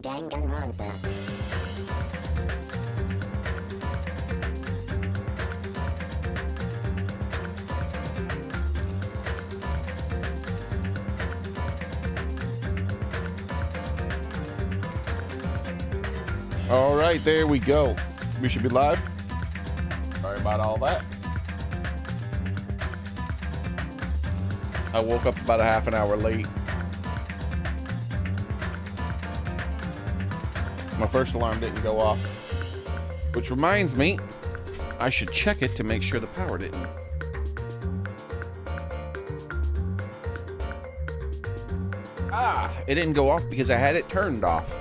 Danganronpa. All right, there we go. We should be live. Sorry about all that. I woke up about a half an hour late. My first alarm didn't go off, which reminds me, I should check it to make sure the power didn't. It didn't go off because I had it turned off.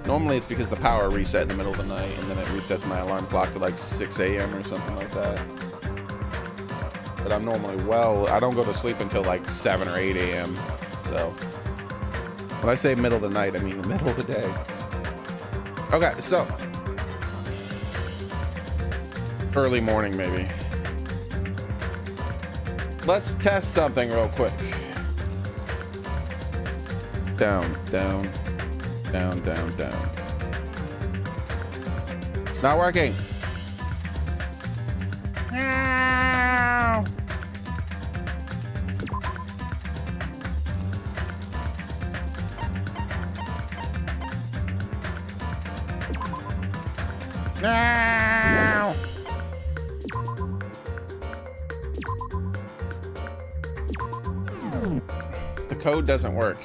Normally it's because the power reset in the middle of the night and then it resets my alarm clock to like 6 a.m. or something like that. But I'm normally I don't go to sleep until like 7 or 8 a.m. So when I say middle of the night, I mean the middle of the day. Okay, so early morning maybe. Let's test something real quick. Down, down, down, down, down. It's not working. No. No. The code doesn't work.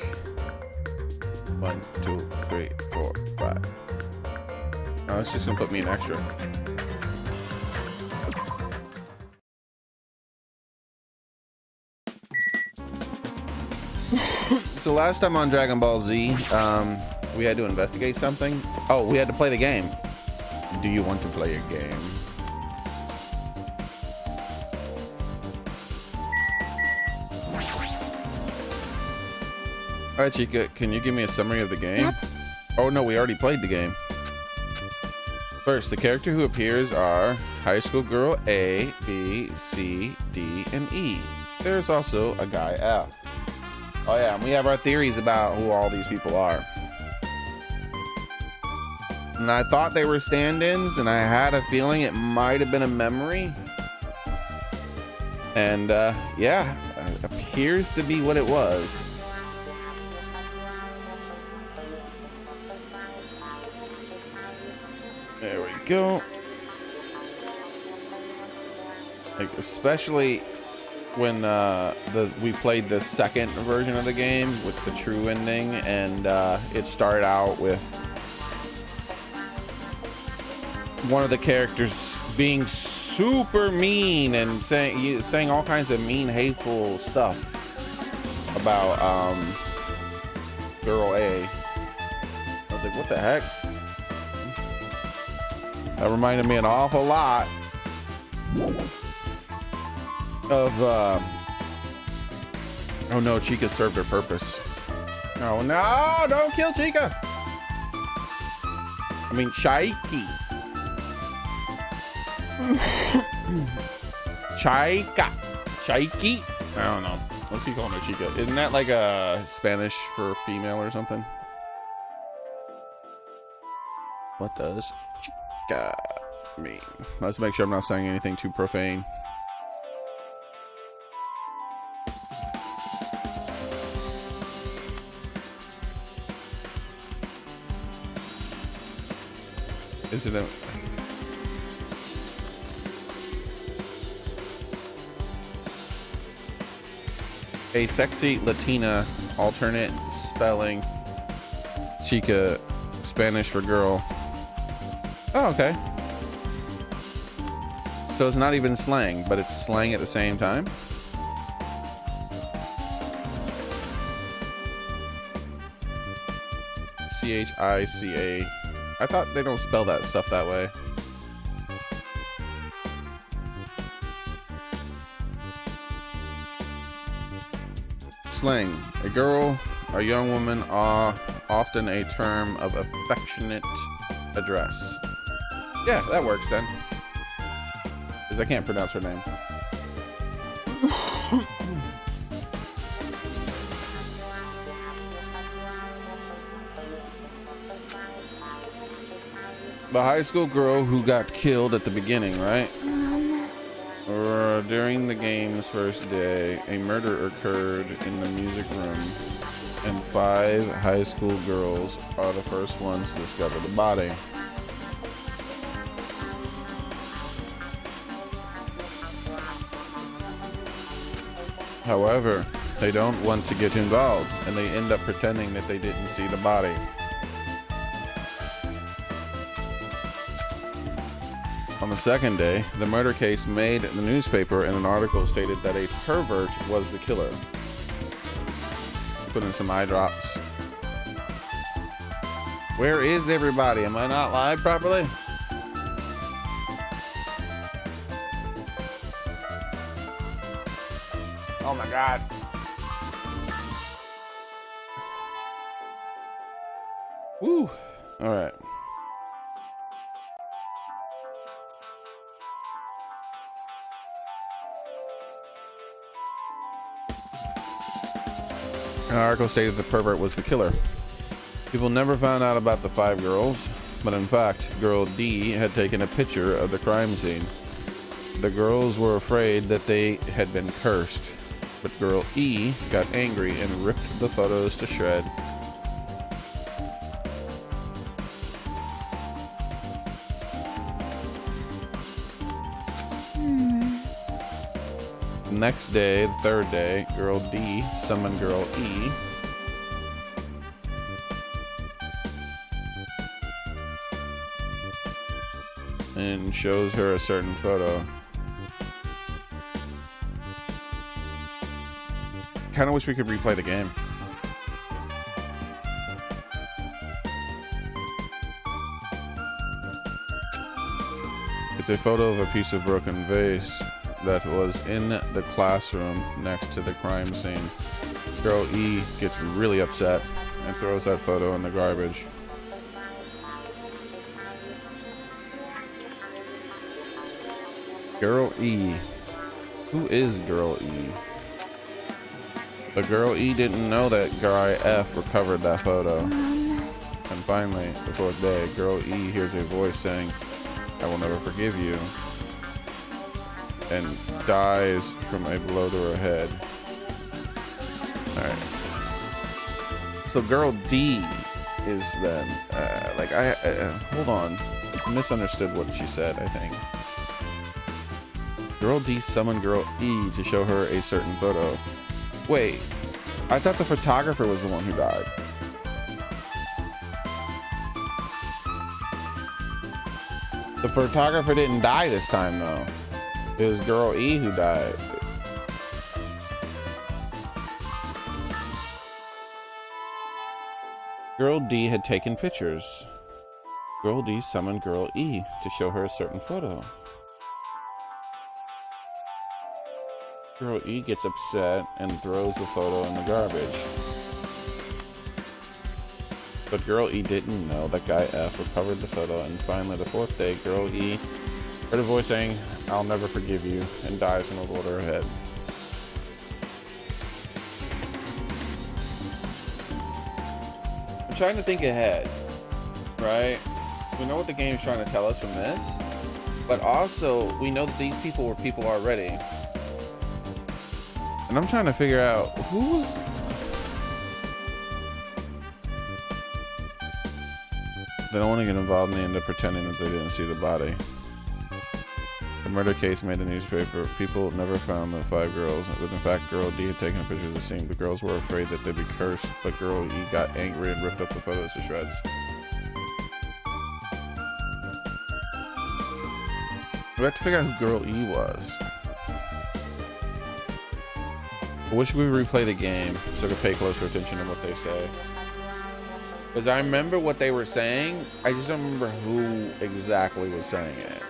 1, 2, 3, 4, 5. Oh, it's just gonna put me in extra. So last time on Dragon Ball Z, we had to investigate something. Oh, we had to play the game. Do you want to play a game? All right, Chica, can you give me a summary of the game? Yep. Oh no, we already played the game. First, the character who appears are high school girl A, B, C, D, and E. There's also a guy F. Oh yeah, and we have our theories about who all these people are. And I thought they were stand-ins, and I had a feeling it might have been a memory. And yeah, it appears to be what it was. There we go. Like, especially when we played the second version of the game with the true ending, and it started out with one of the characters being super mean and saying all kinds of mean, hateful stuff about girl A. I was like, what the heck? That reminded me an awful lot of oh no, Chica served her purpose. Oh no, don't kill Chica. I mean Chaiki. Chaiki. I don't know. Let's keep calling her Chica. Isn't that like a Spanish for female or something? What does Chica mean? Let's make sure I'm not saying anything too profane. Is it a sexy Latina alternate spelling? Chica, Spanish for girl. Oh, okay. So it's not even slang, but it's slang at the same time. Chica. I thought they don't spell that stuff that way. Slang. A girl, a young woman, often a term of affectionate address. Yeah, that works then. Because I can't pronounce her name. The high school girl who got killed at the beginning, right? During the game's first day, a murder occurred in the music room, and 5 high school girls are the first ones to discover the body. However, they don't want to get involved, and they end up pretending that they didn't see the body. On the second day, the murder case made the newspaper, and an article stated that a pervert was the killer. Put in some eye drops. Where is everybody? Am I not live properly? Oh my god. Woo. All right. An article stated the pervert was the killer. People never found out about the 5 girls, but in fact, girl D had taken a picture of the crime scene. The girls were afraid that they had been cursed, but girl E got angry and ripped the photos to shreds. Next day, the third day, girl D summoned girl E. And shows her a certain photo. Kind of wish we could replay the game. It's a photo of a piece of broken vase that was in the classroom next to the crime scene. Girl E gets really upset and throws that photo in the garbage. Girl E. Who is Girl E? The Girl E didn't know that guy F recovered that photo. And finally, the 4th day, Girl E hears a voice saying, "I will never forgive you," and dies from a blow to her head. Alright. So girl D is then, hold on. I misunderstood what she said, I think. Girl D summoned girl E to show her a certain photo. Wait, I thought the photographer was the one who died. The photographer didn't die this time, though. It was girl E who died. Girl D had taken pictures. Girl D summoned girl E to show her a certain photo. Girl E gets upset and throws the photo in the garbage. But girl E didn't know that guy F recovered the photo, and finally the 4th day, girl E heard a voice saying, "I'll never forgive you," and dies from a blow to her head. I'm trying to think ahead, right? We know what the game's trying to tell us from this, but also we know that these people were people already. And I'm trying to figure out who's... They don't want to get involved and they end up pretending that they didn't see the body. The murder case made the newspaper. People never found the 5 girls, but in fact, girl D had taken pictures of the scene. The girls were afraid that they'd be cursed, but girl E got angry and ripped up the photos to shreds. We have to figure out who girl E was. I wish we would replay the game so I could pay closer attention to what they say. Because I remember what they were saying, I just don't remember who exactly was saying it.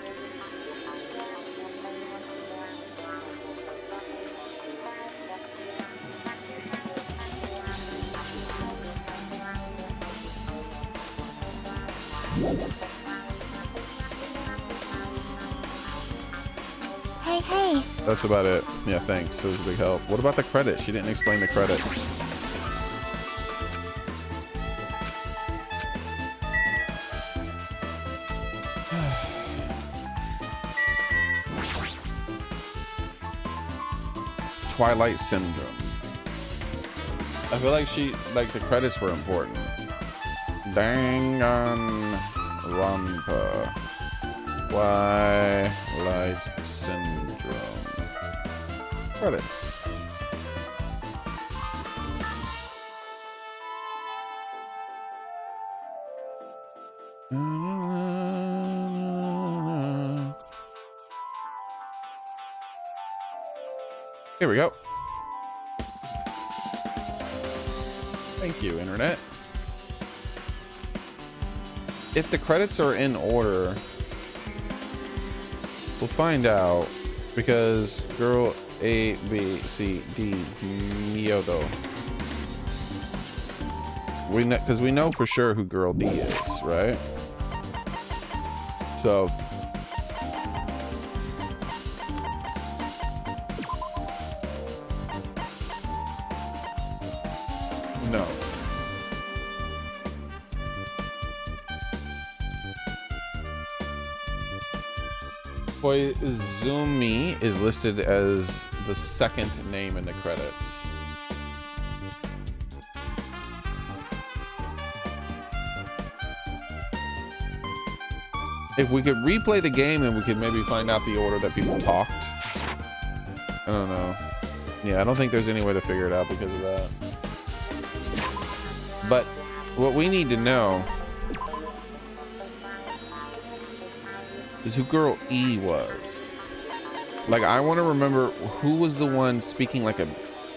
Hey. That's about it. Yeah, thanks. It was a big help. What about the credits? She didn't explain the credits. Twilight Syndrome. I feel like the credits were important. Danganronpa. Twilight Syndrome. Credits. Here we go. Thank you, Internet. If the credits are in order, we'll find out, because girl A, B, C, D, Myoto. Because we know for sure who girl D is, right? So no. Koizumi is listed as the second name in the credits. If we could replay the game and we could maybe find out the order that people talked. I don't know. Yeah, I don't think there's any way to figure it out because of that. But what we need to know is who girl E was. Like, I want to remember who was the one speaking like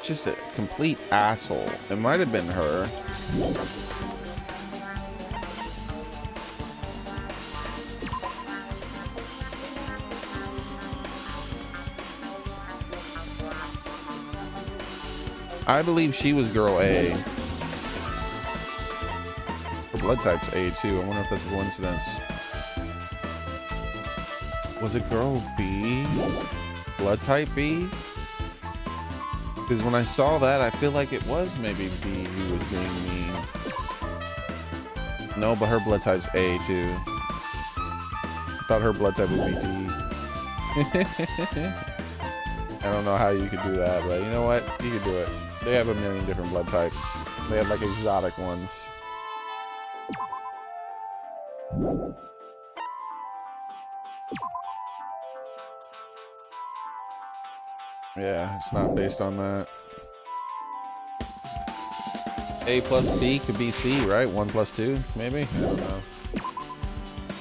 just a complete asshole. It might have been her. I believe she was girl A. Her blood type's A too. I wonder if that's a coincidence. Was it girl B? Blood type B? Because when I saw that, I feel like it was maybe B who was being mean. No, but her blood type's A too. I thought her blood type would be D. I don't know how you could do that, but you know what? You could do it. They have a million different blood types. They have like exotic ones. Yeah, it's not based on that. A plus B could be C, right? 1 plus 2, maybe? I don't know.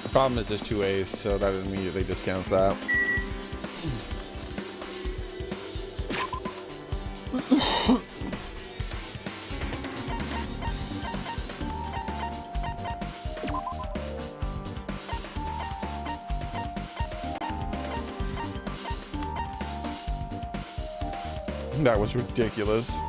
The problem is there's 2 A's, so that immediately discounts that. That was ridiculous.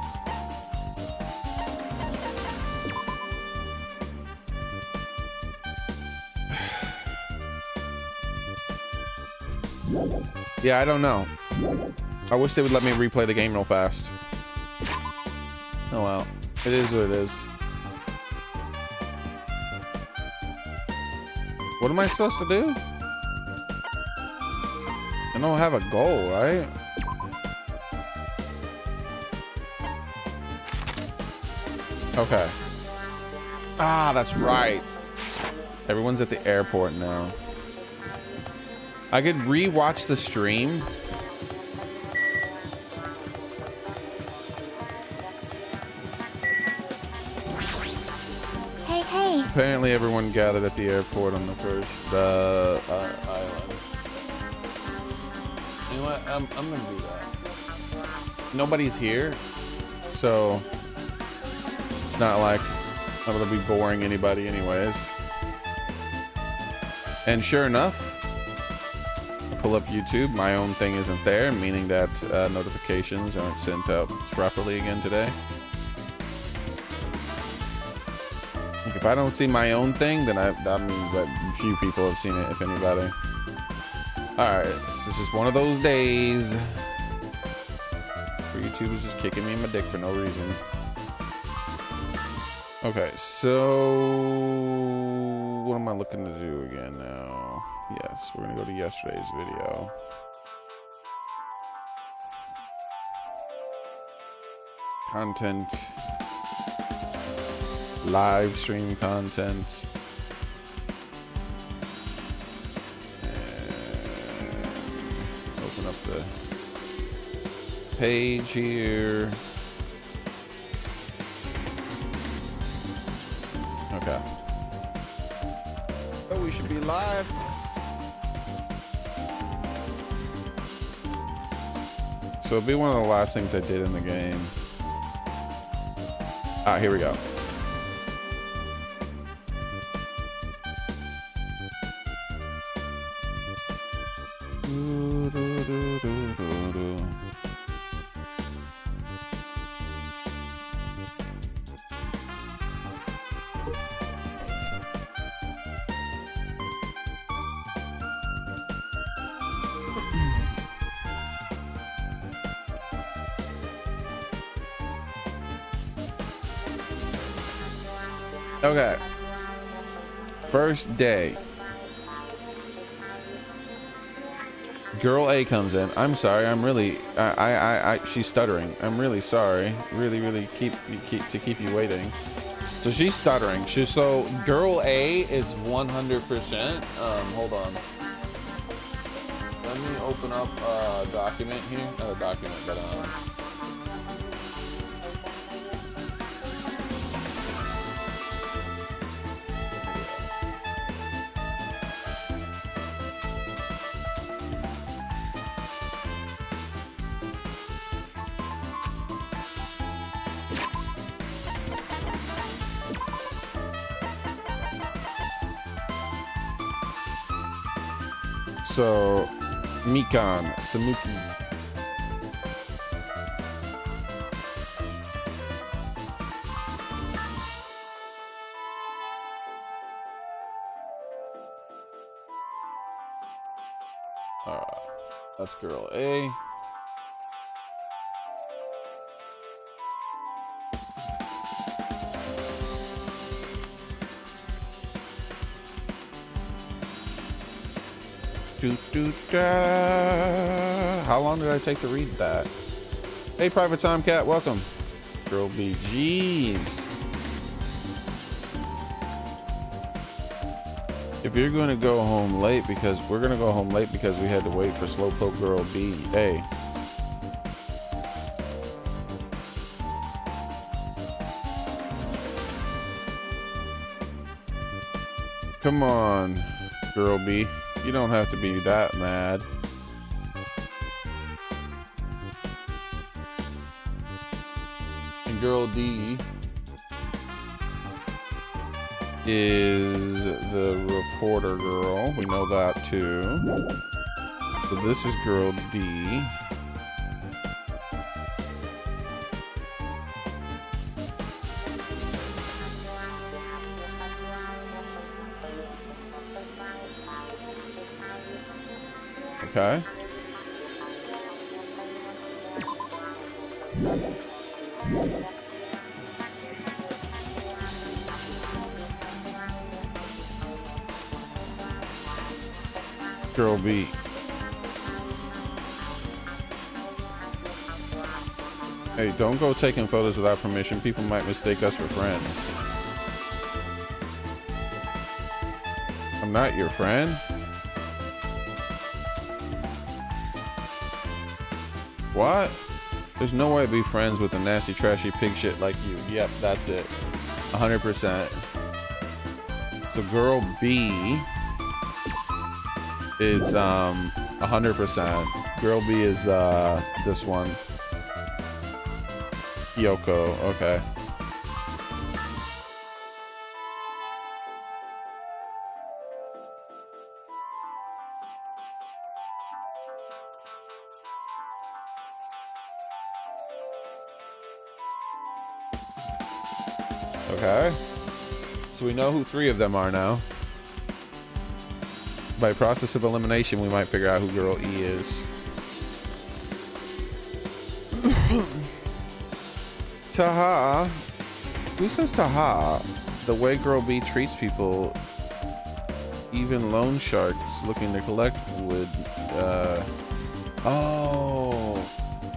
Yeah, I don't know. I wish they would let me replay the game real fast. Oh well. It is what it is. What am I supposed to do? I don't have a goal, right? Okay. Ah, that's right. Everyone's at the airport now. I could re-watch the stream. Hey, hey. Apparently everyone gathered at the airport on the first island. You know what? I'm gonna do that. Nobody's here, so it's not like I'm gonna be boring anybody anyways. And sure enough, pull up YouTube, my own thing isn't there, meaning that notifications aren't sent out properly again today. If I don't see my own thing, then that means that few people have seen it, if anybody. Alright, this is just one of those days where YouTube is just kicking me in my dick for no reason. Okay, so what am I looking to do again now? Yes, we're gonna go to yesterday's video. content, live stream content. And open up the page here. Okay. Oh, we should be live. So it'll be one of the last things I did in the game. Ah, here we go. Okay. First day. Girl A comes in. I'm sorry. I'm really. She's stuttering. I'm really sorry. Really keep you waiting. So she's stuttering. So girl A is 100%. Hold on. Let me open up a document here. Not a document, but so Mikan Samuki. Alright, that's girl A. How long did I take to read that? Hey, Private Tomcat, welcome. Girl B, jeez. If you're going to go home late, because we're going to go home late because we had to wait for Slowpoke Girl B. Hey. Come on, Girl B. You don't have to be that mad. And girl D is the reporter girl. We know that too. So this is girl D. Okay. Girl B. Hey, don't go taking photos without permission. People might mistake us for friends. I'm not your friend. What? There's no way to be friends with a nasty, trashy pig shit like you. Yep, that's it. 100%. So girl B is 100%. Girl B is this one. Yoko, okay. Okay. So we know who 3 of them are now. By process of elimination, we might figure out who girl E is. Taha. Who says Taha? The way girl B treats people, even loan sharks looking to collect would, oh.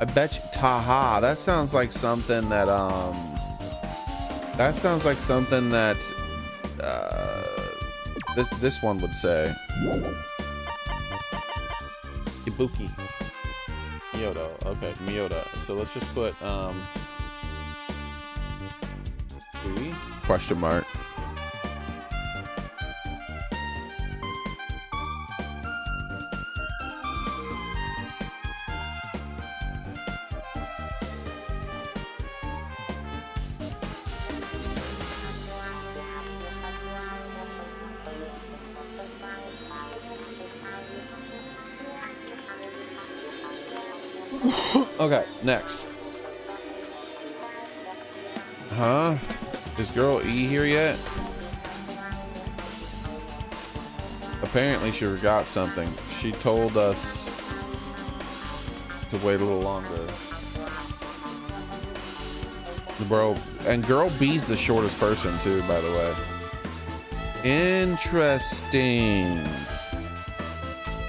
I bet you, Taha, that sounds like something that, this one would say. Ibuki. Miyoda, okay, Miyoda. So let's just put, question mark. Okay, next. Huh? Is girl E here yet? Apparently she forgot something. She told us to wait a little longer. Bro, and girl B's the shortest person too, by the way. Interesting.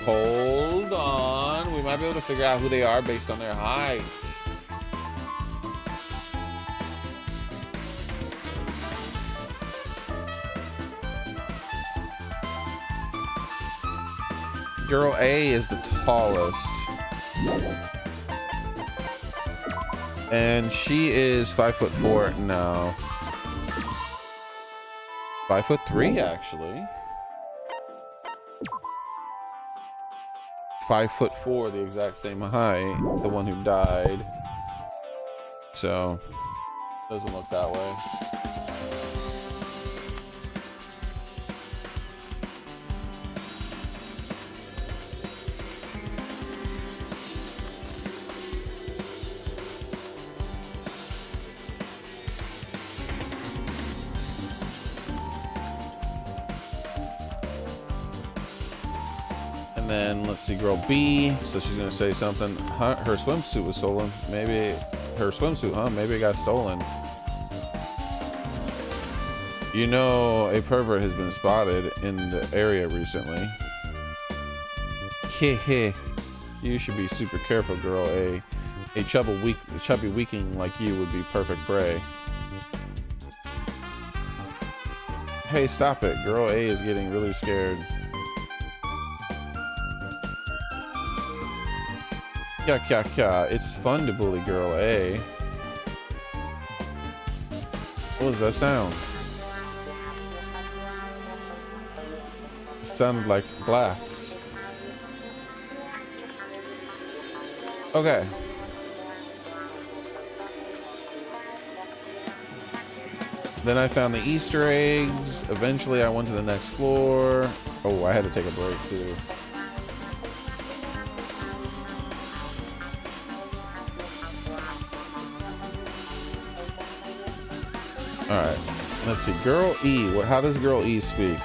Hold on. We might be able to figure out who they are based on their height. Girl A is the tallest. And she is 5'4". No. 5'3", actually. 5'4", the exact same height. The one who died. So, doesn't look that way. And then let's see, girl B. So she's gonna say something. Her swimsuit was stolen. Maybe her swimsuit, huh? Maybe it got stolen. You know, a pervert has been spotted in the area recently. Heh. You should be super careful, girl A. A chubby weakling like you would be perfect prey. Hey, stop it. Girl A is getting really scared. Kya. It's fun to bully girl A. What does that sound? It sounded like glass. Okay. Then I found the Easter eggs. Eventually I went to the next floor. Oh, I had to take a break too. Alright, let's see. Girl E, how does girl E speak?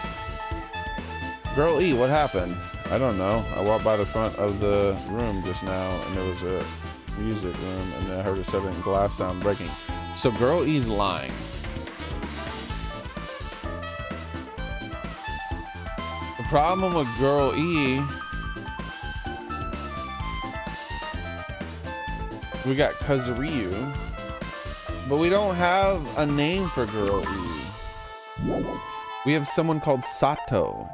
Girl E, what happened? I don't know. I walked by the front of the room just now and there was a music room and I heard a sudden glass sound breaking. So girl E's lying. The problem with girl E, we got Kazuryu. But we don't have a name for girl E. We have someone called Sato.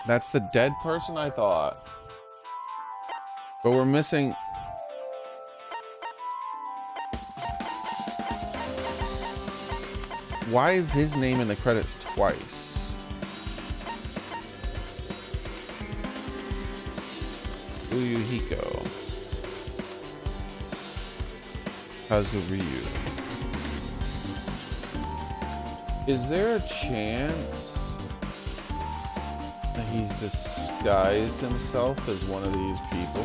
That's the dead person, I thought. But we're missing... Why is his name in the credits twice? Uyuhiko. Kazuryu. Is there a chance that he's disguised himself as one of these people?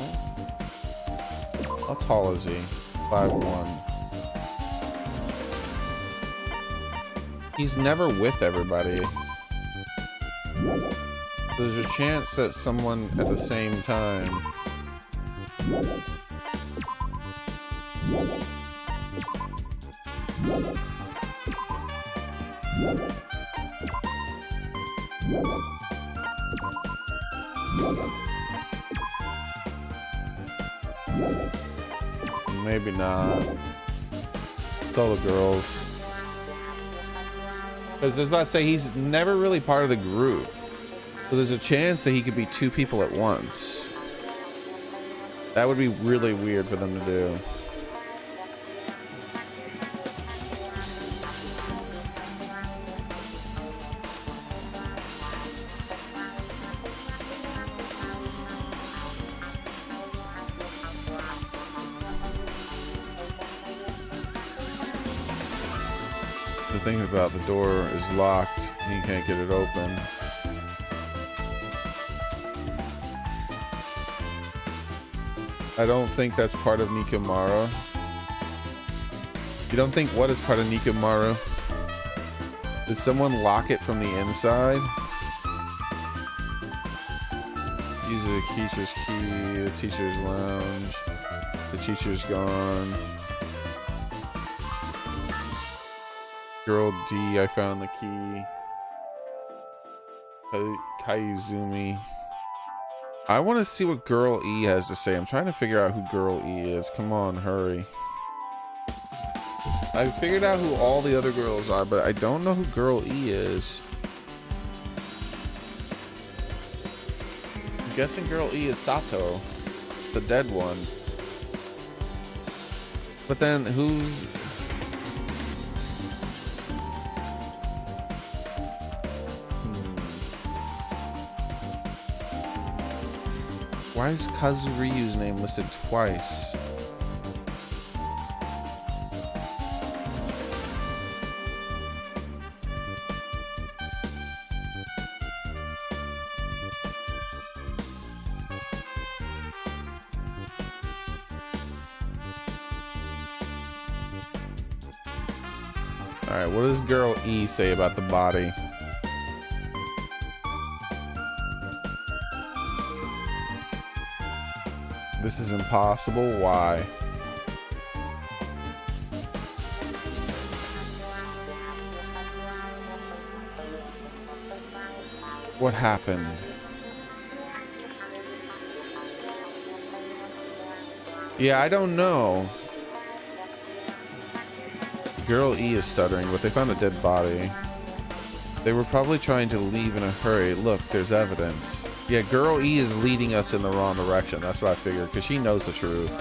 How tall is he? 5'1". He's never with everybody. There's a chance that someone at the same time. maybe not. It's all the girls. Because I was about to say, he's never really part of the group. So there's a chance that he could be two people at once. That would be really weird for them to do. Thinking about the door is locked and you can't get it open. I don't think that's part of Nikomara. You don't think what is part of Nikomara? Did someone lock it from the inside? Use the teacher's key, the teacher's lounge, the teacher's gone. Girl D, I found the key. Kaizumi. I want to see what Girl E has to say. I'm trying to figure out who Girl E is. Come on, hurry. I figured out who all the other girls are, but I don't know who Girl E is. I'm guessing Girl E is Sato, the dead one. But then who's... Why is Kazuryu's name listed twice? Alright, what does Girl E say about the body? This is impossible. Why? What happened? Yeah, I don't know. Girl E is stuttering, but they found a dead body. They were probably trying to leave in a hurry. Look, there's evidence. Yeah, Girl E is leading us in the wrong direction. That's what I figured, because she knows the truth.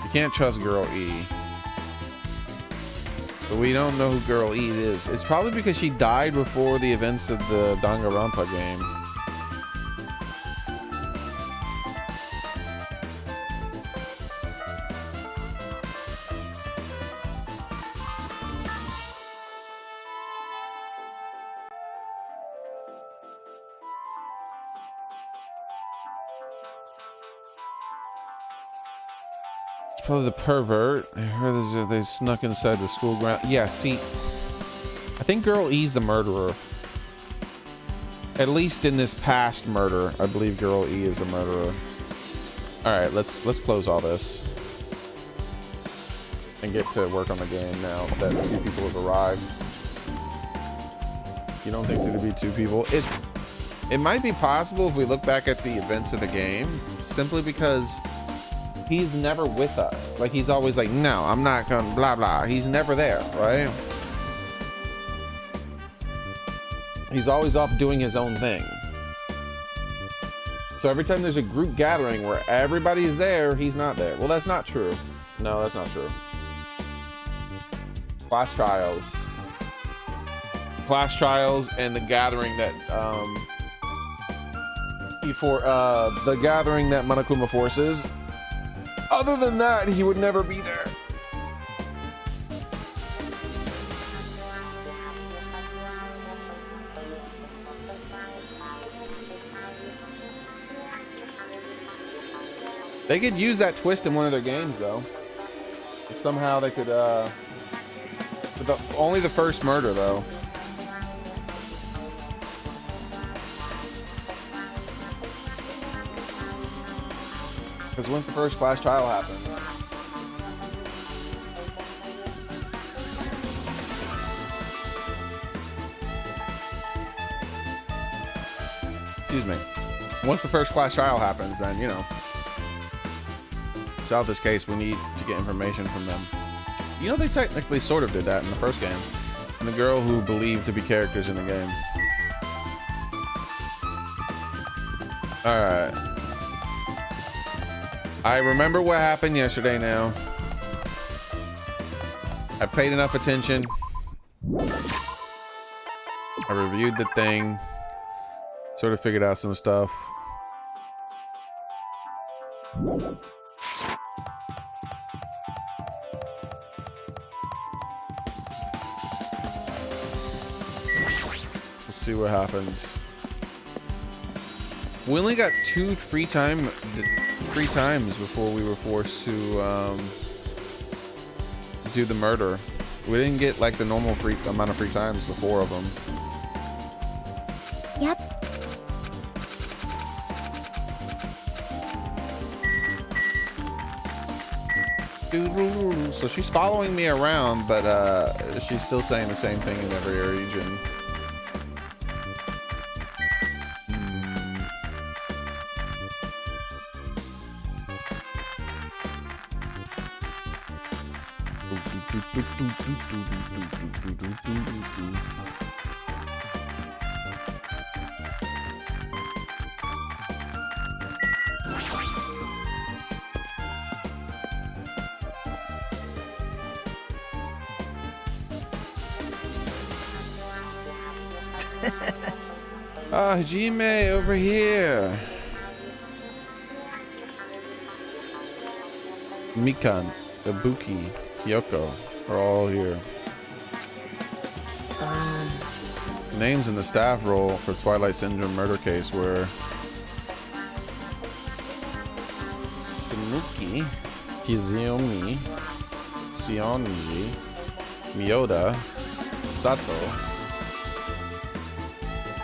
You can't trust Girl E. But we don't know who Girl E is. It's probably because she died before the events of the Danganronpa game. Probably the pervert. I heard they snuck inside the school ground. Yeah, see, I think Girl E's the murderer. At least in this past murder, I believe Girl E is the murderer. All right, let's close all this and get to work on the game now that a few people have arrived. You don't think there'd be two people? It might be possible if we look back at the events of the game, simply because he's never with us. Like, he's always like, no, I'm not gonna blah blah. He's never there, right? He's always off doing his own thing. So every time there's a group gathering where everybody is there, he's not there. Well, that's not true. No, that's not true. Class trials. Class trials and the gathering that the gathering that Monokuma forces. Other than that, he would never be there. They could use that twist in one of their games, though. If somehow they could, only the first murder, though. Because once the first class trial happens, Excuse me. Once the first class trial happens, then, you know, to solve this case, we need to get information from them. You know, they technically sort of did that in the first game. And the girl who believed to be characters in the game. Alright. I remember what happened yesterday now. I paid enough attention. I reviewed the thing. Sort of figured out some stuff. We'll see what happens. We only got 2 free times before we were forced to do the murder. We didn't get like the normal amount of free times, the 4 of them. Yep. So she's following me around, but she's still saying the same thing in every region. Ah, Hajime, over here. Mikan, Ibuki, Kyoko are all here. Names in the staff roll for Twilight Syndrome murder case were Samuki, Kizomi, Sionji, Miyoda, Sato.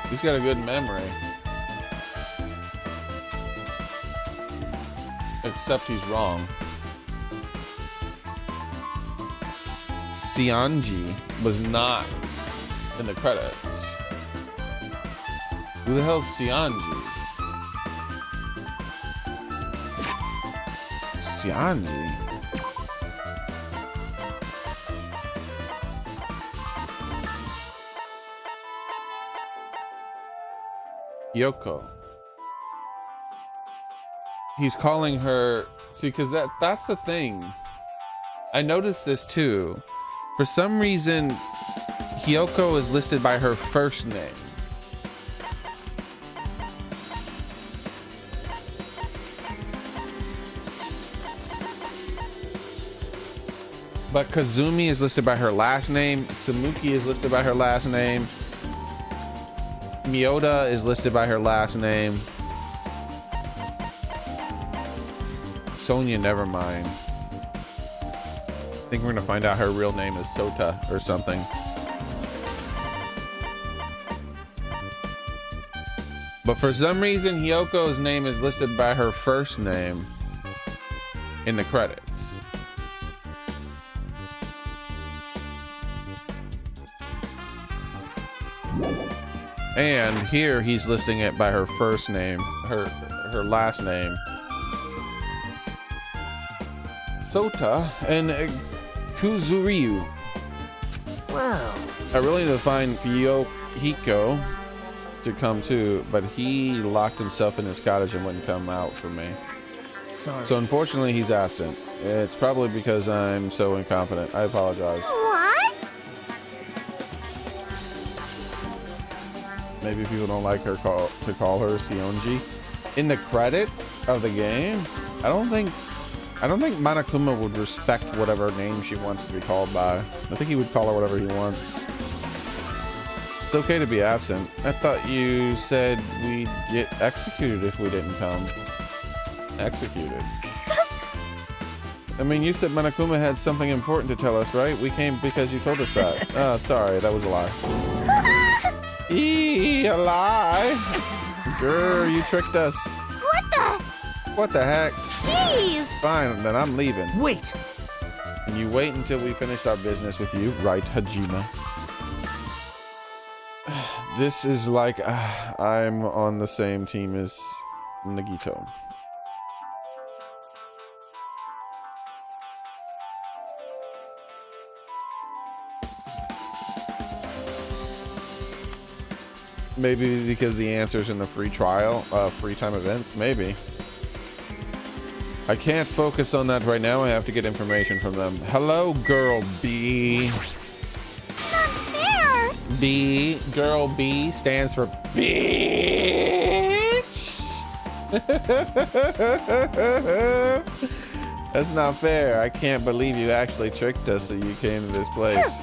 He's got a good memory. Except he's wrong. Sionji was not in the credits. Who the hell's Sionji? Sionji? Yoko. He's calling her. See, because that's the thing. I noticed this too. For some reason, Hyoko is listed by her first name. But Kazumi is listed by her last name. Samuki is listed by her last name. Miyoda is listed by her last name. Sonia, never mind. I think we're gonna find out her real name is Sota or something. But for some reason, Hyoko's name is listed by her first name in the credits. And here he's listing it by her first name, her last name. Sota and Kuzuryu. Wow. I really need to find Hiko to come too, but he locked himself in his cottage and wouldn't come out for me. Sorry. So unfortunately he's absent. It's probably because I'm so incompetent. I apologize. What? Maybe people don't like her to call her Sionji. In the credits of the game, I don't think Monokuma would respect whatever name she wants to be called by. I think he would call her whatever he wants. It's okay to be absent. I thought you said we'd get executed if we didn't come. Executed? I mean, you said Monokuma had something important to tell us, right? We came because you told us that. Oh, sorry, that was a lie. A lie? Grr, you tricked us. What the heck? Jeez! Fine, then I'm leaving. Wait! And you wait until we finished our business with you, right, Hajime? This is like I'm on the same team as Nagito. Maybe because the answer's in the free trial, free time events, maybe. I can't focus on that right now. I have to get information from them. Hello, girl B. Not fair! B, girl B stands for bitch. That's not fair. I can't believe you actually tricked us so you came to this place.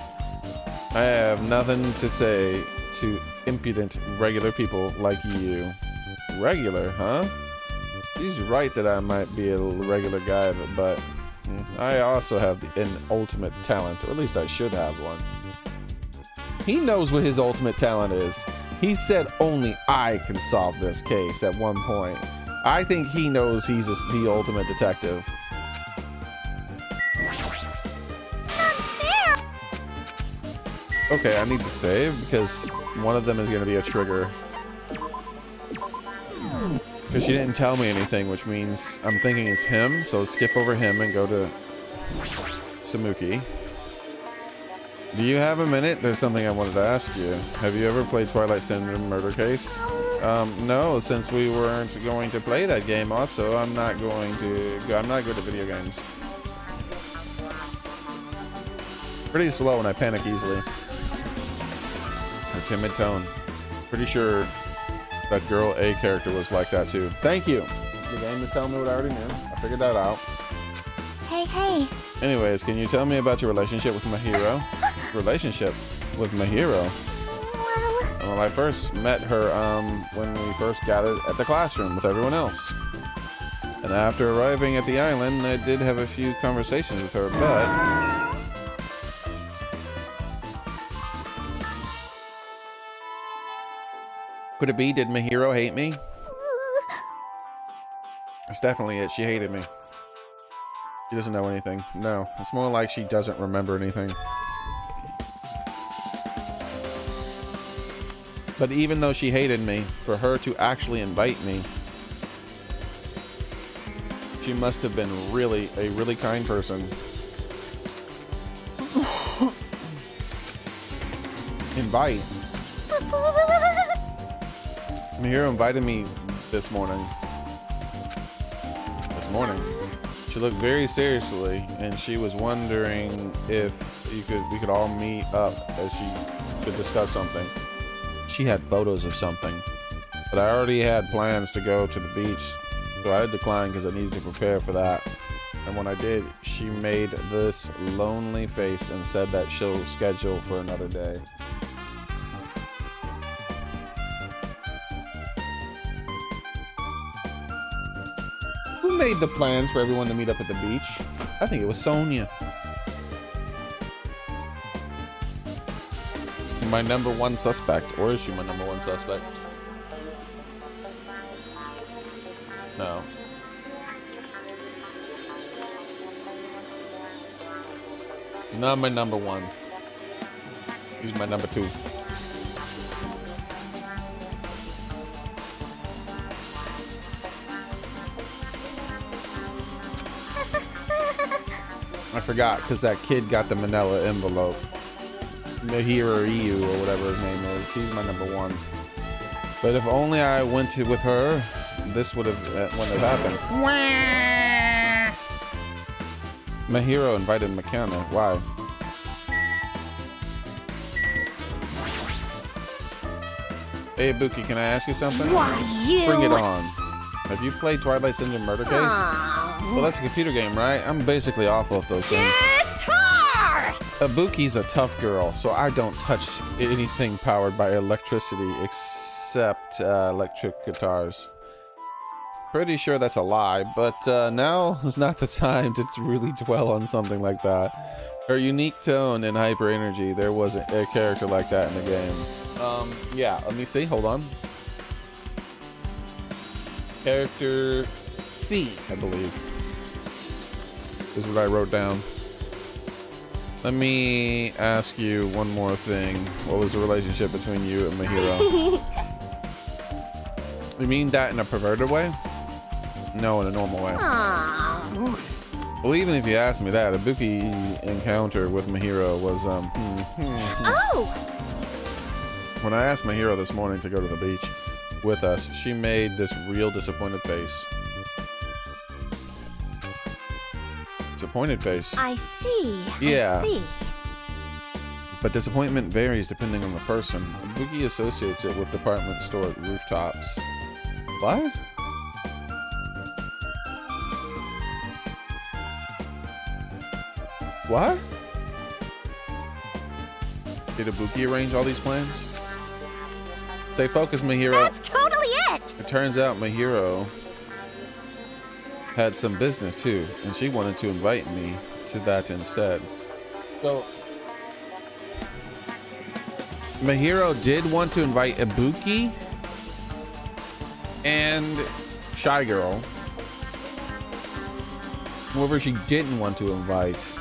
I have nothing to say to impudent regular people like you. Regular, huh? She's right that I might be a regular guy, but I also have an ultimate talent, or at least I should have one. He knows what his ultimate talent is. He said only I can solve this case at one point. I think he knows he's the ultimate detective. Okay, I need to save because one of them is going to be a trigger. Because she didn't tell me anything, which means I'm thinking it's him. So let's skip over him and go to Samuki. Do you have a minute? There's something I wanted to ask you. Have you ever played Twilight Syndrome Murder Case? No, since we weren't going to play that game. Also, I'm not good at video games. Pretty slow and I panic easily. Her timid tone. Pretty sure that girl A character was like that too. Thank you. The game is telling me what I already knew. I figured that out. Hey. Anyways, can you tell me about your relationship with my hero? Relationship with my hero? Well, I first met her when we first gathered at the classroom with everyone else. And after arriving at the island, I did have a few conversations with her, but... Could it be, did my hero hate me? That's definitely it. She hated me. She doesn't know anything. No, it's more like she doesn't remember anything. But even though she hated me, for her to actually invite me, she must have been a really kind person. Invite. My hero invited me this morning. She looked very seriously, and she was wondering if we could all meet up as she could discuss something. She had photos of something, but I already had plans to go to the beach, so I declined because I needed to prepare for that. And when I did, she made this lonely face and said that she'll schedule for another day. Who made the plans for everyone to meet up at the beach? I think it was Sonia. My number one suspect, or is she my number one suspect? No. She's not my number one. She's my number two. I forgot, because that kid got the manila envelope. Mahira Ryu, or whatever his name is. He's my number one. But if only I went with her, this wouldn't have happened. My hero invited McKenna. Why? Hey, Buki, can I ask you something? Why, you? Bring it on. Have you played Twilight Syndrome Murder Case? Well, that's a computer game, right? I'm basically awful at those things. Guitar! Abuki's a tough girl, so I don't touch anything powered by electricity except electric guitars. Pretty sure that's a lie, but now is not the time to really dwell on something like that. Her unique tone and hyper energy, there wasn't a character like that in the game. Yeah, let me see, hold on. Character C, I believe, is what I wrote down. Let me ask you one more thing. What was the relationship between you and Mahiro? You mean that in a perverted way? No, in a normal way. Aww. Well, even if you ask me that, the Buki encounter with Mahiro was, Oh! When I asked Mahiro this morning to go to the beach with us, she made this real disappointed face. Disappointed face. I see. Yeah. I see. But disappointment varies depending on the person. Buki associates it with department store rooftops. What? What? Did Ibuki arrange all these plans? Stay focused, Mahiro. That's totally it! It turns out Mahiro had some business too, and she wanted to invite me to that instead. So, Mahiro did want to invite Ibuki and Shy Girl. Whoever she didn't want to invite,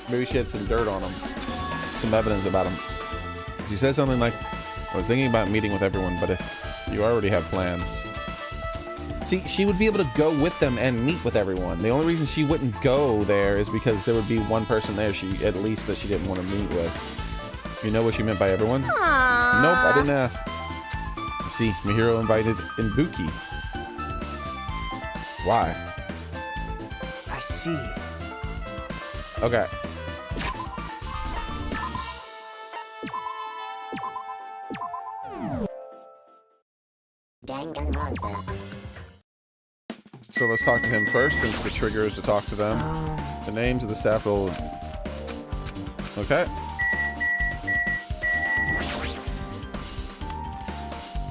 maybe she had some dirt on him, some evidence about him. She said something like, I was thinking about meeting with everyone, but if you already have plans. See, she would be able to go with them and meet with everyone. The only reason she wouldn't go there is because there would be one person there at least that she didn't want to meet with. You know what she meant by everyone? Aww. Nope, I didn't ask. See, Mahiro invited Ibuki. Why? I see. Okay. Danganronpa. So let's talk to him first, since the trigger is to talk to them. The names of the staff will... Okay.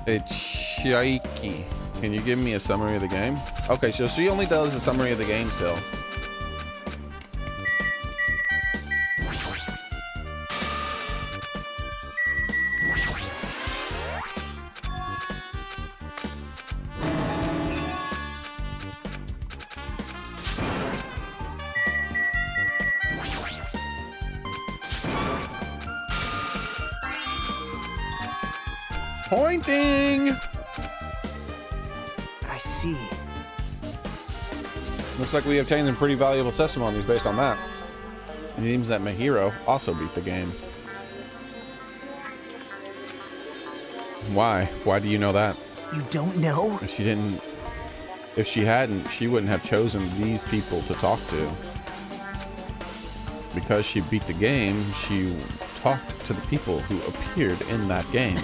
It's Xearrik. Can you give me a summary of the game? Okay, so she only does a summary of the game still. Pointing! I see. Looks like we obtained some pretty valuable testimonies based on that. It seems that Mahiro also beat the game. Why? Why do you know that? You don't know? If she didn't... If she hadn't, she wouldn't have chosen these people to talk to. Because she beat the game, she talked to the people who appeared in that game.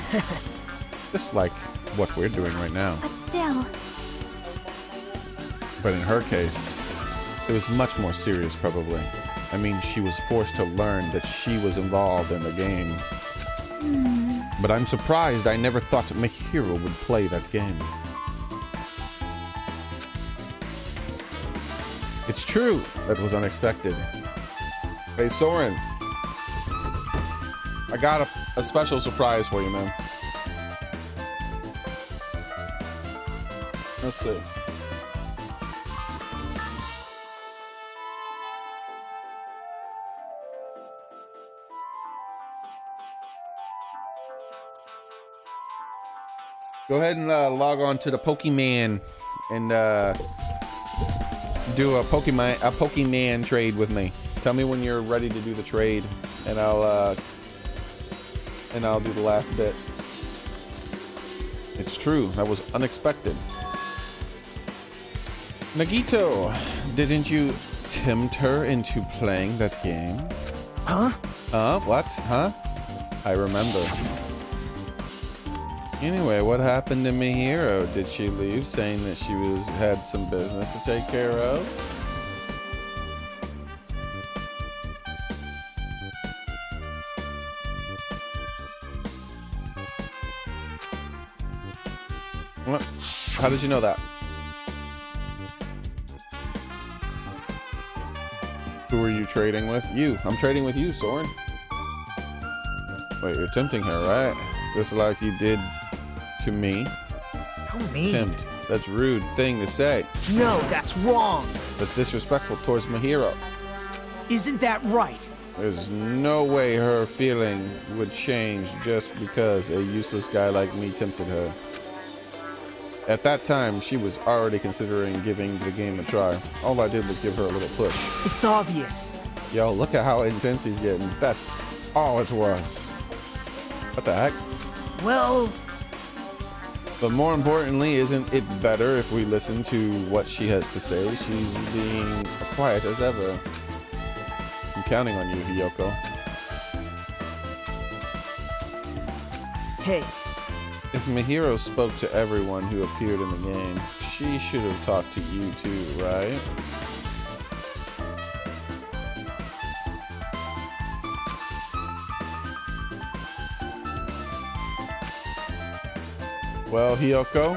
Just like what we're doing right now. But still. But in her case, it was much more serious, probably. I mean, she was forced to learn that she was involved in the game. But I'm surprised I never thought Mahiro would play that game. It's true. That was unexpected. Hey, Soren. I got a special surprise for you, man. Let's see. Go ahead and log on to the Pokemon and do a Pokemon trade with me. Tell me when you're ready to do the trade, and I'll do the last bit. It's true. That was unexpected. Nagito, didn't you tempt her into playing that game? Huh? What? Huh? I remember. Anyway, what happened to Mahiro? Did she leave saying that she had some business to take care of? What? How did you know that? Who are you trading with? You. I'm trading with you, Soren. Wait, you're tempting her, right? Just like you did to me. No me. Tempt. That's a rude thing to say. No, that's wrong. That's disrespectful towards Mahiro. Isn't that right? There's no way her feeling would change just because a useless guy like me tempted her. At that time, she was already considering giving the game a try. All I did was give her a little push. It's obvious. Yo, look at how intense he's getting. That's all it was. What the heck? Well, But more importantly, isn't it better if we listen to what she has to say? She's being quiet as ever. I'm counting on you, Hiyoko. hey, If Mahiro spoke to everyone who appeared in the game, she should have talked to you too, right? Well, Hiyoko,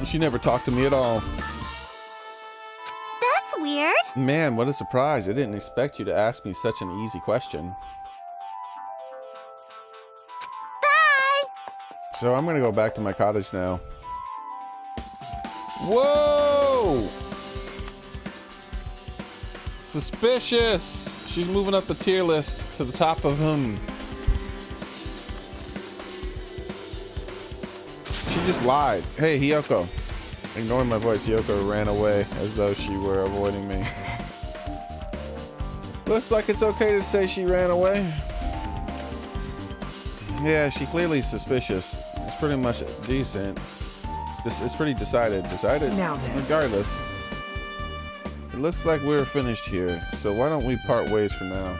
she never talked to me at all. That's weird. Man, what a surprise. I didn't expect you to ask me such an easy question. Bye. So I'm gonna go back to my cottage now. Whoa! Suspicious! She's moving up the tier list to the top of him. She just lied. Hey, Hiyoko. Ignoring my voice, Hiyoko ran away as though she were avoiding me. Looks like it's okay to say she ran away. Yeah, she clearly is suspicious. It's pretty much decent. It's pretty decided. Decided? Now then. Regardless. It looks like we're finished here, so why don't we part ways for now?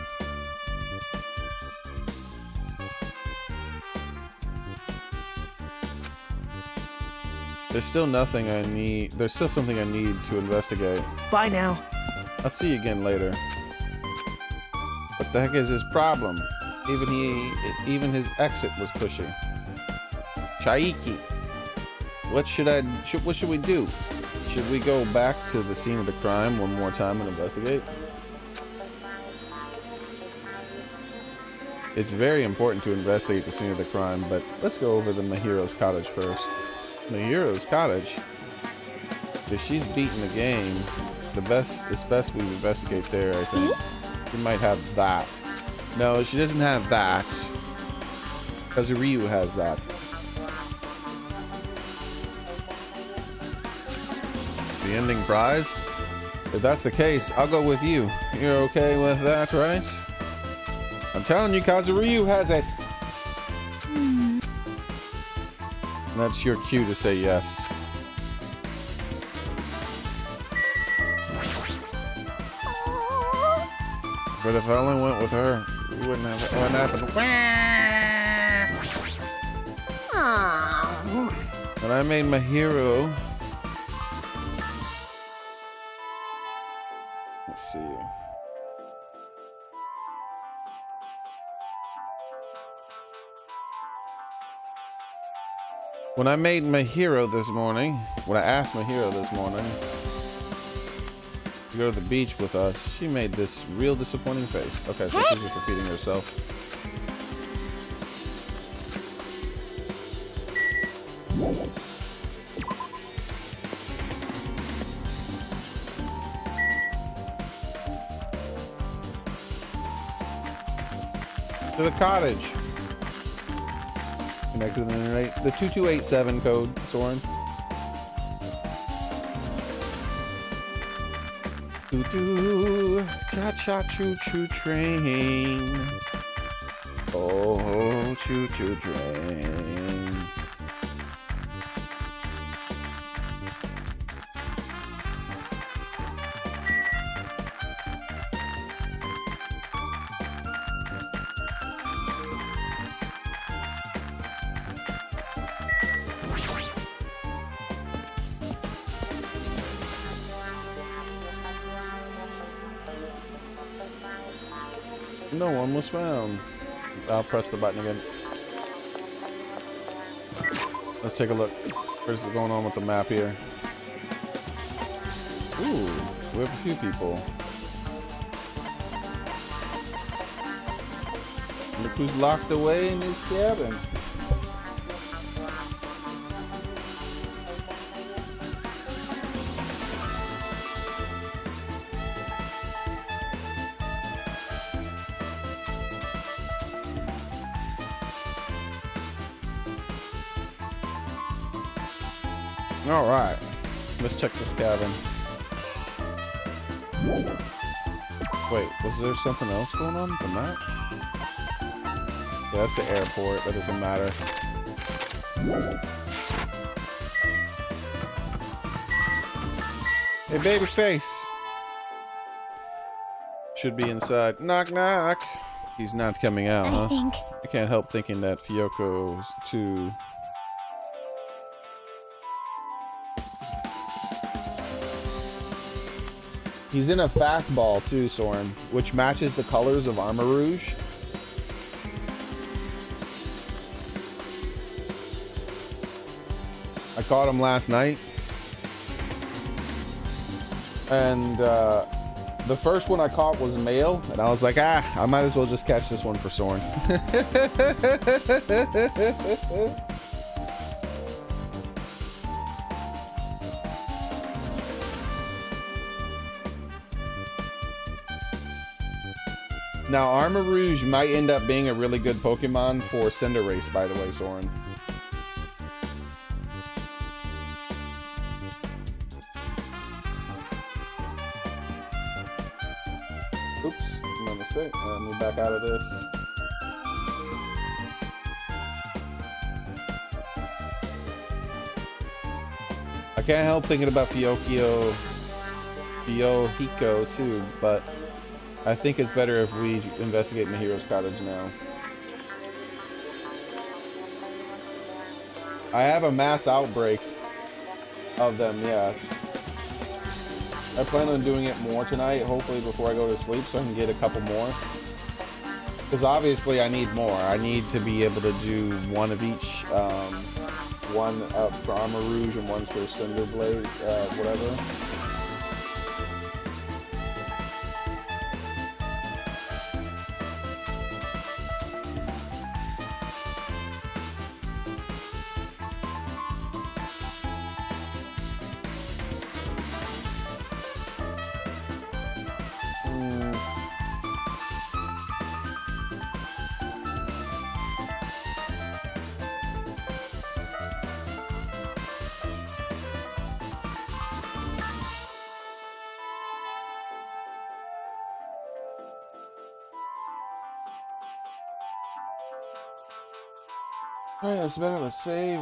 There's still something I need to investigate. bye now. I'll see you again later. What the heck is his problem? Even his exit was pushy. Xearrik, what should we do? Should we go back to the scene of the crime one more time and investigate? It's very important to investigate the scene of the crime, but let's go over the Mahiro's cottage first. Mahiro's cottage? If she's beaten the game, it's best we investigate there, I think. She might have that. No, she doesn't have that. Kazuryu has that. The ending prize? If that's the case, I'll go with you. You're okay with that, right? I'm telling you, Kazuryu has it. That's your cue to say yes. But if I only went with her, it wouldn't have what happened. Aww. When I made my hero. Let's see. When I made my hero this morning, when I asked my hero this morning to go to the beach with us, she made this real disappointing face. Okay, so she's just repeating herself. To the cottage. Connected to the internet. The 2287 code, Soren. Doo doo, cha cha choo choo train. Oh, choo choo train. No one was found. I'll press the button again. Let's take a look. What's going on with the map here? Ooh, we have a few people. Look who's locked away in his cabin. All right, let's check this cabin. Wait, was there something else going on with the map? Yeah, that's the airport. That doesn't matter. Hey, baby face. Should be inside. Knock, knock. He's not coming out, huh? I think. I can't help thinking that Fyoko's too. He's in a fastball too, Soren, which matches the colors of Armor Rouge. I caught him last night. And the first one I caught was male, and I was like, I might as well just catch this one for Soren. Now, Armor Rouge might end up being a really good Pokemon for Cinderace, by the way, Soren. Oops, my mistake. I'll move back out of this. I can't help thinking about Fyohiko too, but I think it's better if we investigate Mahiro's cottage now. I have a mass outbreak of them, yes. I plan on doing it more tonight, hopefully before I go to sleep, so I can get a couple more. Because obviously I need more. I need to be able to do one of each. One for Armor Rouge and one's for Cinderblade, whatever. Alright, that's better. Let's save.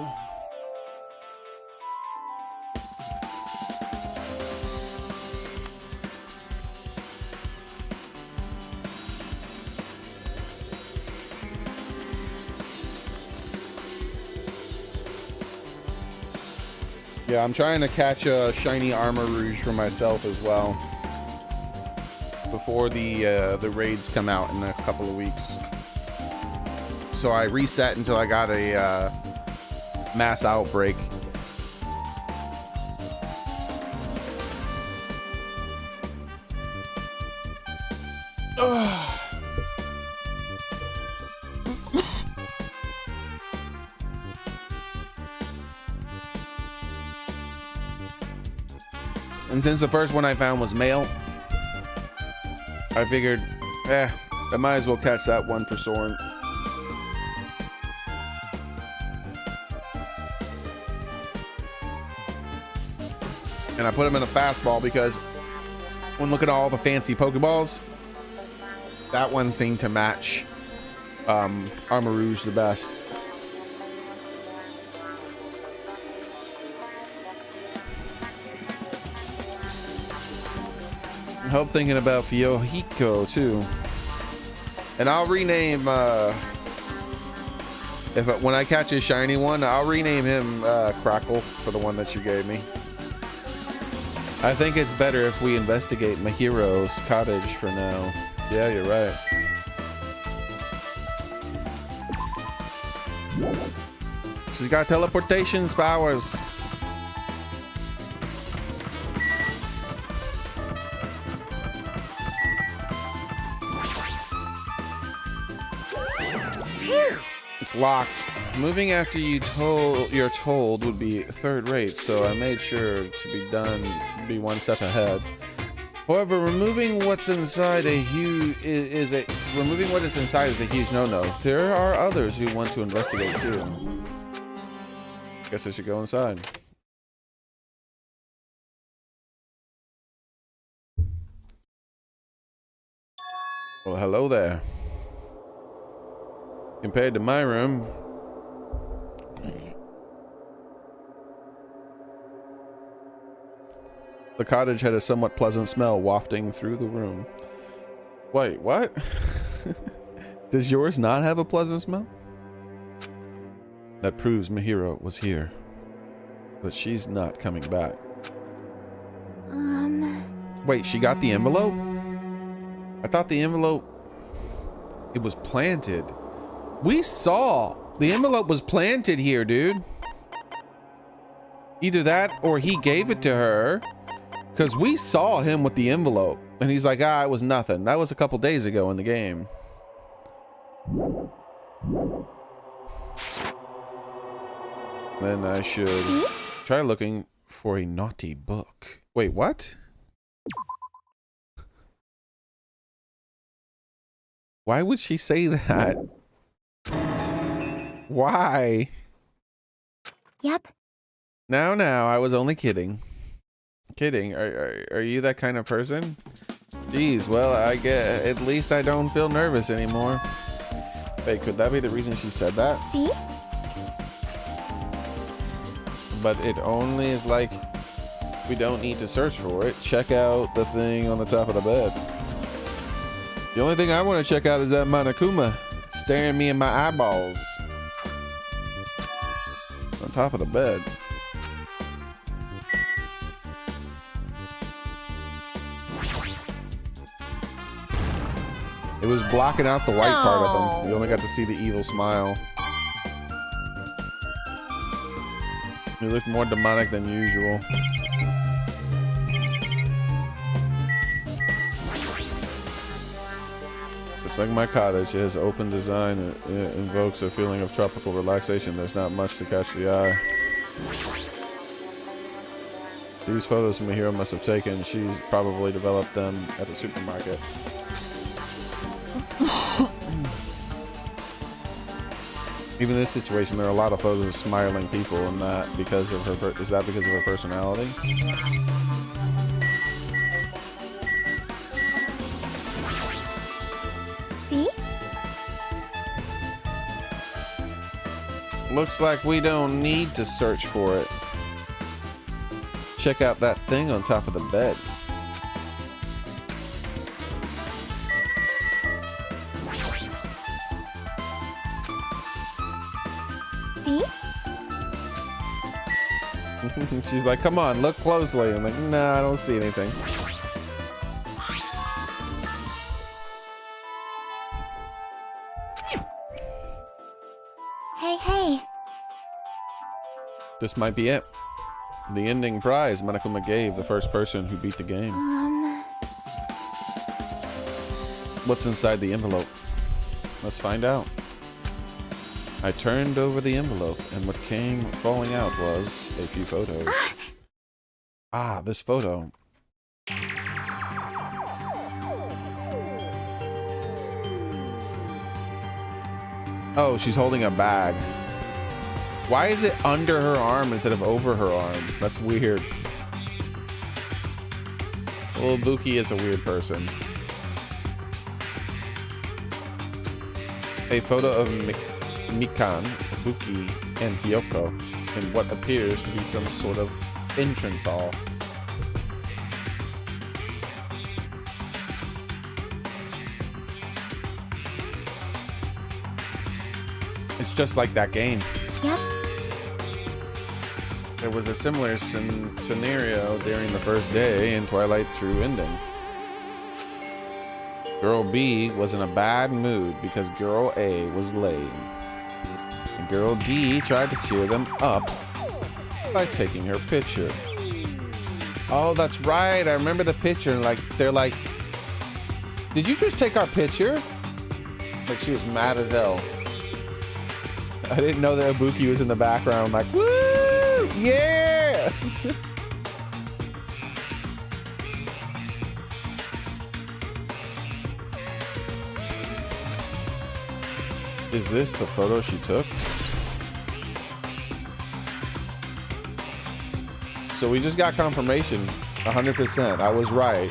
Yeah, I'm trying to catch a shiny Armor Rouge for myself as well before the raids come out in a couple of weeks. So I reset until I got a mass outbreak. And since the first one I found was male, I figured, I might as well catch that one for Soren. And I put him in a fastball because when looking at all the fancy Pokeballs, that one seemed to match Armor Rouge the best. I hope thinking about Fyohiko too. And I'll rename when I catch a shiny one, I'll rename him Crackle for the one that you gave me. I think it's better if we investigate Mahiro's cottage for now. Yeah, you're right. She's got teleportation powers. It's locked. Moving after you're told would be third rate, so I made sure to be one step ahead. However, removing what's inside is a huge no-no. There are others who want to investigate too. Guess I should go inside. Well, hello there. Compared to my room, the cottage had a somewhat pleasant smell wafting through the room. Wait, what? Does yours not have a pleasant smell? That proves Mahiro was here. But she's not coming back. Wait, she got the envelope? I thought the envelope... It was planted. We saw! The envelope was planted here, dude. Either that or he gave it to her. Because we saw him with the envelope. And he's like, it was nothing. That was a couple days ago in the game. Then I should try looking for a naughty book. Wait, what? Why would she say that? Why? Yep. Now, I was only kidding. Kidding. Are you that kind of person? Geez, well, I get at least I don't feel nervous anymore. Wait, could that be the reason she said that? See? But it only is like we don't need to search for it. Check out the thing on the top of the bed. The only thing I want to check out is that Monokuma staring me in my eyeballs. On top of the bed. It was blocking out the white part of him. You only got to see the evil smile. He looked more demonic than usual. Just like my cottage, it has open design. It invokes a feeling of tropical relaxation. There's not much to catch the eye. These photos Mahiro must have taken. She's probably developed them at the supermarket. Even in this situation, there are a lot of photos of smiling people, and that because of her. Is that because of her personality? See? Looks like we don't need to search for it. Check out that thing on top of the bed. See? She's like, come on, look closely. I'm like, no, I don't see anything. Hey. This might be it. The ending prize Monokuma gave the first person who beat the game. What's inside the envelope? Let's find out. I turned over the envelope, and what came falling out was a few photos. This photo. Oh, she's holding a bag. Why is it under her arm instead of over her arm? That's weird. Well, Buki is a weird person. A photo of Mikan, Buki, and Hyoko in what appears to be some sort of entrance hall. It's just like that game. Yep. There was a similar scenario during the first day in Twilight True Ending. Girl B was in a bad mood because Girl A was late. And Girl D tried to cheer them up by taking her picture. Oh, that's right. I remember the picture. And like, they're like, did you just take our picture? Like, she was mad as hell. I didn't know that Ibuki was in the background. Like, woo! Yeah! Is this the photo she took? So we just got confirmation. 100%. I was right.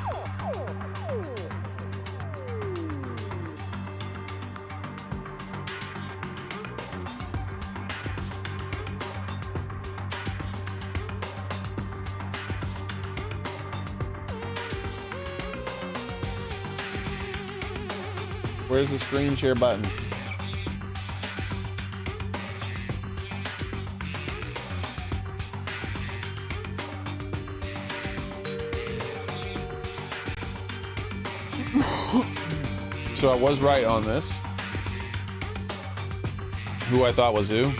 Where's the screen share button? So I was right on this. Who I thought was who.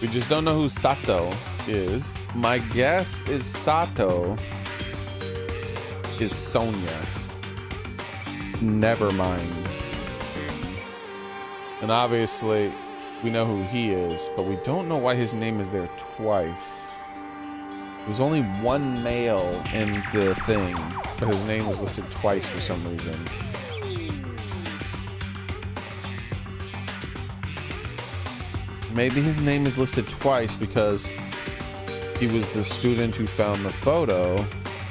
We just don't know who Sato is. My guess is Sato is Sonia. Never mind. And obviously, we know who he is, but we don't know why his name is there twice. There's only one male in the thing, but his name was listed twice for some reason. Maybe his name is listed twice because he was the student who found the photo,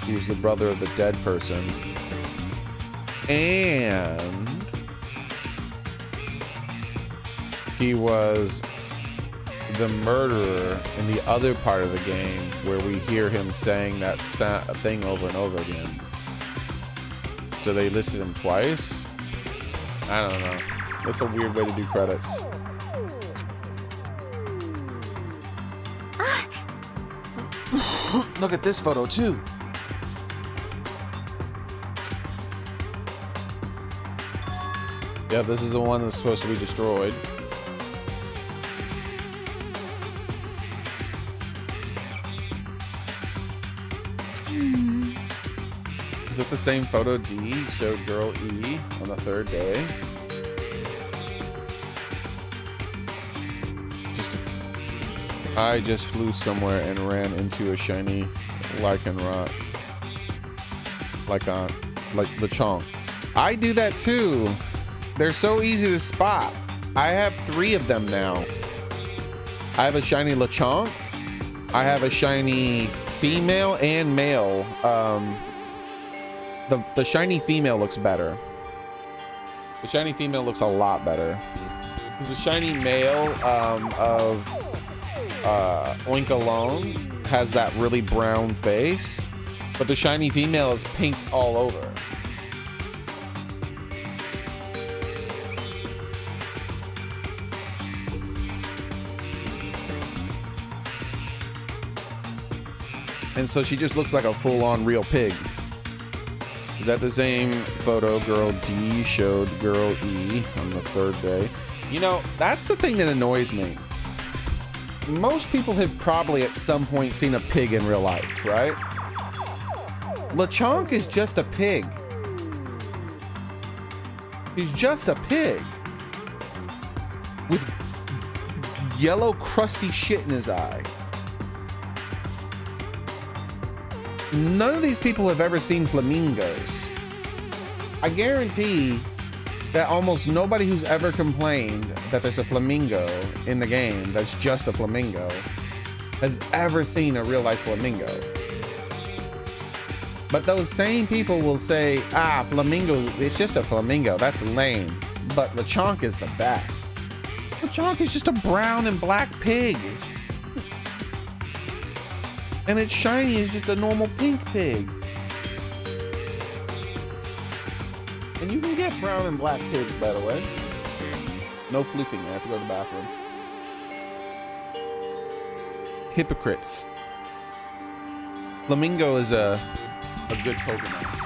who was the brother of the dead person. And he was the murderer in the other part of the game where we hear him saying that thing over and over again. So they listed him twice? I don't know. That's a weird way to do credits. Look at this photo too. Yeah, this is the one that's supposed to be destroyed. Is it the same photo D showed girl E on the third day? I just flew somewhere and ran into a shiny Lycanroc. Like Lechonk. I do that too. They're so easy to spot. I have 3 of them now. I have a shiny Lechonk. I have a shiny female and male. The shiny female looks better. The shiny female looks a lot better. Because the shiny male of Oink Alone has that really brown face, but the shiny female is pink all over. And so she just looks like a full-on real pig. Is that the same photo girl D showed girl E on the third day? You know, that's the thing that annoys me. Most people have probably at some point seen a pig in real life, right? Lechonk is just a pig. He's just a pig. With yellow crusty shit in his eye. None of these people have ever seen flamingos. I guarantee that almost nobody who's ever complained that there's a flamingo in the game that's just a flamingo has ever seen a real life flamingo. But those same people will say, ah, flamingo, it's just a flamingo, that's lame. But Lechonk is the best. Lechonk is just a brown and black pig. And its shiny is just a normal pink pig. And you can get brown and black pigs, by the way. No fluking, I have to go to the bathroom. Hypocrites. Flamingo is a good Pokemon.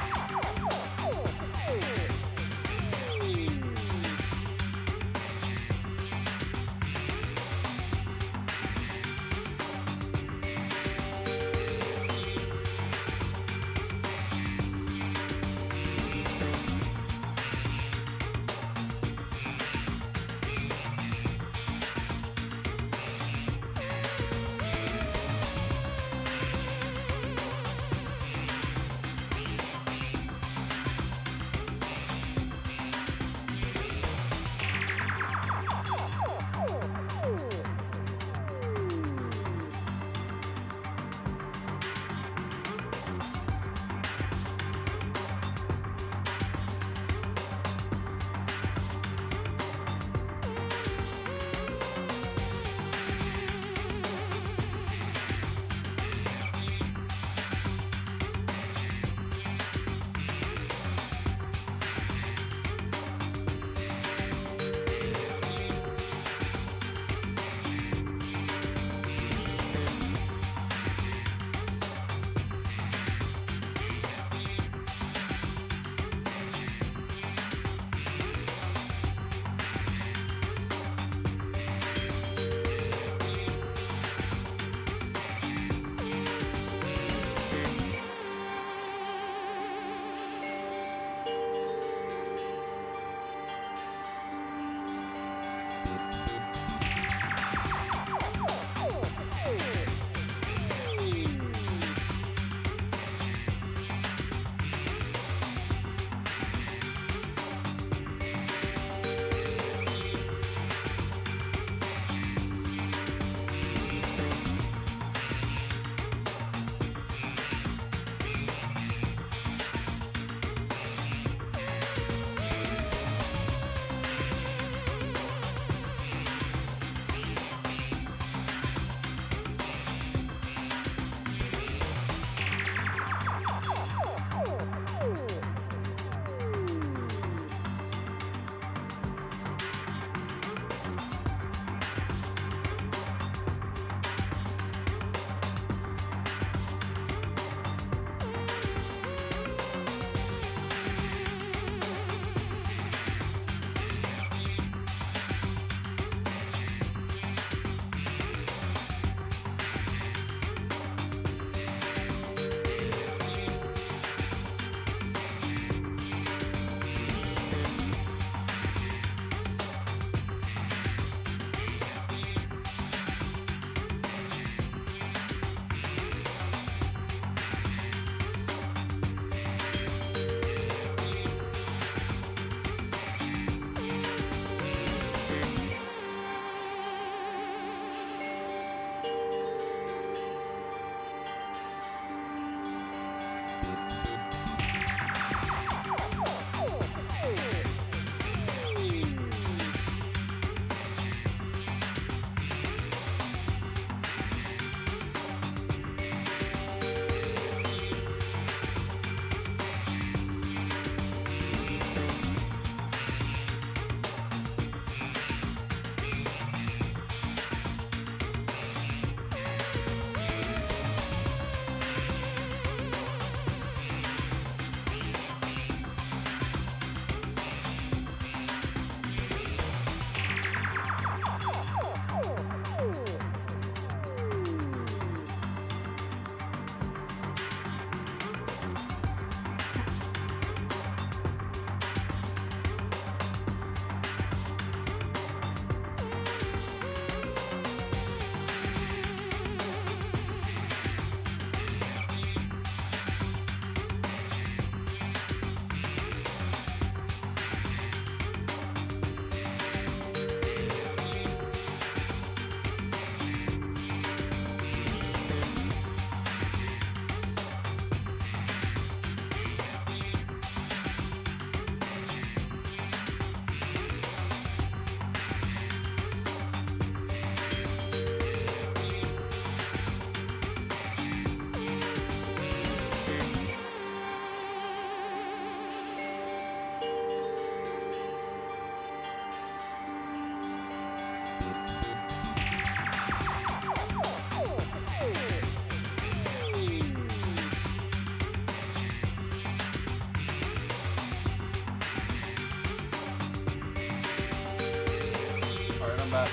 back.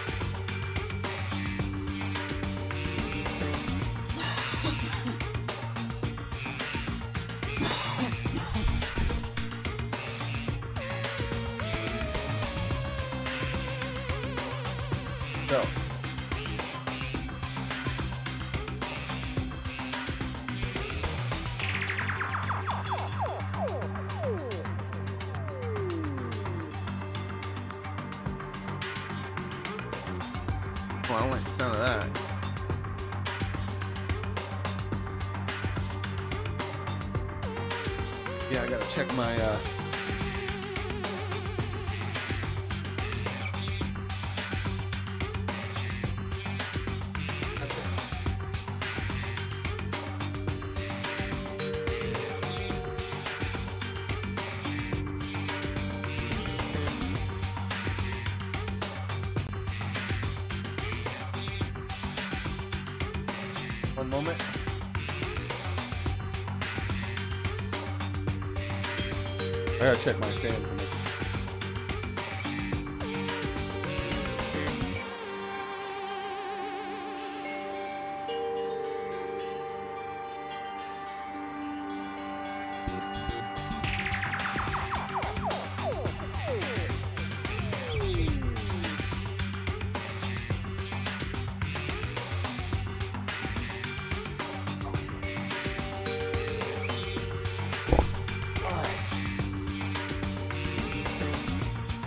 So. Oh, I don't like the sound of that. Yeah, I gotta check my one moment. I gotta check my fans and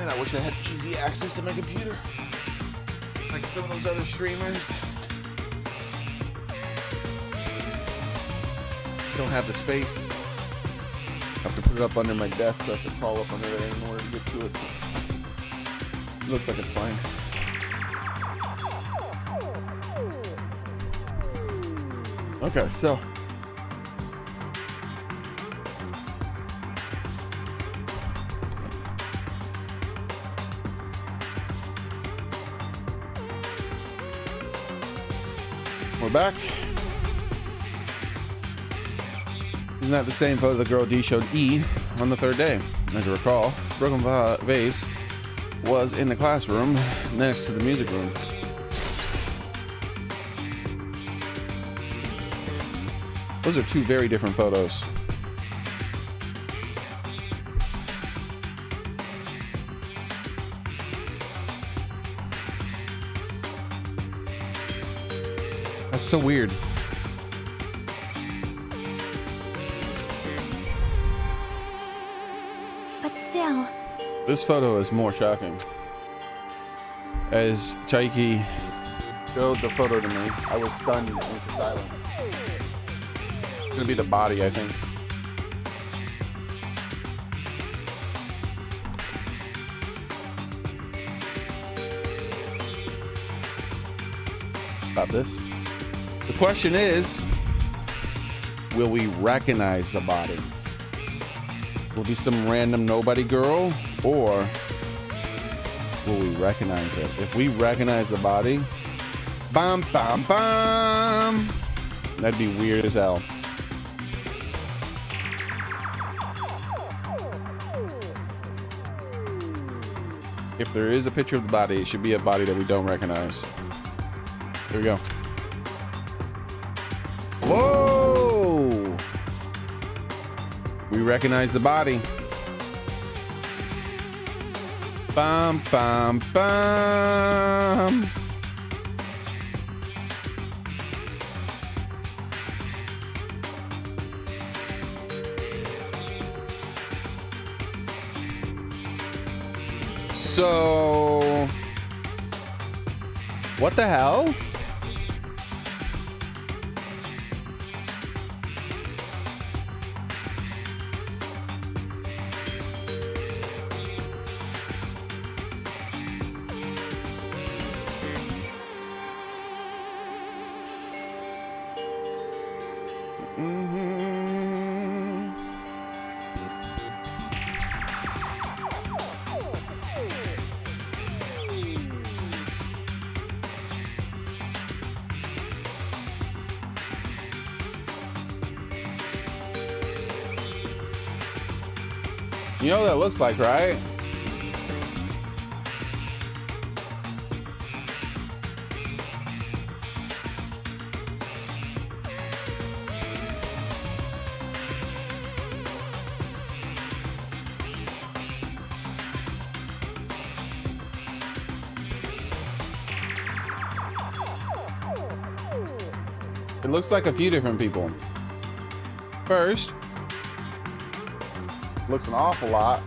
man, I wish I had easy access to my computer like some of those other streamers. Just don't have the space. I have to put it up under my desk, so I have to crawl up under there in order to get to it. It looks like it's fine. Okay, so we're back. Isn't that the same photo the girl D showed E on the third day? As you recall, broken vase was in the classroom next to the music room. Those are two very different photos. That's so weird. But still. This photo is more shocking. As Xearrik showed the photo to me, I was stunned into silence. It's gonna be the body, I think. About this. The question is, will we recognize the body? Will it be some random nobody girl, or will we recognize it? If we recognize the body, bam, bam, bam, that'd be weird as hell. If there is a picture of the body, it should be a body that we don't recognize. Here we go. Whoa! We recognize the body. Bam, bam, bam. So, what the hell? You know what that looks like, right? It looks like a few different people. First, looks an awful lot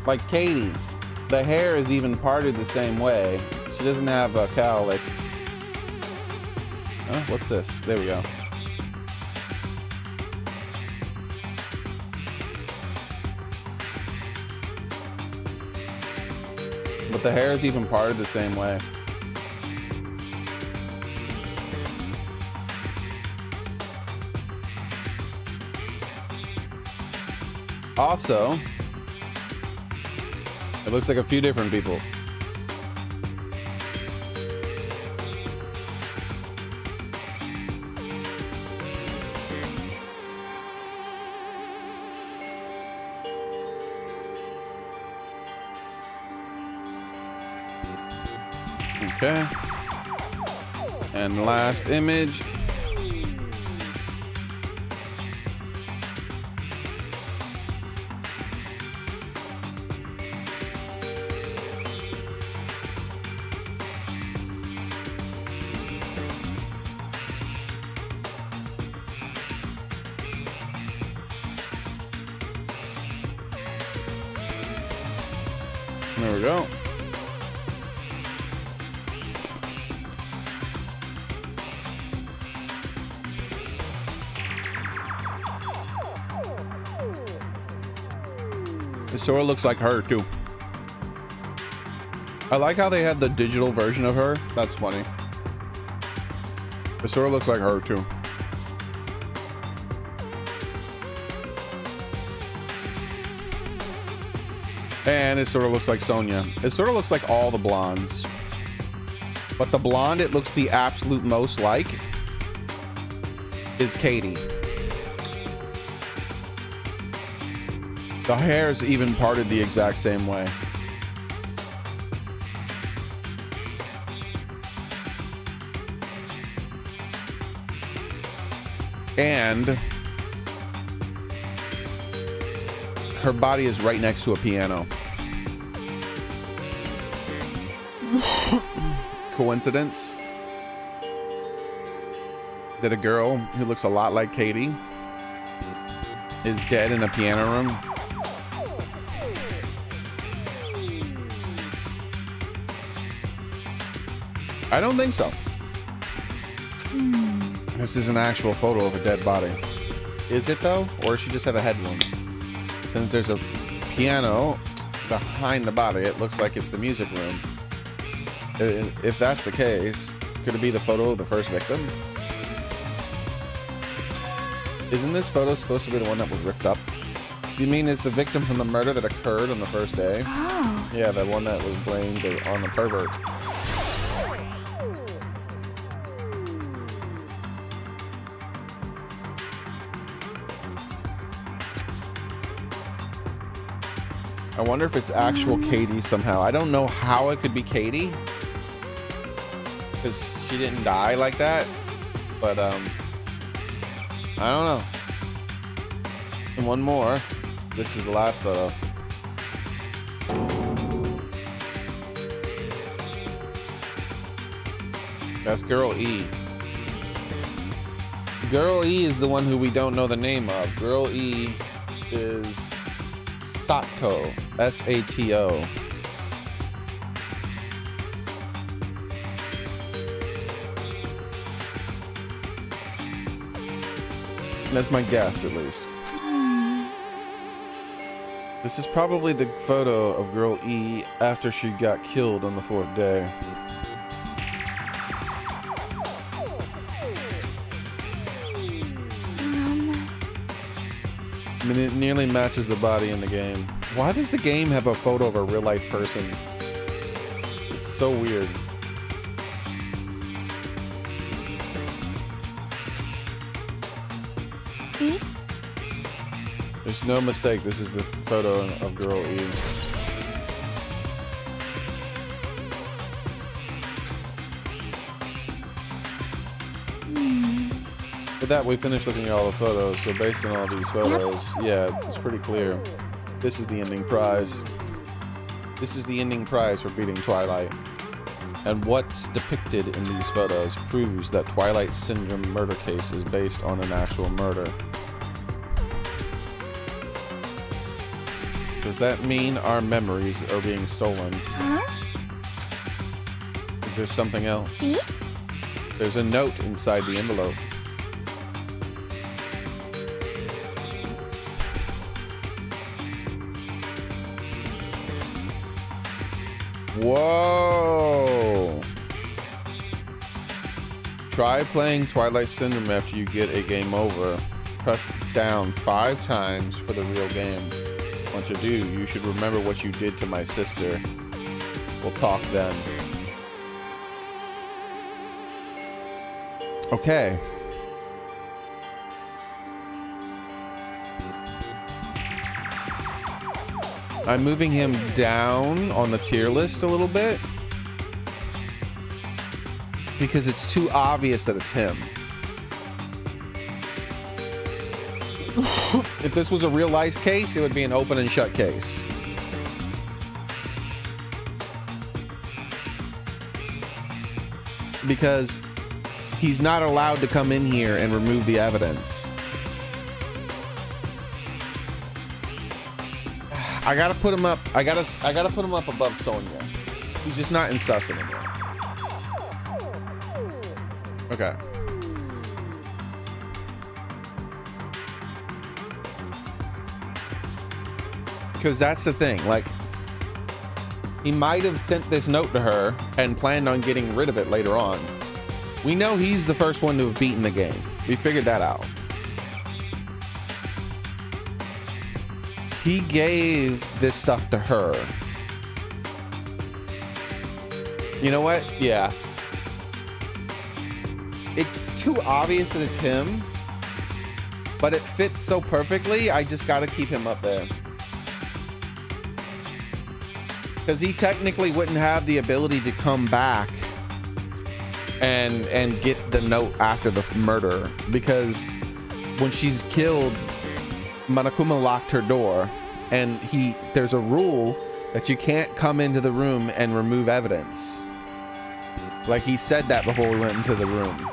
like Katie. The hair is even parted the same way. She doesn't have a cowlick. Oh, what's this? There we go. But the hair is even parted the same way. Also, it looks like a few different people. Okay. And last image. There we go. It sort of looks like her too. I like how they have the digital version of her. That's funny. It sort of looks like her too. And it sort of looks like Sonia. It sort of looks like all the blondes. But the blonde it looks the absolute most like is Katie. The hair is even parted the exact same way. And her body is right next to a piano. Coincidence that a girl who looks a lot like Katie is dead in a piano room? I don't think so. This is an actual photo of a dead body. Is it though? Or does she just have a head wound? Since there's a piano behind the body, it looks like it's the music room. If that's the case, could it be the photo of the first victim? Isn't this photo supposed to be the one that was ripped up? You mean is the victim from the murder that occurred on the first day? Oh. Yeah, the one that was blamed on the pervert. I wonder if it's actual Katie somehow. I don't know how it could be Katie, because she didn't die like that. But I don't know. And one more. This is the last photo. That's Girl E. Girl E is the one who we don't know the name of. Girl E is Sato. S-A-T-O. That's my guess, at least. This is probably the photo of Girl E after she got killed on the 4th day. I mean, it nearly matches the body in the game. Why does the game have a photo of a real-life person? It's so weird. See? There's no mistake. This is the photo of Girl E. With that, we finished looking at all the photos. So based on all these photos, yeah, it's pretty clear. This is the ending prize. This is the ending prize for beating Twilight. And what's depicted in these photos proves that Twilight Syndrome murder case is based on an actual murder. Does that mean our memories are being stolen? Huh? Is there something else? See? There's a note inside the envelope. Whoa! Try playing Twilight Syndrome after you get a game over. Press down 5 times for the real game. Once you do, you should remember what you did to my sister. We'll talk then. Okay. I'm moving him down on the tier list a little bit because it's too obvious that it's him. If this was a real life case, it would be an open and shut case. Because he's not allowed to come in here and remove the evidence. I gotta put him up. I gotta put him up above Sonya. He's just not in sus anymore. Okay. Because that's the thing. Like, he might have sent this note to her and planned on getting rid of it later on. We know he's the first one to have beaten the game. We figured that out. He gave this stuff to her. You know what? Yeah. It's too obvious that it's him, but it fits so perfectly, I just gotta keep him up there. Because he technically wouldn't have the ability to come back and get the note after the murder, because when she's killed, Monokuma locked her door, and there's a rule that you can't come into the room and remove evidence. Like, he said that before we went into the room.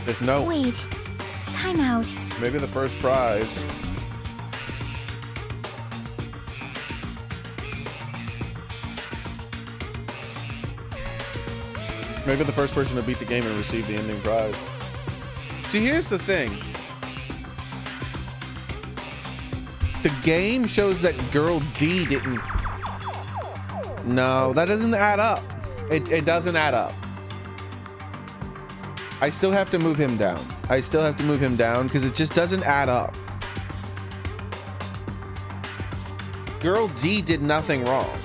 This note. Wait. Time out. Maybe the first prize. Maybe the first person to beat the game and receive the ending prize. See, here's the thing. The game shows that Girl D didn't... No, that doesn't add up. It doesn't add up. I still have to move him down. I still have to move him down because it just doesn't add up. Girl D did nothing wrong.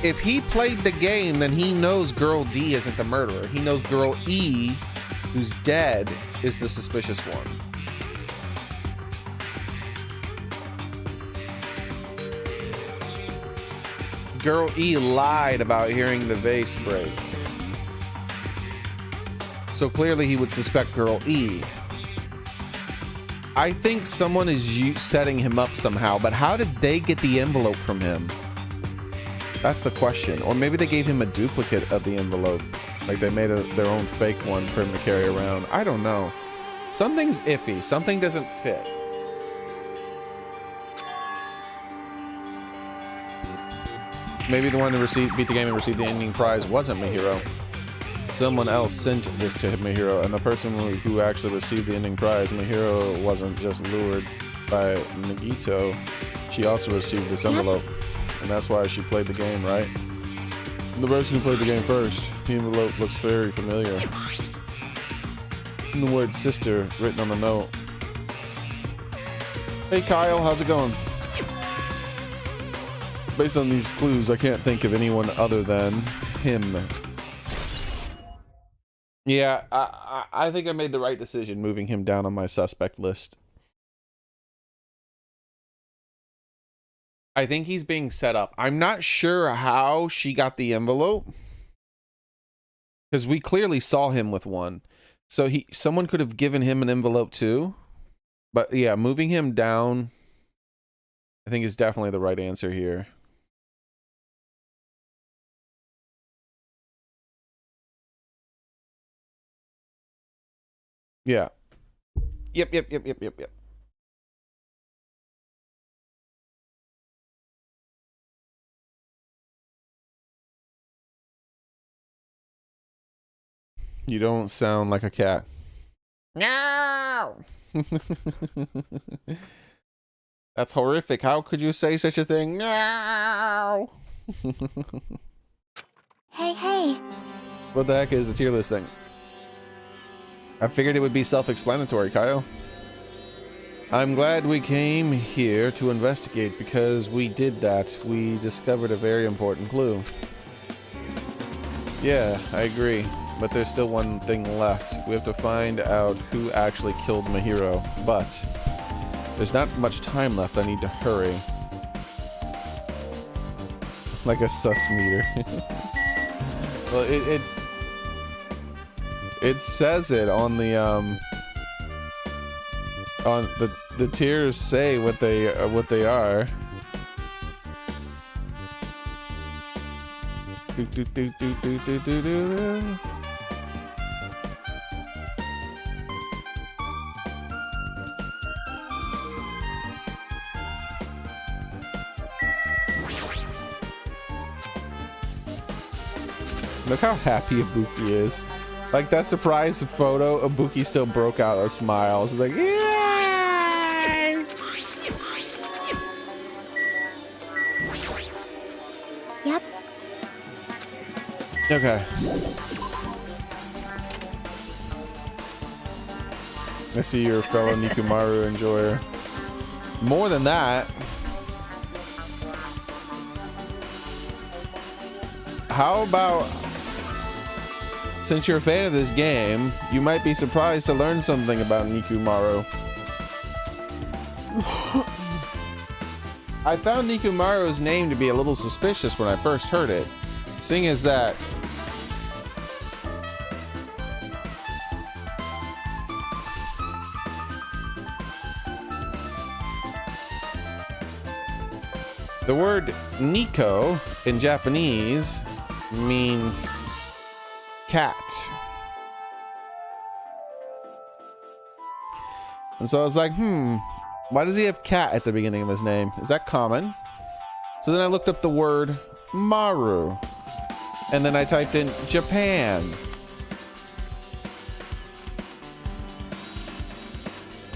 If he played the game, then he knows Girl D isn't the murderer. He knows Girl E, who's dead, is the suspicious one. Girl E lied about hearing the vase break. So clearly he would suspect Girl E. I think someone is setting him up somehow, but how did they get the envelope from him? That's the question. Or maybe they gave him a duplicate of the envelope. Like they made their own fake one for him to carry around. I don't know. Something's iffy. Something doesn't fit. Maybe the one who beat the game and received the ending prize wasn't Mihiro. Someone else sent this to Mihiro, and the person who actually received the ending prize, Mihiro, wasn't just lured by Nagito. She also received this envelope, and that's why she played the game, right? The person who played the game first. The envelope looks very familiar. And the word sister written on the note. Hey Kyle, how's it going? Based on these clues, I can't think of anyone other than him. Yeah, I think I made the right decision moving him down on my suspect list. I think he's being set up. I'm not sure how she got the envelope, because we clearly saw him with one. So someone could have given him an envelope too. But yeah, moving him down, I think is definitely the right answer here. Yeah. Yep. You don't sound like a cat. No. That's horrific. How could you say such a thing? No. Hey. What the heck is the tier list thing? I figured it would be self-explanatory, Kyle. I'm glad we came here to investigate because we did that. We discovered a very important clue. Yeah, I agree. But there's still one thing left. We have to find out who actually killed Mahiro. But there's not much time left. I need to hurry. Like a sus meter. Well, it says it on the on the tiers say what they are. Look how happy Ibuki is. Like that surprise photo, Ibuki still broke out a smile. She's like, yeah. Yep. Okay. I see you're a fellow Nikumaru enjoyer. More than that, how about, since you're a fan of this game, you might be surprised to learn something about Nikumaru. I found Nikumaru's name to be a little suspicious when I first heard it, seeing as that the word Nico in Japanese means cat. And so I was like, why does he have cat at the beginning of his name? Is that common? So then I looked up the word Maru. And then I typed in Japan.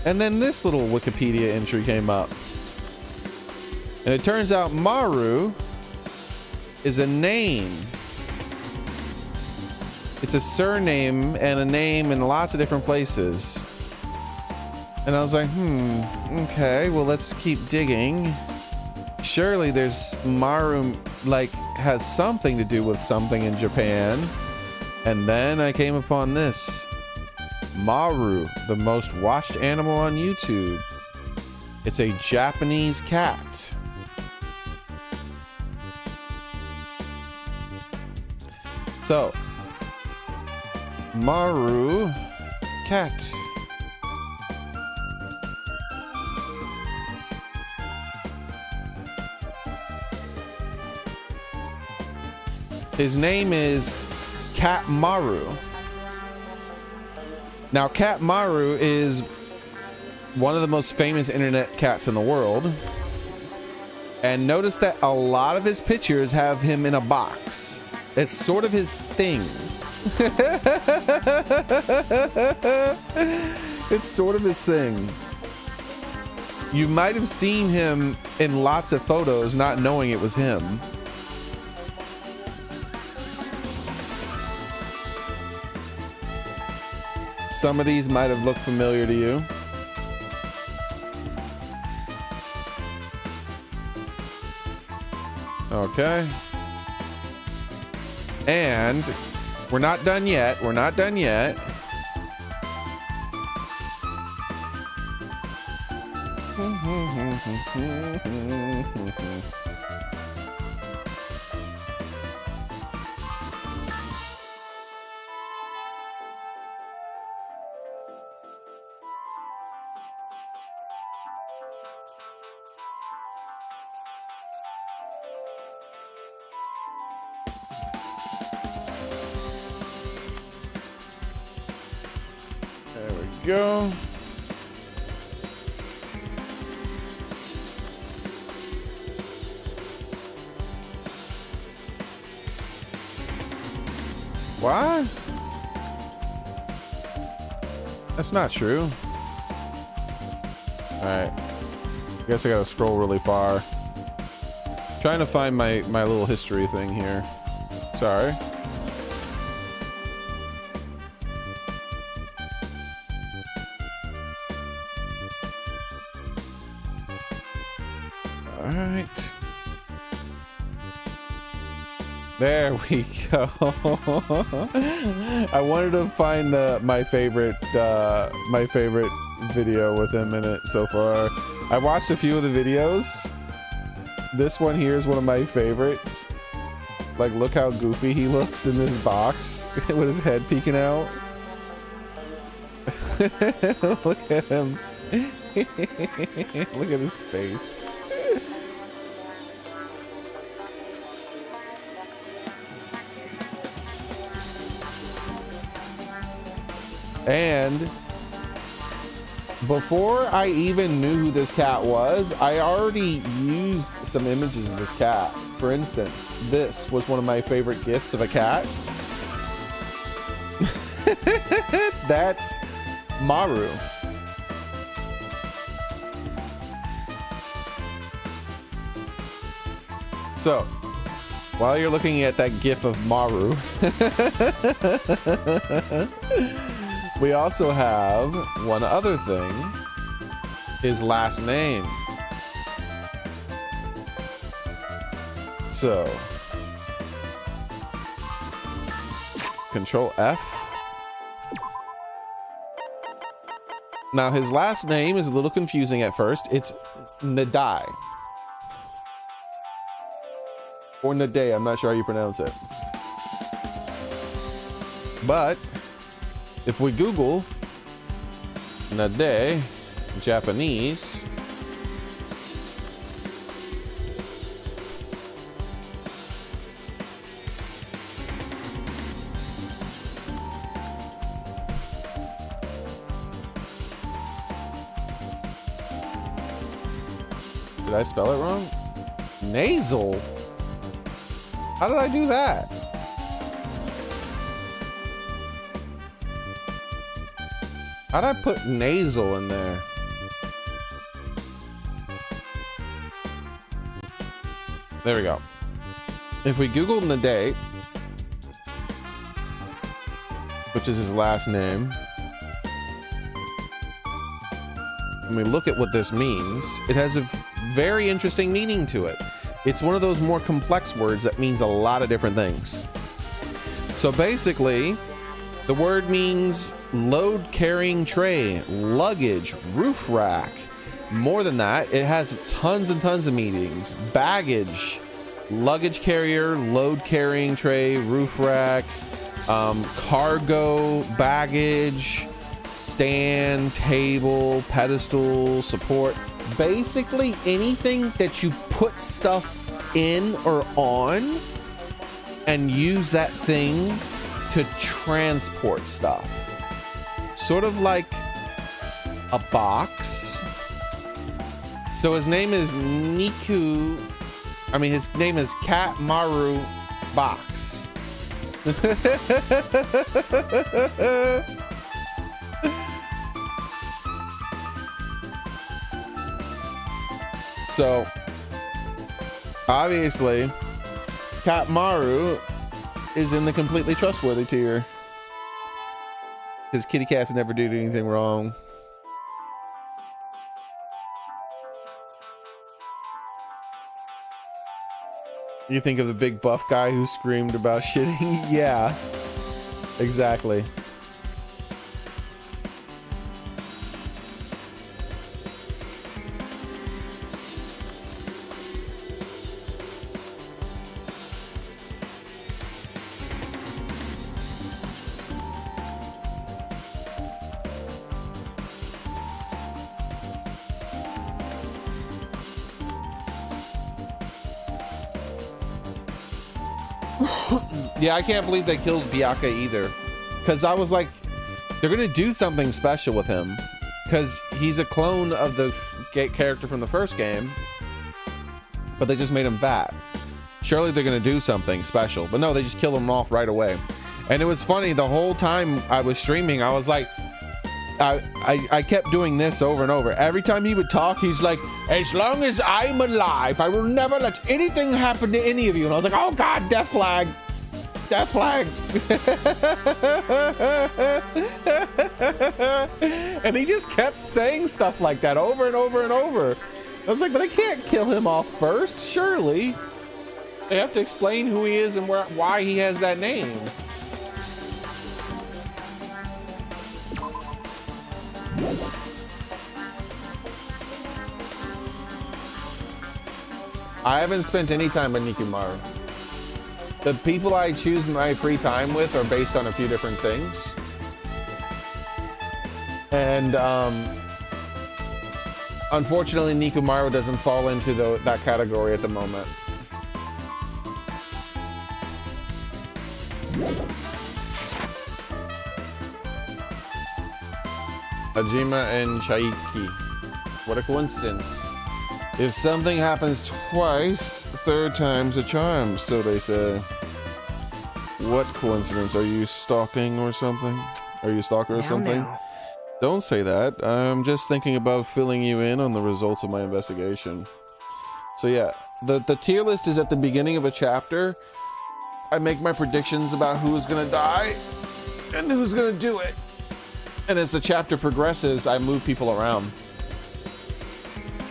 And then this little Wikipedia entry came up. And it turns out Maru is a name. It's a surname and a name in lots of different places. And I was like, okay, well, let's keep digging. Surely there's Maru, like, has something to do with something in Japan. And then I came upon this. Maru, the most watched animal on YouTube. It's a Japanese cat. So, Maru, cat. His name is Cat Maru. Now, Cat Maru is one of the most famous internet cats in the world. And notice that a lot of his pictures have him in a box. It's sort of his thing. It's sort of his thing. You might have seen him in lots of photos not knowing it was him. Some of these might have looked familiar to you. Okay. And we're not done yet. We're not done yet. go. What? That's not true. Alright. Guess I gotta scroll really far. Trying to find my little history thing here. Sorry. Alright. There we go. I wanted to find my favorite video with him in it so far. I watched a few of the videos. This one here is one of my favorites. Like, look how goofy he looks in this box with his head peeking out. Look at him. Look at his face. And before I even knew who this cat was, I already used some images of this cat. For instance, this was one of my favorite gifs of a cat. That's Maru. So, while you're looking at that gif of Maru, we also have one other thing, his last name. So, Control F. Now his last name is a little confusing at first. It's Nadai. Or Nadei, I'm not sure how you pronounce it. But if we Google Nadei Japanese, did I spell it wrong? Nasal? How did I do that? How'd I put nasal in there? There we go. If we Google Nadei, which is his last name, and we look at what this means, it has a very interesting meaning to it. It's one of those more complex words that means a lot of different things. So basically, the word means load carrying tray, luggage, roof rack. More than that, it has tons and tons of meanings. Baggage, luggage carrier, load carrying tray, roof rack, cargo, baggage, stand, table, pedestal, support. Basically anything that you put stuff in or on and use that thing to transport stuff. Sort of like a box. So his name is Niku. I mean, his name is Cat Maru Box. So, obviously, Cat Maru is in the completely trustworthy tier. His kitty cats never do anything wrong. You think of the big buff guy who screamed about shitting? Yeah, exactly. Yeah, I can't believe they killed Byakuya either. Because I was like, They're gonna do something special with him because he's a clone of the character from the first game, but they just made him fat. Surely they're gonna do something special, but no, they just killed him off right away. And it was funny, the whole time I was streaming, I was like, I kept doing this over and over. Every time he would talk, he's like, as long as I'm alive, I will never let anything happen to any of you. And I was like, oh God, death flag. Death flag. And he just kept saying stuff like that over and over and over. I was like, but they can't kill him off first, surely. They have to explain who he is and why he has that name. I haven't spent any time with Nikumaru. The people I choose my free time with are based on a few different things. And unfortunately, Nikumaru doesn't fall into that category at the moment. Hajime and Xearrik. What a coincidence. If something happens twice, third time's a charm, so they say. What coincidence? Are you stalking or something? Are you a stalker or something? Now. Don't say that. I'm just thinking about filling you in on the results of my investigation. So yeah, the tier list is at the beginning of a chapter. I make my predictions about who is gonna die and who's gonna do it. And as the chapter progresses, I move people around.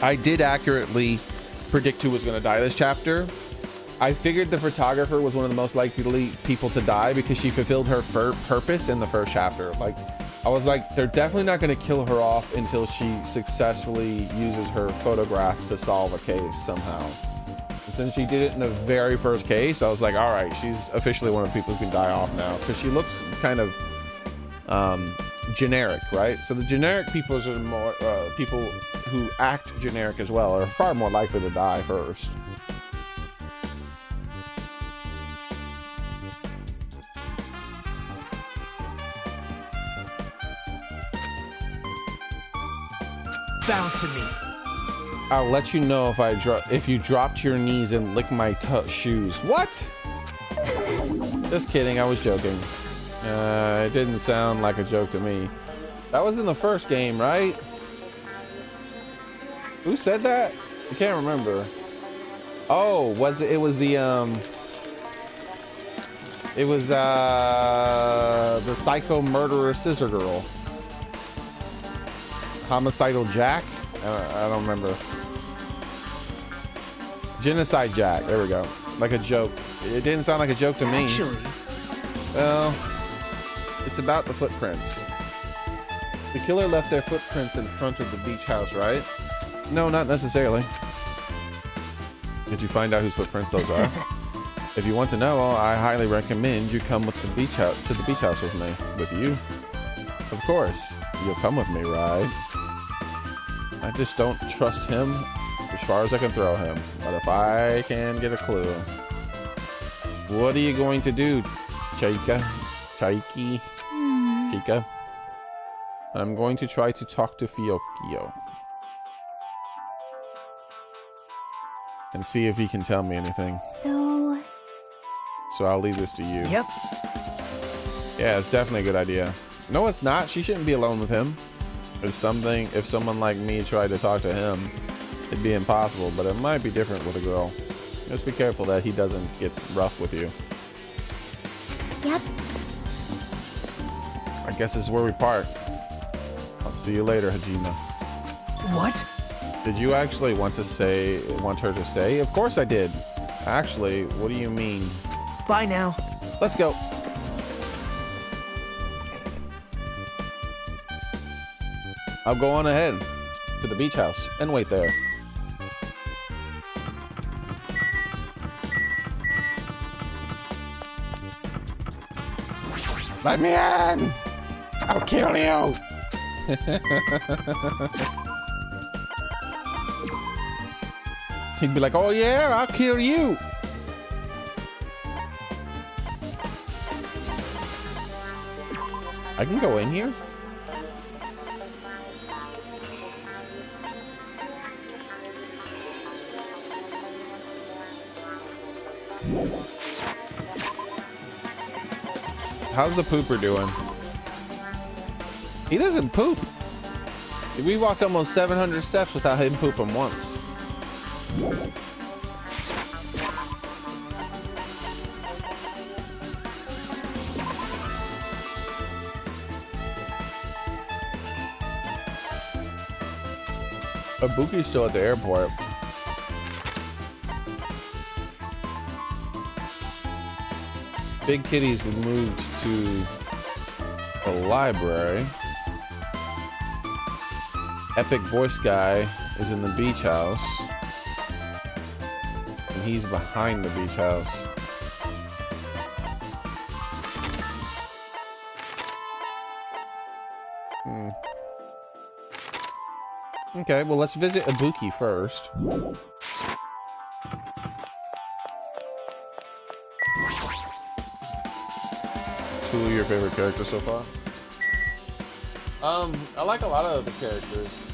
I did accurately predict who was going to die this chapter. I figured the photographer was one of the most likely people to die because she fulfilled her purpose in the first chapter. Like, I was like, they're definitely not going to kill her off until she successfully uses her photographs to solve a case somehow. And since she did it in the very first case, I was like, all right, she's officially one of the people who can die off now because she looks kind of generic, right? So the generic people are more people who act generic as well are far more likely to die first. Bow to me. I'll let you know if you drop to your knees and lick my shoes. What? Just kidding, I was joking. It didn't sound like a joke to me. That was in the first game, right? Who said that? I can't remember. Oh, it was the psycho murderer scissor girl. Homicidal Jack? I don't remember. Genocide Jack. There we go. Like a joke. It didn't sound like a joke to me. Actually. Well, it's about the footprints. The killer left their footprints in front of the beach house, right? No, not necessarily. Did you find out whose footprints those are? If you want to know, I highly recommend you come with the beach house to the beach house with me. With you? Of course. You'll come with me, right? I just don't trust him as far as I can throw him. But if I can get a clue. What are you going to do, Chica? Chaiki? Chica? I'm going to try to talk to Fiocchio. And see if he can tell me anything. So I'll leave this to you. Yep. Yeah, it's definitely a good idea. No, it's not. She shouldn't be alone with him. If someone like me tried to talk to him, it'd be impossible, but it might be different with a girl. Just be careful that he doesn't get rough with you. Yep. I guess this is where we part. I'll see you later, Hajime. What? Did you actually want her to stay? Of course I did. Actually, what do you mean? Bye now. Let's go. I'll go on ahead to the beach house and wait there. Let me in! I'll kill you! He'd be like, oh yeah, I'll kill you! I can go in here? How's the pooper doing? He doesn't poop. We walked almost 700 steps without him pooping once. Ibuki's still at the airport. Big Kitty's moved to a library. Epic Voice Guy is in the beach house. And he's behind the beach house. Okay, well, let's visit Ibuki first. Two of your favorite characters so far? I like a lot of the characters.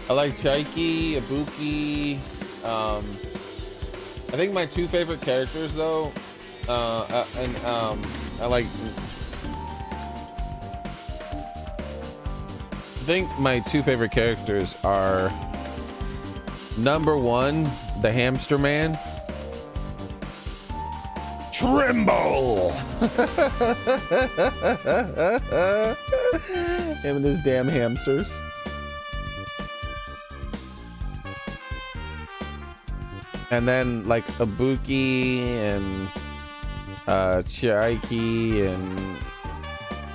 I like Xearrik, Ibuki. I think my two favorite characters, though, I like. I think my two favorite characters are number one, the hamster man. Tremble! Him and his damn hamsters. And then like Ibuki and Xearrik and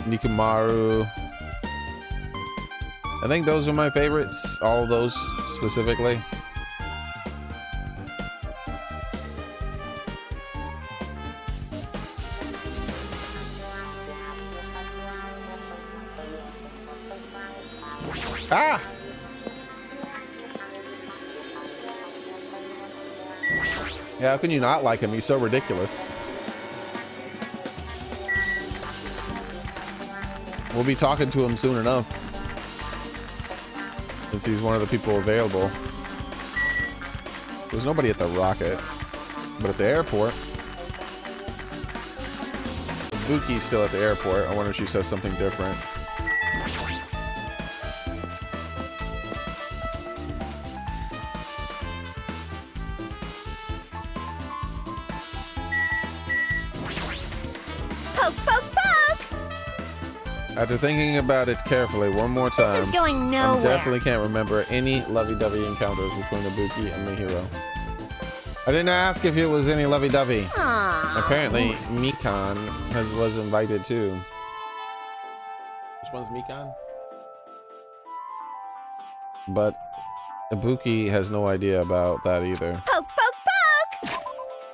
Nikumaru. I think those are my favorites, all of those specifically. Ah! Yeah, how can you not like him? He's so ridiculous. We'll be talking to him soon enough, since he's one of the people available. There's nobody at the rocket, but at the airport. Ibuki's still at the airport. I wonder if she says something different. After thinking about it carefully one more time, This is going nowhere. I definitely can't remember any lovey-dovey encounters between Ibuki and Mihiro. I didn't ask if it was any lovey-dovey. Apparently, Mikan was invited too. Which one's Mikan? But Ibuki has no idea about that either. Poke, poke, poke!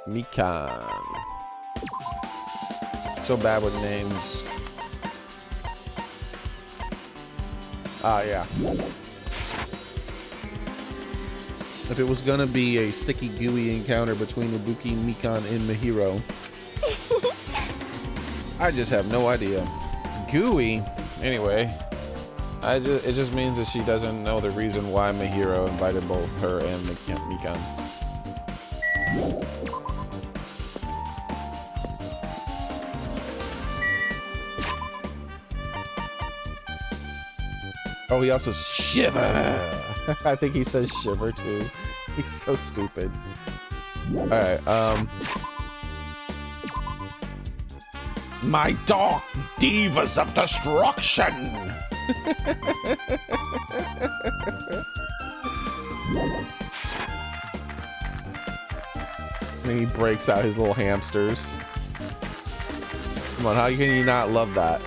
Mikan. So bad with names. Ah, yeah. If it was gonna be a sticky, gooey encounter between Ibuki, Mikan, and Mihiro, I just have no idea. Gooey? Anyway, it just means that she doesn't know the reason why Mihiro invited both her and Mikan. Oh, he also shiver. I think he says shiver too. He's so stupid. All right. My dark divas of destruction. And he breaks out his little hamsters. Come on, how can you not love that?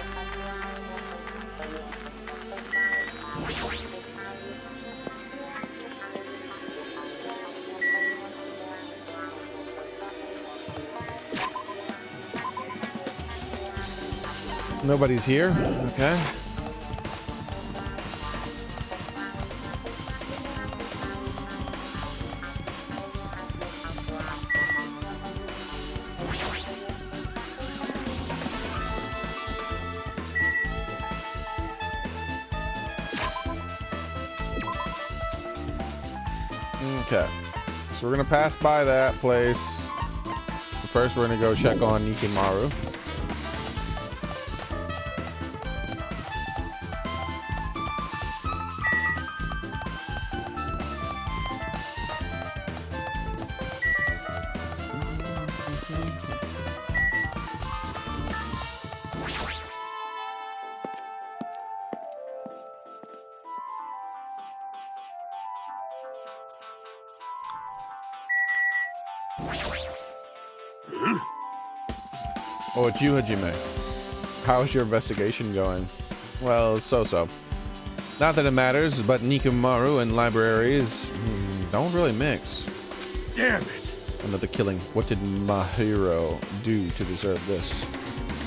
Nobody's here. Okay. Okay. So we're gonna pass by that place. First, we're gonna go check on Nikimaru. Oh, it's you, Hajime. How's your investigation going? Well, so-so. Not that it matters, but Nikimaru and libraries don't really mix. Damn it! Another killing. What did Mahiro do to deserve this?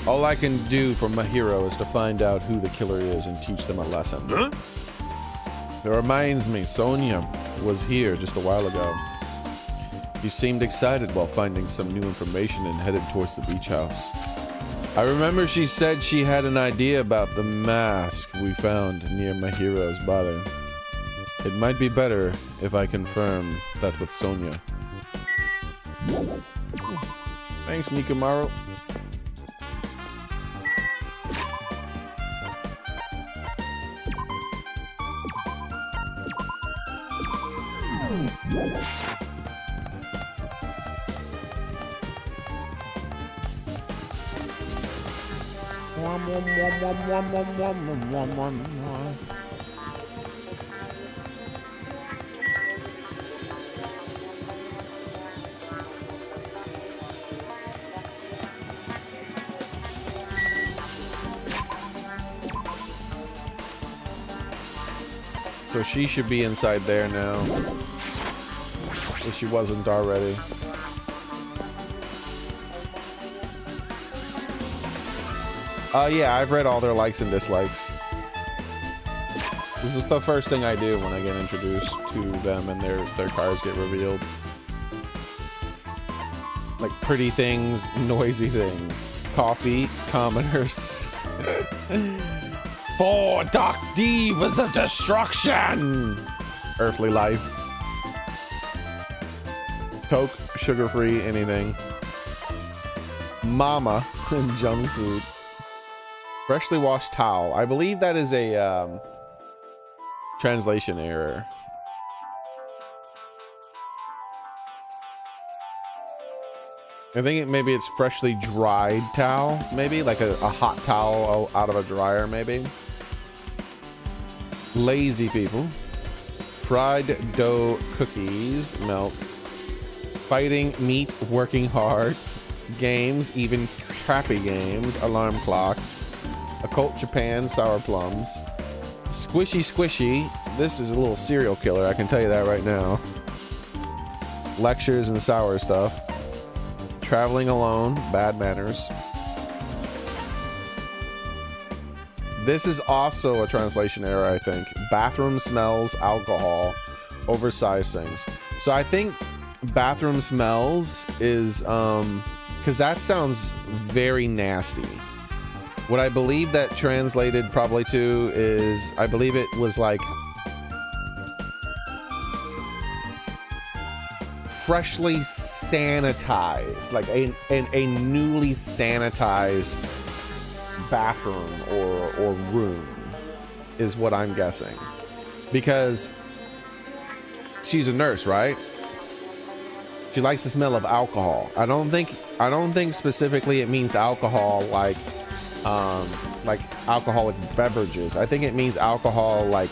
All I can do for Mahiro is to find out who the killer is and teach them a lesson. Huh? It reminds me, Sonia was here just a while ago. He seemed excited while finding some new information and headed towards the beach house. I remember she said she had an idea about the mask we found near Mahiro's body. It might be better if I confirm that with Sonia. Thanks, Nikimaru. So she should be inside there now, if she wasn't already. Yeah, I've read all their likes and dislikes. This is the first thing I do when I get introduced to them and their cars get revealed. Like pretty things, noisy things, coffee, commoners. 4 dark divas of destruction! Earthly life. Coke, sugar-free, anything. Mama and junk food. Freshly washed towel. I believe that is a translation error. I think maybe it's freshly dried towel, maybe like a hot towel out of a dryer, maybe. Lazy people. Fried dough cookies, milk. Fighting meat, working hard. Games, even crappy games. Alarm clocks. Occult Japan, sour plums. Squishy squishy. This is a little serial killer, I can tell you that right now. Lectures and sour stuff. Traveling alone, bad manners. This is also a translation error, I think. Bathroom smells, alcohol, oversized things. So I think bathroom smells is, because that sounds very nasty. What I believe that translated probably to is, I believe it was like freshly sanitized, like a newly sanitized bathroom or room is what I'm guessing, because she's a nurse, right? She likes the smell of alcohol. I don't think specifically it means alcohol like alcoholic beverages. I think it means alcohol like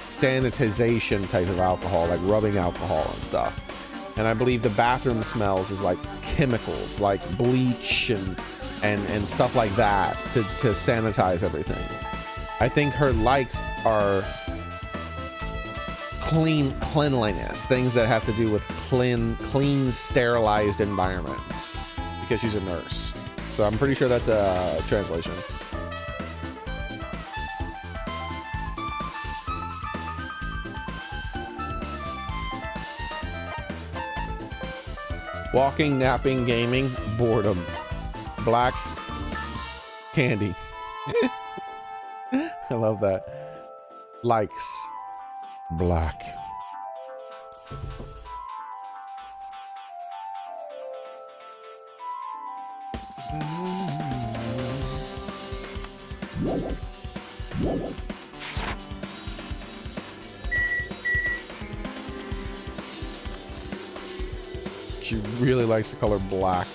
sanitization type of alcohol, like rubbing alcohol and stuff. And I believe the bathroom smells is like chemicals, like bleach and stuff like that to sanitize everything. I think her likes are cleanliness, things that have to do with clean, sterilized environments, because she's a nurse. So I'm pretty sure that's a translation. Walking, napping, gaming, boredom. Black candy. I love that. Likes. Black. She really likes the color black.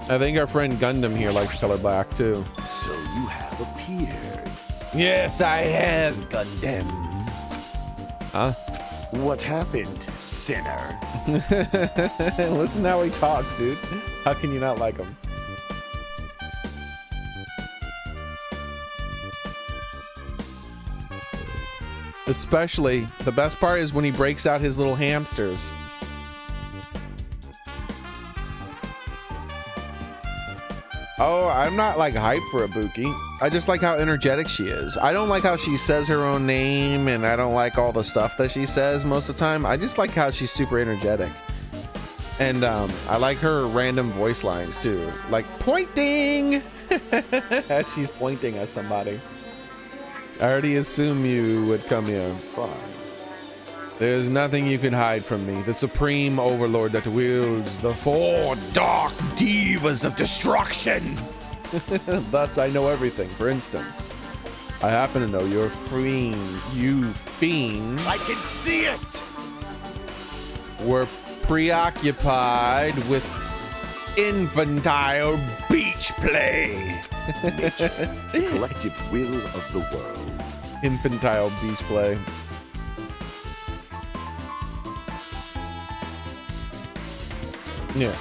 I think our friend Gundam here likes the color black too. So you have appeared. Yes, I have, Gundam. Huh? What happened, sinner? Listen how he talks, dude. How can you not like him? Especially, the best part is when he breaks out his little hamsters. Oh, I'm not like hyped for Ibuki. I just like how energetic she is. I don't like how she says her own name, and I don't like all the stuff that she says most of the time. I just like how she's super energetic. And I like her random voice lines too. Like pointing as she's pointing at somebody. I already assume you would come here. Fine. There's nothing you can hide from me. The supreme overlord that wields the 4 dark divas of destruction. Thus, I know everything. For instance, I happen to know you're freeing you fiends. I can see it! Were preoccupied with infantile beach play. Nature, the collective will of the world. Infantile beach play. Yeah.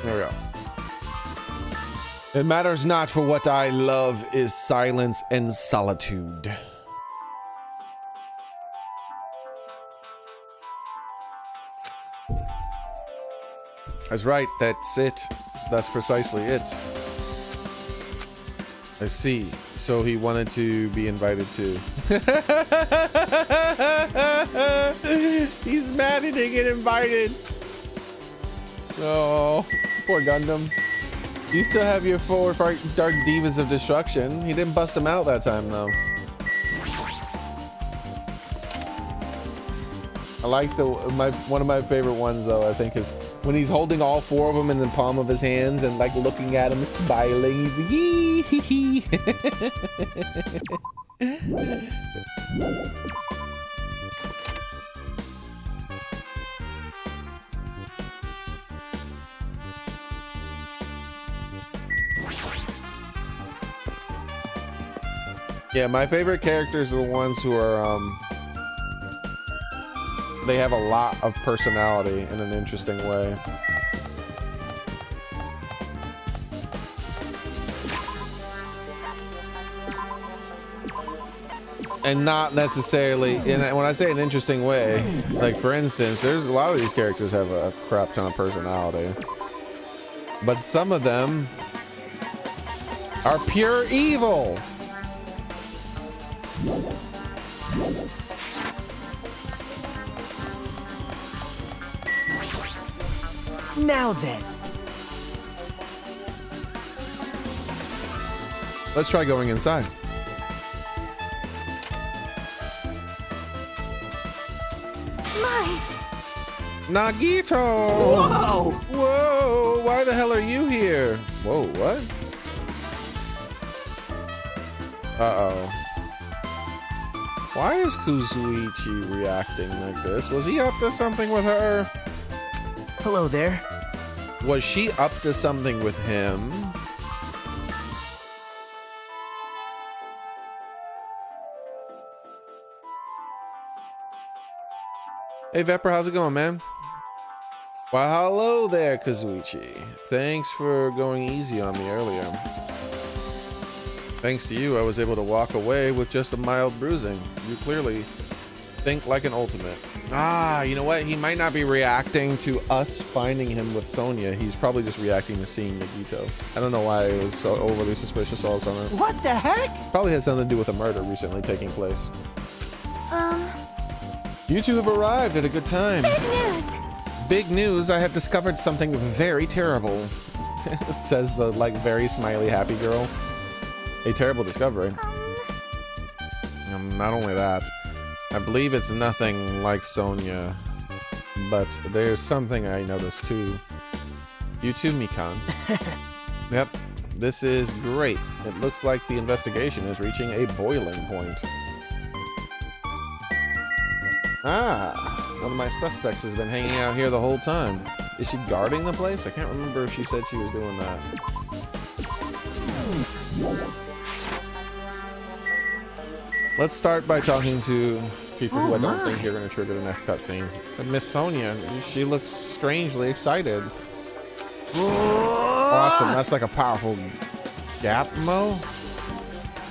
There we go. It matters not, for what I love is silence and solitude. That's right, that's it. That's precisely it. I see. So he wanted to be invited too. He's mad he didn't get invited. Oh, poor Gundam. You still have your 4 dark divas of destruction. He didn't bust him out that time though. I like one of my favorite ones though, I think, is when he's holding all 4 of them in the palm of his hands and like looking at him, smiling. He's like, yee hee hee. Yeah, my favorite characters are the ones who are they have a lot of personality in an interesting way. And not necessarily, and when I say an interesting way, like for instance, there's a lot of these characters have a crap ton of personality. But some of them are pure evil. Now then. Let's try going inside. My. Nagito! Whoa! Whoa! Why the hell are you here? Whoa, what? Uh-oh. Why is Kuzuichi reacting like this? Was he up to something with her? Hello there. Was she up to something with him? Hey Vepper, how's it going, man? Well, hello there, Kazuichi. Thanks for going easy on me earlier. Thanks to you, I was able to walk away with just a mild bruising. You clearly think like an ultimate. Ah, you know what? He might not be reacting to us finding him with Sonya. He's probably just reacting to seeing Nagito. I don't know why he was so overly suspicious all of a sudden. What the heck? Probably has something to do with a murder recently taking place. You two have arrived at a good time. Big news! Big news, I have discovered something very terrible. Says the like very smiley happy girl. A terrible discovery. Not only that, I believe it's nothing like Sonia, but there's something I noticed too. You too, Mikan. Yep, this is great. It looks like the investigation is reaching a boiling point. Ah, one of my suspects has been hanging out here the whole time. Is she guarding the place? I can't remember if she said she was doing that. Let's start by talking to people who I don't think are going to trigger the next cutscene. Miss Sonia, she looks strangely excited. Awesome, that's like a powerful gap mo.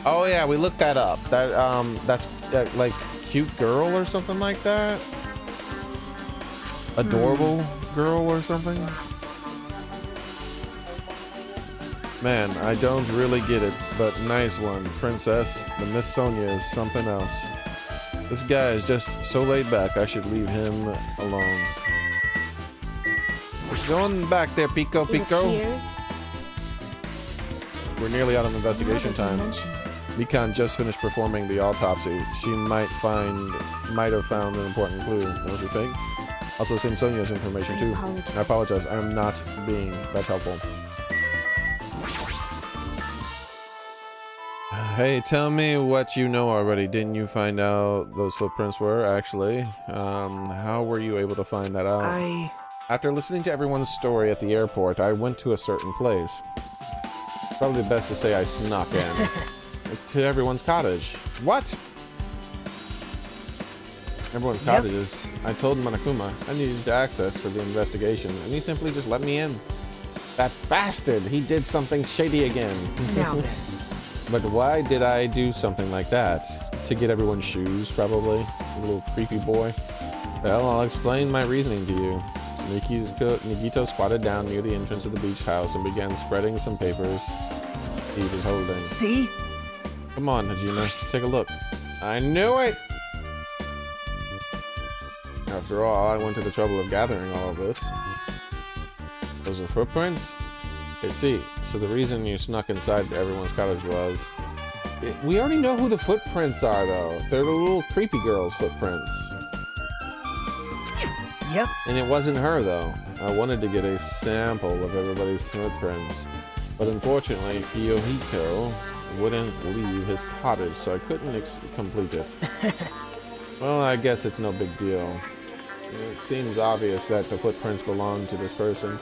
Oh yeah, we looked that up. That's like cute girl or something like that. Adorable girl or something. Man, I don't really get it, but nice one, princess. The Miss Sonia is something else. This guy is just so laid back, I should leave him alone. What's going back there, Pico Pico? We're nearly out of investigation time. Mikan just finished performing the autopsy. She might have found an important clue, don't you think? Also, same Sonia's information too. I apologize, I am not being that helpful. Hey, tell me what you know already. Didn't you find out those footprints were, actually? How were you able to find that out? After listening to everyone's story at the airport, I went to a certain place. Probably best to say I snuck in. It's to everyone's cottage. What? Everyone's cottages. I told Monokuma I needed access for the investigation, and he simply just let me in. That bastard! He did something shady again. Now then. But why did I do something like that? To get everyone's shoes, probably? A little creepy boy. Well, I'll explain my reasoning to you. Nagito squatted down near the entrance of the beach house and began spreading some papers he was holding. See? Come on, Hajime, take a look. I knew it! After all, I went to the trouble of gathering all of this. Those are footprints? I see. So the reason you snuck inside everyone's cottage was... We already know who the footprints are, though. They're the little creepy girl's footprints. Yep. And it wasn't her, though. I wanted to get a sample of everybody's footprints. But unfortunately, Kiyohiko wouldn't leave his cottage, so I couldn't complete it. Well, I guess it's no big deal. It seems obvious that the footprints belong to this person.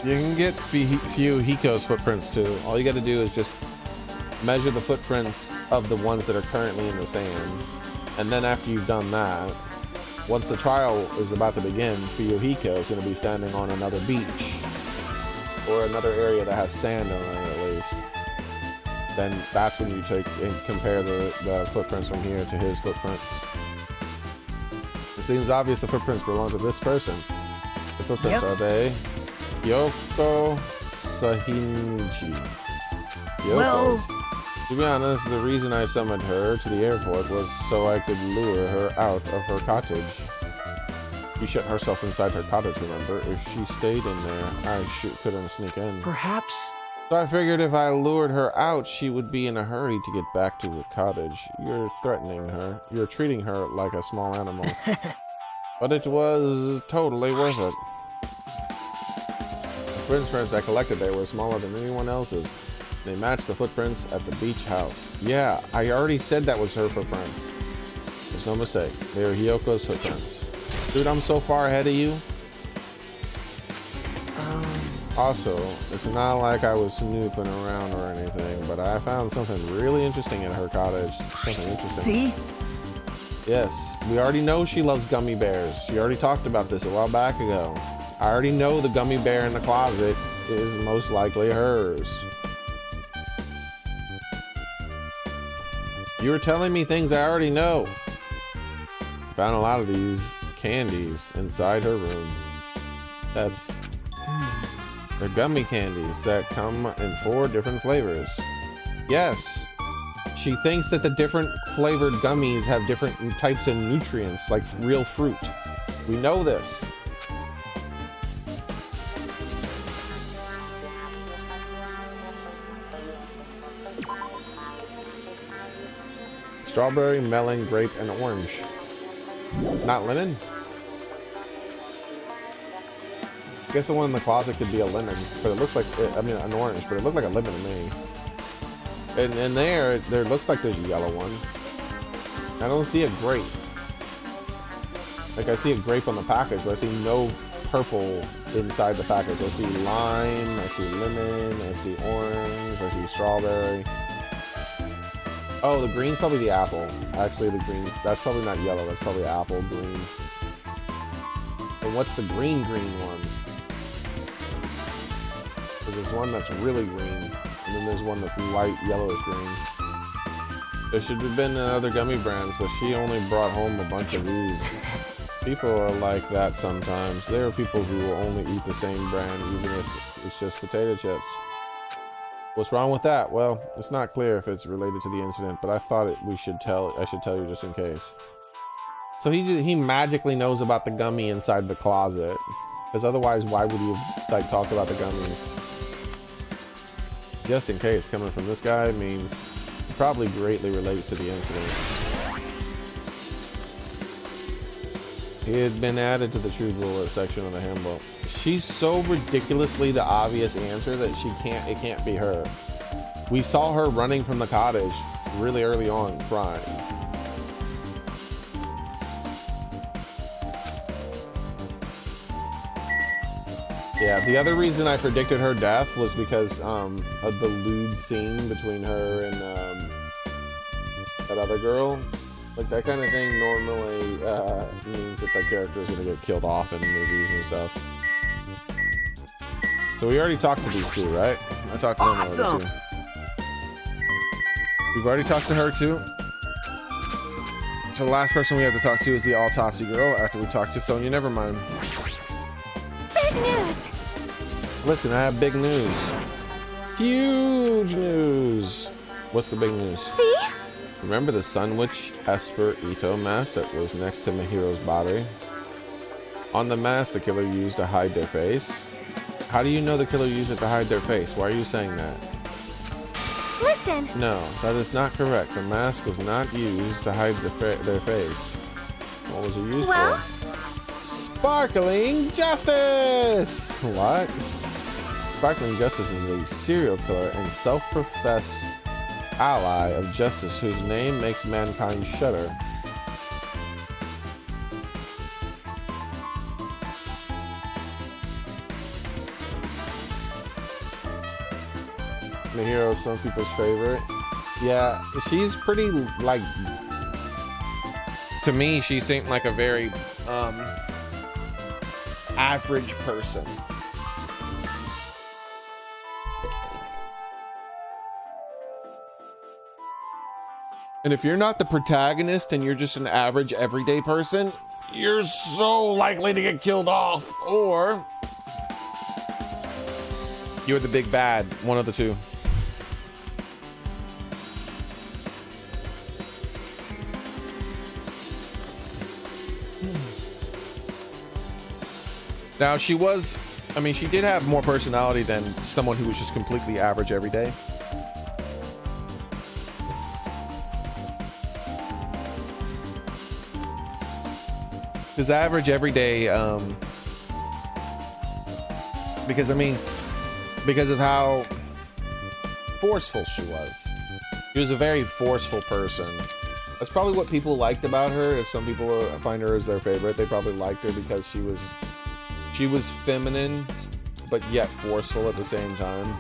You can get Hiko's footprints too. All you gotta do is just measure the footprints of the ones that are currently in the sand. And then after you've done that, once the trial is about to begin, Hiko is going to be standing on another beach. Or another area that has sand on it at least. Then that's when you take and compare the footprints from here to his footprints. It seems obvious the footprints belong to this person. The footprints are they? Yoko Sahinji. Well, to be honest, the reason I summoned her to the airport was so I could lure her out of her cottage. She shut herself inside her cottage, remember? If she stayed in there, I couldn't sneak in. perhaps. So I figured if I lured her out, she would be in a hurry to get back to the cottage. You're threatening her. You're treating her like a small animal. But it was totally worth it. The footprints I collected there were smaller than anyone else's. They matched the footprints at the beach house. Yeah, I already said that was her footprints. There's no mistake. They are Hyoko's footprints. Dude, I'm so far ahead of you. Also, it's not like I was snooping around or anything, but I found something really interesting in her cottage. Something interesting. See? Yes, we already know she loves gummy bears. She already talked about this a while back ago. I already know the gummy bear in the closet is most likely hers. You were telling me things I already know. I found a lot of these candies inside her room. They're gummy candies that come in 4 different flavors. Yes, she thinks that the different flavored gummies have different types of nutrients, like real fruit. We know this. Strawberry, melon, grape, and orange. Not lemon? I guess the one in the closet could be a lemon, but it looks like, I mean, an orange, but it looked like a lemon to me. And there looks like there's a yellow one. I don't see a grape. Like, I see a grape on the package, but I see no purple inside the package. I see lime, I see lemon, I see orange, I see strawberry. Oh, the green's probably the apple. Actually, the green's, that's probably not yellow, that's probably apple green. And what's the green one? Because there's one that's really green, and then there's one that's light yellowish green. There should have been other gummy brands, but she only brought home a bunch of these. People are like that sometimes. There are people who will only eat the same brand, even if it's just potato chips. What's wrong with that? Well, it's not clear if it's related to the incident, but I thought I should tell you just in case. So he magically knows about the gummy inside the closet, because otherwise, why would he like talk about the gummies? Just in case, coming from this guy means it probably greatly relates to the incident. He had been added to the True Bullet section of the handbook. She's so ridiculously the obvious answer that it can't be her. We saw her running from the cottage really early on, crying. Yeah, the other reason I predicted her death was because of the lewd scene between her and that other girl. Like, that kind of thing normally means that character is going to get killed off in movies and stuff. So we already talked to these two, right? I talked to them already too. We've already talked to her too. So the last person we have to talk to is the autopsy girl after we talked to Sonya. Never mind. Big news! Listen, I have big news. Huge news. What's the big news? See? Remember the Sun Witch Esper Ito mask that was next to Mihiro's body? On the mask, the killer used to hide their face. How do you know the killer used it to hide their face? Why are you saying that? Listen! No, that is not correct. The mask was not used to hide their face. What was it used for? Sparkling Justice! What? Sparkling Justice is a serial killer and self-professed ally of justice whose name makes mankind shudder. Mihiro is some people's favorite. Yeah, she's pretty, like, to me, she seemed like a very average person. And if you're not the protagonist and you're just an average everyday person, you're so likely to get killed off, or you're the big bad, one of the two. Now she did have more personality than someone who was just completely average every day. Because average every day, because of how forceful she was. She was a very forceful person. That's probably what people liked about her. If some people find her as their favorite, they probably liked her because she was feminine, but yet forceful at the same time.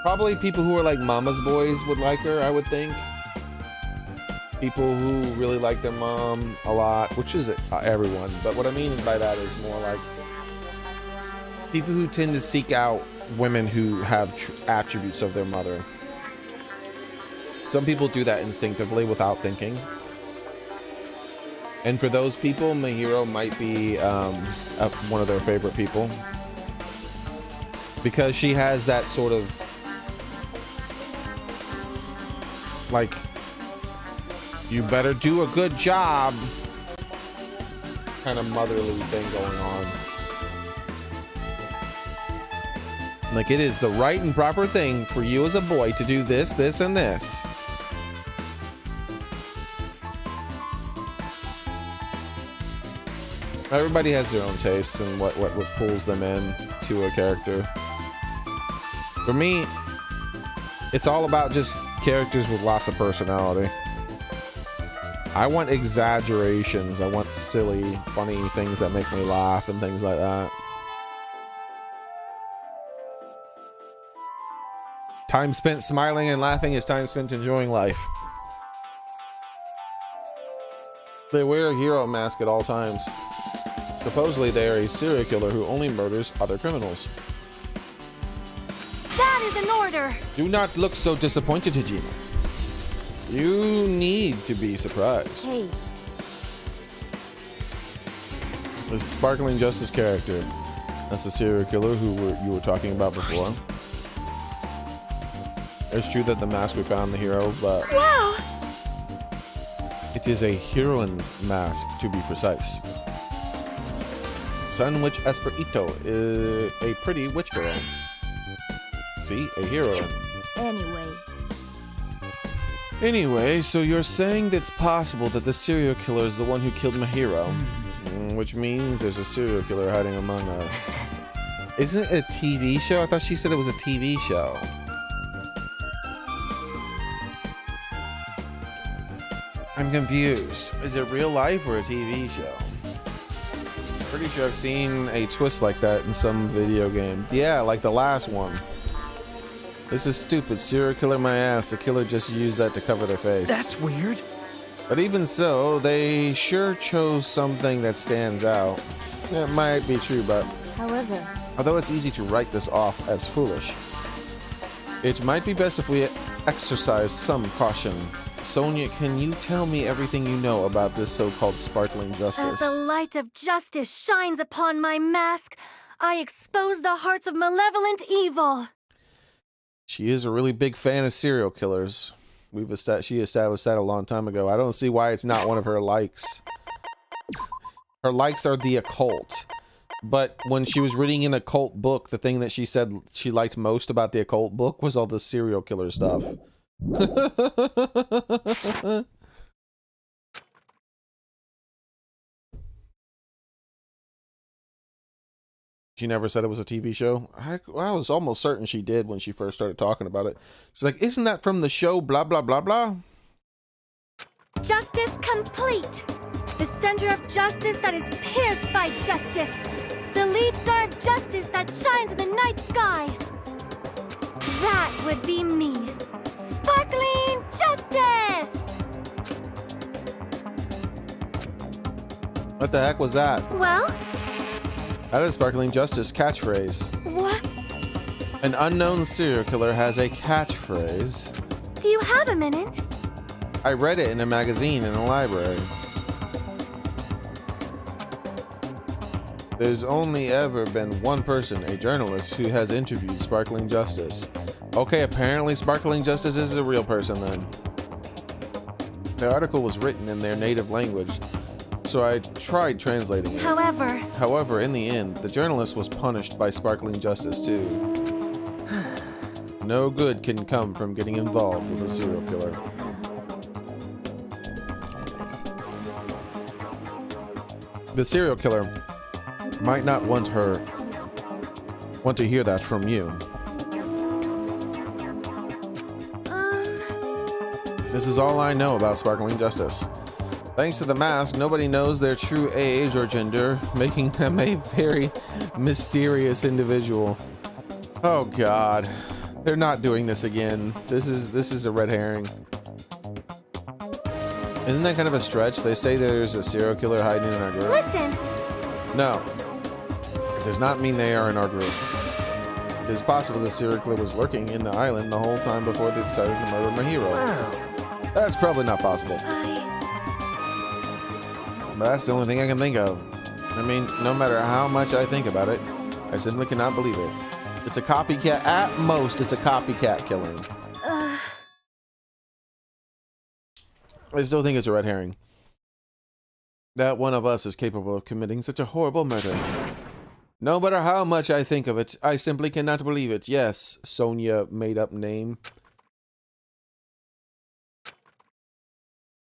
Probably people who are like mama's boys would like her, I would think. People who really like their mom a lot, which is everyone, but what I mean by that is more like people who tend to seek out women who have attributes of their mother. Some people do that instinctively without thinking. And for those people, Mihiro might be one of their favorite people. Because she has that sort of, like, you better do a good job kind of motherly thing going on. Like, it is the right and proper thing for you as a boy to do this, this, and this. Everybody has their own tastes and what pulls them in to a character. For me, it's all about just characters with lots of personality. I want exaggerations. I want silly, funny things that make me laugh and things like that. Time spent smiling and laughing is time spent enjoying life. They wear a hero mask at all times. Supposedly they are a serial killer who only murders other criminals. That is an order! Do not look so disappointed, Hajime. You need to be surprised. Hey. The Sparkling Justice character. That's the serial killer who you were talking about before. It's true that the mask we found the hero, but Wow! it is a heroine's mask, to be precise. Sun Witch Esperito is a pretty witch girl. See, a heroine. Anyway, so you're saying that it's possible that the serial killer is the one who killed my hero, which means there's a serial killer hiding among us. Isn't it a TV show? I thought she said it was a TV show. I'm confused. Is it real life or a TV show? Pretty sure I've seen a twist like that in some video game. Yeah, like the last one. This is stupid. Serial killer my ass. The killer just used that to cover their face. That's weird. But even so, they sure chose something that stands out. It might be true, but However, although it's easy to write this off as foolish, it might be best if we exercise some caution. Sonia, can you tell me everything you know about this so-called Sparkling as Justice? the light of justice shines upon my mask, I expose the hearts of malevolent evil. She is a really big fan of serial killers. She established that a long time ago. I don't see why it's not one of her likes. Her likes are the occult. But when she was reading an occult book, the thing that she said she liked most about the occult book was all the serial killer stuff. She never said it was a TV show. I was almost certain she did when she first started talking about it. She's like, isn't that from the show blah blah blah blah? Justice complete. The center of justice that is pierced by justice. The lead star of justice that shines in the night sky. That would be me. Sparkling Justice! What the heck was that? Well, That is Sparkling Justice catchphrase. what? An unknown serial killer has a catchphrase. Do you have a minute? I read it in a magazine in a library. There's only ever been one person, a journalist, who has interviewed Sparkling Justice. Okay, apparently Sparkling Justice is a real person then. The article was written in their native language, so I tried translating it. However, in the end, the journalist was punished by Sparkling Justice too. No good can come from getting involved with a serial killer. The serial killer might not want to hear that from you. This is all I know about Sparkling Justice. Thanks to the mask, nobody knows their true age or gender, making them a very mysterious individual. Oh God, they're not doing this again. This is a red herring. Isn't that kind of a stretch? They say there's a serial killer hiding in our group. Listen! No, it does not mean they are in our group. It is possible the serial killer was lurking in the island the whole time before they decided to murder my hero. Wow. That's probably not possible. But that's the only thing I can think of. I mean, no matter how much I think about it, I simply cannot believe it. It's a copycat. At most, it's a copycat killing. I still think it's a red herring. That one of us is capable of committing such a horrible murder. No matter how much I think of it, I simply cannot believe it. Yes, Sonia made up name.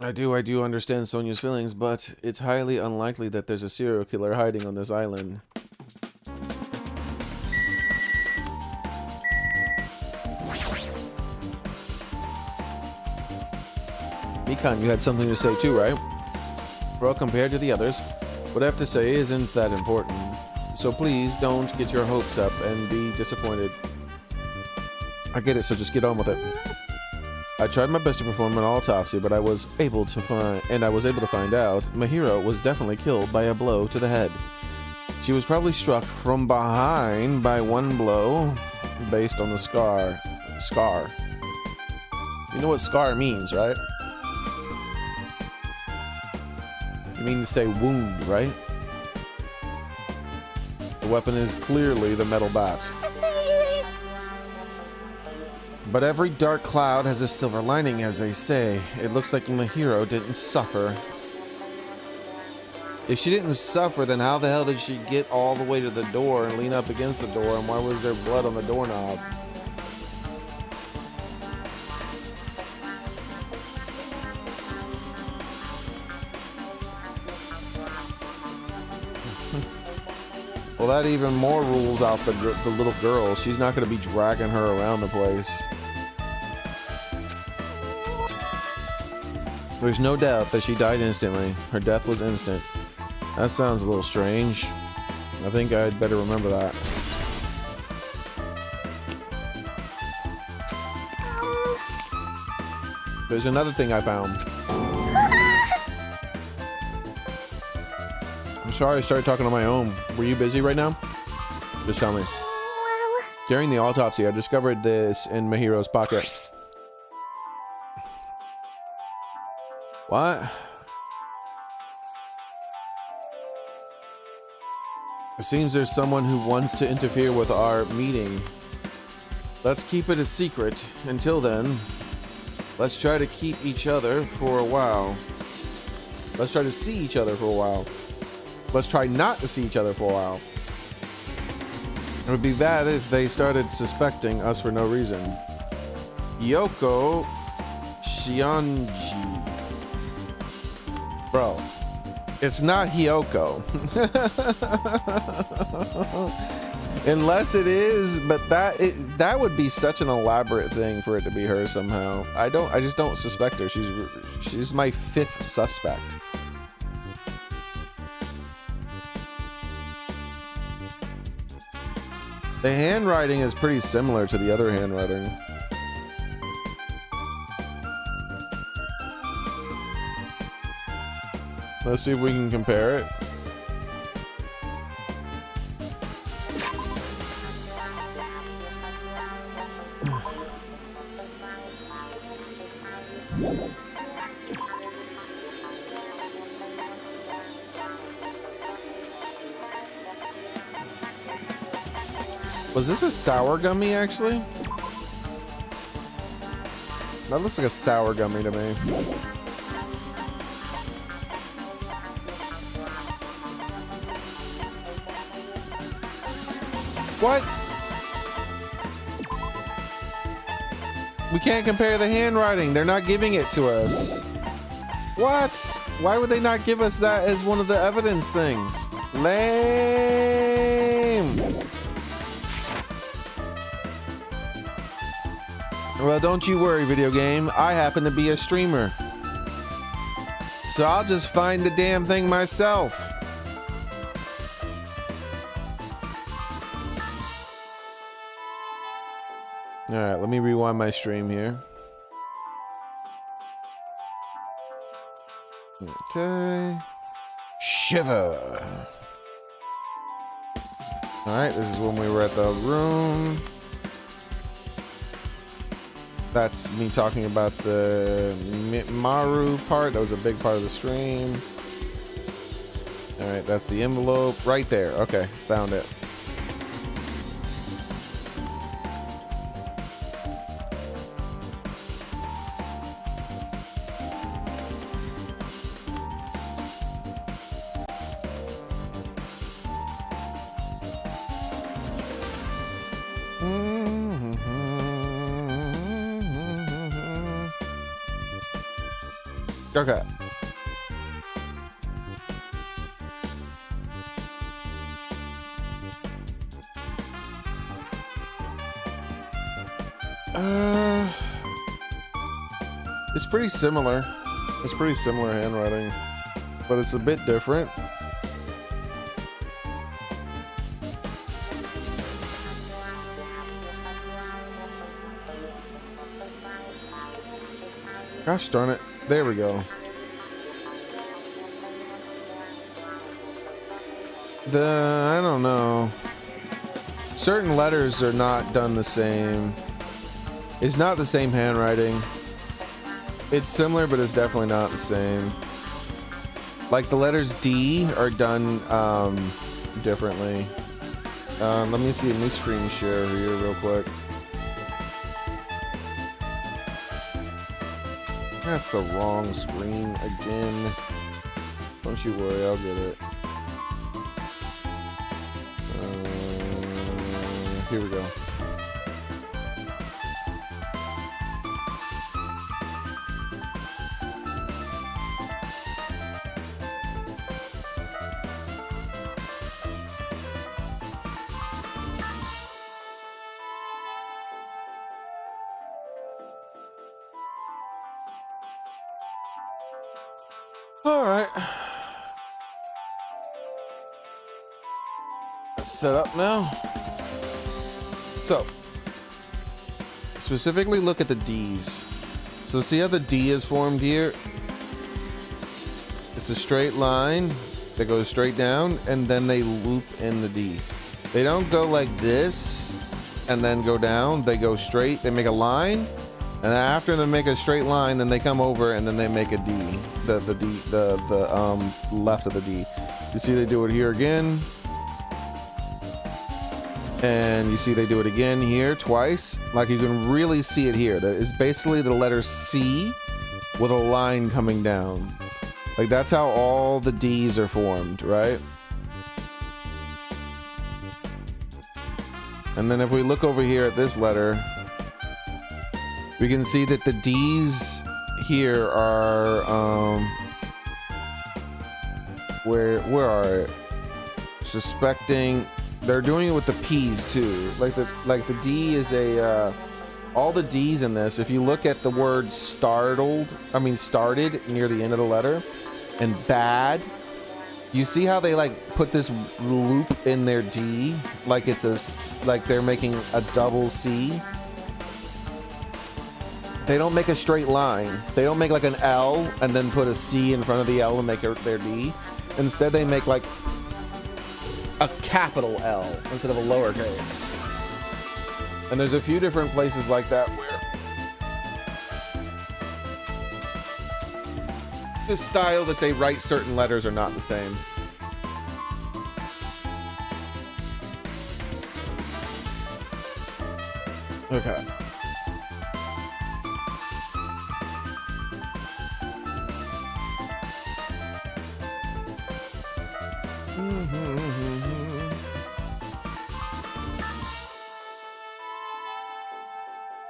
I do understand Sonia's feelings, but it's highly unlikely that there's a serial killer hiding on this island. Mikan, you had something to say too, right? Well, compared to the others, what I have to say isn't that important. So please don't get your hopes up and be disappointed. I get it, so just get on with it. I tried my best to perform an autopsy, but I was able to find out Mahiro was definitely killed by a blow to the head. She was probably struck from behind by one blow, based on the scar. Scar. You know what scar means, right? You mean to say wound, right? The weapon is clearly the metal bat. But every dark cloud has a silver lining, as they say. It looks like Mahiro didn't suffer. If she didn't suffer, then how the hell did she get all the way to the door and lean up against the door, and why was there blood on the doorknob? Well, that even more rules out the little girl. She's not going to be dragging her around the place. There's no doubt that she died instantly. Her death was instant. That sounds a little strange. I think I'd better remember that. There's another thing I found. I'm sorry I started talking on my own. Were you busy right now? Just tell me. Well... During the autopsy, I discovered this in Mahiro's pocket. What? It seems there's someone who wants to interfere with our meeting. Let's keep it a secret. Until then, let's try to keep each other for a while. Let's try to see each other for a while. Let's try not to see each other for a while. It would be bad if they started suspecting us for no reason. Yoko Shionji. Bro, it's not Hyoko. Unless it is, but that would be such an elaborate thing for it to be her somehow. I just don't suspect her. She's my fifth suspect. The handwriting is pretty similar to the other handwriting. Let's see if we can compare it. Was this a sour gummy, actually? That looks like a sour gummy to me. What? We can't compare the handwriting. They're not giving it to us. What? Why would they not give us that as one of the evidence things? Lame. Well, don't you worry, video game. I happen to be a streamer. So I'll just find the damn thing myself. Alright, let me rewind my stream here. Okay. Shiver. Alright, this is when we were at the room. That's me talking about the Maru part. That was a big part of the stream. Alright, that's the envelope right there. Okay, found it. Okay. It's pretty similar. It's pretty similar handwriting, but it's a bit different. Gosh darn it. There we go. I don't know. Certain letters are not done the same. It's not the same handwriting. It's similar, but it's definitely not the same. Like the letters D are done differently. Let me see. Let me screen share here real quick. That's the wrong screen again. Don't you worry, I'll get it. Here we go. All right. Let's set up now. So, specifically look at the D's. So see how the D is formed here? It's a straight line that goes straight down, and then they loop in the D. They don't go like this and then go down. They go straight. They make a line, and after they make a straight line, then they come over and then they make a D. The left of the D. You see they do it here again. And you see they do it again here twice. Like you can really see it here. That is basically the letter C with a line coming down. Like that's how all the D's are formed, right? And then if we look over here at this letter, we can see that the D's here are where are it? Suspecting. They're doing it with the P's too. Like the D is a all the D's in this. If you look at the word started near the end of the letter, and bad, you see how they like put this loop in their D, like like they're making a double C. They don't make a straight line. They don't make like an L and then put a C in front of the L and make their D. Instead, they make like a capital L instead of a lowercase. And there's a few different places like that where the style that they write certain letters are not the same. Okay.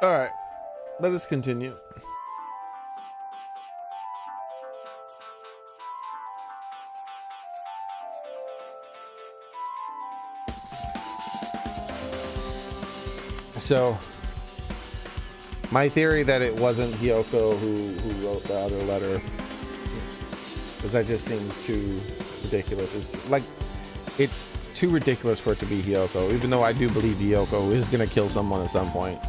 All right, let us continue. So, my theory that it wasn't Hyoko who wrote the other letter, because that just seems too ridiculous. It's too ridiculous for it to be Hyoko, even though I do believe Hyoko is gonna kill someone at some point.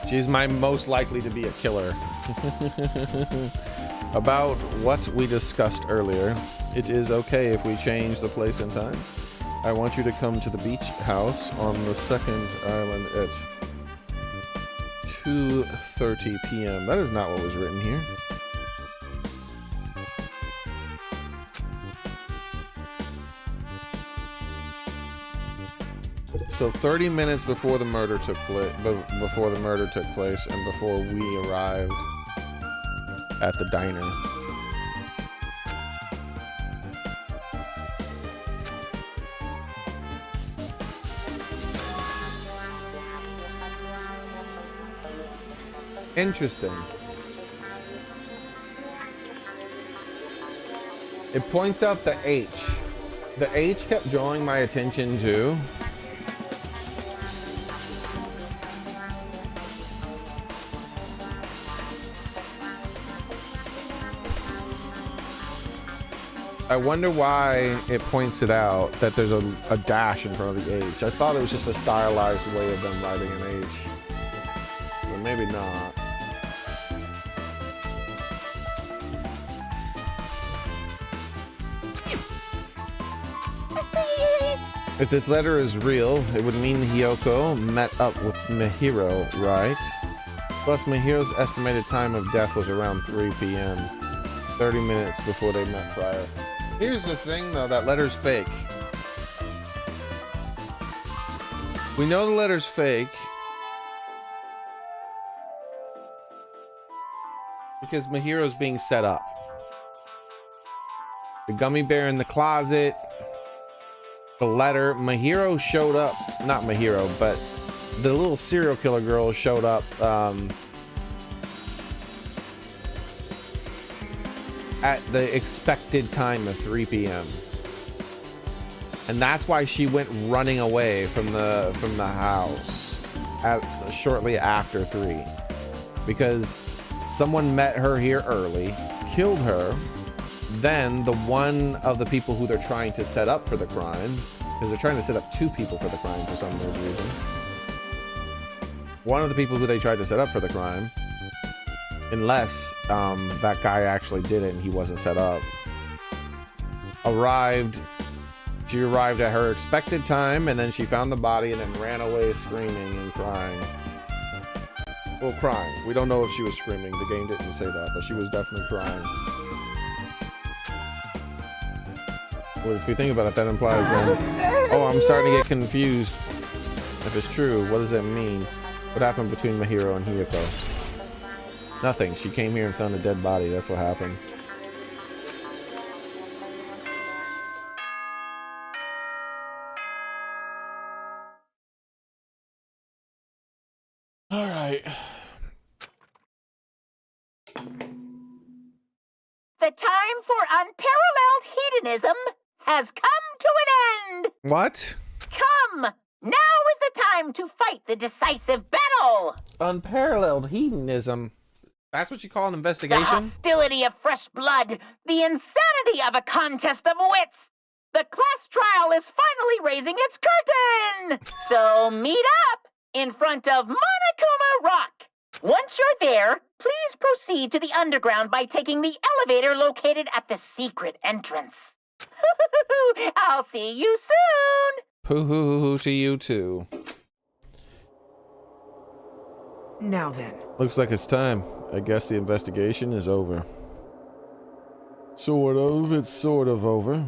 She's my most likely to be a killer. About what we discussed earlier, it is okay if we change the place and time. I want you to come to the beach house on the second island at 2:30 p.m. That is not what was written here. So 30 minutes before the murder took place, and before we arrived at the diner. Interesting. It points out the H. The H kept drawing my attention too. I wonder why it points it out that there's a dash in front of the H. I thought it was just a stylized way of them writing an H. But maybe not. If this letter is real, it would mean Hiyoko met up with Mihiro, right? Plus, Mihiro's estimated time of death was around 3 p.m. 30 minutes before they met prior. Here's the thing, though, that letter's fake. We know the letter's fake because Mihiro's being set up. The gummy bear in the closet, the letter. Mihiro showed up, not Mihiro, but the little serial killer girl showed up at the expected time of 3 p.m. And that's why she went running away from the house shortly after 3, because someone met her here early, killed her. Then the one of the people who they're trying to set up for the crime, because they're trying to set up 2 people for the crime for some weird reason. One of the people who they tried to set up for the crime, unless that guy actually did it and he wasn't set up, she arrived at her expected time, and then she found the body and then ran away screaming and crying. Well, crying. We don't know if she was screaming. The game didn't say that, but she was definitely crying. Well, if you think about it, that implies oh, I'm starting to get confused. If it's true, what does that mean? What happened between Mihiro and Hiyoko? Nothing. She came here and found a dead body. That's what happened. All right. The time for unparalleled hedonism has come to an end. What? Come, now is the time to fight the decisive battle. Unparalleled hedonism. That's what you call an The investigation? hostility of fresh blood, the insanity of a contest of wits. The class trial is finally raising its curtain. So meet up in front of Monokuma Rock. Once you're there, please proceed to the underground by taking the elevator located at the secret entrance. I'll see you soon. Pooh to you too. Now then. Looks like it's time. I guess the investigation is over. Sort of. It's sort of over.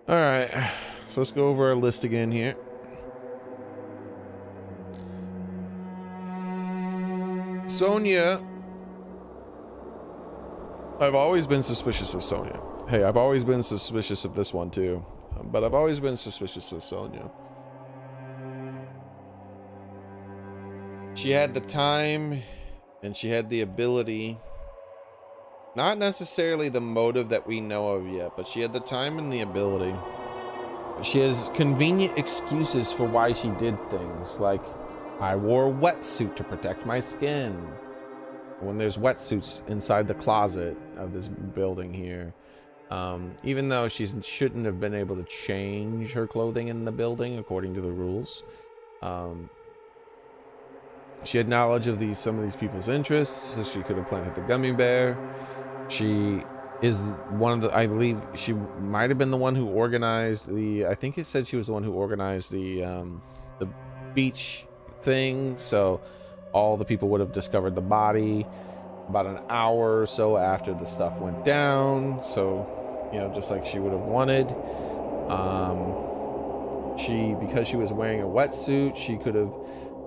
Alright. So let's go over our list again here. Sonia. I've always been suspicious of Sonia. Hey, I've always been suspicious of this one too. But I've always been suspicious of Sonia. She had the time and she had the ability. Not necessarily the motive that we know of yet, but she had the time and the ability. She has convenient excuses for why she did things, like I wore a wetsuit to protect my skin. When there's wetsuits inside the closet of this building here, even though she shouldn't have been able to change her clothing in the building according to the rules, she had knowledge of some of these people's interests, so she could have planted the gummy bear. She is one of the, I believe she might have been the one who organized I think it said she was the one who organized the beach thing, so all the people would have discovered the body about an hour or so after the stuff went down, so you know, just like she would have wanted. Because she was wearing a wetsuit, she could have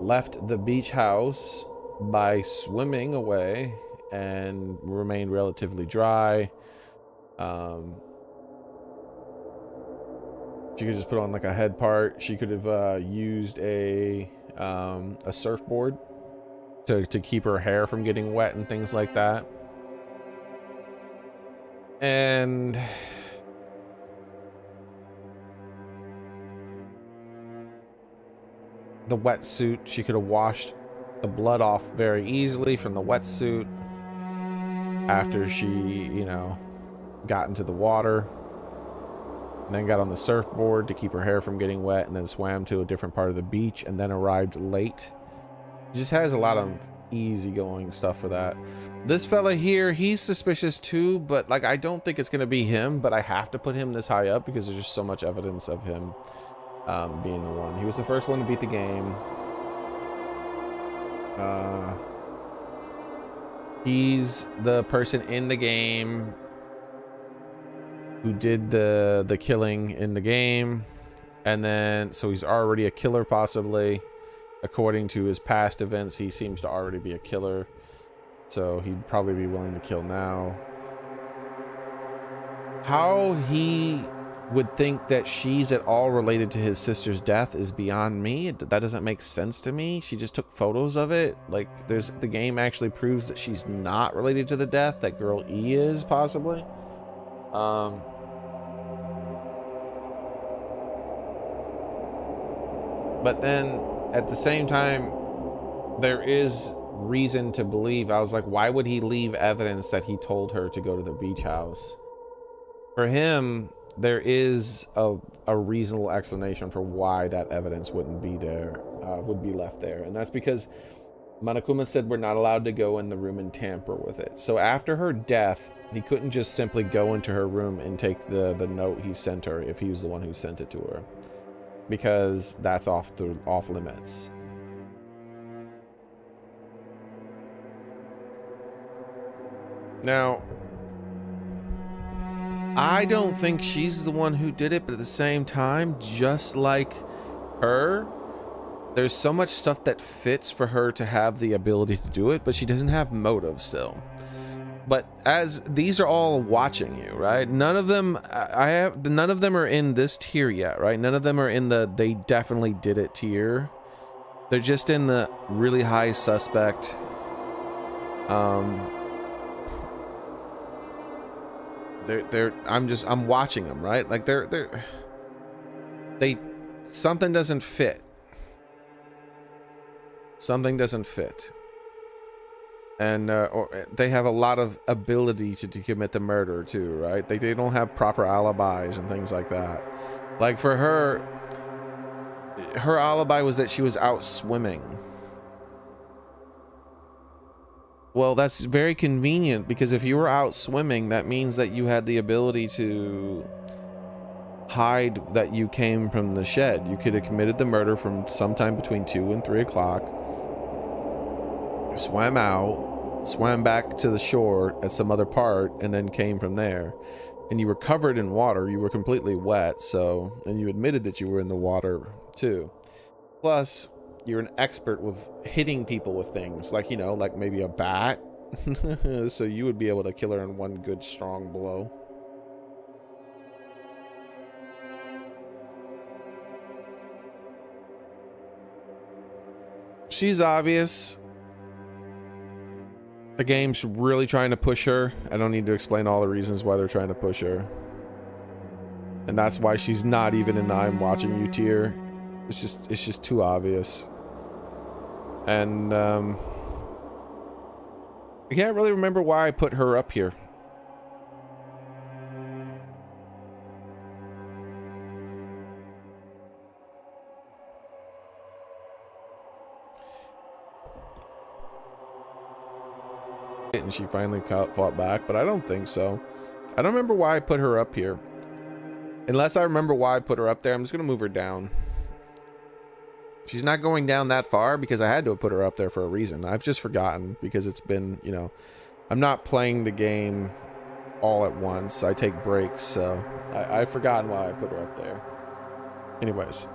left the beach house by swimming away and remained relatively dry. She could just put on like a head part. She could have used a surfboard to keep her hair from getting wet and things like that. And the wetsuit, she could have washed the blood off very easily from the wetsuit after she, you know, got into the water, and then got on the surfboard to keep her hair from getting wet, and then swam to a different part of the beach and then arrived late. It just has a lot of easygoing stuff for that. This fella here, he's suspicious too, but like I don't think it's gonna be him, but I have to put him this high up because there's just so much evidence of him being the one. He was the first one to beat the game. He's the person in the game who did the killing in the game, and then so he's already a killer possibly. According to his past events, he seems to already be a killer, so he'd probably be willing to kill now. How he would think that she's at all related to his sister's death is beyond me. That doesn't make sense to me. She just took photos of it. Like, the game actually proves that she's not related to the death, that girl E is possibly. But then at the same time, there is reason to believe. I was like, why would he leave evidence that he told her to go to the beach house? For him, there is a reasonable explanation for why that evidence wouldn't be there, would be left there. And that's because Monokuma said we're not allowed to go in the room and tamper with it. So after her death, he couldn't just simply go into her room and take the note he sent her if he was the one who sent it to her, because that's off limits. Now, I don't think she's the one who did it, but at the same time, just like her, there's so much stuff that fits for her to have the ability to do it, but she doesn't have motive still. But as these are all watching you, right? None of them are in this tier yet, right? None of them are in the they definitely did it tier. They're just in the really high suspect. I'm watching them, right? Like something doesn't fit. Something doesn't fit. And or they have a lot of ability to commit the murder too, right? They don't have proper alibis and things like that. Like for her alibi was that she was out swimming. Well, that's very convenient, because if you were out swimming, that means that you had the ability to hide that you came from the shed. You could have committed the murder from sometime between 2 and 3 o'clock. Swam out, swam back to the shore at some other part, and then came from there. And you were covered in water. You were completely wet, so, and you admitted that you were in the water too. Plus, you're an expert with hitting people with things, like, you know, like maybe a bat. So you would be able to kill her in one good strong blow. She's obvious. The game's really trying to push her. I don't need to explain all the reasons why they're trying to push her. And that's why she's not even in the I'm watching you tier. It's just too obvious. And I can't really remember why I put her up here. And she finally fought back, but I don't think so. I don't remember why I put her up here. Unless I remember why I put her up there, I'm just gonna move her down. She's not going down that far because I had to put her up there for a reason. I've just forgotten, because it's been, you know, I'm not playing the game all at once. I take breaks, so I've forgotten why I put her up there. Anyways,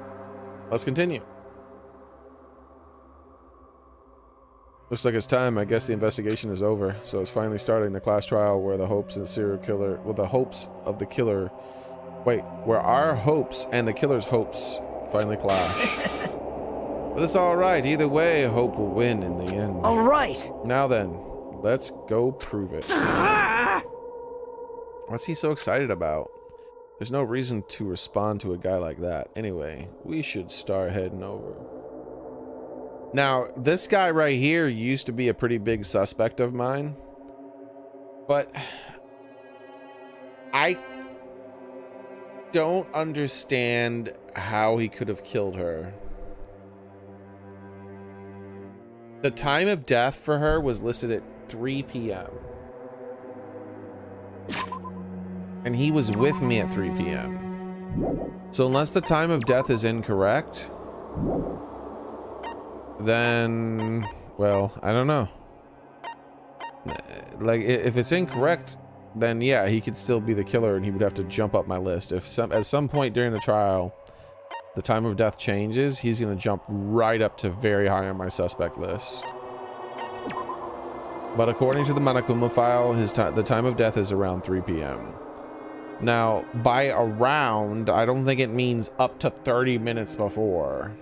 let's continue. Looks like it's time. I guess the investigation is over, so it's finally starting. The class trial where the hopes of the killer Wait, where our hopes and the killer's hopes finally clash. But it's alright, either way, hope will win in the end. All right. Now then, let's go prove it. What's he so excited about? There's no reason to respond to a guy like that. Anyway, we should start heading over. Now, this guy right here used to be a pretty big suspect of mine. But I don't understand how he could have killed her. The time of death for her was listed at 3 p.m. And he was with me at 3 p.m. So unless the time of death is incorrect, then, well, I don't know. Like, if it's incorrect, then yeah, he could still be the killer and he would have to jump up my list. If at some point during the trial, the time of death changes, he's going to jump right up to very high on my suspect list. But according to the Monokuma file, the time of death is around 3 p.m. Now, by around, I don't think it means up to 30 minutes before.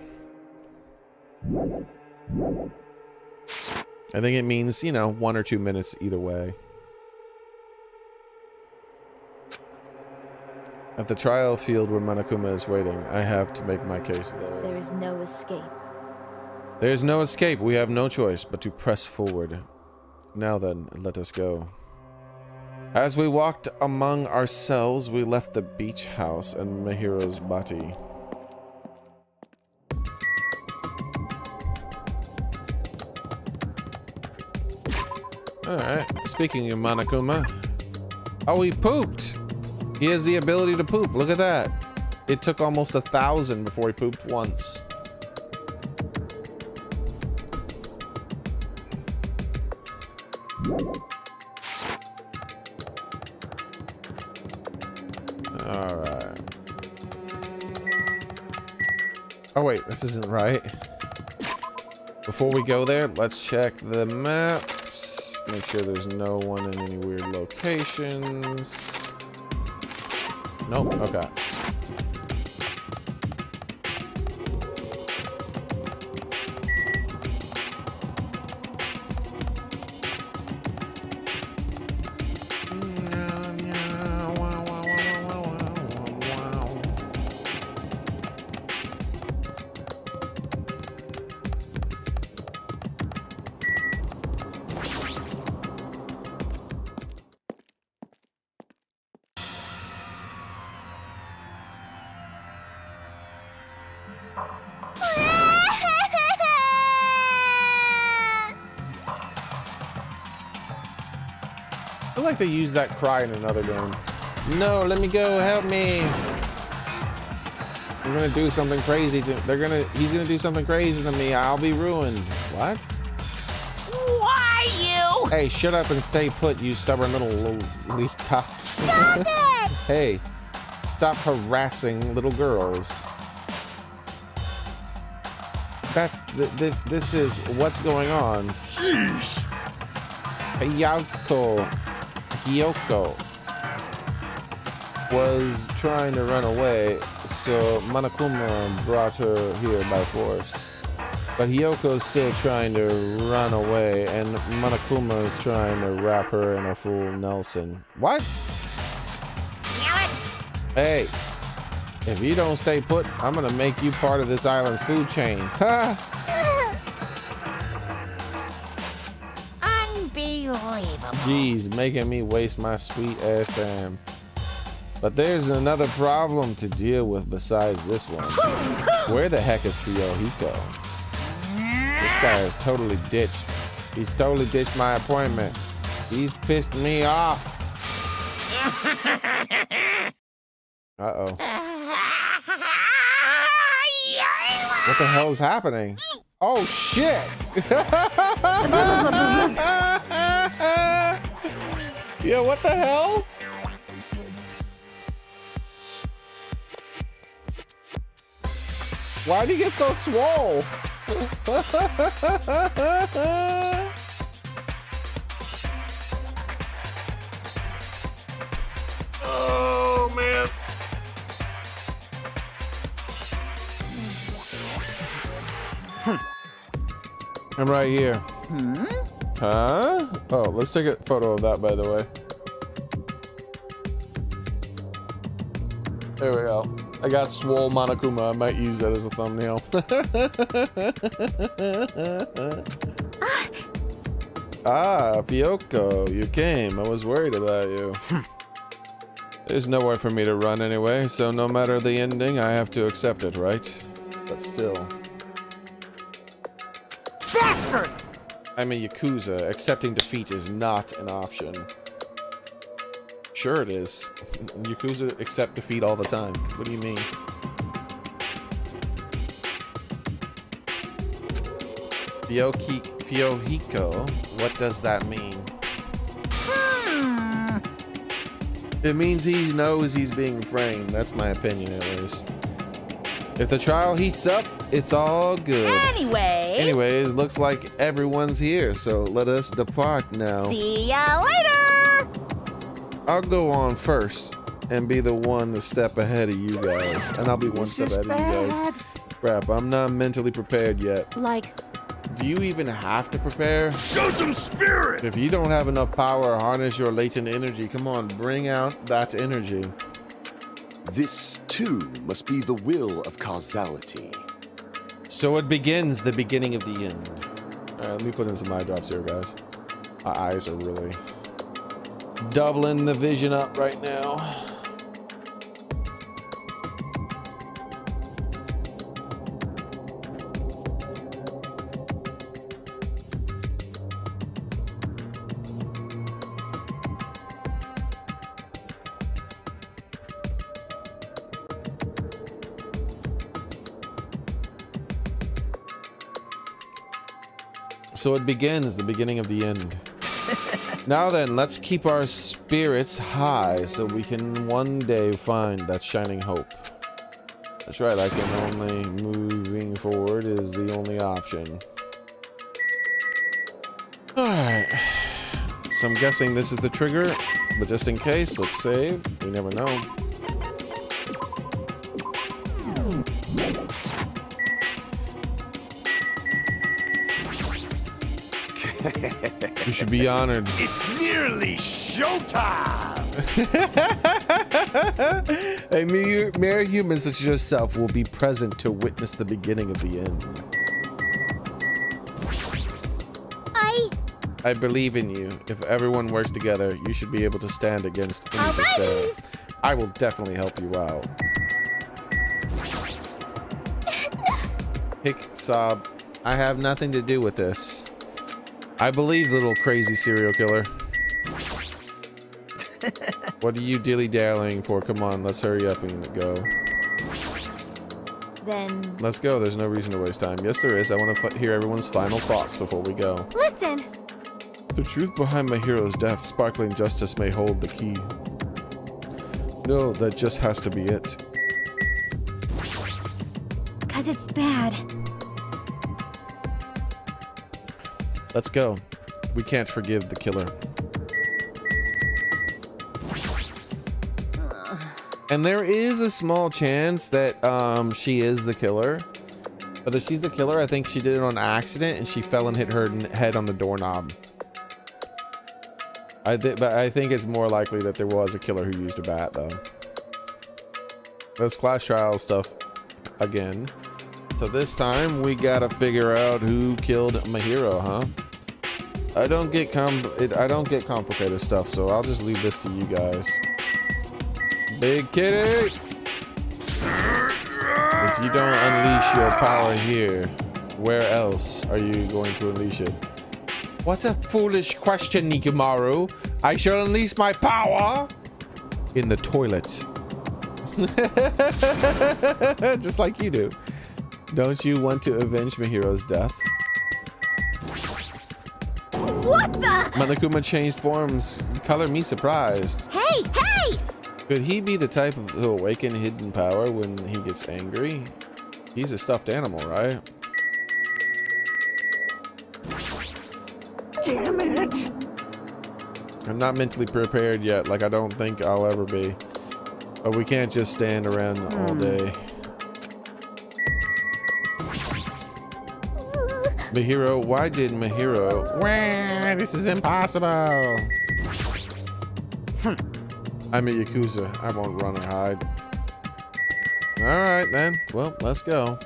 I think it means, you know, 1 or 2 minutes either way. At the trial field where Monokuma is waiting, I have to make my case there. There is no escape. There is no escape. We have no choice but to press forward. Now then, let us go. As we walked among ourselves, we left the beach house and Mihiro's body. Alright, speaking of Monokuma. Oh, he pooped! He has the ability to poop, look at that. It took almost 1,000 before he pooped once. Alright. Oh wait, this isn't right. Before we go there, let's check the maps. Make sure there's no one in any weird locations. Nope, okay. I feel like they used that cry in another game. No, let me go, help me. We're gonna do something crazy to he's gonna do something crazy to me. I'll be ruined. What? Why you? Hey, shut up and stay put, you stubborn little top. Stop it! Hey, stop harassing little girls. This is what's going on. Jeez. Hiyoko was trying to run away, so Monokuma brought her here by force. But Hiyoko's still trying to run away, and Monokuma is trying to wrap her in a full Nelson. What? Damn it! Hey, if you don't stay put, I'm gonna make you part of this island's food chain. Ha! Unbelievable. Jeez, making me waste my sweet ass time. But there's another problem to deal with besides this one. Where the heck is Fiohiko? This guy is totally ditched. He's totally ditched my appointment. He's pissed me off. Uh-oh. What the hell is happening? Oh, shit! Yeah, what the hell? Why'd he get so swole? Oh, man. I'm right here. Huh? Oh, let's take a photo of that, by the way. There we go. I got swole Monokuma. I might use that as a thumbnail. Ah, Fyoko, you came. I was worried about you. There's nowhere for me to run anyway, so no matter the ending, I have to accept it, right? But still. Bastard! I'm a Yakuza. Accepting defeat is not an option. Sure it is. Yakuza accept defeat all the time. What do you mean? Fyohiko? What does that mean? It means he knows he's being framed. That's my opinion, at least. If the trial heats up, it's all good. Anyways, looks like everyone's here, so let us depart now. See ya later! I'll go on first and be the one to step ahead of you guys. And I'll be one step ahead of you guys. Crap, I'm not mentally prepared yet. Like, Do you even have to prepare? Show some spirit! If you don't have enough power, harness your latent energy. Come on, bring out that energy. This, too, must be the will of causality. So it begins the beginning of the end. Alright, let me put in some eye drops here, guys. My eyes are really doubling the vision up right now. So it begins the beginning of the end. Now then, let's keep our spirits high so we can one day find that shining hope. That's right, I can only moving forward is the only option. Alright. So I'm guessing this is the trigger, but just in case, let's save. We never know. You should be honored. It's nearly showtime! A mere human such as yourself will be present to witness the beginning of the end. I believe in you. If everyone works together, you should be able to stand against any despair. I will definitely help you out. Hick, sob. I have nothing to do with this. I believe, little crazy serial killer. What are you dilly-dallying for? Come on, let's hurry up and go. Then... Let's go. There's no reason to waste time. Yes, there is. I want to hear everyone's final thoughts before we go. Listen! The truth behind my hero's death, sparkling justice may hold the key. No, that just has to be it. 'Cause it's bad. Let's go. We can't forgive the killer. And there is a small chance that she is the killer. But if she's the killer, I think she did it on accident and she fell and hit her head on the doorknob. But I think it's more likely that there was a killer who used a bat, though. This class trial stuff again. So this time we gotta figure out who killed my hero, huh? I don't get complicated stuff, so I'll just leave this to you guys. Big kitty! If you don't unleash your power here, where else are you going to unleash it? What a foolish question, Nikimaru. I shall unleash my power in the toilet. Just like you do. Don't you want to avenge Mihiro's death? What the? Monokuma changed forms. Color me surprised. Hey, hey! Could he be the type of who awaken hidden power when he gets angry? He's a stuffed animal, right? Damn it! I'm not mentally prepared yet, like I don't think I'll ever be. But we can't just stand around all day. Mahiro, why did Mahiro? Wah, this is impossible. I'm a Yakuza. I won't run or hide. Alright then. Well, let's go.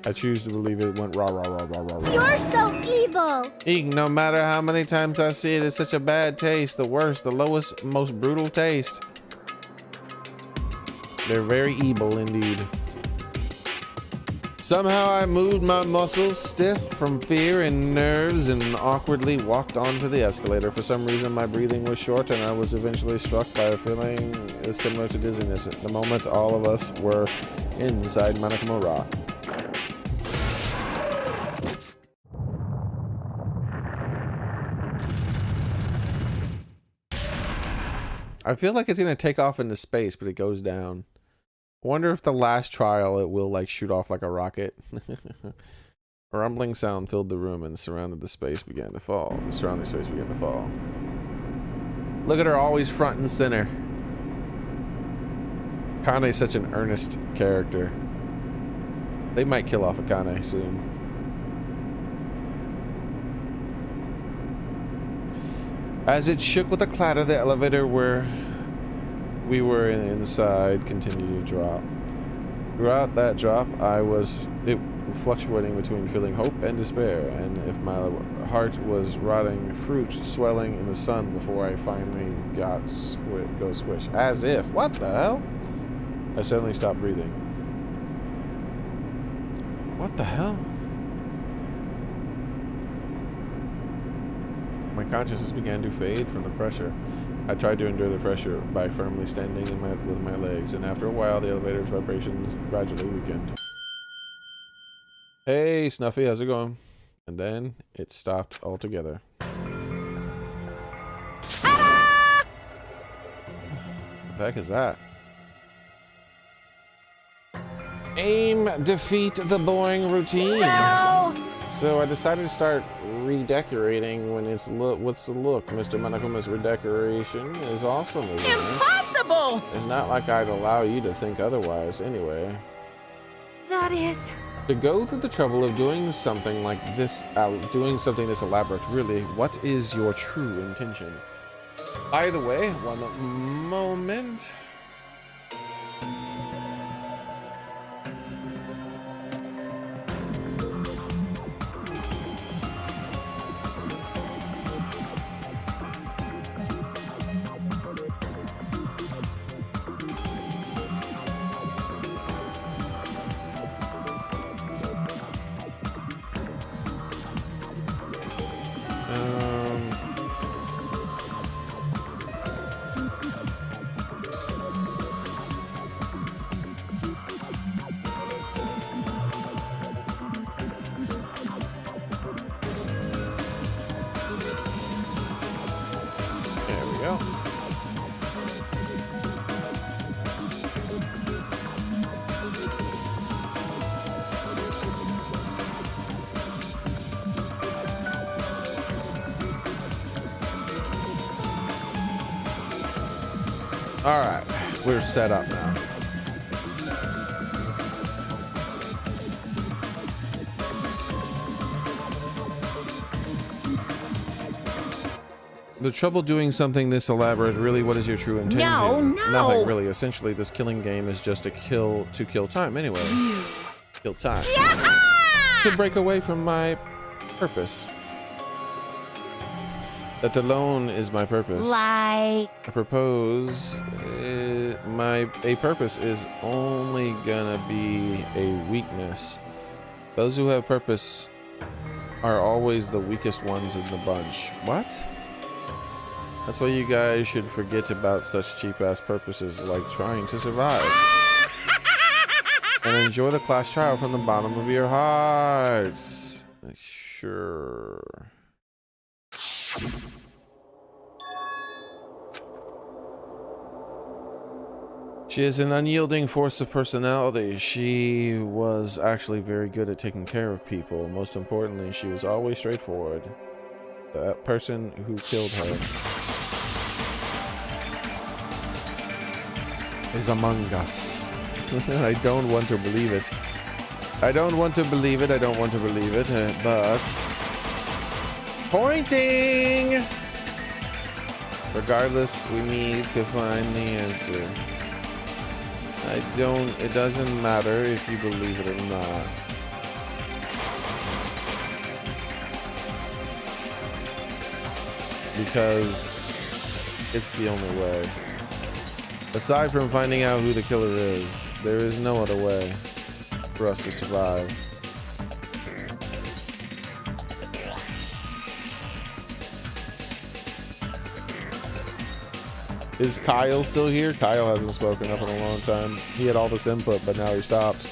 I choose to believe it went rah rah rah rah rah rah. You're so evil. Eek, no matter how many times I see it, it's such a bad taste. The worst, the lowest, most brutal taste. They're very evil indeed. Somehow I moved my muscles stiff from fear and nerves and awkwardly walked onto the escalator. For some reason my breathing was short and I was eventually struck by a feeling similar to dizziness. At the moment all of us were inside Monokuma Rock. I feel like it's gonna take off into space, but it goes down. I wonder if the last trial it will like shoot off like a rocket. A rumbling sound filled the room and the surrounding space began to fall. Look at her, always front and center. Kane's such an earnest character. They might kill off Akane soon. As it shook with a clatter, the elevator where we were inside continued to drop. Throughout that drop, it fluctuating between feeling hope and despair, and if my heart was rotting fruit swelling in the sun before I finally go squish. As if, what the hell? I suddenly stopped breathing. What the hell? My consciousness began to fade from the pressure. I tried to endure the pressure by firmly standing with my legs, and after a while, the elevator's vibrations gradually weakened. Hey, Snuffy, how's it going? And then it stopped altogether. Ta-da! What the heck is that? Aim, defeat the boring routine. So I decided to start redecorating when it's what's the look? Mr. Monokuma's redecoration is awesome, isn't it? Impossible! It's not like I'd allow you to think otherwise anyway. That is... To go through the trouble of doing something like this, this elaborate, really, what is your true intention? By the way, one moment. All right, we're set up now. The trouble doing something this elaborate, really, what is your true intention? No. Nothing really. Essentially, this killing game is just to kill time anyway. Kill time. To break away from my purpose. That alone is my purpose. Like... I propose a purpose is only gonna be a weakness. Those who have purpose are always the weakest ones in the bunch. What? That's why you guys should forget about such cheap-ass purposes like trying to survive. And enjoy the class trial from the bottom of your hearts. Sure. She is an unyielding force of personality. She was actually very good at taking care of people. Most importantly, she was always straightforward. person who killed her is among us. I don't want to believe it. I don't want to believe it. I don't want to believe it. But pointing. Regardless, we need to find the answer. It doesn't matter if you believe it or not. Because it's the only way. Aside from finding out who the killer is, there is no other way for us to survive. Is Kyle still here? Kyle hasn't spoken up in a long time. He had all this input, but now he stopped.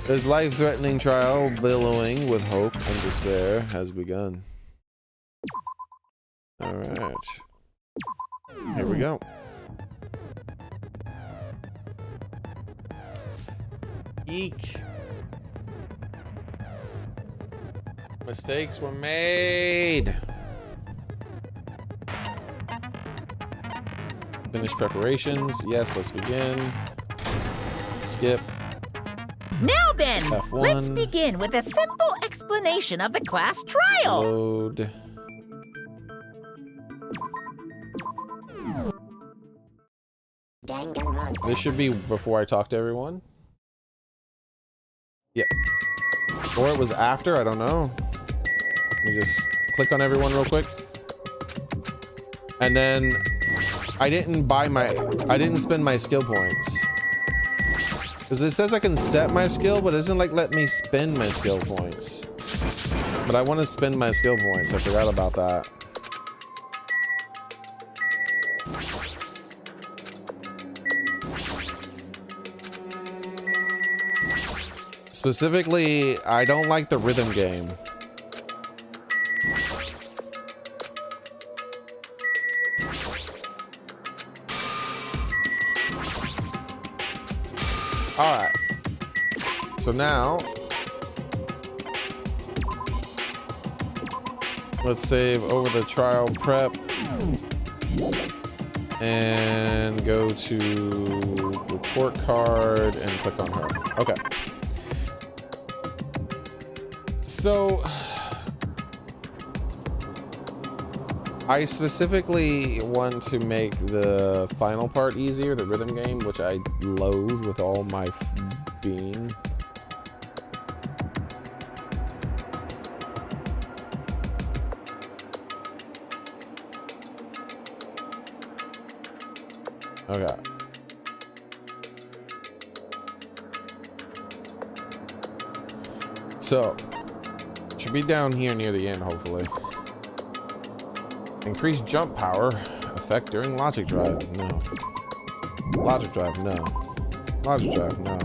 His life-threatening trial, billowing with hope and despair, has begun. Alright. Here we go. Eek. Mistakes were made. Finish preparations. Yes, let's begin. Skip. Now then, F1. let's begin with a simple explanation of the class trial. Load. This should be before I talk to everyone. Yep. Or it was after, I don't know. Let me just click on everyone real quick. And then I didn't spend my skill points. Because it says I can set my skill, but it doesn't like let me spend my skill points. But I want to spend my skill points. I forgot about that. Specifically, I don't like the rhythm game. Alright. So now, let's save over the trial prep and go to report card and click on her. Okay. So I specifically want to make the final part easier, the rhythm game, which I loathe with all my being. Okay. So, should be down here near the end, hopefully. Increased jump power effect during logic drive. No. Logic drive. No. Logic drive. No.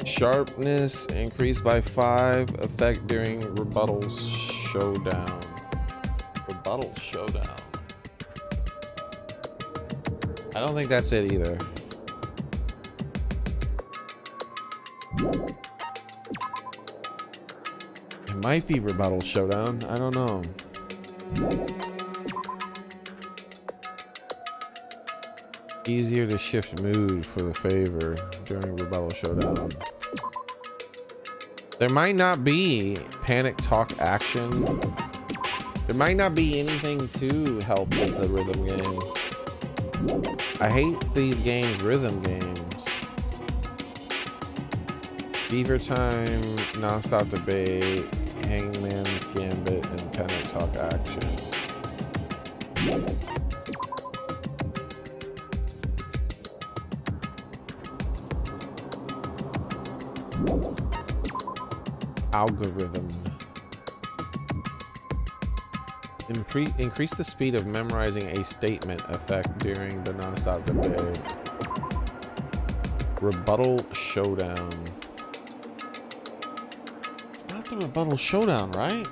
Sharpness increased by 5 effect during rebuttal showdown. Rebuttal showdown. I don't think that's it either. It might be rebuttal showdown. I don't know. Easier to shift mood for the favor during rebuttal showdown. There might not be panic talk action. There might not be anything to help with the rhythm game. I hate these games, rhythm games. Beaver time, non-stop debate, Hangman's Gambit, and panic talk action. Algorithm. Increase the speed of memorizing a statement effect during the non-stop debate. Rebuttal showdown. It's not the rebuttal showdown, right?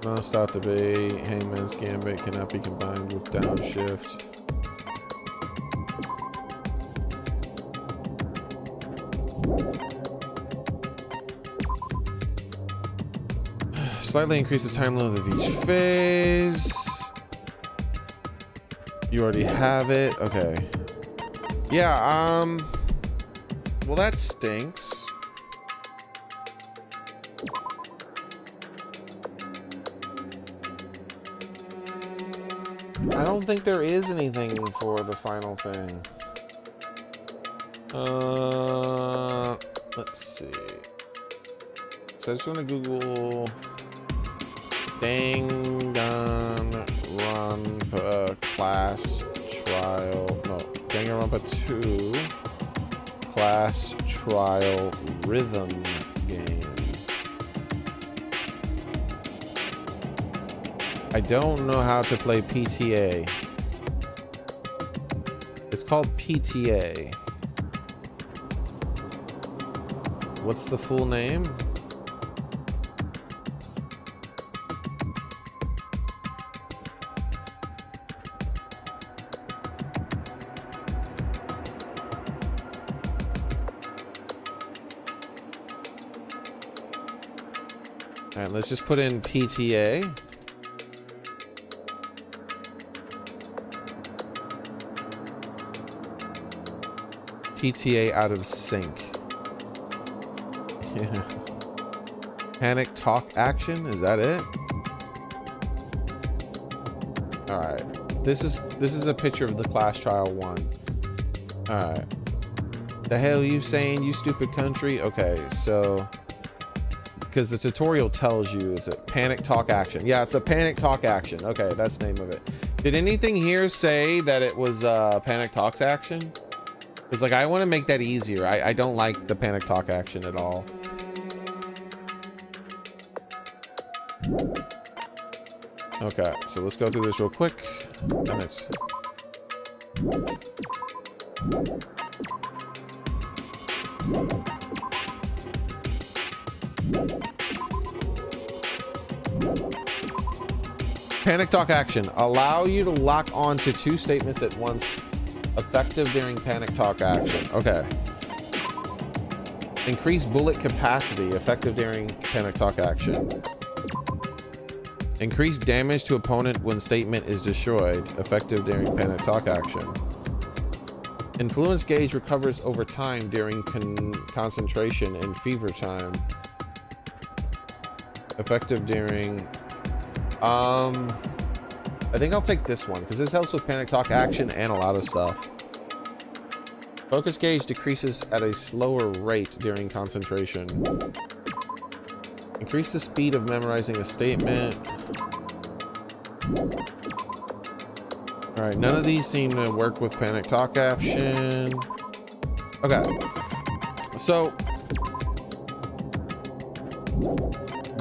Non-stop debate, Hangman's Gambit cannot be combined with downshift. Slightly increase the time limit of each phase. You already have it. Okay. Yeah, well, that stinks. I don't think there is anything for the final thing. Let's see. So I just want to Google Danganronpa class trial. No, Danganronpa 2 class trial rhythm game. I don't know how to play PTA. It's called PTA. What's the full name? All right, let's just put in PTA. PTA out of sync. Yeah. Panic talk action, is that it? All right. This is a picture of the class trial 1. All right. The hell you saying, you stupid country? Okay, so because the tutorial tells you it's a panic talk action. Yeah, it's a panic talk action. Okay, that's the name of it. Did anything here say that it was panic talks action? It's like, I want to make that easier. I don't like the panic talk action at all. Okay, so let's go through this real quick. And it's... Panic talk action. Allow you to lock on to 2 statements at once. Effective during panic talk action. Okay. Increase bullet capacity. Effective during panic talk action. Increase damage to opponent when statement is destroyed. Effective during panic talk action. Influence gauge recovers over time during concentration and fever time. Effective during... I think I'll take this one because this helps with panic talk action and a lot of stuff. Focus gauge decreases at a slower rate during concentration. Increase the speed of memorizing a statement. Alright, none of these seem to work with panic talk action. Okay. So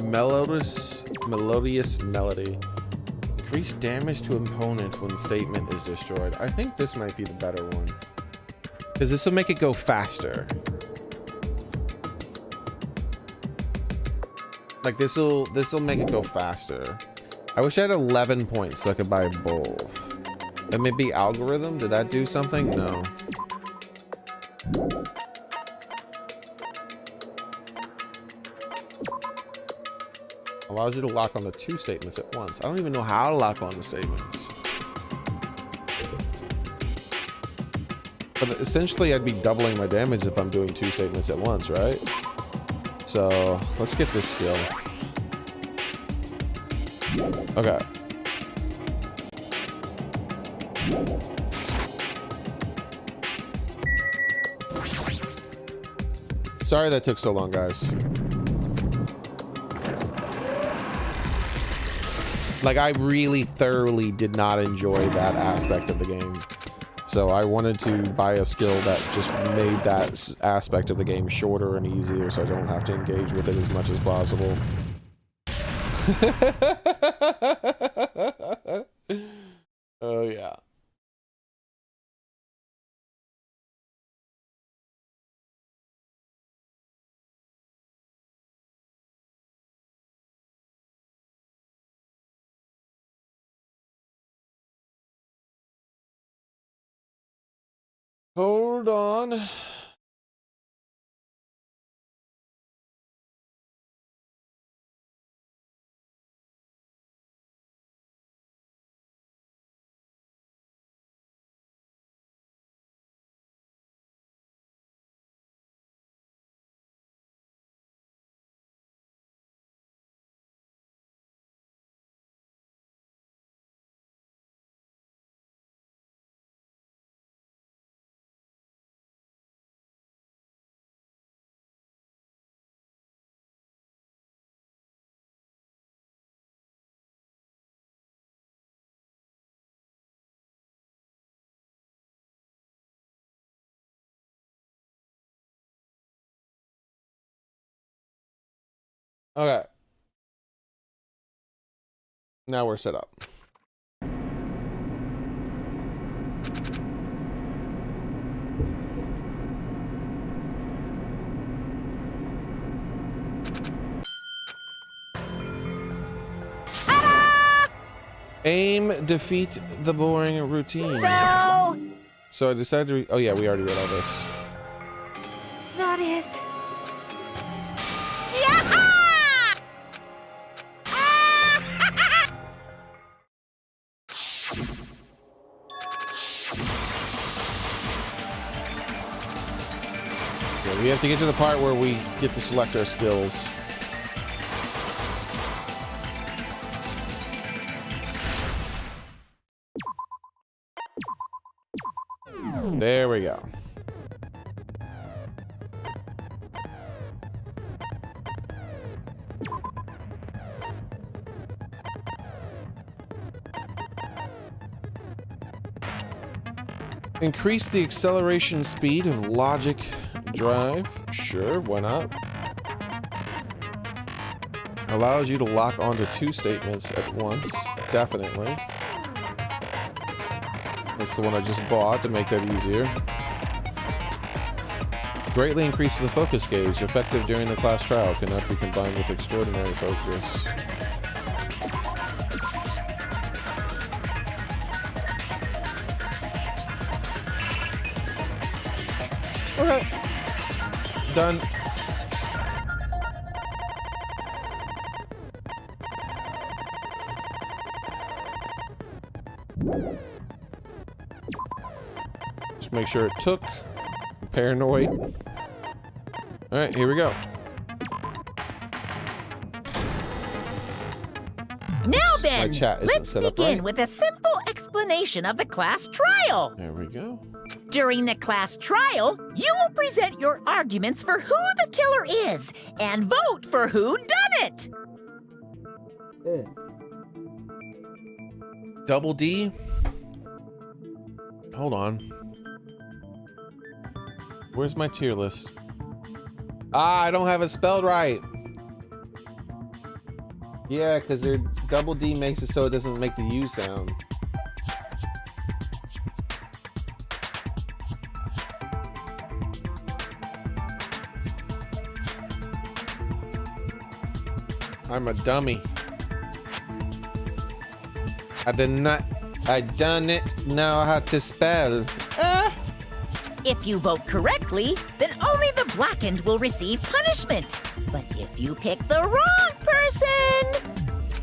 melodious melody. Increase damage to opponents when statement is destroyed. I think this might be the better one. Because this will make it go faster. Like this'll make it go faster. I wish I had 11 points so I could buy both. And maybe algorithm? Did that do something? No. Allows you to lock on the 2 statements at once. I don't even know how to lock on the statements. But essentially, I'd be doubling my damage if I'm doing 2 statements at once, right? So, let's get this skill. Okay. Sorry that took so long, guys. Like, I really thoroughly did not enjoy that aspect of the game. So I wanted to buy a skill that just made that aspect of the game shorter and easier so I don't have to engage with it as much as possible. Oh, yeah. Hold on. Okay. Now we're set up. Aim, defeat the boring routine. So I decided to. Oh yeah, we already read all this. That is... Yeah, we have to get to the part where we get to select our skills. There we go. Increase the acceleration speed of logic drive. Sure, why not? Allows you to lock onto 2 statements at once. Definitely. That's the one I just bought to make that easier. Greatly increases the focus gauge. Effective during the class trial. Cannot be combined with extraordinary focus. Okay. Done. Just make sure it took. I'm paranoid. Alright, here we go. Now then, My chat isn't let's set up begin right. with a simple explanation of the class trial. There we go. During the class trial, you will present your arguments for who the killer is and vote for who done it. Double D? Hold on. Where's my tier list? Ah, I don't have it spelled right. Yeah, because their double D makes it so it doesn't make the U sound. I'm a dummy. I done it know how to spell. If you vote correctly, then only the blackened will receive punishment. But if you pick the wrong person,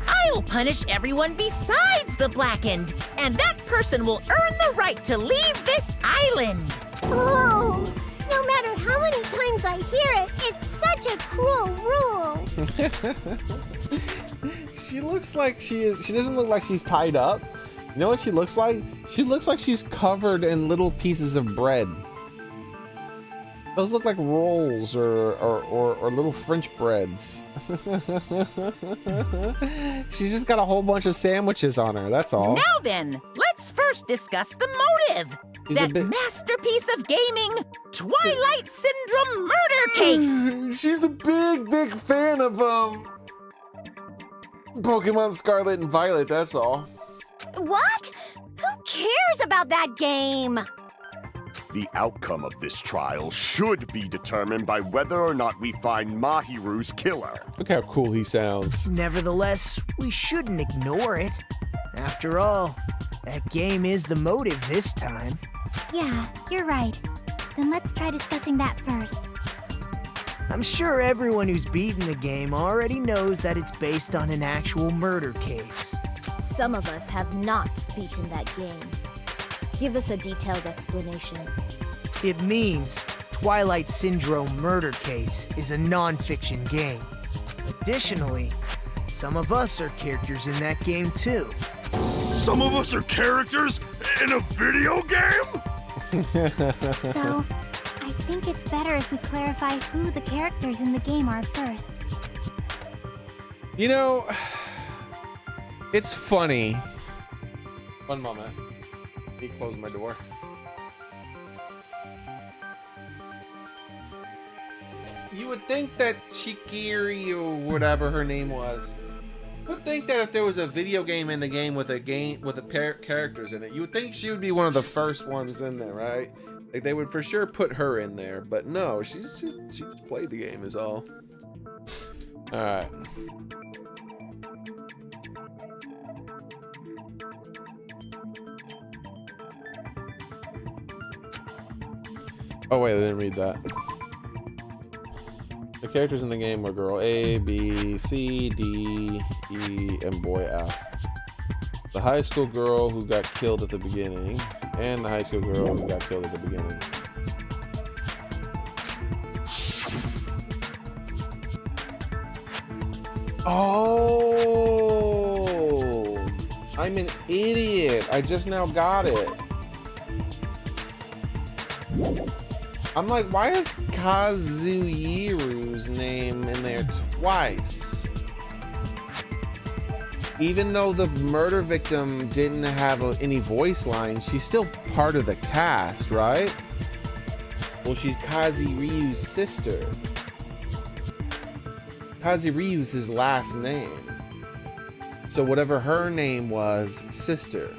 I'll punish everyone besides the blackened, and that person will earn the right to leave this island. Oh, no matter how many times I hear it, it's such a cruel rule. She looks like she doesn't look like she's tied up. You know what she looks like? She looks like she's covered in little pieces of bread. Those look like rolls or little French breads. She's just got a whole bunch of sandwiches on her, that's all. Now then, let's first discuss the motive. She's a That bit- masterpiece of gaming, Twilight Syndrome murder case. She's a big fan of Pokemon Scarlet and Violet, that's all. What? Who cares about that game? The outcome of this trial should be determined by whether or not we find Mahiru's killer. Look how cool he sounds. Nevertheless, we shouldn't ignore it. After all, that game is the motive this time. Yeah, you're right. Then let's try discussing that first. I'm sure everyone who's beaten the game already knows that it's based on an actual murder case. Some of us have not beaten that game. Give us a detailed explanation. It means Twilight Syndrome Murder Case is a non-fiction game. Additionally, some of us are characters in that game too. Some of us are characters in a video game? So, I think it's better if we clarify who the characters in the game are first. You know, it's funny. One moment. Let me close my door. You would think that Chikiri or whatever her name was. You would think that if there was a video game in the game with a characters in it, you would think she would be one of the first ones in there, right? Like they would for sure put her in there, but no, she just played the game is all. All right. Oh wait, I didn't read that. The characters in the game were girl A, B, C, D, E, and boy F. The high school girl who got killed at the beginning, and the high school girl who got killed at the beginning. Oh, I'm an idiot. I just now got it. I'm like, why is Kazuyiru's name in there twice? Even though the murder victim didn't have any voice lines, she's still part of the cast, right? Well, she's Kazuyiru's sister. Kazuyiru's his last name. So whatever her name was, sister.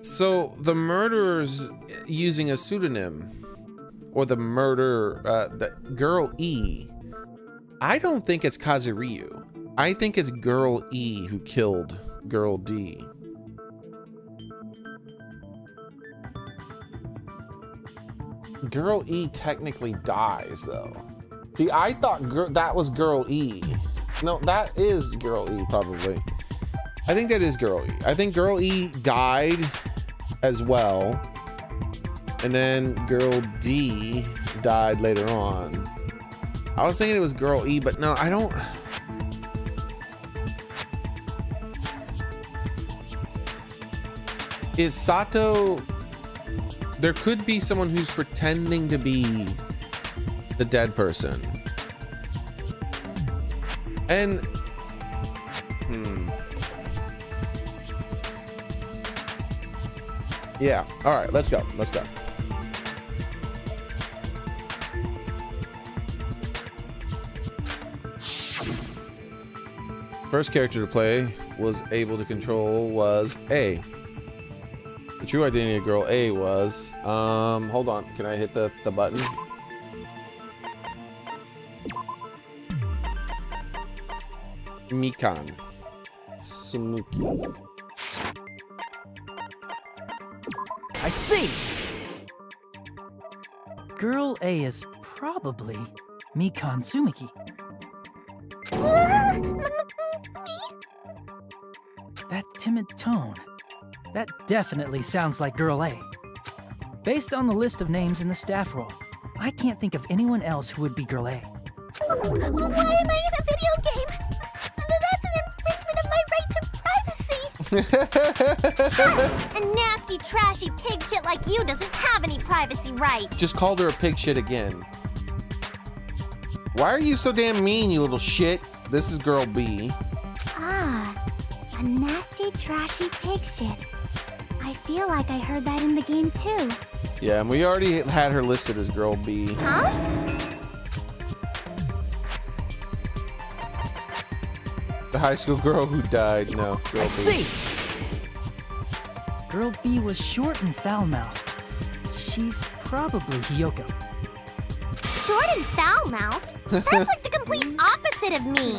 So the murderer's using a pseudonym, or the the girl E. I don't think it's Kazuryu. I think it's girl E who killed girl D. Girl E technically dies though. See, I thought that was girl E. No, that is girl E probably. I think that is girl E. I think girl E died as well. And then girl D died later on. I was thinking it was girl E, but no, I don't. Is Sato... There could be someone who's pretending to be the dead person. And... Yeah, all right, let's go, let's go. First character to play was able to control was A. The true identity of girl A was, hold on, can I hit the button? Mikan Sumuki. I see! Girl A is probably Mikan Tsumiki. That timid tone. That definitely sounds like Girl A. Based on the list of names in the staff roll, I can't think of anyone else who would be Girl A. Why am I in a video game? That's an infringement of my right to privacy. A nasty, trashy pig shit like you doesn't have any privacy rights. Just called her a pig shit again. Why are you so damn mean, you little shit? This is girl B. Ah, a nasty, trashy pig shit. I feel like I heard that in the game too. Yeah, and we already had her listed as girl B. Huh? The high school girl who died. No, girl B. I see! Girl B was short and foul-mouthed. She's probably Hiyoko. Short and foul-mouthed? That's like the complete opposite of me.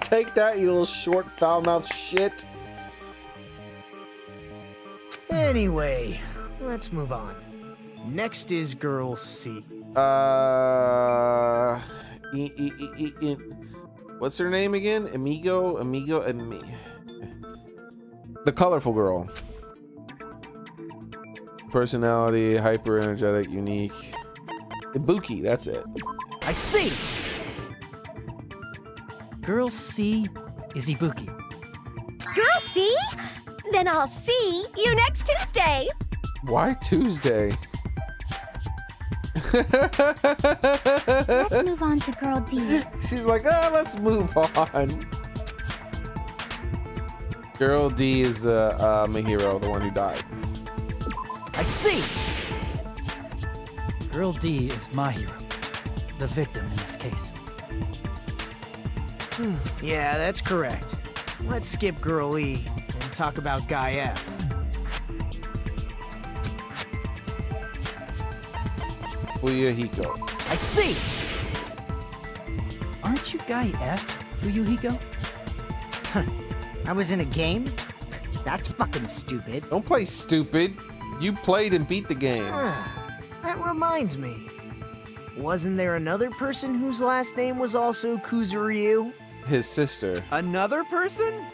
Take that, you little short, foul-mouthed shit. Anyway, let's move on. Next is girl C. What's her name again? Amigo, and me. The colorful girl. Personality, hyper energetic, unique. Ibuki, that's it. I see! Girl C is Ibuki. Girl See? Then I'll see you next Tuesday. Why Tuesday? Let's move on to Girl D. She's like, let's move on. Girl D is the Mahiro, the one who died. I see. Girl D is my hero, the victim in this case. Yeah, that's correct. Let's skip Girl E and talk about Guy F. Fuyuhiko. I see. Aren't you Guy F, Fuyuhiko? I was in a game? That's fucking stupid. Don't play stupid. You played and beat the game. That reminds me. Wasn't there another person whose last name was also Kuzuryu? His sister. Another person?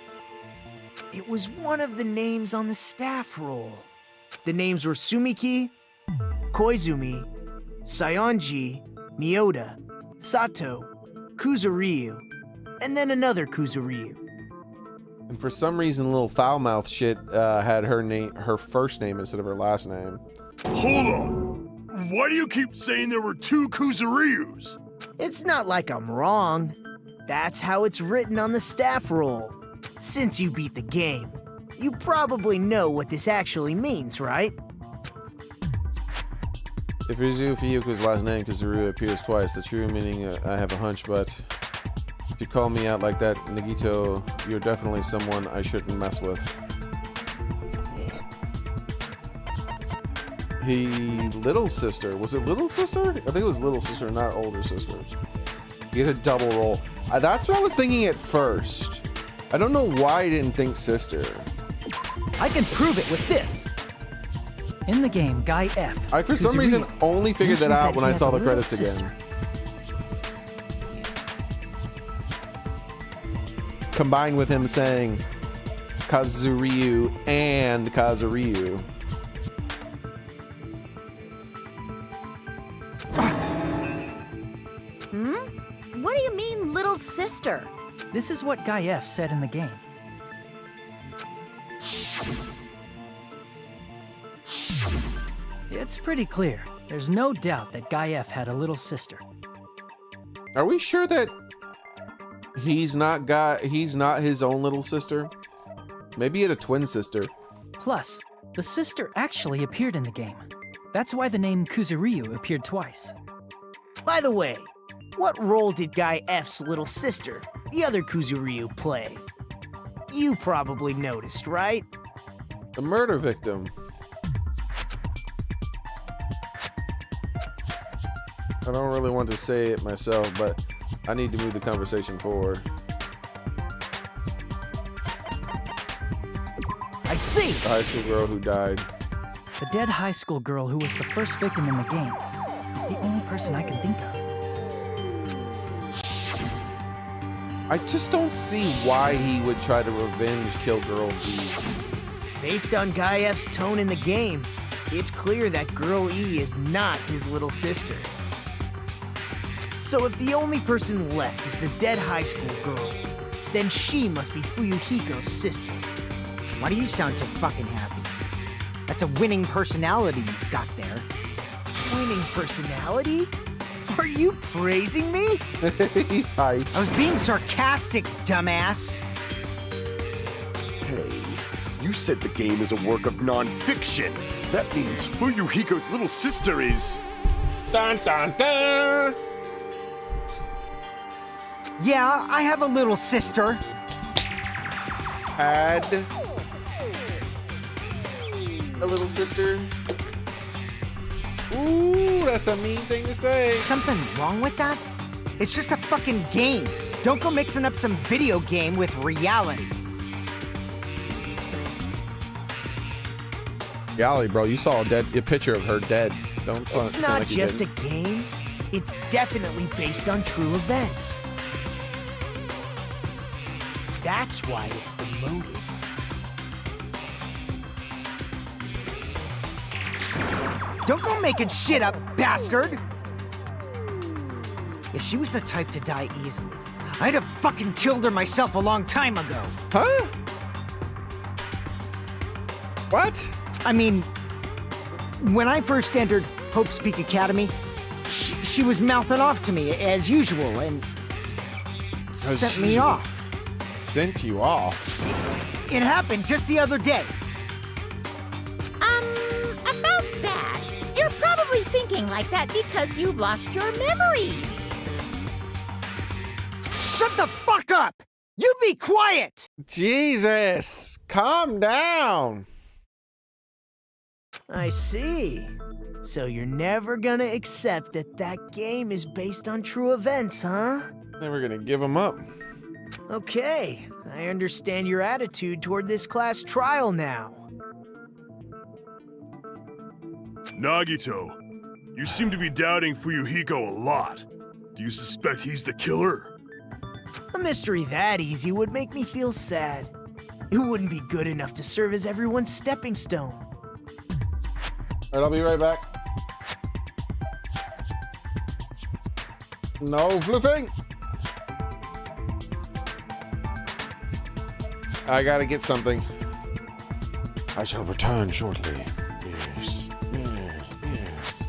It was one of the names on the staff roll. The names were Sumiki, Koizumi, Sayonji, Miyoda, Sato, Kuzuryu, and then another Kuzuryu. And for some reason, little foul mouth shit had her first name instead of her last name. Hold on. Why do you keep saying there were two Kuzuryus? It's not like I'm wrong. That's how it's written on the staff roll. Since you beat the game, you probably know what this actually means, right? If Rizu Fuyuko's last name Kuzuryu appears twice, the true meaning, I have a hunch, but if you call me out like that, Nagito, you're definitely someone I shouldn't mess with. Little sister. Was it little sister? I think it was little sister, not older sister. You get a double roll. That's what I was thinking at first. I don't know why I didn't think sister. I can prove it with this. In the game, Guy F. I, for some reason, only figured that out when I saw the credits again. Combined with him saying Kazuryu and Kazuryu. What do you mean, little sister? This is what Guy F said in the game. It's pretty clear. There's no doubt that Guy F had a little sister. Are we sure that he's not his own little sister? Maybe he had a twin sister. Plus, the sister actually appeared in the game. That's why the name Kuzuryu appeared twice. By the way, what role did Guy F's little sister, the other Kuzuryu, play? You probably noticed, right? The murder victim. I don't really want to say it myself, but I need to move the conversation forward. I see! The high school girl who died. The dead high school girl who was the first victim in the game is the only person I can think of. I just don't see why he would try to revenge kill Girl D. Based on Guy F's tone in the game, it's clear that Girl E is not his little sister. So if the only person left is the dead high school girl, then she must be Fuyuhiko's sister. Why do you sound so fucking happy? That's a winning personality you got there. Winning personality? Are you praising me? He's hyped. I was being sarcastic, dumbass. Hey, you said the game is a work of non-fiction. That means Fuyuhiko's little sister is... Dun dun dun! Yeah, I have a little sister. Had a little sister. Ooh, that's a mean thing to say. Something wrong with that? It's just a fucking game. Don't go mixing up some video game with reality. Golly, bro, you saw a picture of her dead. Don't. It's not just a game. It's definitely based on true events. That's why it's the motive. Don't go making shit up, bastard! If she was the type to die easily, I'd have fucking killed her myself a long time ago. Huh? What? I mean, when I first entered Hope's Peak Academy, she was mouthing off to me as usual and sent me off. Sent you off? It happened just the other day. About that, you're probably thinking like that because you've lost your memories. Shut the fuck up! You be quiet! Jesus, calm down. I see. So you're never gonna accept that that game is based on true events, huh? Never gonna give him up. Okay, I understand your attitude toward this class trial now. Nagito, you seem to be doubting Fuyuhiko a lot. Do you suspect he's the killer? A mystery that easy would make me feel sad. It wouldn't be good enough to serve as everyone's stepping stone. Alright, I'll be right back. No floofing! I gotta get something. I shall return shortly. Yes, yes, yes.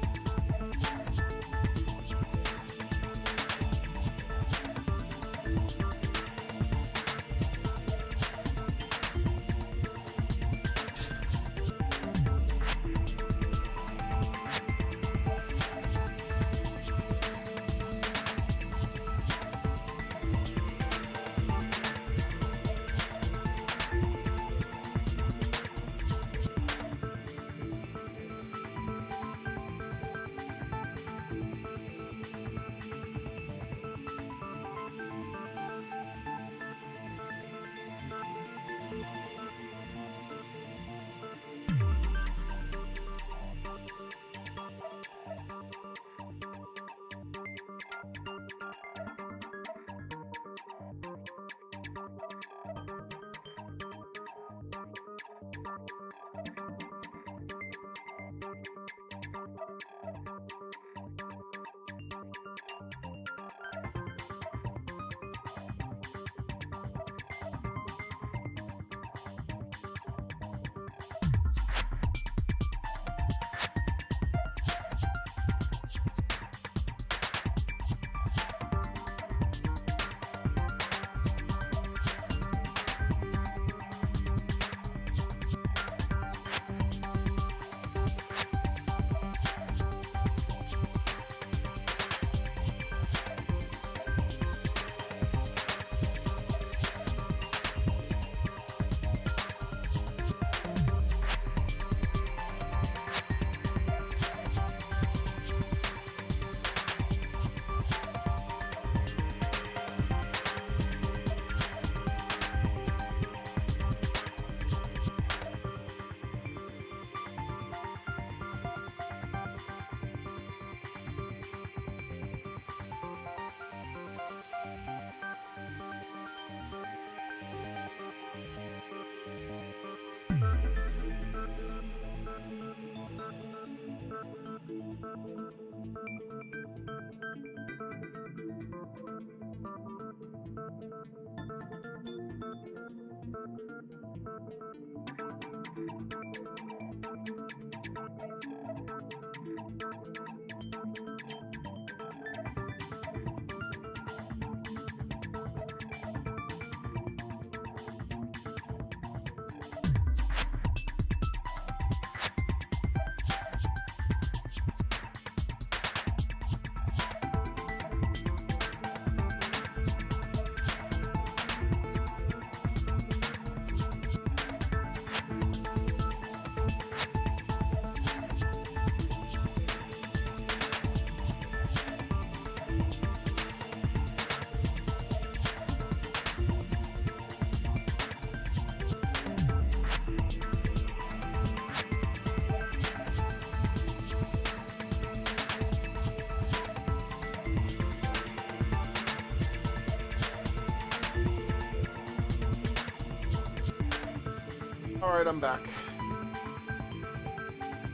Alright, I'm back.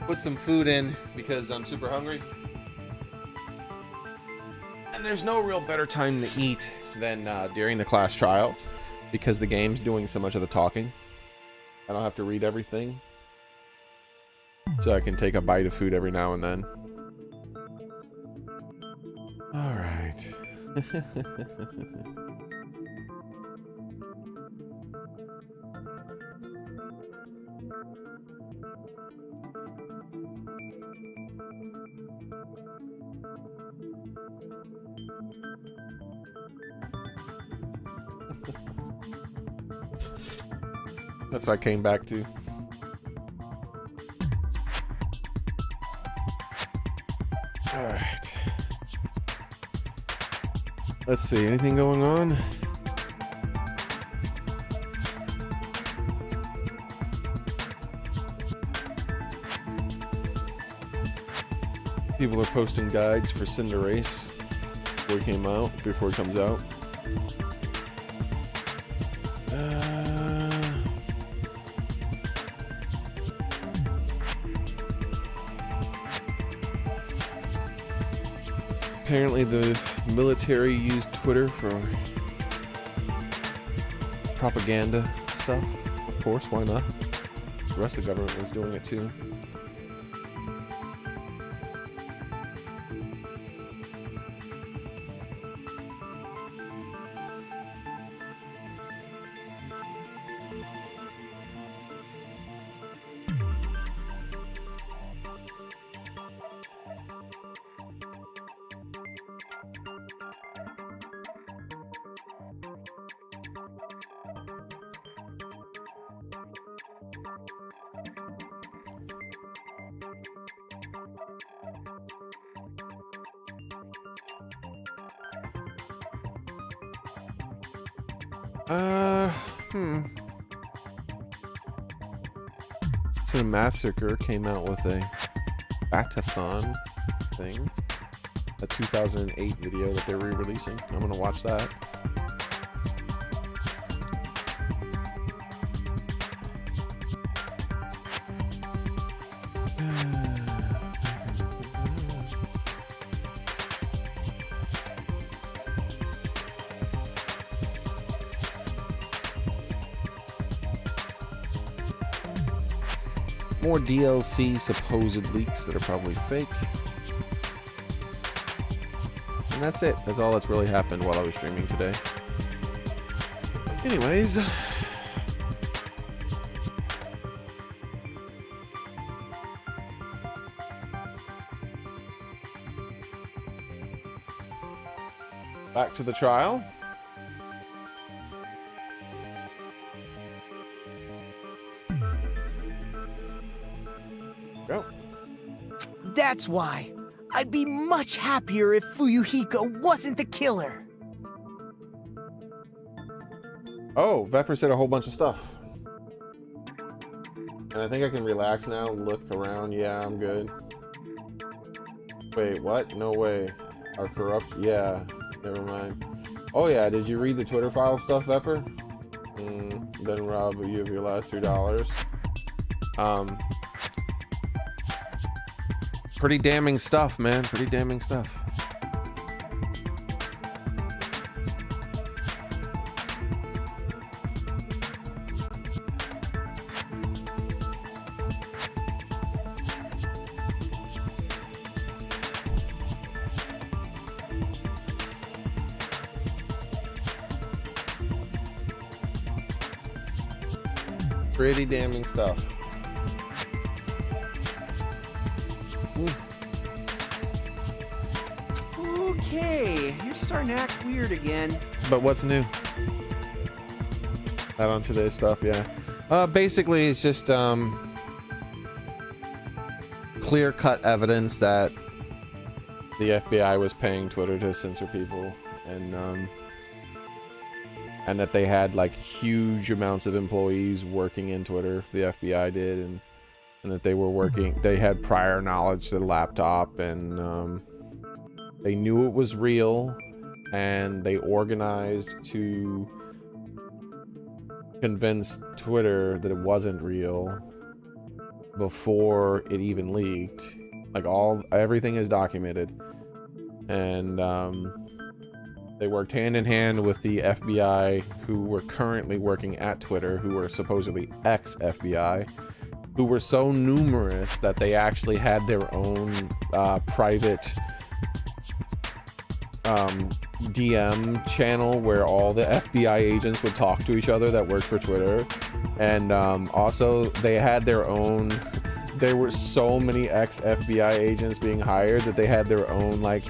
Put some food in because I'm super hungry. And there's no real better time to eat than during the class trial because the game's doing so much of the talking. I don't have to read everything. so I can take a bite of food every now and then. All right. That's what I came back to. All right. Let's see, anything going on? People are posting guides for Cinder Race before it comes out. Apparently the military used Twitter for propaganda stuff. Of course, why not? The rest of the government was doing it too. So Massacre came out with a Batathon thing, a 2008 video that they're re-releasing. I'm gonna watch that. More DLC supposed leaks that are probably fake. And that's it. That's all that's really happened while I was streaming today. Anyways. Back to the trial. Go. That's why. I'd be much happier if Fuyuhiko wasn't the killer. Oh, Vepper said a whole bunch of stuff. And I think I can relax now, look around. Yeah, I'm good. Wait, what? No way. Are corrupt? Yeah, never mind. Oh yeah, did you read the Twitter file stuff, Vepper? Then rob you of your last $2. Pretty damning stuff, man. Pretty damning stuff. Pretty damning stuff. Okay, you're starting to act weird again. But what's new? Add on today's stuff, yeah. Basically, it's just clear-cut evidence that the FBI was paying Twitter to censor people, and that they had like huge amounts of employees working in Twitter. The FBI did, and that they were working. They had prior knowledge to the laptop, and they knew it was real, and they organized to convince Twitter that it wasn't real before it even leaked. Like everything is documented, and they worked hand in hand with the FBI, who were currently working at Twitter, who were supposedly ex-FBI, who were so numerous that they actually had their own private DM channel where all the FBI agents would talk to each other that worked for Twitter. And also they had their own, there were so many ex-FBI agents being hired that they had their own, like,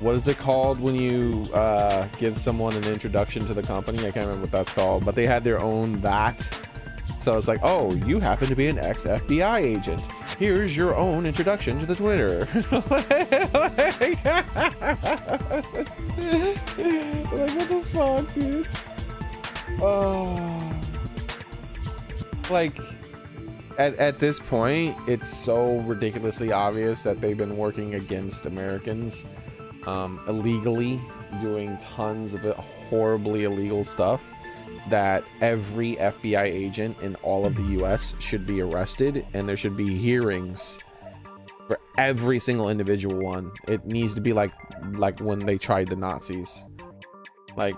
what is it called when you give someone an introduction to the company? I can't remember what that's called, but they had their own that. So it's like, oh, you happen to be an ex-FBI agent. Here's your own introduction to the Twitter. Like, what the fuck, dude? Oh. Like, at this point, it's so ridiculously obvious that they've been working against Americans, illegally, doing tons of horribly illegal stuff, that every FBI agent in all of the US should be arrested, and there should be hearings for every single individual one. It needs to be like when they tried the Nazis. Like,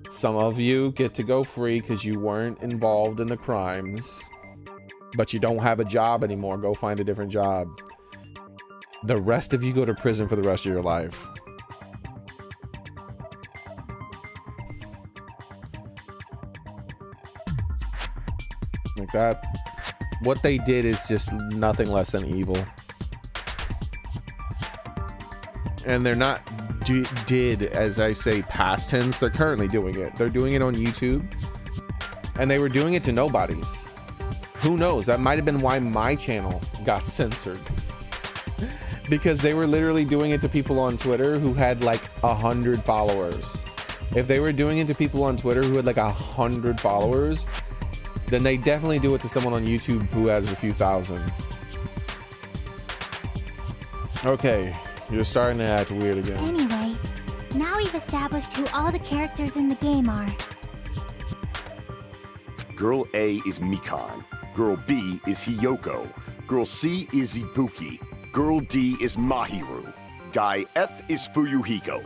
some of you get to go free because you weren't involved in the crimes, but you don't have a job anymore. Go find a different job. The rest of you go to prison for the rest of your life. Like that. What they did is just nothing less than evil. And they're not did, as I say, past tense. They're currently doing it. They're doing it on YouTube. And they were doing it to nobodies. Who knows? That might have been why my channel got censored. Because they were literally doing it to people on Twitter who had like 100 followers. If they were doing it to people on Twitter who had like 100 followers, then they definitely do it to someone on YouTube who has a few thousand. Okay, you're starting to act weird again. Anyway, now we've established who all the characters in the game are. Girl A is Mikan. Girl B is Hiyoko. Girl C is Ibuki. Girl D is Mahiru. Guy F is Fuyuhiko.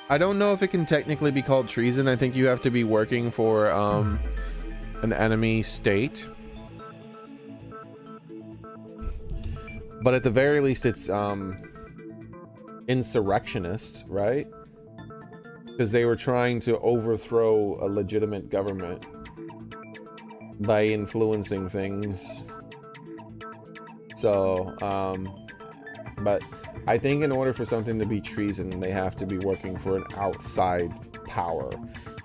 I don't know if it can technically be called treason. I think you have to be working for an enemy state. But at the very least, it's insurrectionist, right? Because they were trying to overthrow a legitimate government by influencing things. So, but I think in order for something to be treason, they have to be working for an outside power.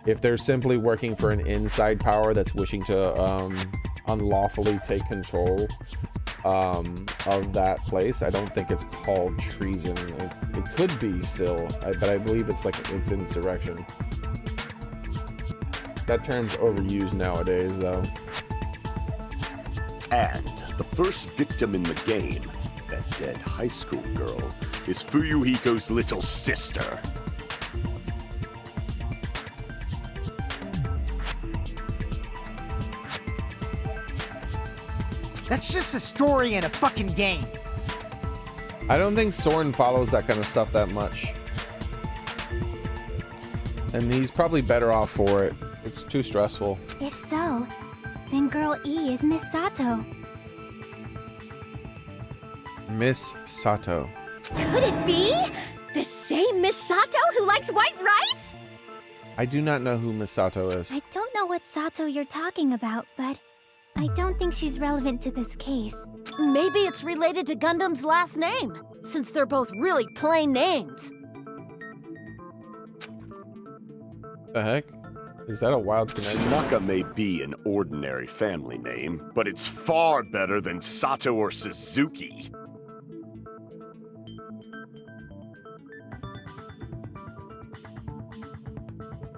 If they're simply working for an inside power that's wishing to unlawfully take control of that place, I don't think it's called treason. It could be still, but I believe it's insurrection. That term's overused nowadays, though. And the first victim in the game, that dead high school girl, is Fuyuhiko's little sister. That's just a story in a fucking game. I don't think Soren follows that kind of stuff that much. And he's probably better off for it. It's too stressful. If so, then Girl E is Miss Sato. Miss Sato. Could it be the same Miss Sato who likes white rice? I do not know who Miss Sato is. I don't know what Sato you're talking about, but I don't think she's relevant to this case. Maybe it's related to Gundam's last name, since they're both really plain names. The heck? Is that a wild connection? Naka may be an ordinary family name, but it's far better than Sato or Suzuki.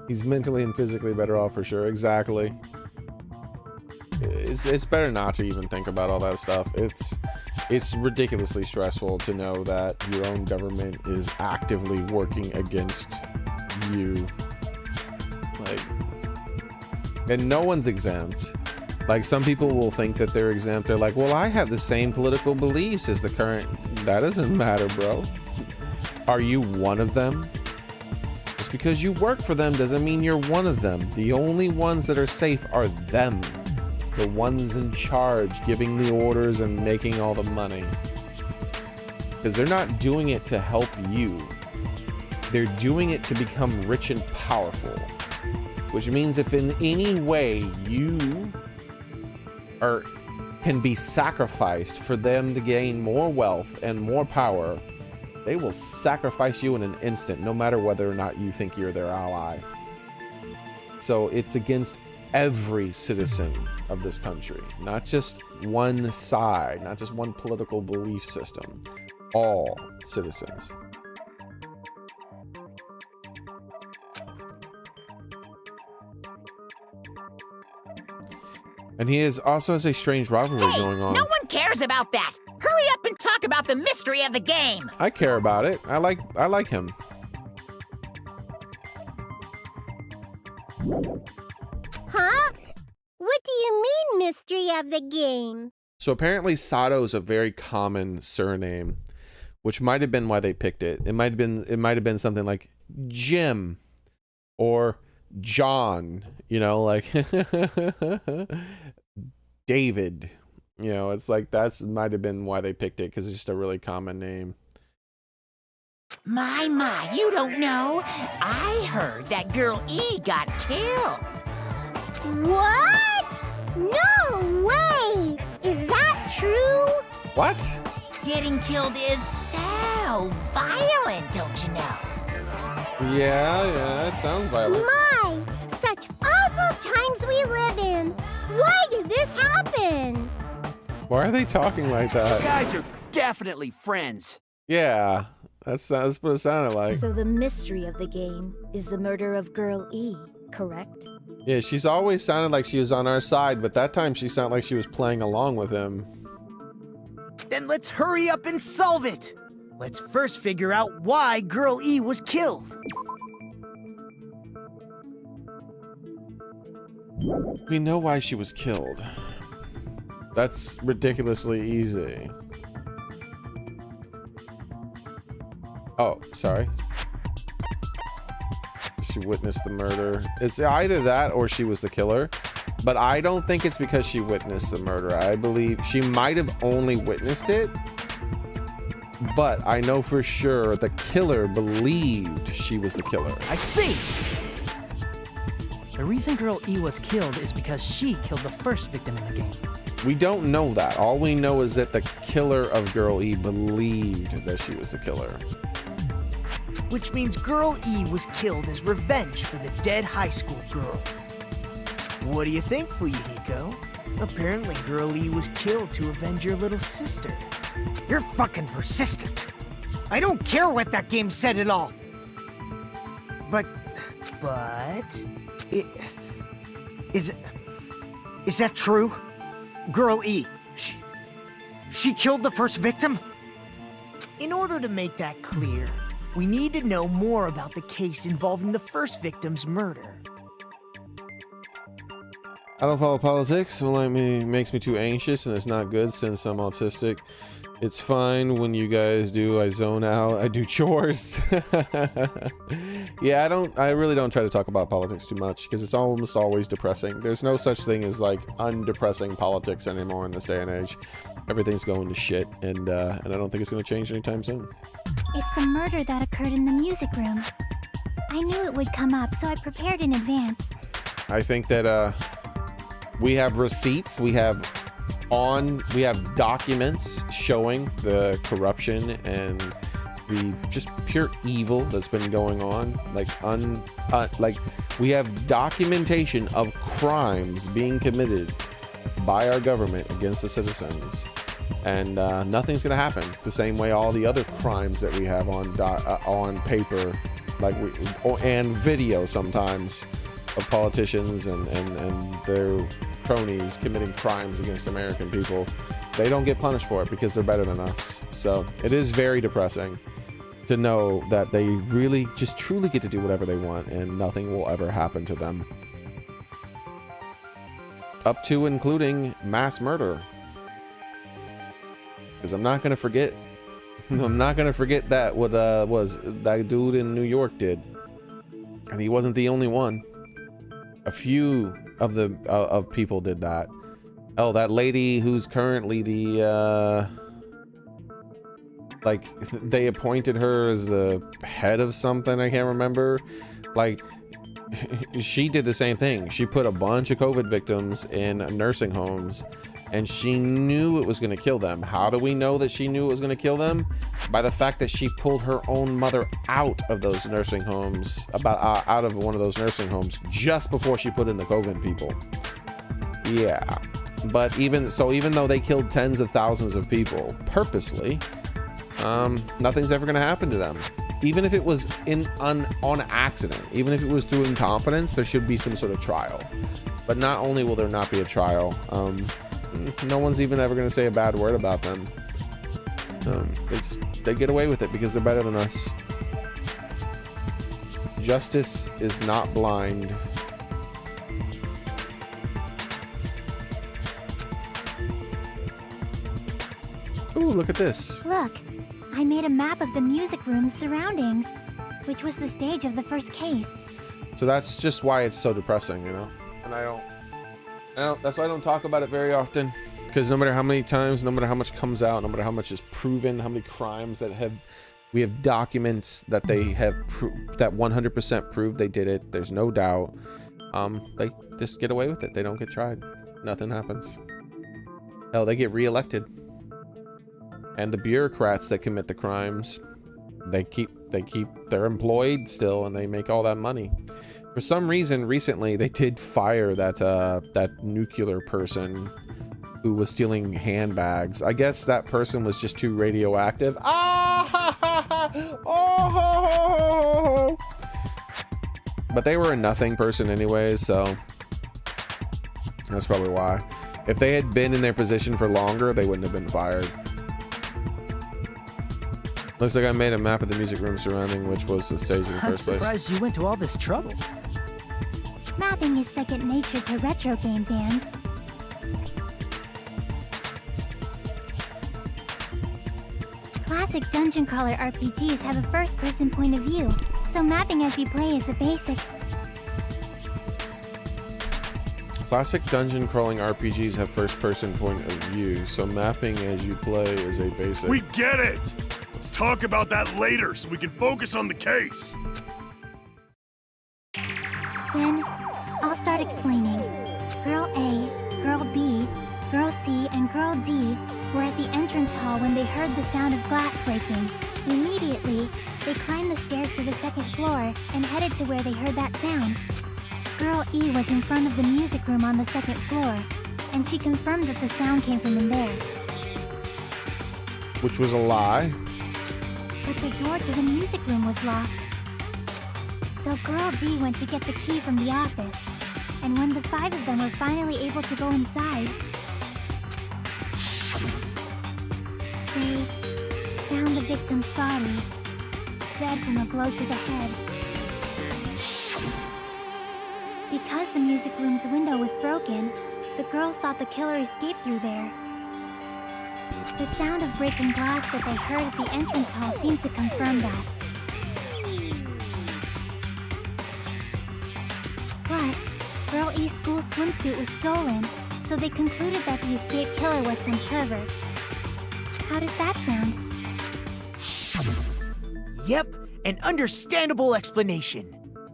He's mentally and physically better off for sure. Exactly. It's better not to even think about all that stuff. It's ridiculously stressful to know that your own government is actively working against you. Like, and no one's exempt. Like, some people will think that they're exempt. They're like, well, I have the same political beliefs as the current. That doesn't matter, bro. Are you one of them? Just because you work for them doesn't mean you're one of them. The only ones that are safe are them. The ones in charge, giving the orders and making all the money. Because they're not doing it to help you. They're doing it to become rich and powerful. Which means if in any way you can be sacrificed for them to gain more wealth and more power, they will sacrifice you in an instant, no matter whether or not you think you're their ally. So it's against every citizen of this country, not just one side, not just one political belief system, all citizens. And he also has a strange rivalry going on. No one cares about that. Hurry up and talk about the mystery of the game. I care about it. I like him. Huh? What do you mean, mystery of the game? So apparently Sato is a very common surname, which might have been why they picked it. It might have been something like Jim or John, you know, like David. You know, it's like might have been why they picked it, because it's just a really common name. My, you don't know. I heard that girl E got killed. What? No way! Is that true? What? Getting killed is so violent, don't you know? Yeah, it sounds violent. My, such awful times we live in. Why did this happen? Why are they talking like that? You guys are definitely friends. Yeah, that's what it sounded like. So the mystery of the game is the murder of Girl E, correct? Yeah, she's always sounded like she was on our side, but that time she sounded like she was playing along with him. Then let's hurry up and solve it. Let's first figure out why Girl E was killed. We know why she was killed. That's ridiculously easy. Oh, sorry. She witnessed the murder. It's either that or she was the killer, but I don't think it's because she witnessed the murder. I believe she might have only witnessed it, but I know for sure the killer believed she was the killer. I see. The reason Girl E was killed is because she killed the first victim in the game. We don't know that. All we know is that the killer of Girl E believed that she was the killer. Which means Girl E was killed as revenge for the dead high school girl. What do you think, Fuyuhiko? Apparently Girl E was killed to avenge your little sister. You're fucking persistent. I don't care what that game said at all. But is that true? Girl E, she killed the first victim? In order to make that clear, we need to know more about the case involving the first victim's murder. I don't follow politics. Well, makes me too anxious, and it's not good since I'm autistic. It's fine when you guys do. I zone out. I do chores. Yeah, I really don't try to talk about politics too much because it's almost always depressing. There's no such thing as like undepressing politics anymore in this day and age. Everything's going to shit, and I don't think it's going to change anytime soon. It's the murder that occurred in the music room. I knew it would come up, so I prepared in advance. I think that we have receipts. We have documents showing the corruption and the just pure evil that's been going on. Like we have documentation of crimes being committed by our government against the citizens, and nothing's gonna happen. The same way all the other crimes that we have on paper, and video sometimes, of politicians and their cronies committing crimes against American people. They don't get punished for it because they're better than us. So it is very depressing to know that they really just truly get to do whatever they want and nothing will ever happen to them. Up to including mass murder. Because I'm not gonna forget that what was that dude in New York did. And he wasn't the only one. A few of people did that, Oh, that lady who's currently the, like, they appointed her as the head of something, I can't remember. Like, she did the same thing. She put a bunch of COVID victims in nursing homes, and she knew it was going to kill them. How do we know that she knew it was going to kill them? By the fact that she pulled her own mother out of those nursing homes, out of one of those nursing homes, just before she put in the COVID people. Yeah. But even though they killed tens of thousands of people purposely, nothing's ever going to happen to them. Even if it was on accident, even if it was through incompetence, there should be some sort of trial. But not only will there not be a trial, no one's even ever going to say a bad word about them. They get away with it because they're better than us. Justice is not blind. Ooh, look at this. Look, I made a map of the music room's surroundings, which was the stage of the first case. So that's just why it's so depressing, you know? And I don't, that's why I don't talk about it very often. Because no matter how many times, no matter how much comes out, no matter how much is proven, how many crimes that we have documents that they have that 100% prove they did it. There's no doubt. They just get away with it. They don't get tried. Nothing happens. Hell, they get reelected. And the bureaucrats that commit the crimes, they're employed still, and they make all that money. For some reason, recently they did fire that nuclear person who was stealing handbags. I guess that person was just too radioactive. Oh! But they were a nothing person anyways, so that's probably why. If they had been in their position for longer, they wouldn't have been fired. Looks like I made a map of the music room surrounding which was the stage in the first place. I'm surprised you went to all this trouble. Mapping is second nature to retro game fans. Classic dungeon crawler RPGs have a first-person point of view, so mapping as you play is a basic. Classic dungeon crawling RPGs have first-person point of view, so mapping as you play is a basic. We get it! Let's talk about that later so we can focus on the case. Then, I'll start explaining. Girl A, Girl B, Girl C, and Girl D were at the entrance hall when they heard the sound of glass breaking. Immediately, they climbed the stairs to the second floor and headed to where they heard that sound. Girl E was in front of the music room on the second floor, and she confirmed that the sound came from in there. Which was a lie. But the door to the music room was locked. So Girl D went to get the key from the office, and when the 5 of them were finally able to go inside, they found the victim's body, dead from a blow to the head. Because the music room's window was broken, the girls thought the killer escaped through there. The sound of breaking glass that they heard at the entrance hall seemed to confirm that. Plus, Girl E's school swimsuit was stolen, so they concluded that the escaped killer was some pervert. How does that sound? Yep, an understandable explanation.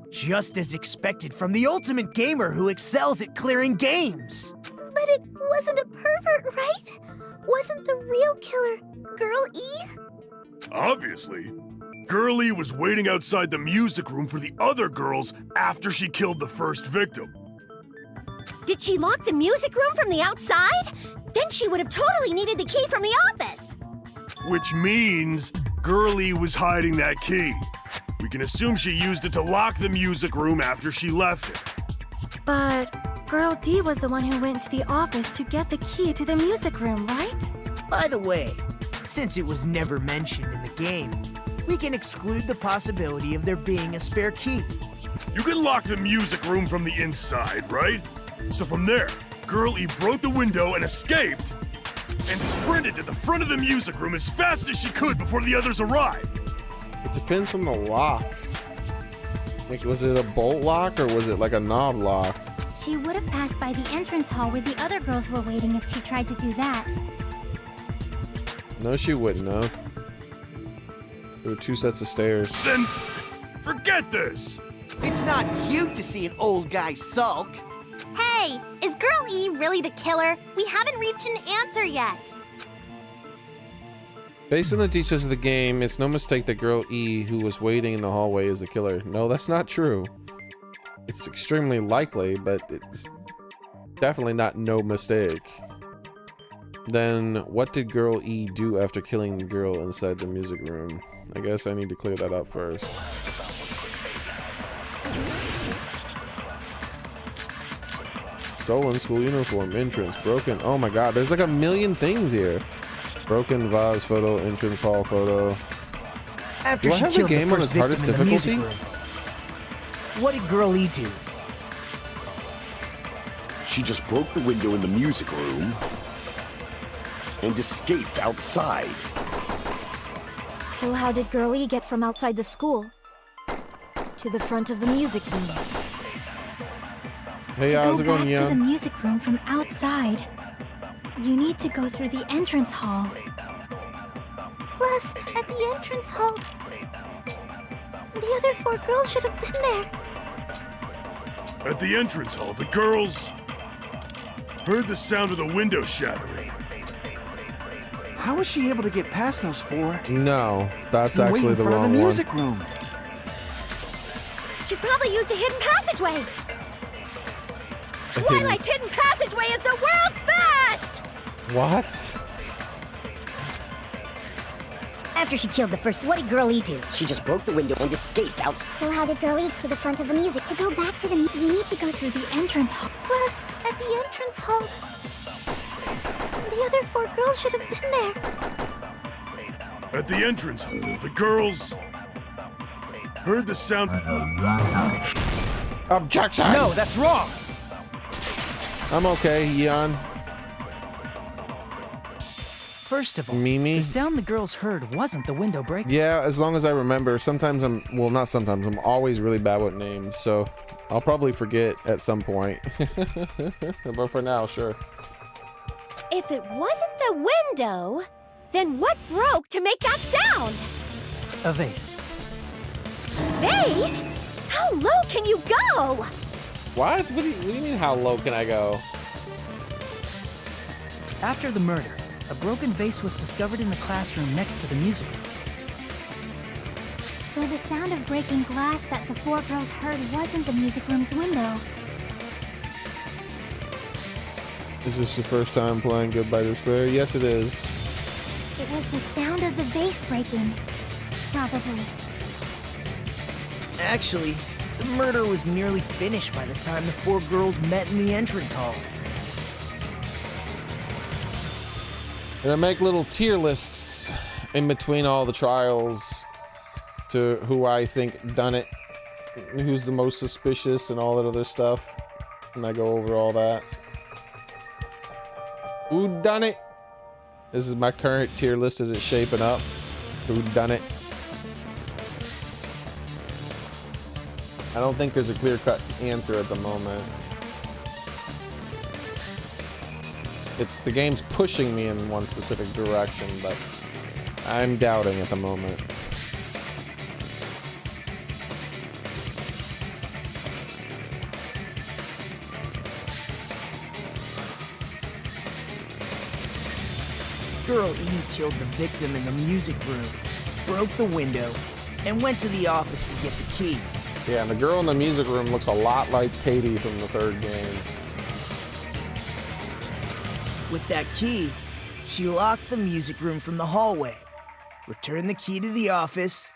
Just as expected from the ultimate gamer who excels at clearing games. But it wasn't a pervert, right? Wasn't the real killer Girl E? Obviously. Girlie was waiting outside the music room for the other girls after she killed the first victim. Did she lock the music room from the outside? Then she would have totally needed the key from the office. Which means Girlie was hiding that key. We can assume she used it to lock the music room after she left it. But Girl D was the one who went to the office to get the key to the music room, right? By the way, since it was never mentioned in the game, we can exclude the possibility of there being a spare key. You can lock the music room from the inside, right? So from there, Girl E broke the window and escaped, and sprinted to the front of the music room as fast as she could before the others arrived. It depends on the lock. Like, was it a bolt lock or was it like a knob lock? She would have passed by the entrance hall where the other girls were waiting if she tried to do that. No, she wouldn't have. There were 2 sets of stairs. Then forget this! It's not cute to see an old guy sulk. Hey, is Girl E really the killer? We haven't reached an answer yet. Based on the details of the game, it's no mistake that Girl E, who was waiting in the hallway, is the killer. No, that's not true. It's extremely likely, but it's definitely not no mistake. Then, what did Girl E do after killing the girl inside the music room? I guess I need to clear that up first. Stolen school uniform, entrance, broken. Oh my god, there's like a million things here. Broken vase photo, entrance hall photo. After Do I she have the killed game the on first its hardest victim in the music difficulty? room, what did Girl E do? She just broke the window in the music room and escaped outside. So how did Girl E get from outside the school to the front of the music room? Hey, how's it going, To the Yan? music room from outside, you need to go through the entrance hall. Plus, at the entrance hall, the other 4 girls should have been there. At the entrance hall, the girls heard the sound of the window shattering. How was she able to get past those 4? No, that's and wait actually in the front of wrong the one. music room? She probably used a hidden passageway. Twilight's hidden passageway is the world's best! What? After she killed the first, what did Girl E do? She just broke the window and escaped out. So how did Girl E to the front of the music? To go back to the you need to go through the entrance hall. Plus, at the entrance hall, the other 4 girls should have been there. At the entrance hall, the girls heard the sound. Objection! No, that's wrong. I'm okay, Yan. First of all, Mimi? the sound the girls heard wasn't the window breaking. Yeah, as long as I remember. Sometimes well, not sometimes, I'm always really bad with names, so I'll probably forget at some point. But for now, sure. If it wasn't the window, then what broke to make that sound? A vase. Vase? How low can you go? What? What do you mean, how low can I go? After the murder, a broken vase was discovered in the classroom next to the music room. So the sound of breaking glass that the 4 girls heard wasn't the music room's window. Is this your first time playing Goodbye Despair? Yes, it is. It was the sound of the vase breaking. Probably. Actually, the murder was nearly finished by the time the 4 girls met in the entrance hall. And I make little tier lists in between all the trials to who I think done it, who's the most suspicious and all that other stuff. And I go over all that. Who done it? This is my current tier list as it's shaping up. Who done it? I don't think there's a clear-cut answer at the moment. The game's pushing me in one specific direction, but I'm doubting at the moment. Girl E killed the victim in the music room, broke the window, and went to the office to get the key. Yeah, and the girl in the music room looks a lot like Katie from the 3rd game. With that key, she locked the music room from the hallway, returned the key to the office,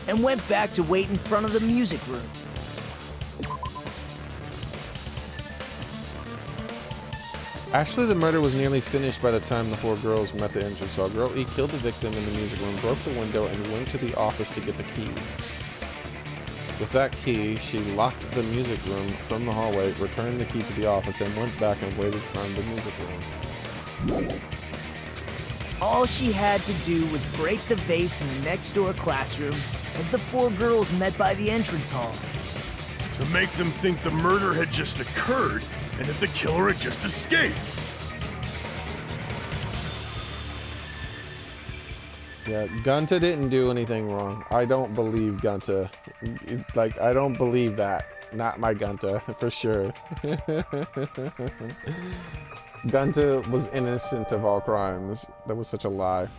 and went back to wait in front of the music room. Actually, the murder was nearly finished by the time the 4 girls met the entrance hall. Girl E killed the victim in the music room, broke the window, and went to the office to get the key. With that key, she locked the music room from the hallway, returned the key to the office, and went back and waited from the music room. All she had to do was break the vase in the next door classroom as the four girls met by the entrance hall. To make them think the murder had just occurred and that the killer had just escaped. Yeah, Gunta didn't do anything wrong. I don't believe Gunta. Like, I don't believe that. Not my Gunta, for sure. Gunta was innocent of all crimes. That was such a lie.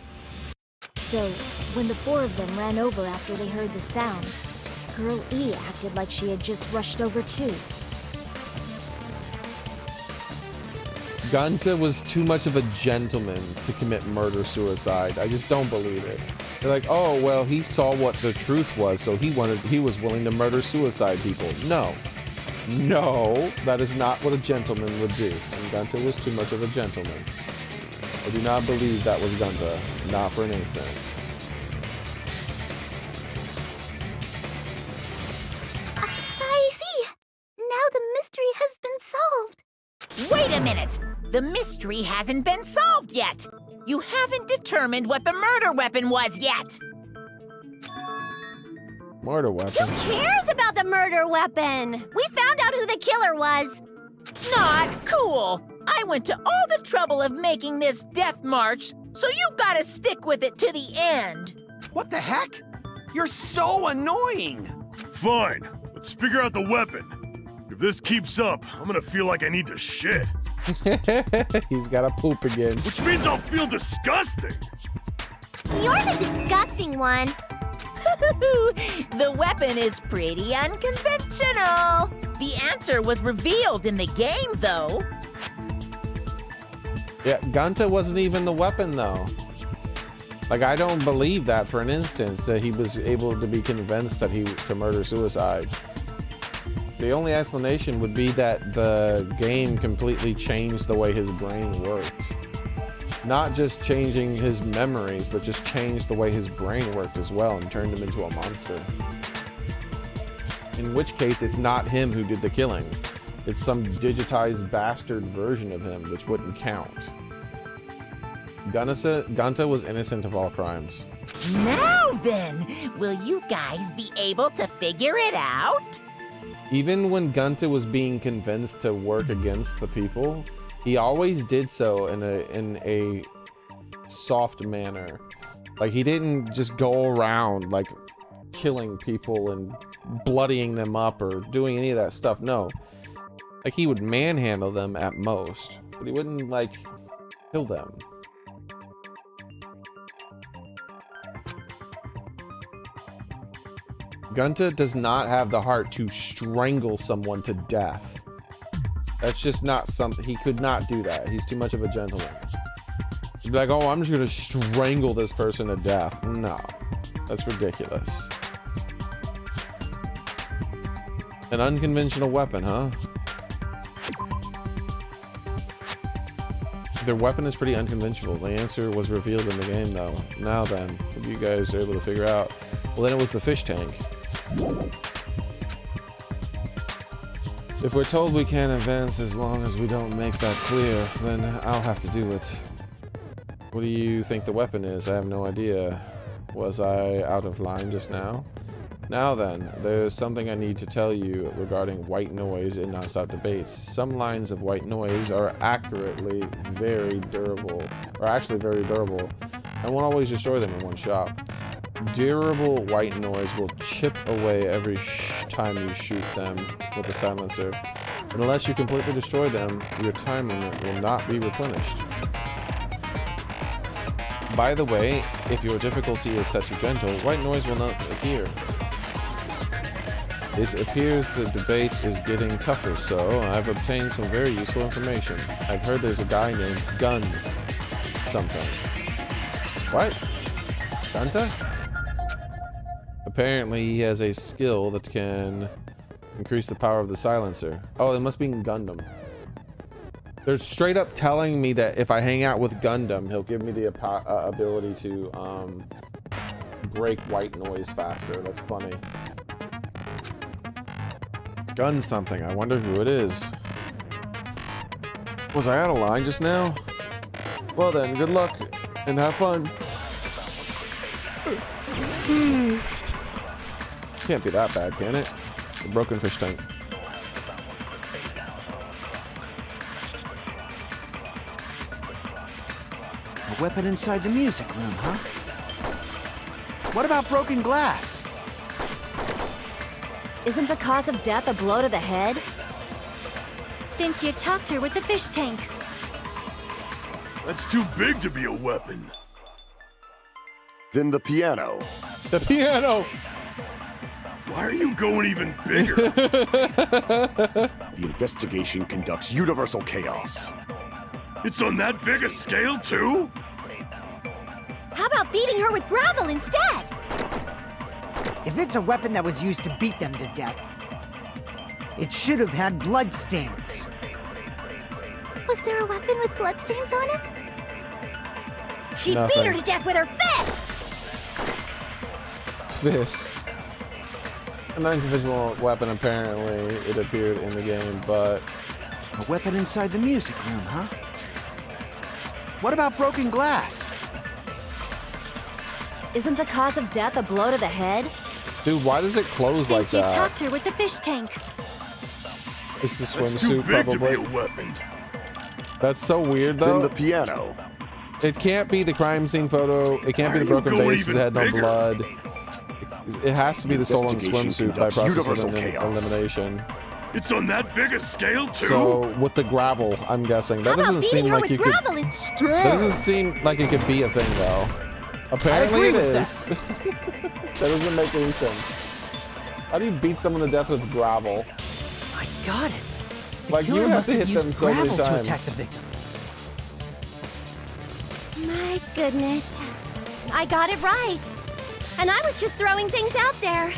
So, when the four of them ran over after they heard the sound, Girl E acted like she had just rushed over too. Gunta was too much of a gentleman to commit murder-suicide. I just don't believe it. They're like, oh, well, he saw what the truth was, so he was willing to murder-suicide people. No. No, that is not what a gentleman would do. And Gunta was too much of a gentleman. I do not believe that was Gunta. Not for an instant. I see. Now the mystery has been solved. Wait a minute! The mystery hasn't been solved yet! You haven't determined what the murder weapon was yet! Murder weapon? Who cares about the murder weapon? We found out who the killer was. Not cool! I went to all the trouble of making this death march, so you gotta stick with it to the end! What the heck? You're so annoying! Fine, let's figure out the weapon. If this keeps up, I'm gonna feel like I need to shit. He's gotta poop again. Which means I'll feel disgusting. You're the disgusting one. The weapon is pretty unconventional. The answer was revealed in the game, though. Yeah, Gunta wasn't even the weapon, though. Like, I don't believe that for an instance, that he was able to be convinced that to murder-suicide. The only explanation would be that the game completely changed the way his brain worked. Not just changing his memories, but just changed the way his brain worked as well and turned him into a monster. In which case, it's not him who did the killing. It's some digitized bastard version of him, which wouldn't count. Gunta was innocent of all crimes. Now then, will you guys be able to figure it out? Even when Gunta was being convinced to work against the people, he always did so in a soft manner. Like, he didn't just go around like killing people and bloodying them up or doing any of that stuff. No. Like, he would manhandle them at most, but he wouldn't like kill them. Gunta does not have the heart to strangle someone to death. That's just not something. He could not do that. He's too much of a gentleman. He'd be like, oh, I'm just gonna strangle this person to death. No, that's ridiculous. An unconventional weapon, huh? Their weapon is pretty unconventional. The answer was revealed in the game, though. Now then, if you guys are able to figure out, well, then it was the fish tank. If we're told we can't advance as long as we don't make that clear, then I'll have to do it. What do you think the weapon is? I have no idea. Was I out of line just now? Now then, there's something I need to tell you regarding white noise in nonstop debates. Some lines of white noise are actually very durable, and won't always destroy them in one shot. Durable white noise will chip away every time you shoot them with a silencer. And unless you completely destroy them, your time limit will not be replenished. By the way, if your difficulty is set to gentle, white noise will not appear. It appears the debate is getting tougher, so I've obtained some very useful information. I've heard there's a guy named Gun something. What? Gunta? Apparently he has a skill that can increase the power of the silencer. Oh, it must be in Gundam. They're straight up telling me that if I hang out with Gundam, he'll give me the ability to break white noise faster. That's funny. gun something. I wonder who it is. Was I out of line just now? Well then, good luck and have fun. Can't be that bad, can it? A broken fish tank. A weapon inside the music room, huh? What about broken glass? Isn't the cause of death a blow to the head? Then she attacked her with the fish tank. That's too big to be a weapon. Then the piano. The piano! Why are you going even bigger? The investigation conducts universal chaos. It's on that big a scale, too? How about beating her with gravel instead? If it's a weapon that was used to beat them to death, it should have had bloodstains. Was there a weapon with bloodstains on it? She beat her to death with her fists! Fists. A non-conventional weapon, apparently, it appeared in the game, but... A weapon inside the music room, huh? What about broken glass? Isn't the cause of death a blow to the head? Dude, why does it close Then like she that? attacked her with the fish tank. It's the That's too swimsuit, big probably. to be a weapon. That's so weird, though. Then the piano. It can't be the crime scene photo. It can't be the broken vase because it had no blood. It has to be the stolen swimsuit by process elimination. It's on that big a scale, too? So, with the gravel, I'm guessing. That doesn't seem like you could... That doesn't seem like it could be a thing, though. Apparently it is. That doesn't make any sense. How do you beat someone to death with gravel? I got it. The Like, killer you have must to hit used them so many gravel to attack times. the victim. My goodness. I got it right. And I was just throwing things out there.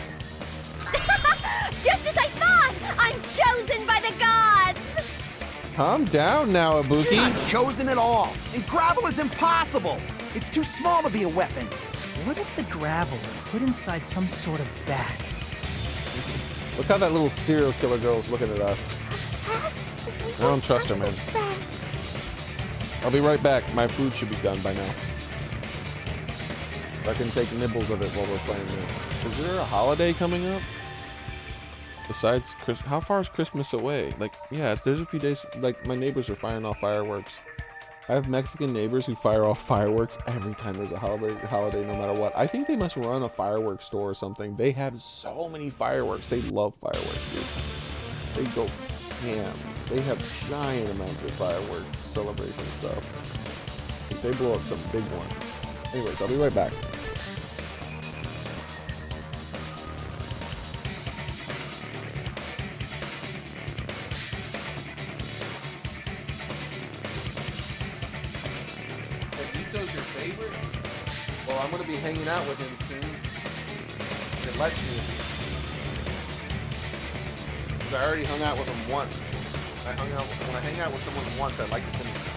Just as I thought! I'm chosen by the gods! Calm down now, You're Ibuki. not chosen at all. And gravel is impossible. It's too small to be a weapon. What if the gravel was put inside some sort of bag? Look how that little serial killer girl's looking at us. I don't trust her, man. I'll be right back. My food should be done by now. I can take nibbles of it while we're playing this. Is there a holiday coming up? Besides Christmas, how far is Christmas away? Like, yeah, there's a few days. Like, my neighbors are firing off fireworks. I have Mexican neighbors who fire off fireworks every time there's a holiday, no matter what. I think they must run a fireworks store or something. They have so many fireworks. They love fireworks, dude. They go ham. They have giant amounts of fireworks celebration stuff. They blow up some big ones. Anyways, I'll be right back. Vito's your favorite? Well, I'm gonna be hanging out with him soon. It lets me. Because I already hung out with him once. When I hang out with someone once, I like to finish them.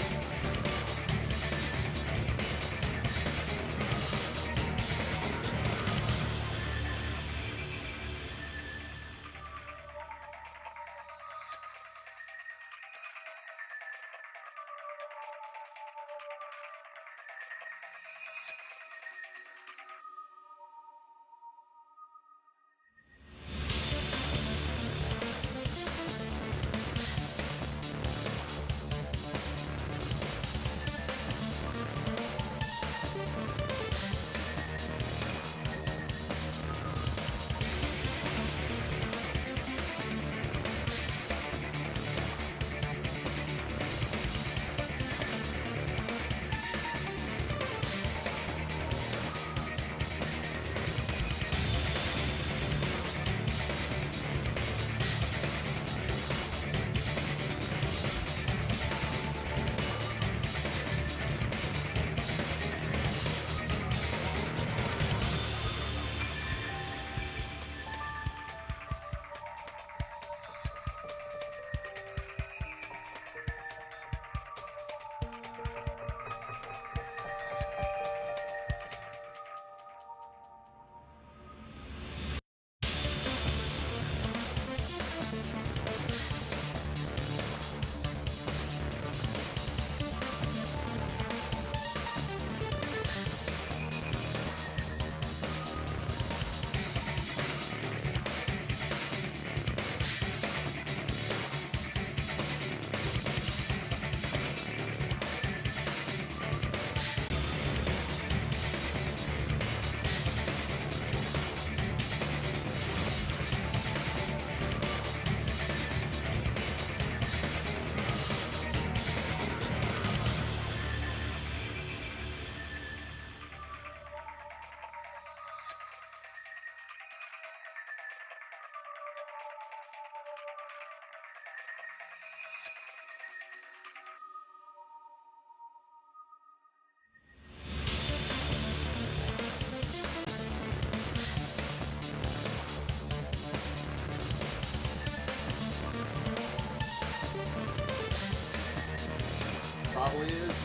probably is.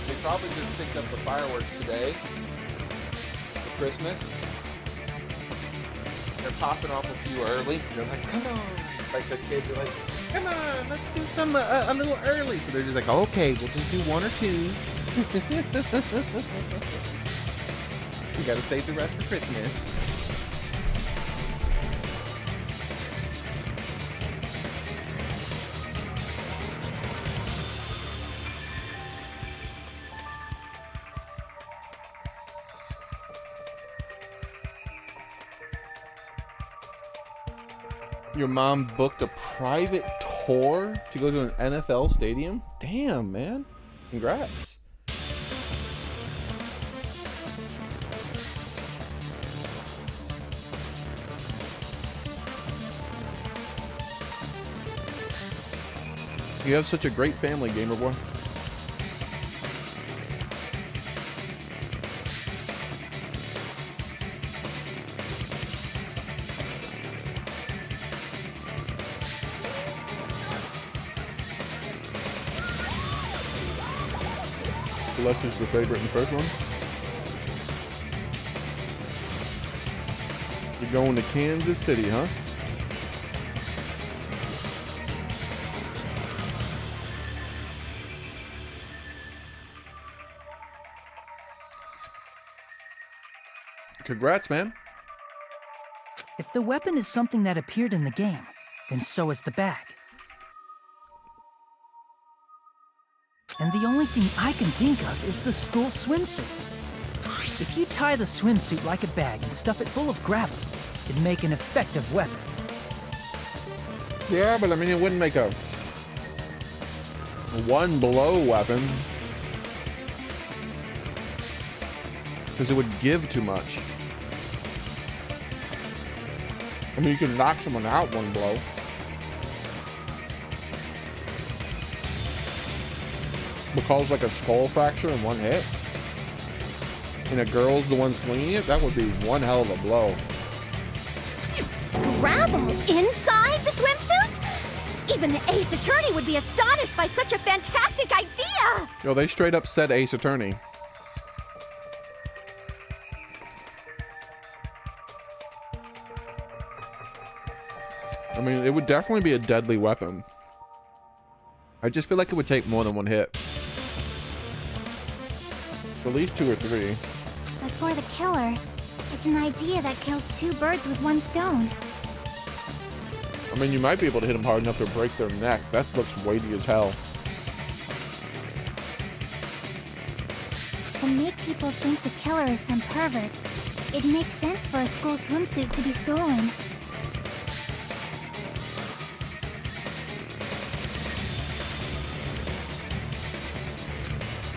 They probably just picked up the fireworks today for Christmas. They're popping off a few early. They're like, come on. Like the kids are like, come on, let's do some a little early. So they're just like, okay, we'll just do one or two. We gotta save the rest for Christmas. Your mom booked a private tour to go to an NFL stadium? Damn, man. Congrats. You have such a great family, gamer boy. Lester's the favorite in the first one. You're going to Kansas City, huh? Congrats, man. If the weapon is something that appeared in the game, then so is the bag. And the only thing I can think of is the school swimsuit. If you tie the swimsuit like a bag and stuff it full of gravel, it'd make an effective weapon. Yeah, but I mean, it wouldn't make a one blow weapon. Because it would give too much. I mean, you could knock someone out one blow. But cause like a skull fracture in one hit, and a girl's the one swinging it, that would be one hell of a blow. Gravel inside the swimsuit? Even the Ace Attorney would be astonished by such a fantastic idea! Yo, they straight up said Ace Attorney. I mean, it would definitely be a deadly weapon. I just feel like it would take more than one hit. At least 2 or 3. But for the killer, it's an idea that kills 2 birds with 1 stone. I mean, you might be able to hit them hard enough to break their neck. That looks weighty as hell. To make people think the killer is some pervert, it makes sense for a school swimsuit to be stolen.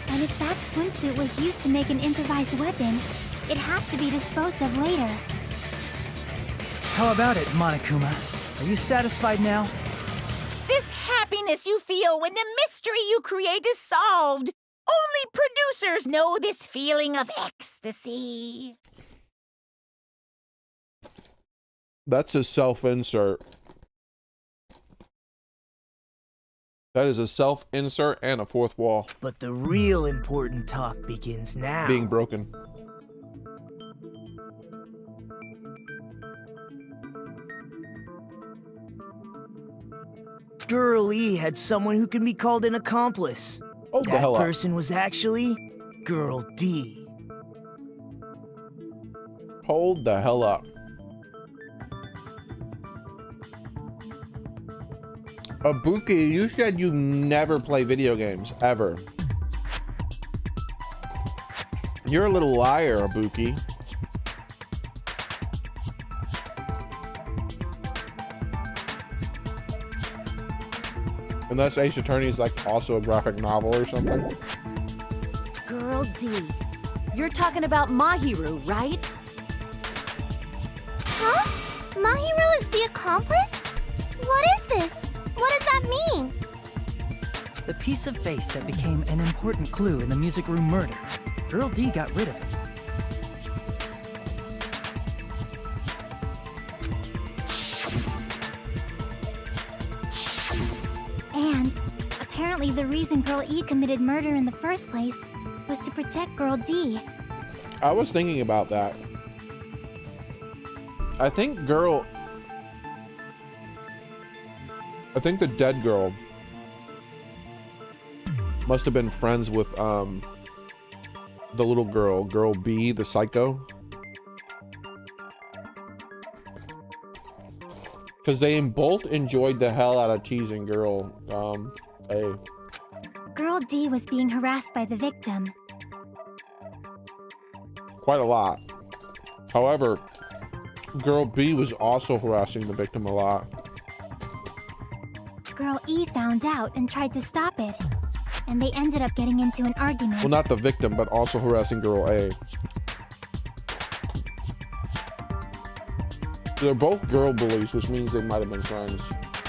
And if that swimsuit was used to make an improvised weapon, it'd have to be disposed of later. How about it, Monokuma? Are you satisfied now? This happiness you feel when the mystery you create is solved. Only producers know this feeling of ecstasy. That's a self-insert. That is a self-insert and a fourth wall. But the real important talk begins now. Being broken. Girl E had someone who can be called an accomplice. Hold the That hell up. person was actually Girl D. Hold the hell up. Ibuki, you said you never play video games, ever. You're a little liar, Ibuki. Unless Ace Attorney is like also a graphic novel or something. Girl D. You're talking about Mahiru, right? Huh? Mahiru is the accomplice? What is this? What does that mean? The piece of face that became an important clue in the music room murder. Girl D got rid of it. And Apparently the reason Girl E committed murder in the first place was to protect Girl D. I was thinking about that. I think the dead girl must have been friends with the little girl, Girl B, the psycho. Because they both enjoyed the hell out of teasing Girl A. Girl D was being harassed by the victim. Quite a lot. However, Girl B was also harassing the victim a lot. Girl E found out and tried to stop it, and they ended up getting into an argument. Well, not the victim, but also harassing Girl A. They're both girl bullies, which means they might have been friends.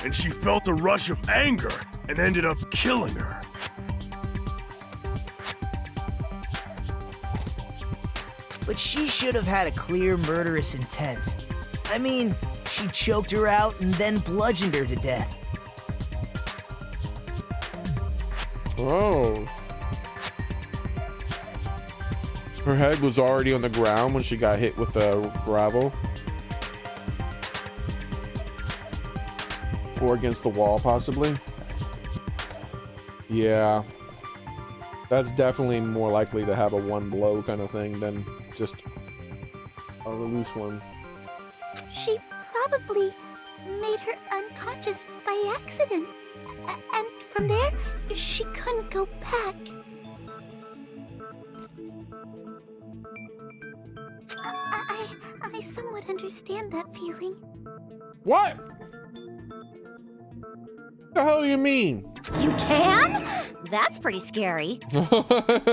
And she felt a rush of anger and ended up killing her. But she should have had a clear murderous intent. I mean, she choked her out and then bludgeoned her to death. Oh. Her head was already on the ground when she got hit with the gravel. Or against the wall, possibly. Yeah. That's definitely more likely to have a one blow kind of thing than just a loose one. She probably made her unconscious by accident. And from there, she couldn't go back. I somewhat understand that feeling. What? The hell do you mean? You can? That's pretty scary.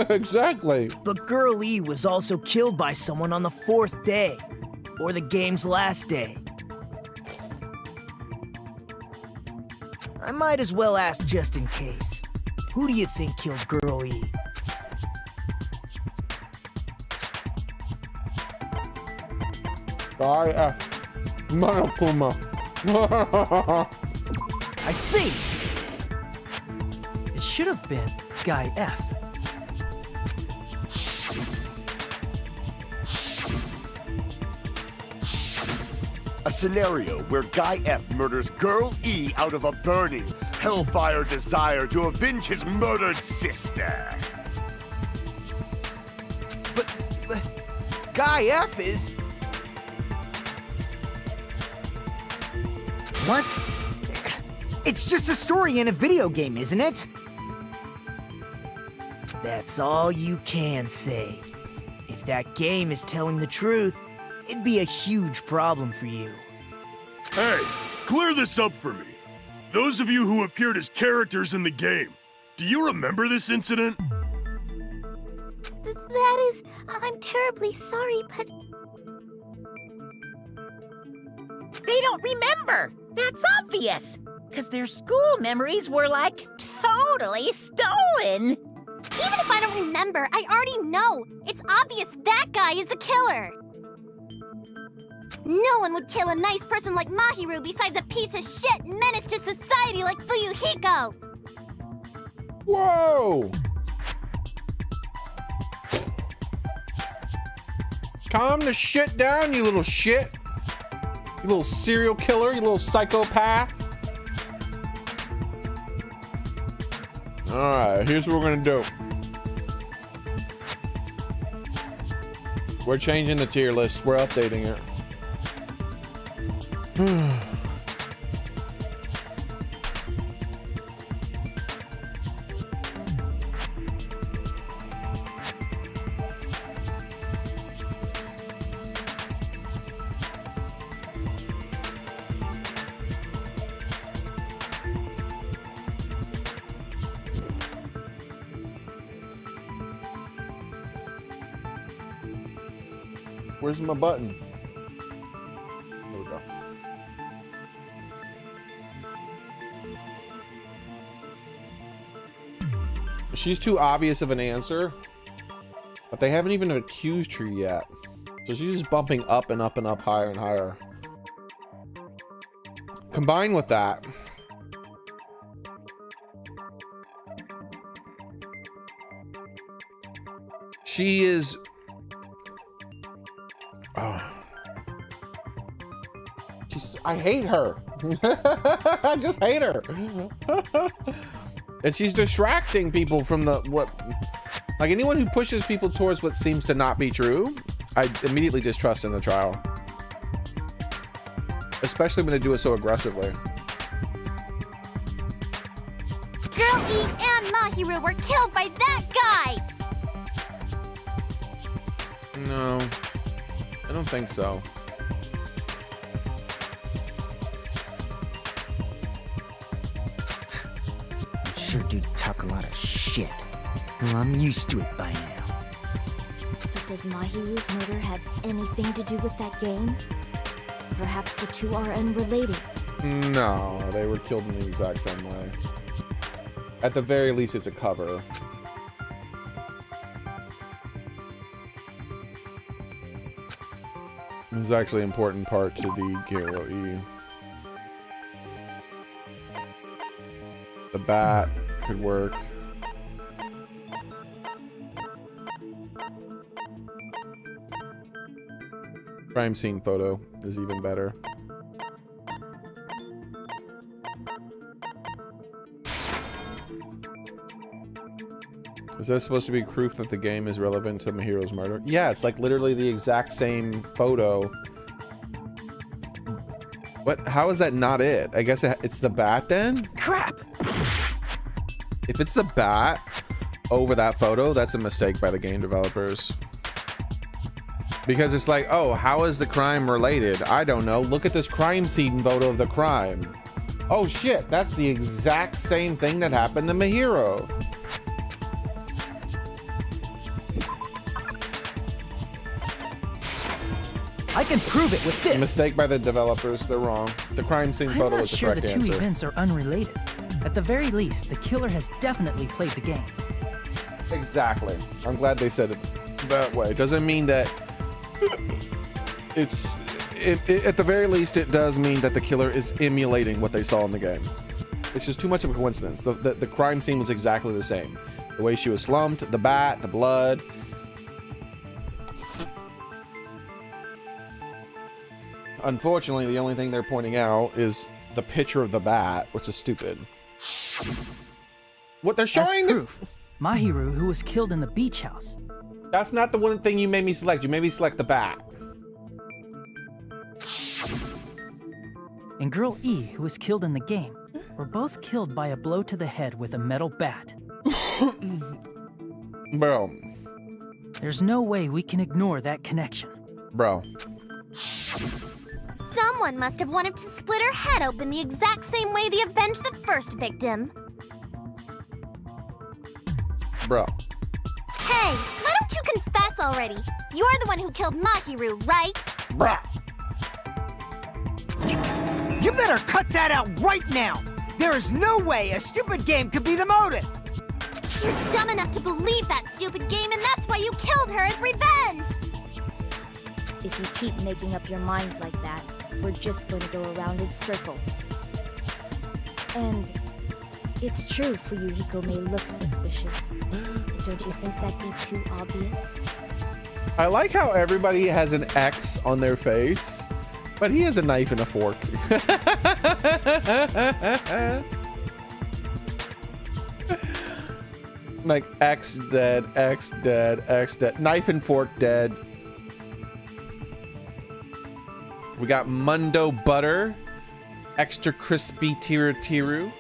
Exactly. But Girl E was also killed by someone on the 4th day, or the game's last day. I might as well ask just in case. Who do you think killed Girl E? Guy F. Monokuma. I see! It should have been Guy F. A scenario where Guy F murders Girl E out of a burning, hellfire desire to avenge his murdered sister. But Guy F is... What? It's just a story in a video game, isn't it? That's all you can say. If that game is telling the truth, it'd be a huge problem for you. Hey, clear this up for me. Those of you who appeared as characters in the game, do you remember this incident? That is... I'm terribly sorry, but... They don't remember. That's obvious. Because their school memories were, like, totally stolen. Even if I don't remember, I already know. It's obvious that guy is the killer. No one would kill a nice person like Mahiru besides a piece of shit menace to society like Fuyuhiko. Whoa! Calm the shit down, you little shit. You little serial killer, you little psychopath. Alright, here's what we're gonna do. We're changing the tier list. We're updating it. Where's my button? There we go. She's too obvious of an answer, but they haven't even accused her yet. So she's just bumping up and up and up, higher and higher. Combined with that, She is... I hate her. I just hate her. And she's distracting people from like anyone who pushes people towards what seems to not be true, I immediately distrust in the trial. Especially when they do it so aggressively. Girl E and Mahiru were killed by that guy! No, I don't think so. Sure do talk a lot of shit. Well, I'm used to it by now. But does Mahiru's murder have anything to do with that game? Perhaps the two are unrelated. No, they were killed in the exact same way. At the very least, it's a cover. This is actually an important part to the Garo E. The bat could work. Crime scene photo is even better. Is that supposed to be proof that the game is relevant to Mahiru's murder? Yeah, it's like literally the exact same photo. What? How is that not it? I guess it's the bat then? Crap! If it's the bat over that photo, that's a mistake by the game developers. Because it's like, oh, how is the crime related? I don't know. Look at this crime scene photo of the crime. Oh shit, that's the exact same thing that happened to Mahiru. I can prove it with this. Mistake by the developers. They're wrong. The crime scene photo was the correct answer. I'm not sure the two events are unrelated. At the very least, the killer has definitely played the game. Exactly. I'm glad they said it that way. It doesn't mean that it's... at the very least, it does mean that the killer is emulating what they saw in the game. It's just too much of a coincidence. The crime scene was exactly the same. The way she was slumped, the bat, the blood... Unfortunately, the only thing they're pointing out is the picture of the bat, which is stupid. What they're showing? As proof, Mahiru, who was killed in the beach house. That's not the one thing you made me select. You made me select the bat. And Girl E, who was killed in the game, were both killed by a blow to the head with a metal bat. Bro. There's no way we can ignore that connection. Bro. Someone must have wanted to split her head open the exact same way they avenged the first victim. Bro. Hey, why don't you confess already? You're the one who killed Mahiru, right? Bruh. You better cut that out right now! There is no way a stupid game could be the motive! You're dumb enough to believe that stupid game, and that's why you killed her as revenge! If you keep making up your mind like that, we're just going to go around in circles. And it's true Fuyuhiko may look suspicious. Don't you think that'd be too obvious? I like how everybody has an X on their face, but he has a knife and a fork. Like X dead, X dead, X dead. Knife and fork dead. We got Mundo Butter. Extra crispy tiru tiru.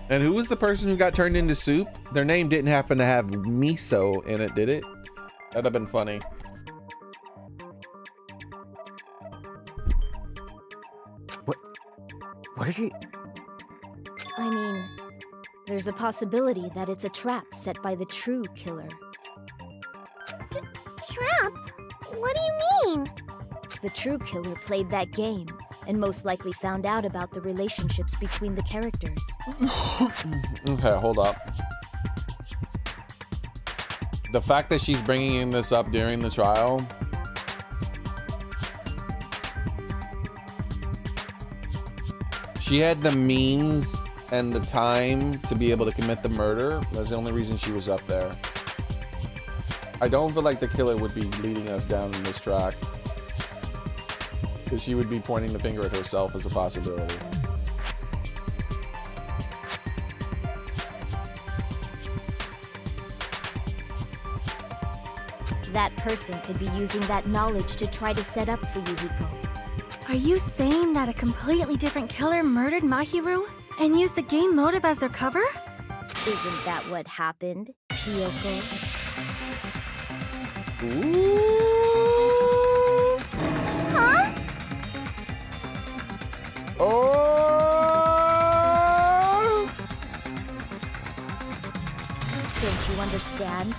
And who was the person who got turned into soup? Their name didn't happen to have miso in it, did it? That'd have been funny. What are you... I mean, there's a possibility that it's a trap set by the true killer. Trap? What do you mean? The true killer played that game, and most likely found out about the relationships between the characters. Okay, hold up. The fact that she's bringing this up during the trial... She had the means and the time to be able to commit the murder. That's the only reason she was up there. I don't feel like the killer would be leading us down in this track, because she would be pointing the finger at herself as a possibility. That person could be using that knowledge to try to set up for you, Hiko. Are you saying that a completely different killer murdered Mahiru and used the game motive as their cover? Isn't that what happened, Hiyoko? Huh? Oh! Don't you understand?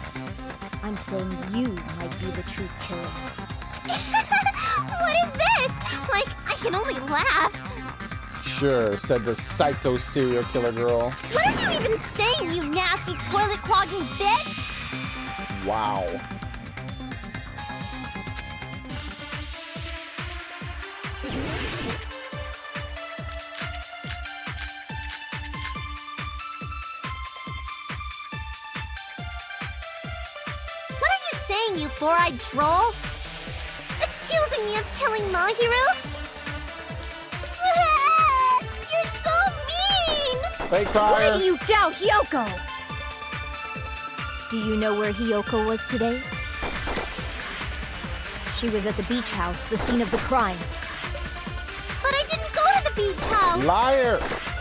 I'm saying you might be the true killer. What is this? Like, I can only laugh. Sure, said the psycho serial killer girl. What are you even saying, you nasty toilet clogging bitch? Wow. What are you saying, you four-eyed troll? Accusing me of killing Mahiru? You're so mean! Fake Why crier. do you doubt Hiyoko? Do you know where Hiyoko was today? She was at the beach house, the scene of the crime. But I didn't go to the beach house! Liar.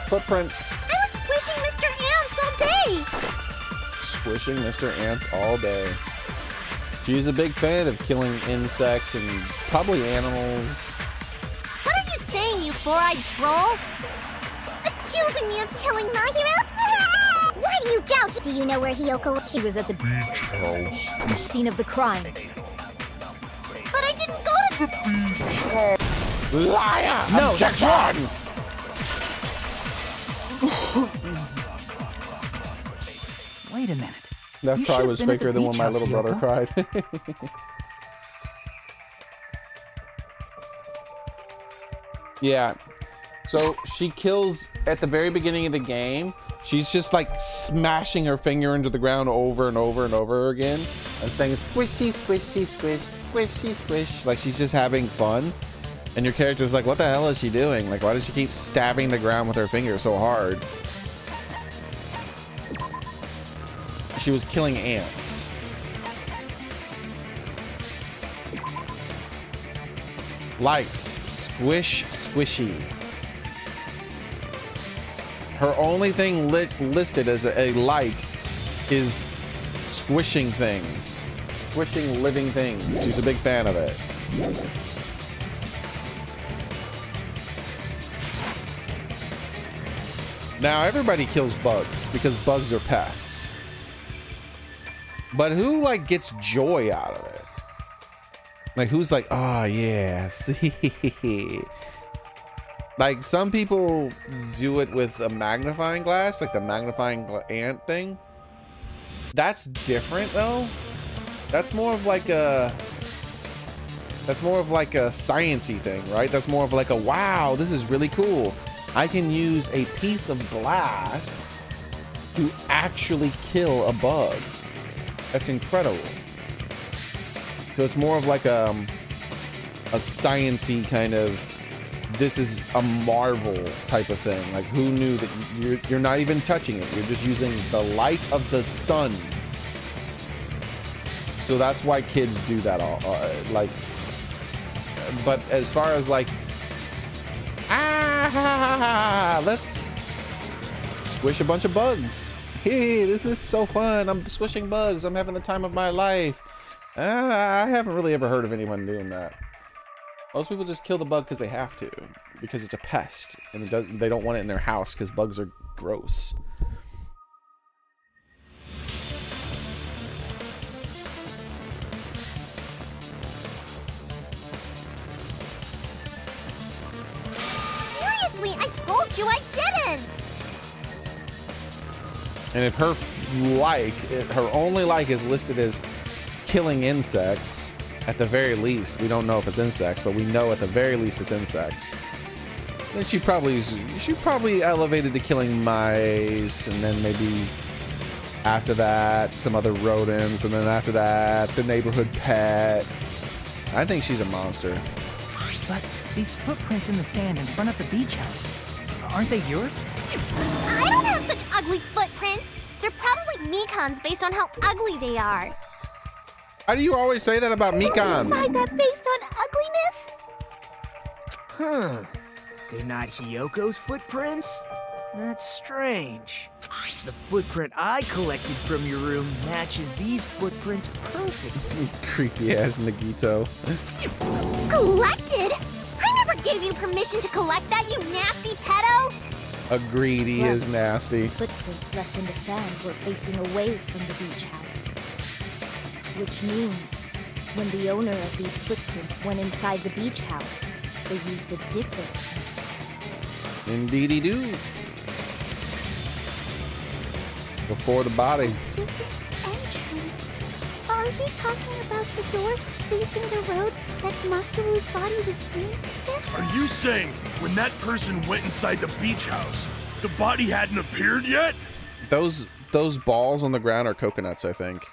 Footprints. I was squishing Mr. Ants all day! Squishing Mr. Ants all day. She's a big fan of killing insects and probably animals. What are you saying, you four-eyed troll? Accusing me of killing Mahiru? Why do you doubt? Do you know where Hiyoko was? She was at the scene of the crime. But I didn't go to the... Liar! No, Objection! Wait a minute. That You cry should've was been at faker the than when beach my house, little brother Hiyoko. cried. Yeah. So she kills at the very beginning of the game. She's just like smashing her finger into the ground over and over and over again and saying squishy, squishy, squish, squishy, squish. Like she's just having fun. And your character's like, what the hell is she doing? Like, why does she keep stabbing the ground with her finger so hard? She was killing ants. Likes, squish, squishy. Her only thing listed as a like is squishing things. Squishing living things. She's a big fan of it. Now everybody kills bugs because bugs are pests. But who like gets joy out of it? Like who's like, oh yeah, see. Like some people do it with a magnifying glass, like the magnifying ant thing. That's different though. That's more of like a sciencey thing, right? That's more of like a wow, this is really cool. I can use a piece of glass to actually kill a bug. That's incredible. So it's more of like a sciencey kind of, this is a marvel type of thing. Like who knew that you're not even touching it. You're just using the light of the sun. So that's why kids do that all like, but as far as like, let's squish a bunch of bugs. Hey, this is so fun. I'm squishing bugs. I'm having the time of my life. I haven't really ever heard of anyone doing that. Most people just kill the bug because they have to, because it's a pest, and they don't want it in their house because bugs are gross. Seriously, I told you I didn't! And if her her only like is listed as killing insects, at the very least, we don't know if it's insects, but we know at the very least it's insects. Then she probably elevated to killing mice, and then maybe after that some other rodents, and then after that the neighborhood pet. I think she's a monster. But these footprints in the sand in front of the beach house, aren't they yours? I don't have such ugly footprints. They're probably Mikan's based on how ugly they are. Why do you always say that about Mikan? Decide that based on ugliness? Huh. They're not Hiyoko's footprints? That's strange. The footprint I collected from your room matches these footprints perfectly. Creepy ass Nagito. Collected? I never gave you permission to collect that, you nasty pedo! Agreed, he is nasty. Footprints left in the sand were facing away from the beach house. Which means, when the owner of these footprints went inside the beach house, they used a different entrance. Indeedy do. Before the body. Different entrance. Are you talking about the door facing the road that Mahiru's body was in? Are you saying when that person went inside the beach house, the body hadn't appeared yet? Those balls on the ground are coconuts, I think.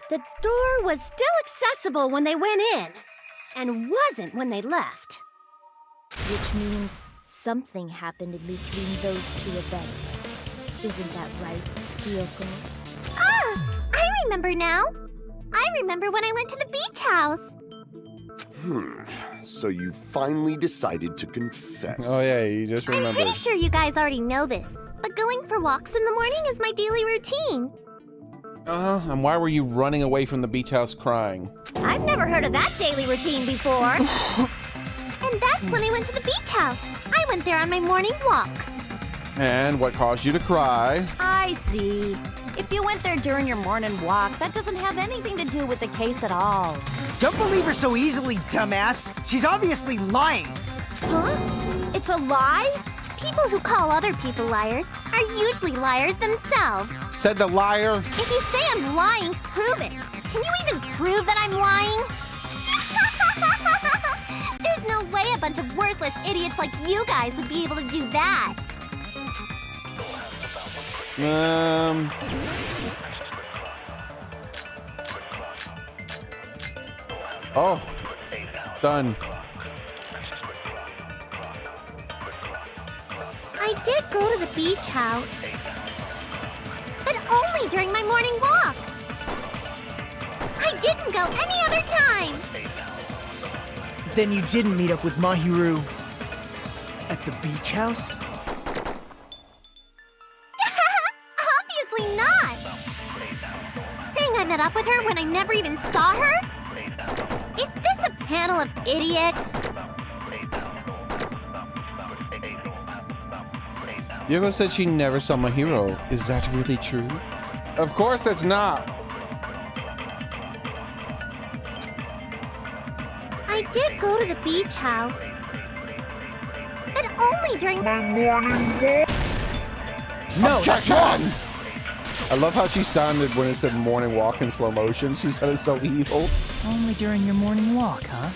The door was still accessible when they went in, and wasn't when they left. Which means something happened in between those two events. Isn't that right, Hiyoko? Ah! I remember now! I remember when I went to the beach house! So you finally decided to confess. Oh yeah, you just remembered. I'm pretty sure you guys already know this, but going for walks in the morning is my daily routine. And why were you running away from the beach house crying? I've never heard of that daily routine before. And that's when I went to the beach house. I went there on my morning walk. And what caused you to cry? I see. If you went there during your morning walk, that doesn't have anything to do with the case at all. Don't believe her so easily, dumbass. She's obviously lying. Huh? It's a lie? People who call other people liars are usually liars themselves. Said the liar. If you say I'm lying, prove it. Can you even prove that I'm lying? There's no way a bunch of worthless idiots like you guys would be able to do that. Oh. Done. I did go to the beach house. But only during my morning walk. I didn't go any other time. Then you didn't meet up with Mahiru at the beach house? Obviously not. Saying I met up with her when I never even saw her? Is this a panel of idiots? Yoko said she never saw Mahiro. Is that really true? Of course it's not. I did go to the beach house. But only during my morning walk. No, Objection! I love how she sounded when it said morning walk in slow motion. She sounded so evil. Only during your morning walk, huh?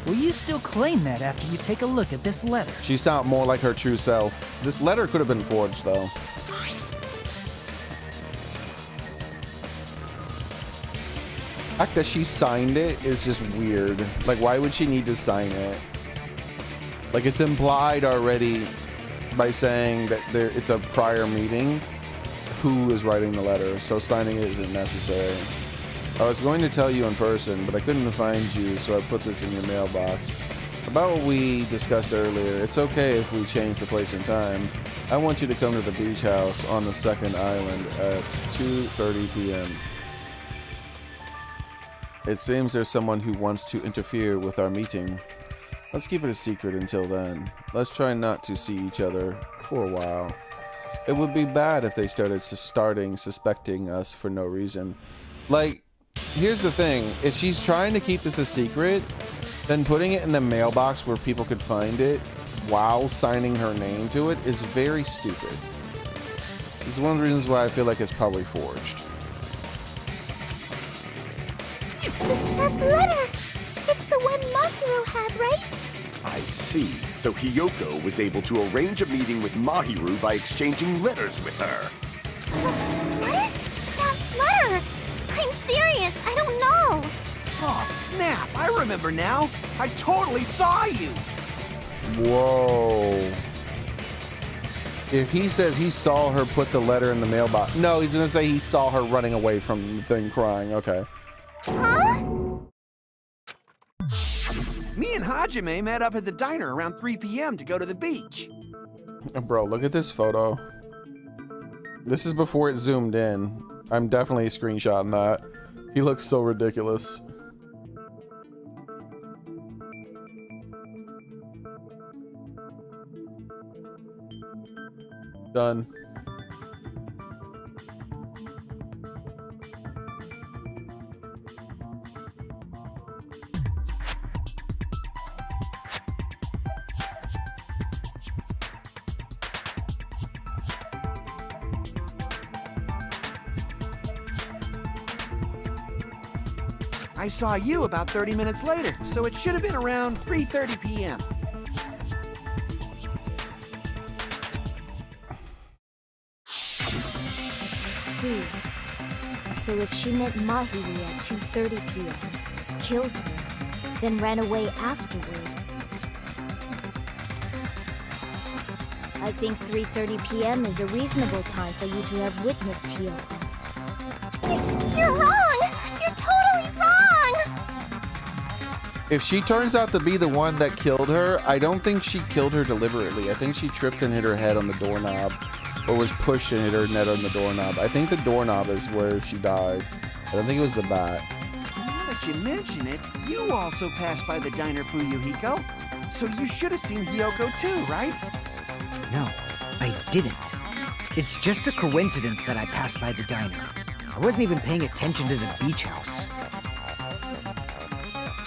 Will you still claim that after you take a look at this letter? She sounded more like her true self. This letter could have been forged, though. The fact that she signed it is just weird. Like, why would she need to sign it? Like, it's implied already by saying that it's a prior meeting. Who is writing the letter, so signing it isn't necessary. I was going to tell you in person, but I couldn't find you, so I put this in your mailbox. About what we discussed earlier, it's okay if we change the place and time. I want you to come to the beach house on the second island at 2:30 p.m. It seems there's someone who wants to interfere with our meeting. Let's keep it a secret until then. Let's try not to see each other for a while. It would be bad if they started suspecting us for no reason. Like, here's the thing. If she's trying to keep this a secret, then putting it in the mailbox where people could find it while signing her name to it is very stupid. This is one of the reasons why I feel like it's probably forged. That letter! It's the one Mahiru had, right? I see. So Hiyoko was able to arrange a meeting with Mahiru by exchanging letters with her. What? That letter? I'm serious, I don't know. Oh, snap! I remember now. I totally saw you. Whoa. If he says he saw her put the letter in the mailbox. No, he's gonna say he saw her running away from the thing crying. Okay. Huh? Me and Hajime met up at the diner around 3 p.m. to go to the beach. Bro, look at this photo. This is before it zoomed in. I'm definitely screenshotting that. He looks so ridiculous. Done. I saw you about 30 minutes later, so it should have been around 3:30 p.m. See. So if she met Mahiru at 2:30 p.m., killed her, then ran away afterward, I think 3:30 p.m. is a reasonable time for you to have witnessed Hiyoko. You're wrong! You're totally wrong! If she turns out to be the one that killed her, I don't think she killed her deliberately. I think she tripped and hit her head on the doorknob, or was pushed and hit her head on the doorknob. I think the doorknob is where she died. I don't think it was the bat. Now that you mention it, you also passed by the diner, Fuyuhiko. So you should have seen Hiyoko too, right? No, I didn't. It's just a coincidence that I passed by the diner. I wasn't even paying attention to the beach house.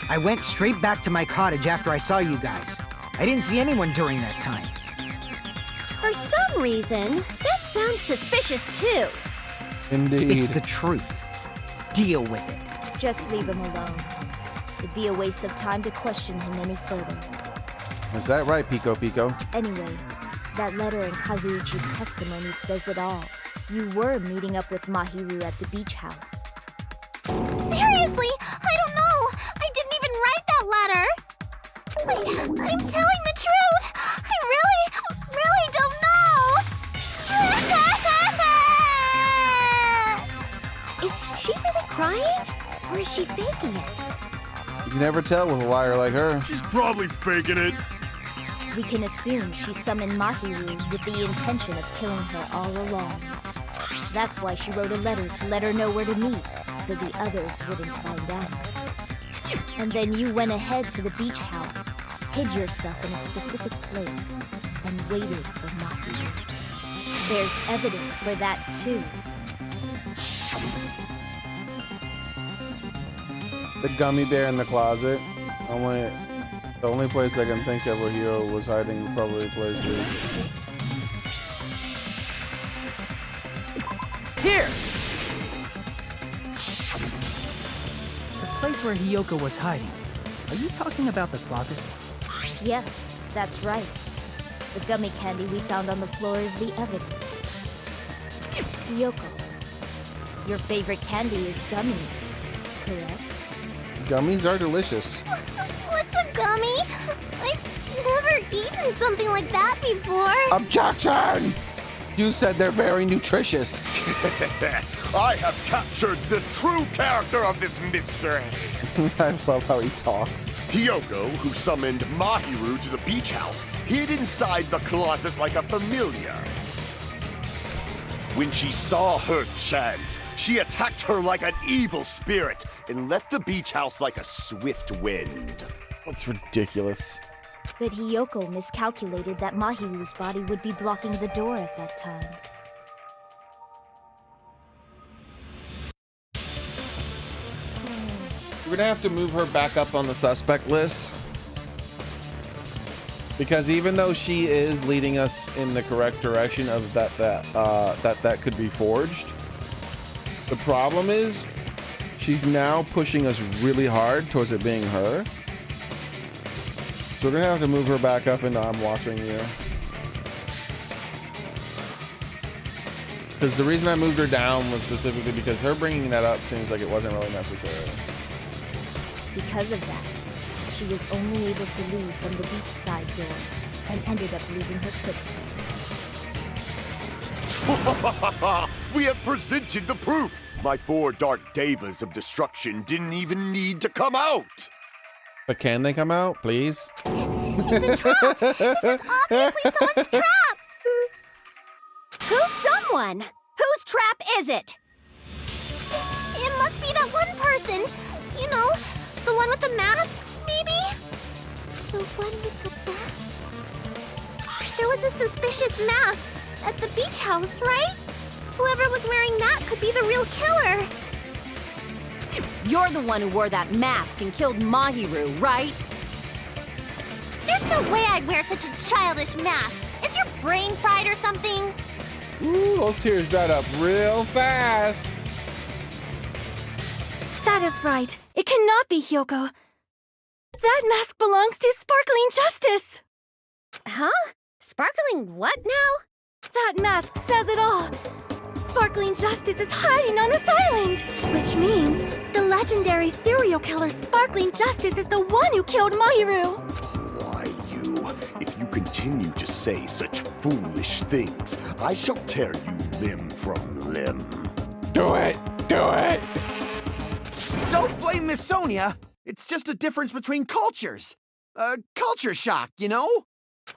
I went straight back to my cottage after I saw you guys. I didn't see anyone during that time. For some reason, that sounds suspicious too. Indeed. It's the truth. Deal with it. Just leave him alone. It'd be a waste of time to question him any further. Is that right, Pico Pico? Anyway, that letter in Kazuichi's testimony says it all. You were meeting up with Mahiru at the beach house. Seriously, I don't know. I didn't even write that letter. I'm telling the truth. I really don't know. Is she really crying? Or is she faking it? You can never tell with a liar like her. She's probably faking it. We can assume she summoned Mahiru with the intention of killing her all along. That's why she wrote a letter to let her know where to meet, so the others wouldn't find out. And then you went ahead to the beach house, hid yourself in a specific place, and waited for Mahiru. There's evidence for that too. The gummy bear in the closet. The only place I can think of where Hiro was hiding probably a place where... Here! The place where Hiyoko was hiding. Are you talking about the closet? Yes, that's right. The gummy candy we found on the floor is the evidence. Hiyoko, your favorite candy is gummies, correct? Gummies are delicious. What's a gummy? I've never eaten something like that before. Objection! You said they're very nutritious. I have captured the true character of this mystery. I love how he talks. Hiyoko, who summoned Mahiru to the beach house, hid inside the closet like a familiar. When she saw her chance, she attacked her like an evil spirit and left the beach house like a swift wind. That's ridiculous. But Hiyoko miscalculated that Mahiru's body would be blocking the door at that time. We're gonna have to move her back up on the suspect list. Because even though she is leading us in the correct direction of that could be forged, the problem is she's now pushing us really hard towards it being her. So we're gonna have to move her back up into I'm watching you. Because the reason I moved her down was specifically because her bringing that up seems like it wasn't really necessary. Because of that, she was only able to leave from the beachside door and ended up leaving her footprints. We have presented the proof. My 4 dark devas of destruction didn't even need to come out. But can they come out, please? It's a trap! This is obviously someone's trap! Who's someone? Whose trap is it? It must be that one person. You know, the one with the mask, maybe? The one with the mask? There was a suspicious mask at the beach house, right? Whoever was wearing that could be the real killer. You're the one who wore that mask and killed Mahiru, right? There's no way I'd wear such a childish mask. Is your brain fried or something? Ooh, those tears dried up real fast. That is right. It cannot be Hyoko. That mask belongs to Sparkling Justice. Huh? Sparkling what now? That mask says it all. Sparkling Justice is hiding on this island, which means the legendary serial killer Sparkling Justice is the one who killed Mahiru. Why, you? If you continue to say such foolish things, I shall tear you limb from limb. Do it! Do it! Don't blame Miss Sonia. It's just a difference between cultures. Culture shock, you know?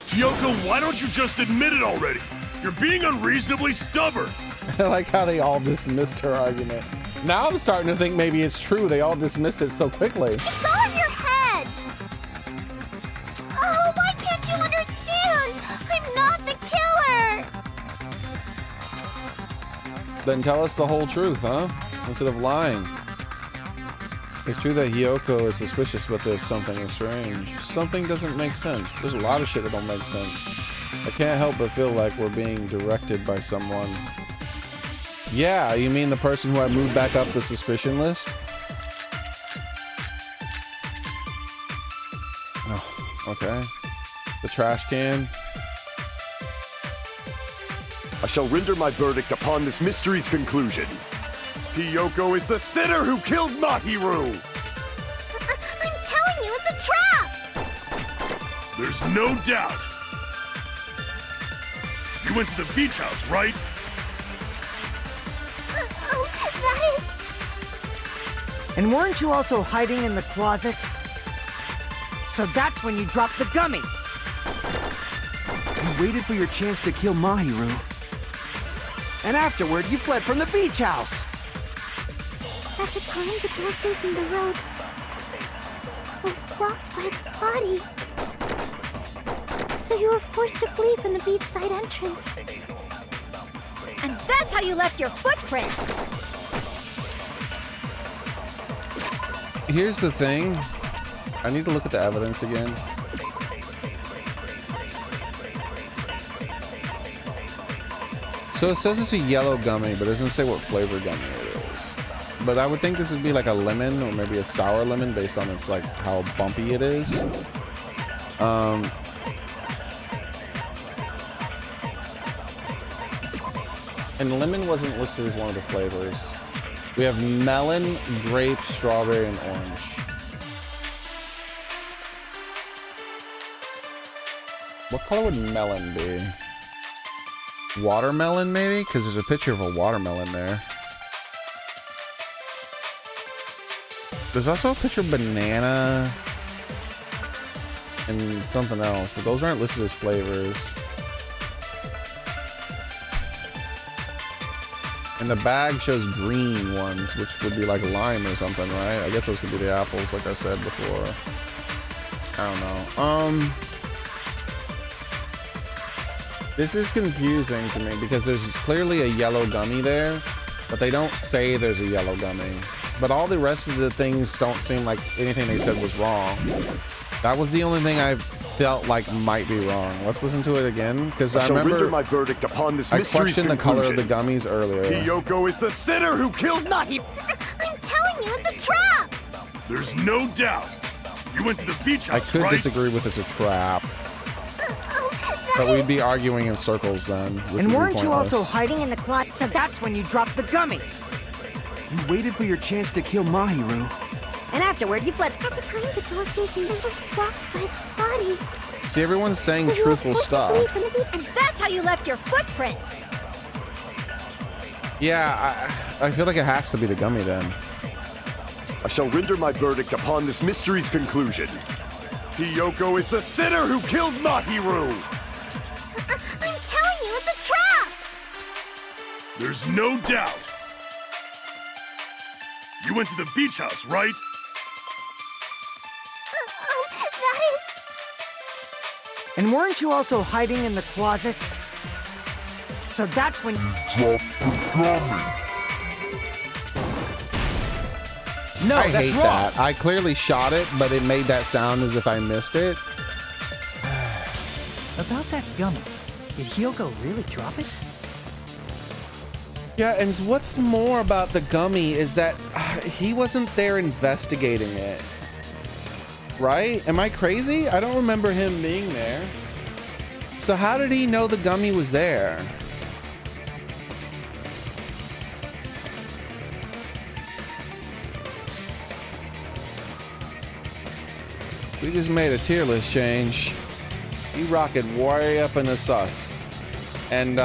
Yoko, why don't you just admit it already? You're being unreasonably stubborn. I like how they all dismissed her argument. Now I'm starting to think maybe it's true. They all dismissed it so quickly. It's all in your head. Oh, why can't you understand? I'm not the killer. Then tell us the whole truth, huh? Instead of lying. It's true that Hyoko is suspicious, but there's something strange. Something doesn't make sense. There's a lot of shit that don't make sense. I can't help but feel like we're being directed by someone. Yeah, you mean the person who I moved back up the suspicion list? Oh, okay. The trash can. I shall render my verdict upon this mystery's conclusion. Hyoko is the sinner who killed Mahiru! I'm telling you, it's a trap! There's no doubt. You went to the beach house, right? Oh, that is... And weren't you also hiding in the closet? So that's when you dropped the gummy. You waited for your chance to kill Mahiru. And afterward, you fled from the beach house. At the time, the door facing the road was blocked by the body. So you were forced to flee from the beachside entrance. And that's how you left your footprints. Here's the thing. I need to look at the evidence again. So it says it's a yellow gummy, but it doesn't say what flavor gummy it is. But I would think this would be like a lemon or maybe a sour lemon based on its like how bumpy it is. And lemon wasn't listed as one of the flavors. We have melon, grape, strawberry, and orange. What color would melon be? Watermelon, maybe? Because there's a picture of a watermelon there. There's also a picture of banana and something else, but those aren't listed as flavors. And the bag shows green ones, which would be like lime or something, right? I guess those could be the apples, like I said before. I don't know. This is confusing to me because there's clearly a yellow gummy there, but they don't say there's a yellow gummy. But all the rest of the things don't seem like anything they said was wrong. That was the only thing I felt like might be wrong. Let's listen to it again, because I remember render my verdict upon this I mystery's questioned the color of the conclusion. gummies earlier. Hyoko is the sinner who killed Mahiru. I'm telling you, it's a trap! There's no doubt. You went to the beach I house, could right? disagree with it's a trap. But we'd be arguing in circles then, which would And be weren't you also pointless. hiding in the closet? So that's when you dropped the gummy. You waited for your chance to kill Mahiru. And afterward, you fled. At the time, the door facing them was blocked by the body. See, everyone's saying So you were truthful supposed to flee stuff. from the beach, And that's how you left your footprints. Yeah, I feel like it has to be the gummy then. I shall render my verdict upon this mystery's conclusion. Hiyoko is the sinner who killed Mahiru! I'm telling you, it's a trap! There's no doubt. You went to the beach house, right? That is... And weren't you also hiding in the closet? So that's when... No, I that's hate wrong. that. I clearly shot it, but it made that sound as if I missed it. About that gummy, did Hyoko really drop it? Yeah, and what's more about the gummy is that he wasn't there investigating it. Right? Am I crazy? I don't remember him being there. So how did he know the gummy was there? We just made a tier list change. You rocket way up in the sus. And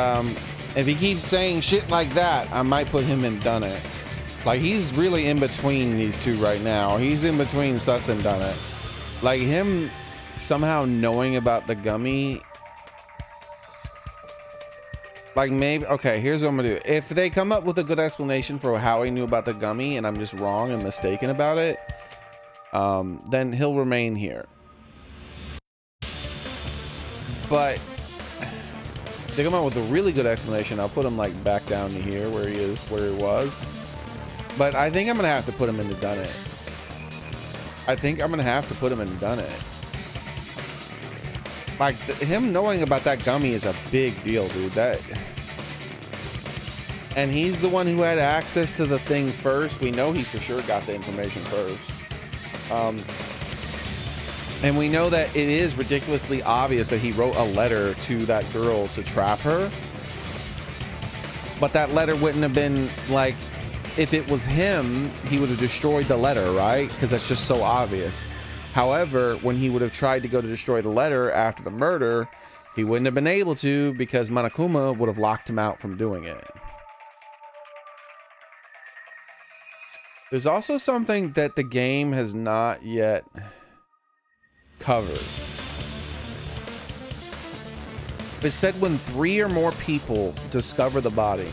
if he keeps saying shit like that, I might put him in done it. Like, he's really in between these two right now. He's in between sus and done it. Like, him somehow knowing about the gummy. Like, maybe, okay, here's what I'm gonna do. If they come up with a good explanation for how he knew about the gummy and I'm just wrong and mistaken about it, then he'll remain here. But if they come up with a really good explanation, I'll put him like back down to here where he is, where he was. But I think I'm gonna have to put him into done it. I think I'm gonna have to put him in done it. Like, him knowing about that gummy is a big deal, dude. That, and he's the one who had access to the thing first. We know he for sure got the information first. And we know that it is ridiculously obvious that he wrote a letter to that girl to trap her. But that letter wouldn't have been, like, if it was him, he would have destroyed the letter, right? Because that's just so obvious. However, when he would have tried to go to destroy the letter after the murder, he wouldn't have been able to because Monokuma would have locked him out from doing it. There's also something that the game has not yet covered. It said when 3 or more people discover the body.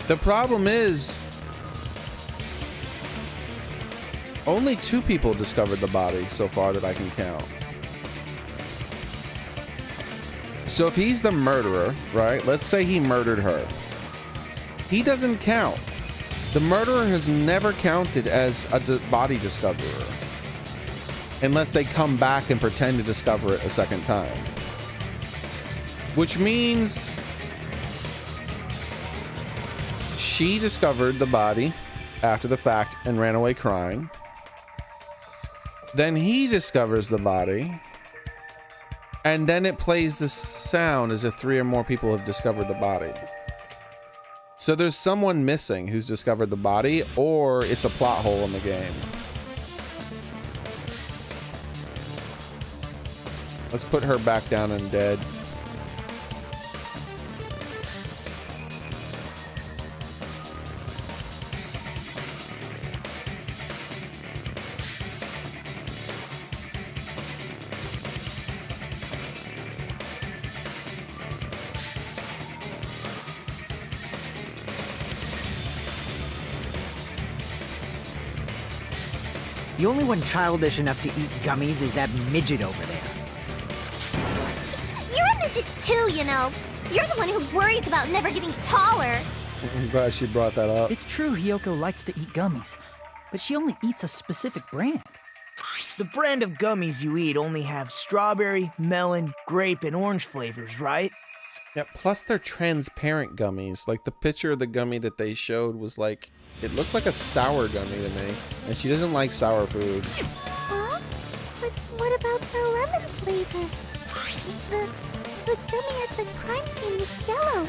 The problem is only 2 people discovered the body so far that I can count. So if he's the murderer, right? Let's say he murdered her. He doesn't count. The murderer has never counted as a body discoverer. Unless they come back and pretend to discover it a second time. Which means she discovered the body after the fact and ran away crying. Then he discovers the body. And then it plays the sound as if 3 or more people have discovered the body. So there's someone missing who's discovered the body, or it's a plot hole in the game. Let's put her back down and dead. The only one childish enough to eat gummies is that midget over there. You're a midget too, you know. You're the one who worries about never getting taller. I'm glad she brought that up. It's true Hyoko likes to eat gummies, but she only eats a specific brand. The brand of gummies you eat only have strawberry, melon, grape, and orange flavors, right? Yeah, plus they're transparent gummies. Like, the picture of the gummy that they showed was like It looked like a sour gummy to me, and she doesn't like sour food. Huh? But what about the lemon flavor? The gummy at the crime scene was yellow,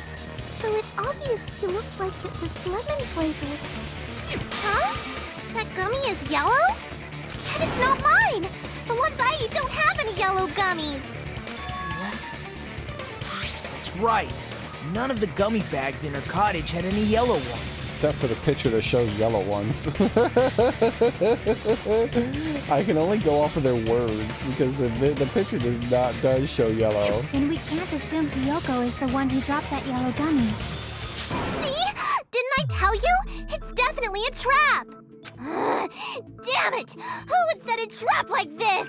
so it obviously looked like it was lemon flavored. Huh? That gummy is yellow? And it's not mine! The ones I eat don't have any yellow gummies! That's right. None of the gummy bags in her cottage had any yellow ones. Except for the picture that shows yellow ones. I can only go off of their words because the picture does show yellow. Then we can't assume Hiyoko is the one who dropped that yellow gummy. See? Didn't I tell you? It's definitely a trap! Damn it! Who would set a trap like this?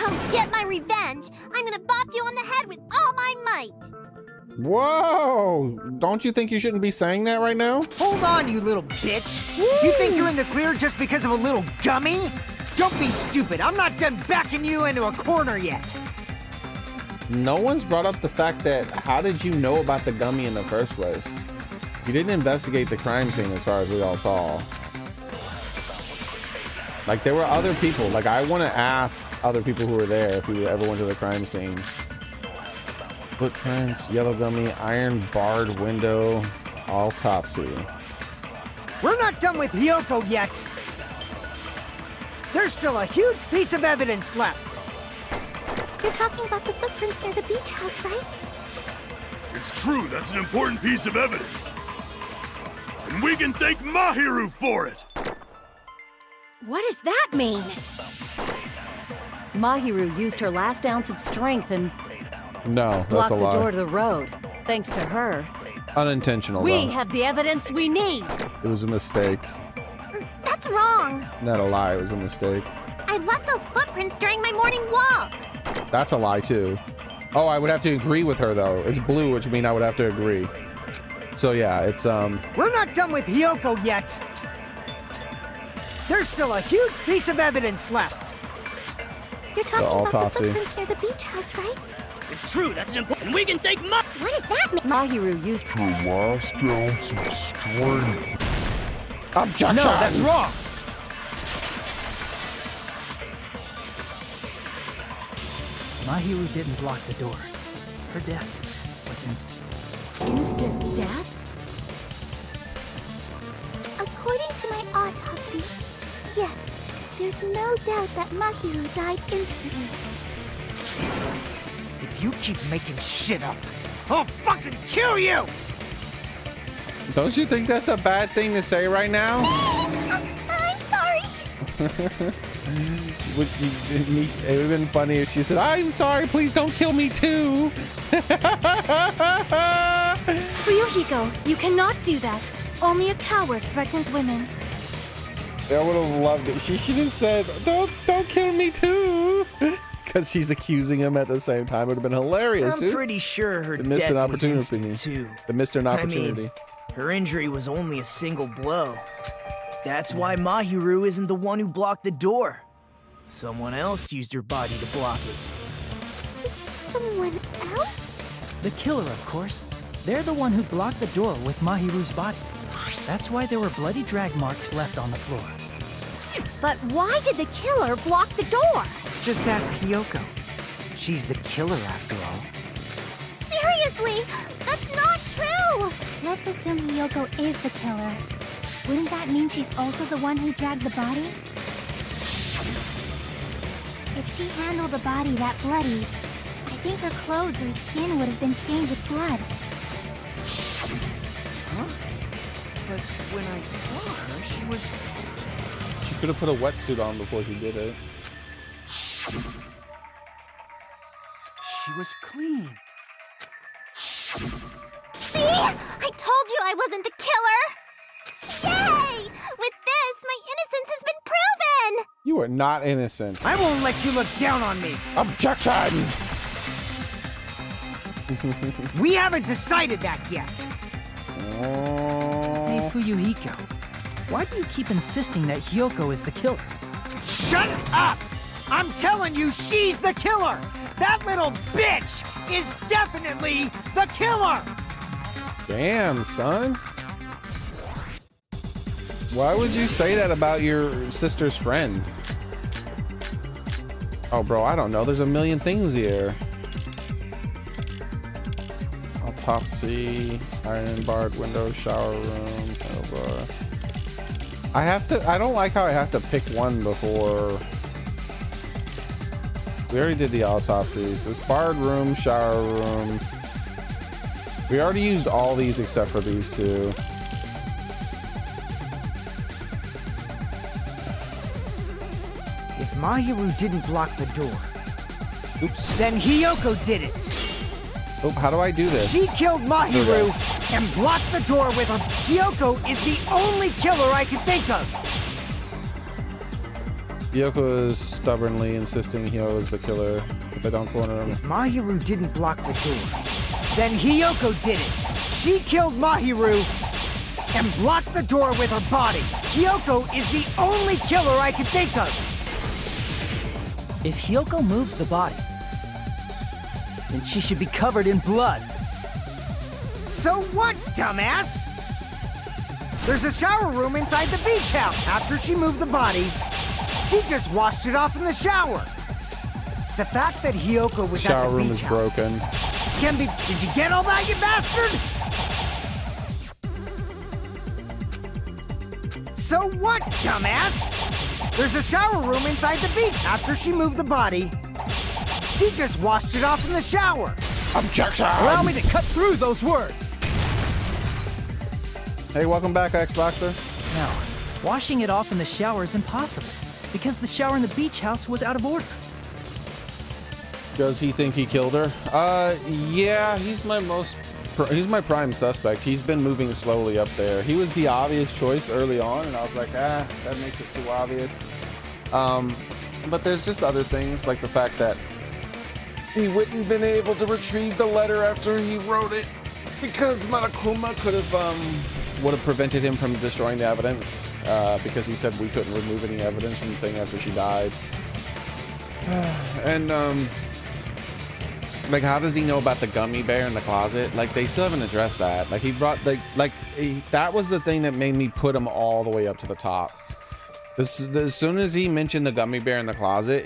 I'll get my revenge! I'm gonna bop you on the head with all my might! Whoa! Don't you think you shouldn't be saying that right now? Hold on, you little bitch! You think you're in the clear just because of a little gummy? Don't be stupid. I'm not done backing you into a corner yet. No one's brought up the fact that how did you know about the gummy in the first place? You didn't investigate the crime scene as far as we all saw. Like, there were other people. Like, I want to ask other people who were there if we ever went to the crime scene. Footprints, yellow gummy, iron barred window, autopsy. We're not done with Hiyoko yet. There's still a huge piece of evidence left. You're talking about the footprints near the beach house, right? It's true, that's an important piece of evidence. And we can thank Mahiru for it! What does that mean? Mahiru used her last ounce of strength and No, that's blocked a the lie. door to the road. Thanks to her, Unintentional, we though. have the evidence we need. It was a mistake. That's wrong! Not a lie, it was a mistake. I left those footprints during my morning walk! That's a lie, too. Oh, I would have to agree with her, though. It's blue, which means I would have to agree. So, yeah, it's, We're not done with Hiyoko yet. There's still a huge piece of evidence left. You're talking about autopsy. the footprints near the beach house, right? It's true, that's an important. We can thank What does that mean? Mahiru used The last ounce of strength. Objection! No, that's wrong. Mahiru didn't block the door. Her death was instant. Instant death? According to my autopsy, yes, there's no doubt that Mahiru died instantly. If you keep making shit up, I'll fucking kill you! Don't you think that's a bad thing to say right now? I'm sorry. It would have been funny if she said, I'm sorry, please don't kill me too. Ryuhiko, you cannot do that. Only a coward threatens women. I would have loved it. She should have said, don't kill me too. Because she's accusing him at the same time. It would have been hilarious, I'm dude. pretty sure her They missed death an was opportunity. instant too. They missed an opportunity. I mean, her injury was only a single blow. That's why Mahiru isn't the one who blocked the door. Someone else used her body to block it. Someone else? The killer, of course. They're the one who blocked the door with Mahiru's body. That's why there were bloody drag marks left on the floor. But why did the killer block the door? Just ask Hiyoko. She's the killer after all. Seriously! That's not true! Let's assume Hiyoko is the killer. Wouldn't that mean she's also the one who dragged the body? If she handled the body that bloody, I think her clothes or skin would have been stained with blood. Huh? But when I saw her, she was... She could have put a wetsuit on before she did it. She was clean. See? I told you I wasn't the killer! Yay! With this, my innocence has been proven! You are not innocent. I won't let you look down on me. Objection! We haven't decided that yet. Hey, Fuyuhiko. Why do you keep insisting that Hiyoko is the killer? Shut up! I'm telling you, she's the killer! That little bitch is definitely the killer! Damn, son. Why would you say that about your sister's friend? Oh, bro, I don't know. There's a million things here. Autopsy, iron barred window, shower room, bar. I don't like how I have to pick one before. We already did the autopsies. This barred room, shower room. We already used all these except for these two. If Mahiru didn't block the door, oops, then Hiyoko did it. Oh, how do I do this? She killed Mahiru and blocked the door with her. Hiyoko is the only killer I can think of. Hiyoko is stubbornly insisting Hyo is the killer if I don't corner him. If Mahiru didn't block the door, then Hiyoko did it. She killed Mahiru and blocked the door with her body. Hiyoko is the only killer I can think of. If Hiyoko moved the body, then she should be covered in blood. So what, dumbass? There's a shower room inside the beach house. After she moved the body, she just washed it off in the shower. The fact that Hiyoko was Shower at the room beach is house broken. can be. Did you get all that, you bastard? So what, dumbass? There's a shower room inside the beach. After she moved the body, she just washed it off in the shower. Objection! Allow me to cut through those words. Hey, welcome back, Xboxer. Now, washing it off in the shower is impossible because the shower in the beach house was out of order. Does he think he killed her? Yeah, he's my prime suspect. He's been moving slowly up there. He was the obvious choice early on, and I was like, that makes it too obvious. But there's just other things, like the fact that he wouldn't been able to retrieve the letter after he wrote it because Monokuma would have prevented him from destroying the evidence because he said we couldn't remove any evidence from the thing after she died. And like, how does he know about the gummy bear in the closet? Like, they still haven't addressed that. Like, he brought that was the thing that made me put him all the way up to the top. As soon as he mentioned the gummy bear in the closet,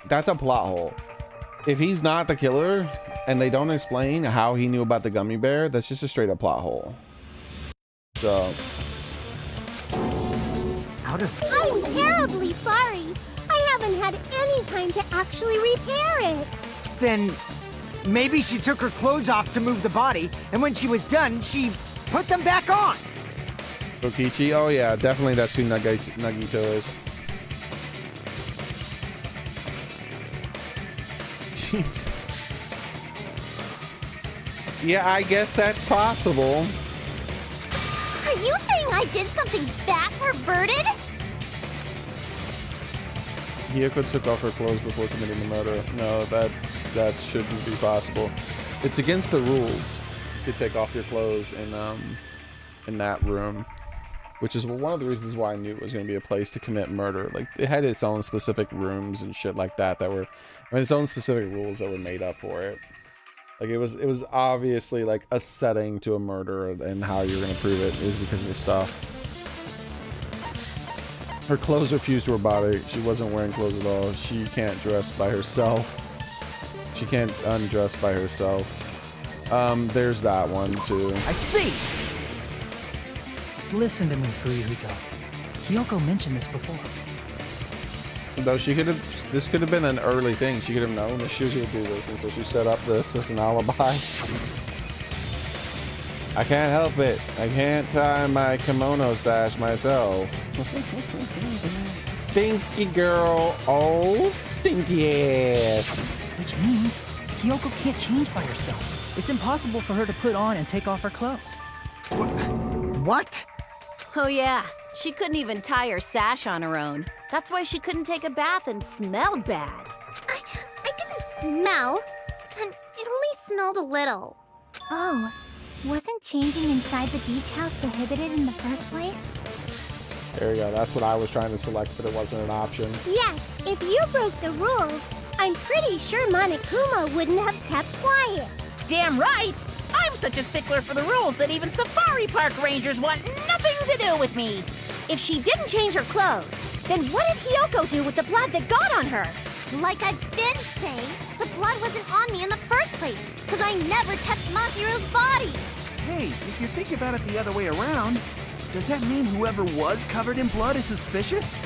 that's a plot hole. If he's not the killer and they don't explain how he knew about the gummy bear, that's just a straight up plot hole. So, I'm terribly sorry. I haven't had any time to actually repair it. Then maybe she took her clothes off to move the body, and when she was done, she put them back on. Bokichi? Oh yeah, definitely that's who Nagito is. Jeez. Yeah, I guess that's possible. Are you saying I did something that perverted? Hiyoko took off her clothes before committing the murder. No, that shouldn't be possible. It's against the rules to take off your clothes in that room, which is one of the reasons why I knew it was going to be a place to commit murder. Like, it had its own specific rooms and shit like that its own specific rules that were made up for it. Like, it was obviously like a setting to a murder, and how you're going to prove it is because of the stuff. Her clothes are fused to her body. She wasn't wearing clothes at all. She can't dress by herself. She can't undress by herself. There's that one too. I see. Listen to me, Fuyuhiko. Hiyoko mentioned this before. Though this could have been an early thing. She could have known that she was going to do this, and so she set up this as an alibi. I can't help it. I can't tie my kimono sash myself. Stinky girl. Oh, stinky ass. Which means Hiyoko can't change by herself. It's impossible for her to put on and take off her clothes. What? Oh yeah, she couldn't even tie her sash on her own. That's why she couldn't take a bath and smelled bad. I didn't smell, and it only smelled a little. Oh, wasn't changing inside the beach house prohibited in the first place? There you go. That's what I was trying to select, but it wasn't an option. Yes, if you broke the rules, I'm pretty sure Monokuma wouldn't have kept quiet. Damn right! I'm such a stickler for the rules that even safari park rangers want nothing to do with me. If she didn't change her clothes, then what did Hiyoko do with the blood that got on her? Like I've been saying, the blood wasn't on me in the first place, because I never touched Mahiru's body. Hey, if you think about it the other way around, does that mean whoever was covered in blood is suspicious?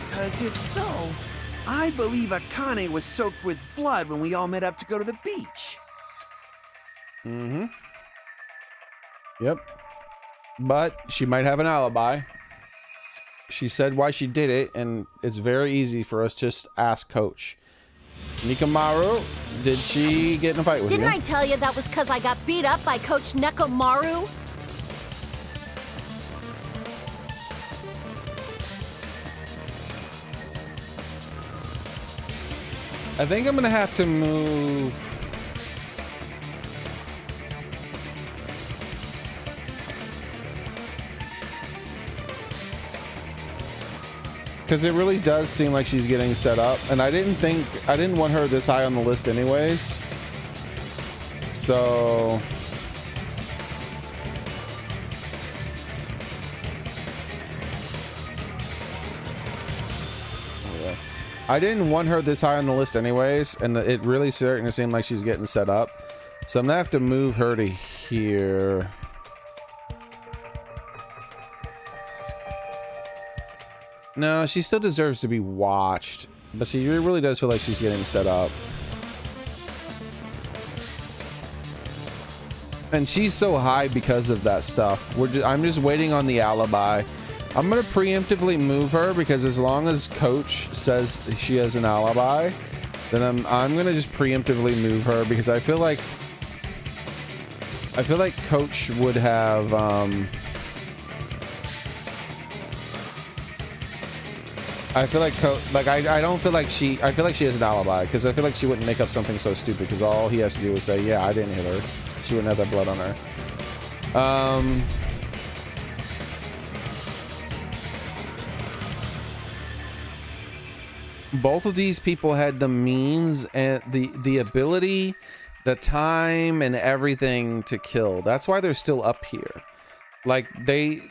Because if so, I believe Akane was soaked with blood when we all met up to go to the beach. Mm-hmm. Yep. But she might have an alibi. She said why she did it, and it's very easy for us to just ask Coach. Nekomaru, did she get in a fight with Didn't you? I tell you that was because I got beat up by Coach Nekomaru? I think I'm gonna have to move. Because it really does seem like she's getting set up, and I didn't want her this high on the list anyways. So yeah. I didn't want her this high on the list anyways, and it really starting to seem like she's getting set up. So I'm gonna have to move her to here. No, she still deserves to be watched, but she really does feel like she's getting set up. And she's so high because of that stuff. I'm just waiting on the alibi. I'm gonna preemptively move her because as long as Coach says she has an alibi, then I'm gonna just preemptively move her because I feel like Coach would have I feel like I don't feel like she has an alibi because I feel like she wouldn't make up something so stupid because all he has to do is say, yeah, I didn't hit her. She wouldn't have that blood on her. Both of these people had the means and the ability, the time and everything to kill. That's why they're still up here. Like they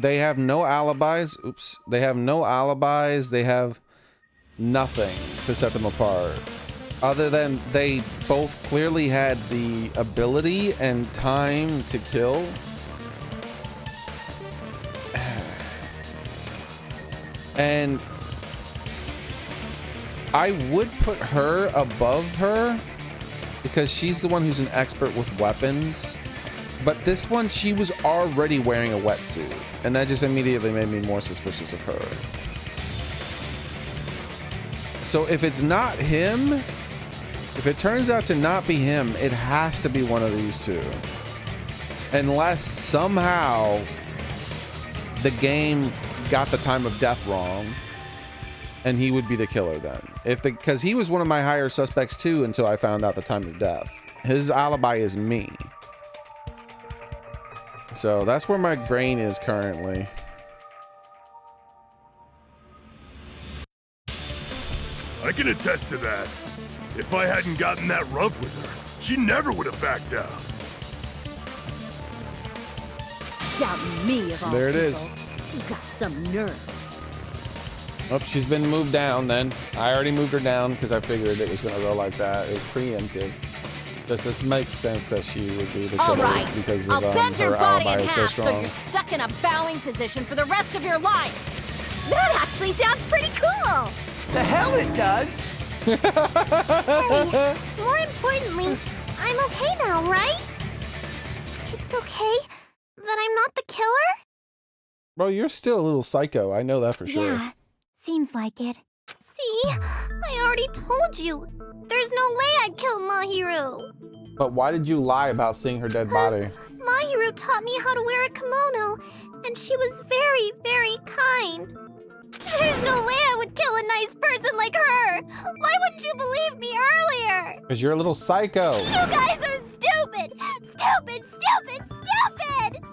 have no alibis. Oops. They have no alibis. They have nothing to set them apart. Other than they both clearly had the ability and time to kill. And I would put her above her because she's the one who's an expert with weapons. But this one, she was already wearing a wetsuit, and that just immediately made me more suspicious of her. So if it's not him, if it turns out to not be him, it has to be one of these two. Unless somehow the game got the time of death wrong, and he would be the killer then. Because he was one of my higher suspects too until I found out the time of death. His alibi is me. So that's where my brain is currently. I can attest to that. If I hadn't gotten that rough with her, she never would have backed out. Doubt me of all There it people. is. You got some nerve. Oh, she's been moved down then. I already moved her down because I figured it was going to go like that. It was preempted. This makes sense that she would be the All killer right, because of I'll bend your her body alibi in is so half so strong. you're stuck in a bowing position for the rest of your life. That actually sounds pretty cool. The hell it does! Hey, more importantly, I'm okay now, right? It's okay that I'm not the killer? Bro, you're still a little psycho. I know that for sure. Yeah, seems like it. See? I already told you. There's no way I'd kill Mahiru. But why did you lie about seeing her dead body? Mahiru taught me how to wear a kimono, and she was very, very kind. There's no way I would kill a nice person like her. Why wouldn't you believe me earlier? Because you're a little psycho. You guys are stupid! Stupid, stupid, stupid!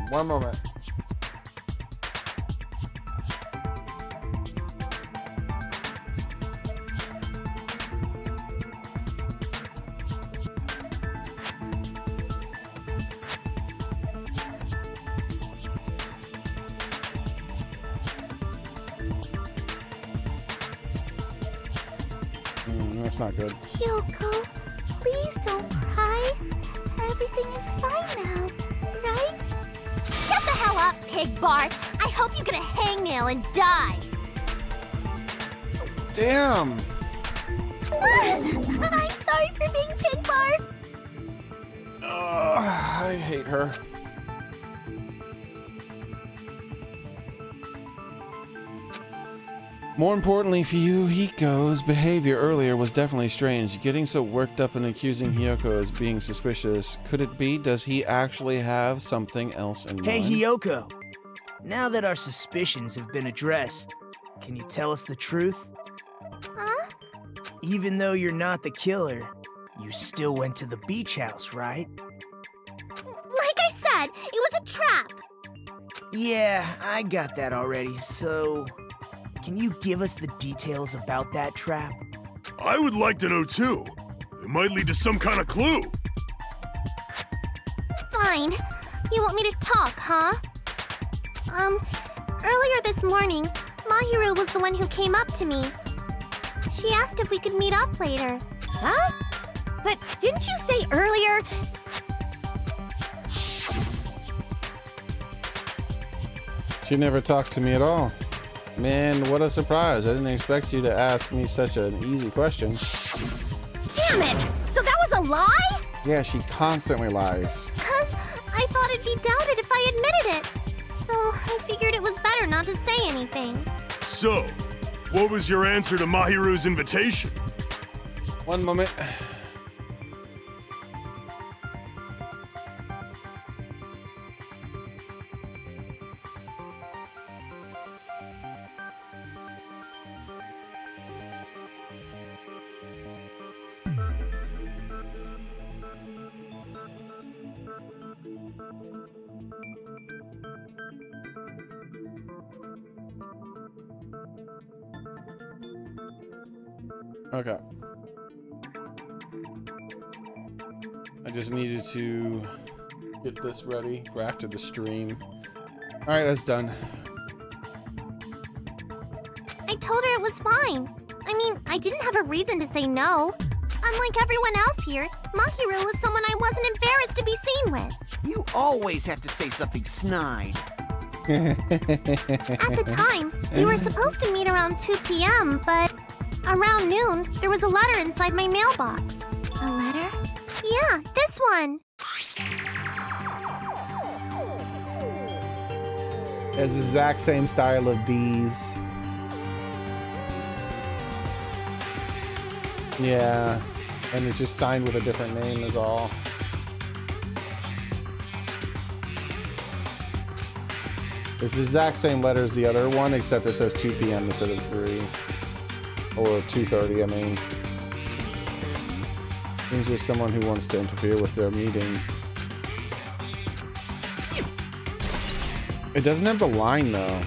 One moment. That's not good. Hyoko, please don't cry. Everything is fine now, right? Shut the hell up, pig barf. I hope you get a hangnail and die. Damn! I'm sorry for being pig barf. I hate her. More importantly for you, Hiko's behavior earlier was definitely strange. Getting so worked up and accusing Hyoko as being suspicious. Could it be? Does he actually have something else in mind? Hey, Hyoko. Now that our suspicions have been addressed, can you tell us the truth? Huh? Even though you're not the killer, you still went to the beach house, right? Like I said, it was a trap. Yeah, I got that already, so... Can you give us the details about that trap? I would like to know too. It might lead to some kind of clue. Fine. You want me to talk, huh? Earlier this morning, Mahiru was the one who came up to me. She asked if we could meet up later. Huh? But didn't you say earlier... She never talked to me at all. Man, what a surprise. I didn't expect you to ask me such an easy question. Damn it! So that was a lie? Yeah, she constantly lies. 'Cause I thought it'd be doubted if I admitted it. So I figured it was better not to say anything. So, what was your answer to Mahiru's invitation? One moment. Okay. I just needed to get this ready for after the stream. Alright, that's done. I told her it was fine. I mean, I didn't have a reason to say no. Unlike everyone else here, Mahiru was someone I wasn't embarrassed to be seen with. You always have to say something snide. At the time, we were supposed to meet around 2 p.m., but around noon, there was a letter inside my mailbox. A letter? Yeah, this one. It's the exact same style of these. Yeah, and it's just signed with a different name is all. It's the exact same letter as the other one, except it says 2 p.m. instead of 3. Or 2:30, I mean. Seems there's someone who wants to interfere with their meeting. It doesn't have the line, though.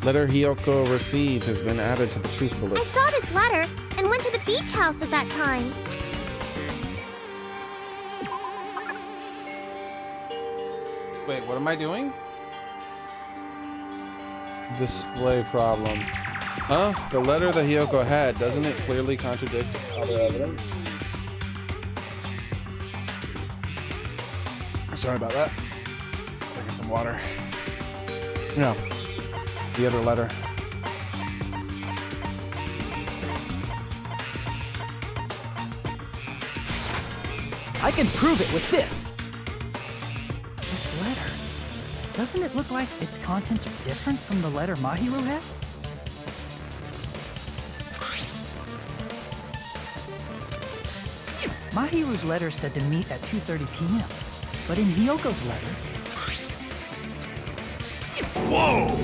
Letter Hyoko received has been added to the truth bullet. I saw this letter and went to the beach house at that time. Wait, what am I doing? Display problem. Huh? The letter that Hyoko had, doesn't it clearly contradict other evidence? Sorry about that. Drinking some water. No. The other letter. I can prove it with this. This letter. Doesn't it look like its contents are different from the letter Mahiru had? Mahiru's letter said to meet at 2:30 p.m., but in Hyoko's letter... Whoa!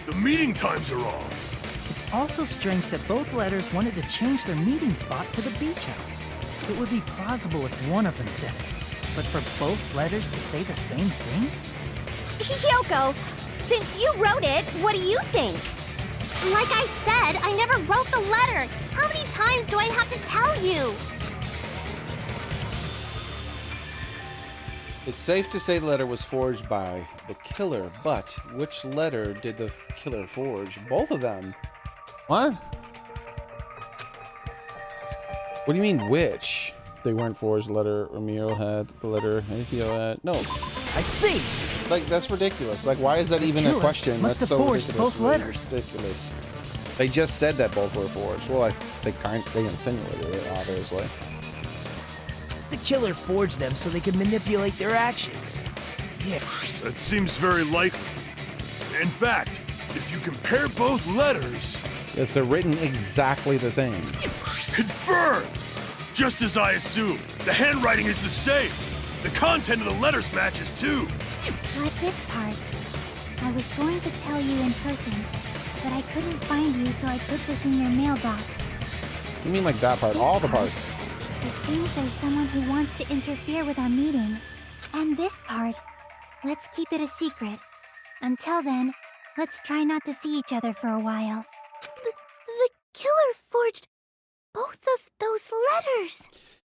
The meeting times are off. It's also strange that both letters wanted to change their meeting spot to the beach house. It would be plausible if one of them said it, but for both letters to say the same thing? Hyoko, since you wrote it, what do you think? Like I said, I never wrote the letter. How many times do I have to tell you? It's safe to say the letter was forged by the killer, but which letter did the killer forge? Both of them. What? What do you mean, which? They weren't forged. The letter Ramiro had. The letter Hikio had. No. I see. Like, that's ridiculous. Like, why is that even a question? Must That's have so forged both letters. ridiculous. They just said that both were forged. Well, they insinuated it, obviously. The killer forged them so they could manipulate their actions. Yeah. That seems very likely. In fact, if you compare both letters... Yes, they're written exactly the same. Confirmed! Just as I assumed. The handwriting is the same. The content of the letters matches too. Like this part. I was going to tell you in person, but I couldn't find you, so I put this in your mailbox. You mean like that part? This All the part. parts. It seems there's someone who wants to interfere with our meeting. And this part. Let's keep it a secret. Until then, let's try not to see each other for a while. The killer forged both of those letters.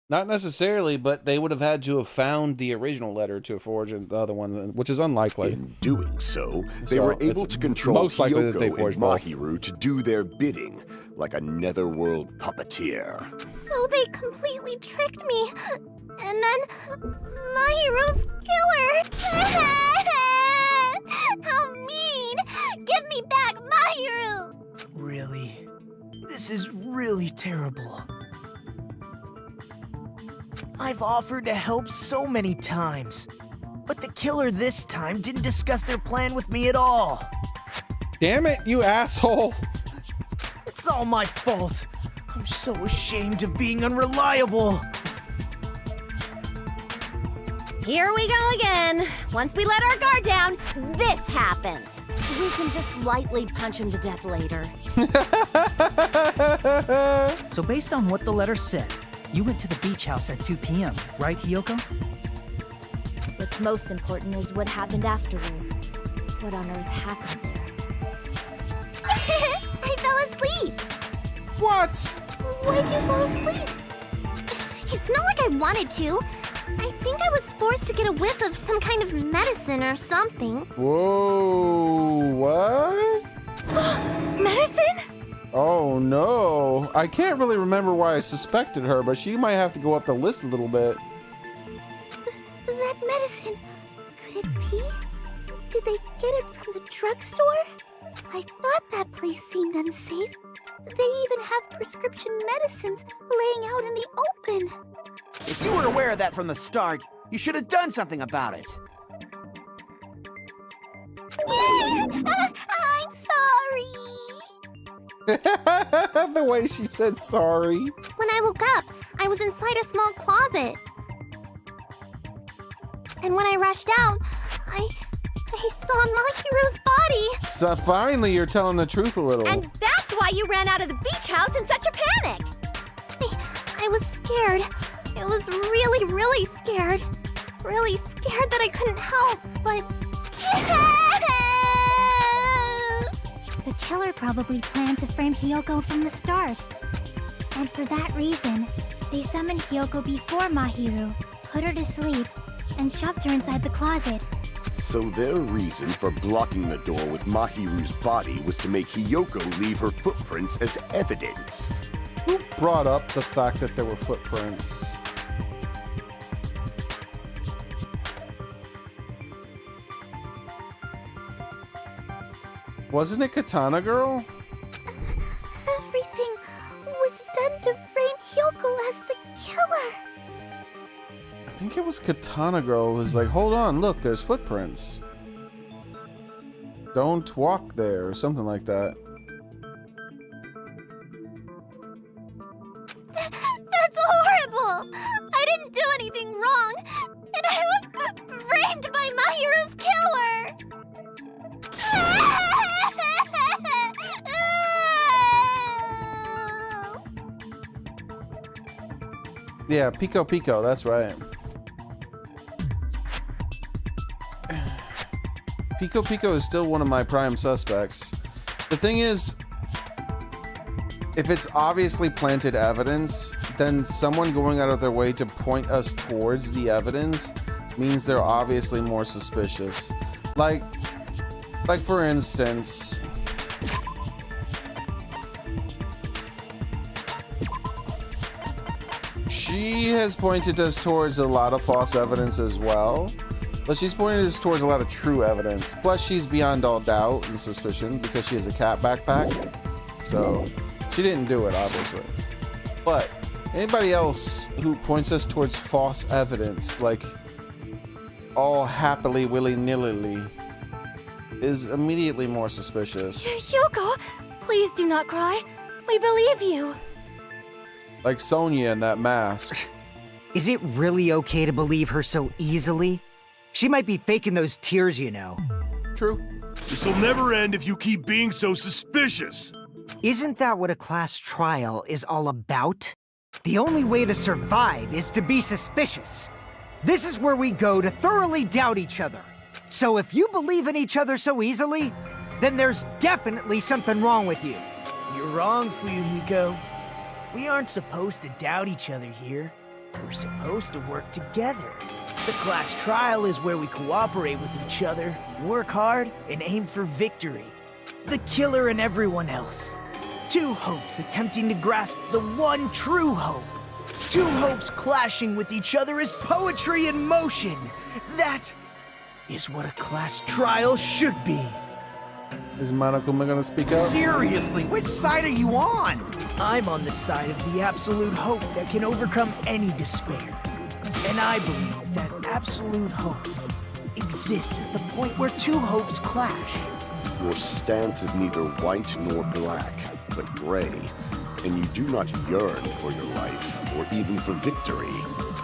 Not necessarily, but they would have had to have found the original letter to forge the other one, which is unlikely. In doing so, they were able to control most likely that they Hiyoko and forged both. Mahiru to do their bidding, like a netherworld puppeteer. So they completely tricked me. And then Mahiru's killer. How mean! Give me back Mahiru! Really? This is really terrible. I've offered to help so many times, but the killer this time didn't discuss their plan with me at all. Damn it, you asshole! It's all my fault. I'm so ashamed of being unreliable. Here we go again. Once we let our guard down, this happens. We can just lightly punch him to death later. So based on what the letter said, you went to the beach house at 2 p.m., right, Hiyoko? What's most important is what happened afterward. What on earth happened there? I fell asleep. What? Why'd you fall asleep? It's not like I wanted to. I think I was forced to get a whiff of some kind of medicine or something. Whoa, what? Medicine? Oh no. I can't really remember why I suspected her, but she might have to go up the list a little bit. That medicine, could it be? Did they get it from the drugstore? I thought that place seemed unsafe. They even have prescription medicines laying out in the open. If you were aware of that from the start, you should have done something about it. I'm sorry. The way she said sorry. When I woke up, I was inside a small closet. And when I rushed out, I saw Mahiru's body. So finally, you're telling the truth a little. And that's why you ran out of the beach house in such a panic. I was scared. I was really, really scared. Really scared that I couldn't help, but... The killer probably planned to frame Hiyoko from the start. And for that reason, they summoned Hiyoko before Mahiru, put her to sleep, and shoved her inside the closet. So their reason for blocking the door with Mahiru's body was to make Hiyoko leave her footprints as evidence. Who brought up the fact that there were footprints? Wasn't it Katana Girl? Everything was done to frame Hiyoko as the killer. I think it was Katana Girl who was like, hold on, look, there's footprints. Don't walk there, or something like that. That's horrible! I didn't do anything wrong, and I was framed by Mahiru's killer! Yeah, Pico Pico, that's right. Pico Pico is still one of my prime suspects. The thing is, if it's obviously planted evidence, then someone going out of their way to point us towards the evidence means they're obviously more suspicious. Like for instance, She has pointed us towards a lot of false evidence as well, but she's pointed us towards a lot of true evidence. Plus, she's beyond all doubt and suspicion because she has a cat backpack. So, she didn't do it, obviously. But anybody else who points us towards false evidence, like all happily willy-nilly, is immediately more suspicious. Hyoko, please do not cry. We believe you. Like Sonia in that mask. Is it really okay to believe her so easily? She might be faking those tears, you know. True. This'll never end if you keep being so suspicious. Isn't that what a class trial is all about? The only way to survive is to be suspicious. This is where we go to thoroughly doubt each other. So if you believe in each other so easily, then there's definitely something wrong with you. You're wrong, Fuyuhiko. We aren't supposed to doubt each other here. We're supposed to work together. The class trial is where we cooperate with each other, work hard, and aim for victory. The killer and everyone else. Two hopes attempting to grasp the one true hope. Two hopes clashing with each other is poetry in motion. That is what a class trial should be. Is Monokuma gonna speak up? Seriously, which side are you on? I'm on the side of the absolute hope that can overcome any despair. And I believe that absolute hope exists at the point where two hopes clash. Your stance is neither white nor black, but gray, and you do not yearn for your life, or even for victory.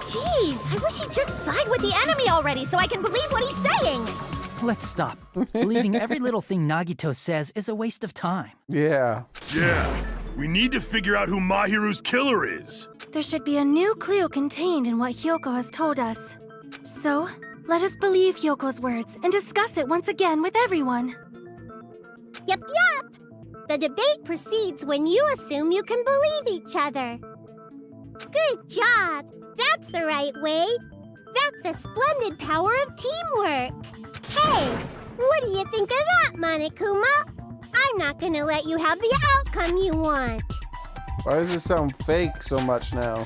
Jeez, I wish he'd just side with the enemy already so I can believe what he's saying. Let's stop. Believing every little thing Nagito says is a waste of time. Yeah. Yeah. We need to figure out who Mahiru's killer is. There should be a new clue contained in what Hyoko has told us. So, let us believe Hyoko's words and discuss it once again with everyone. Yup, yup. The debate proceeds when you assume you can believe each other. Good job. That's the right way. That's the splendid power of teamwork. Hey, what do you think of that, Monokuma? I'm not gonna let you have the outcome you want. Why does it sound fake so much now?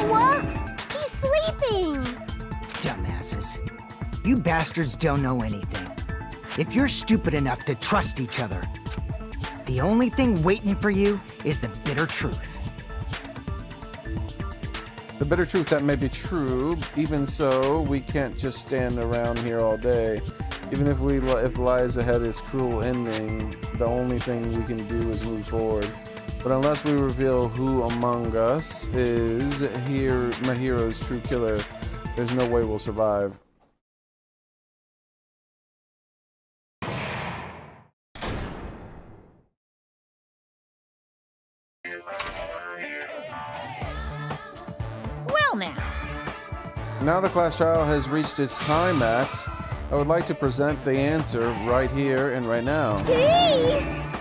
What? He's sleeping. Dumbasses. You bastards don't know anything. If you're stupid enough to trust each other, the only thing waiting for you is the bitter truth. The bitter truth that may be true. Even so, we can't just stand around here all day. Even if lies ahead is cruel ending, the only thing we can do is move forward. But unless we reveal who among us is Mahiru's true killer, there's no way we'll survive. Well now. Now the class trial has reached its climax. I would like to present the answer right here and right now.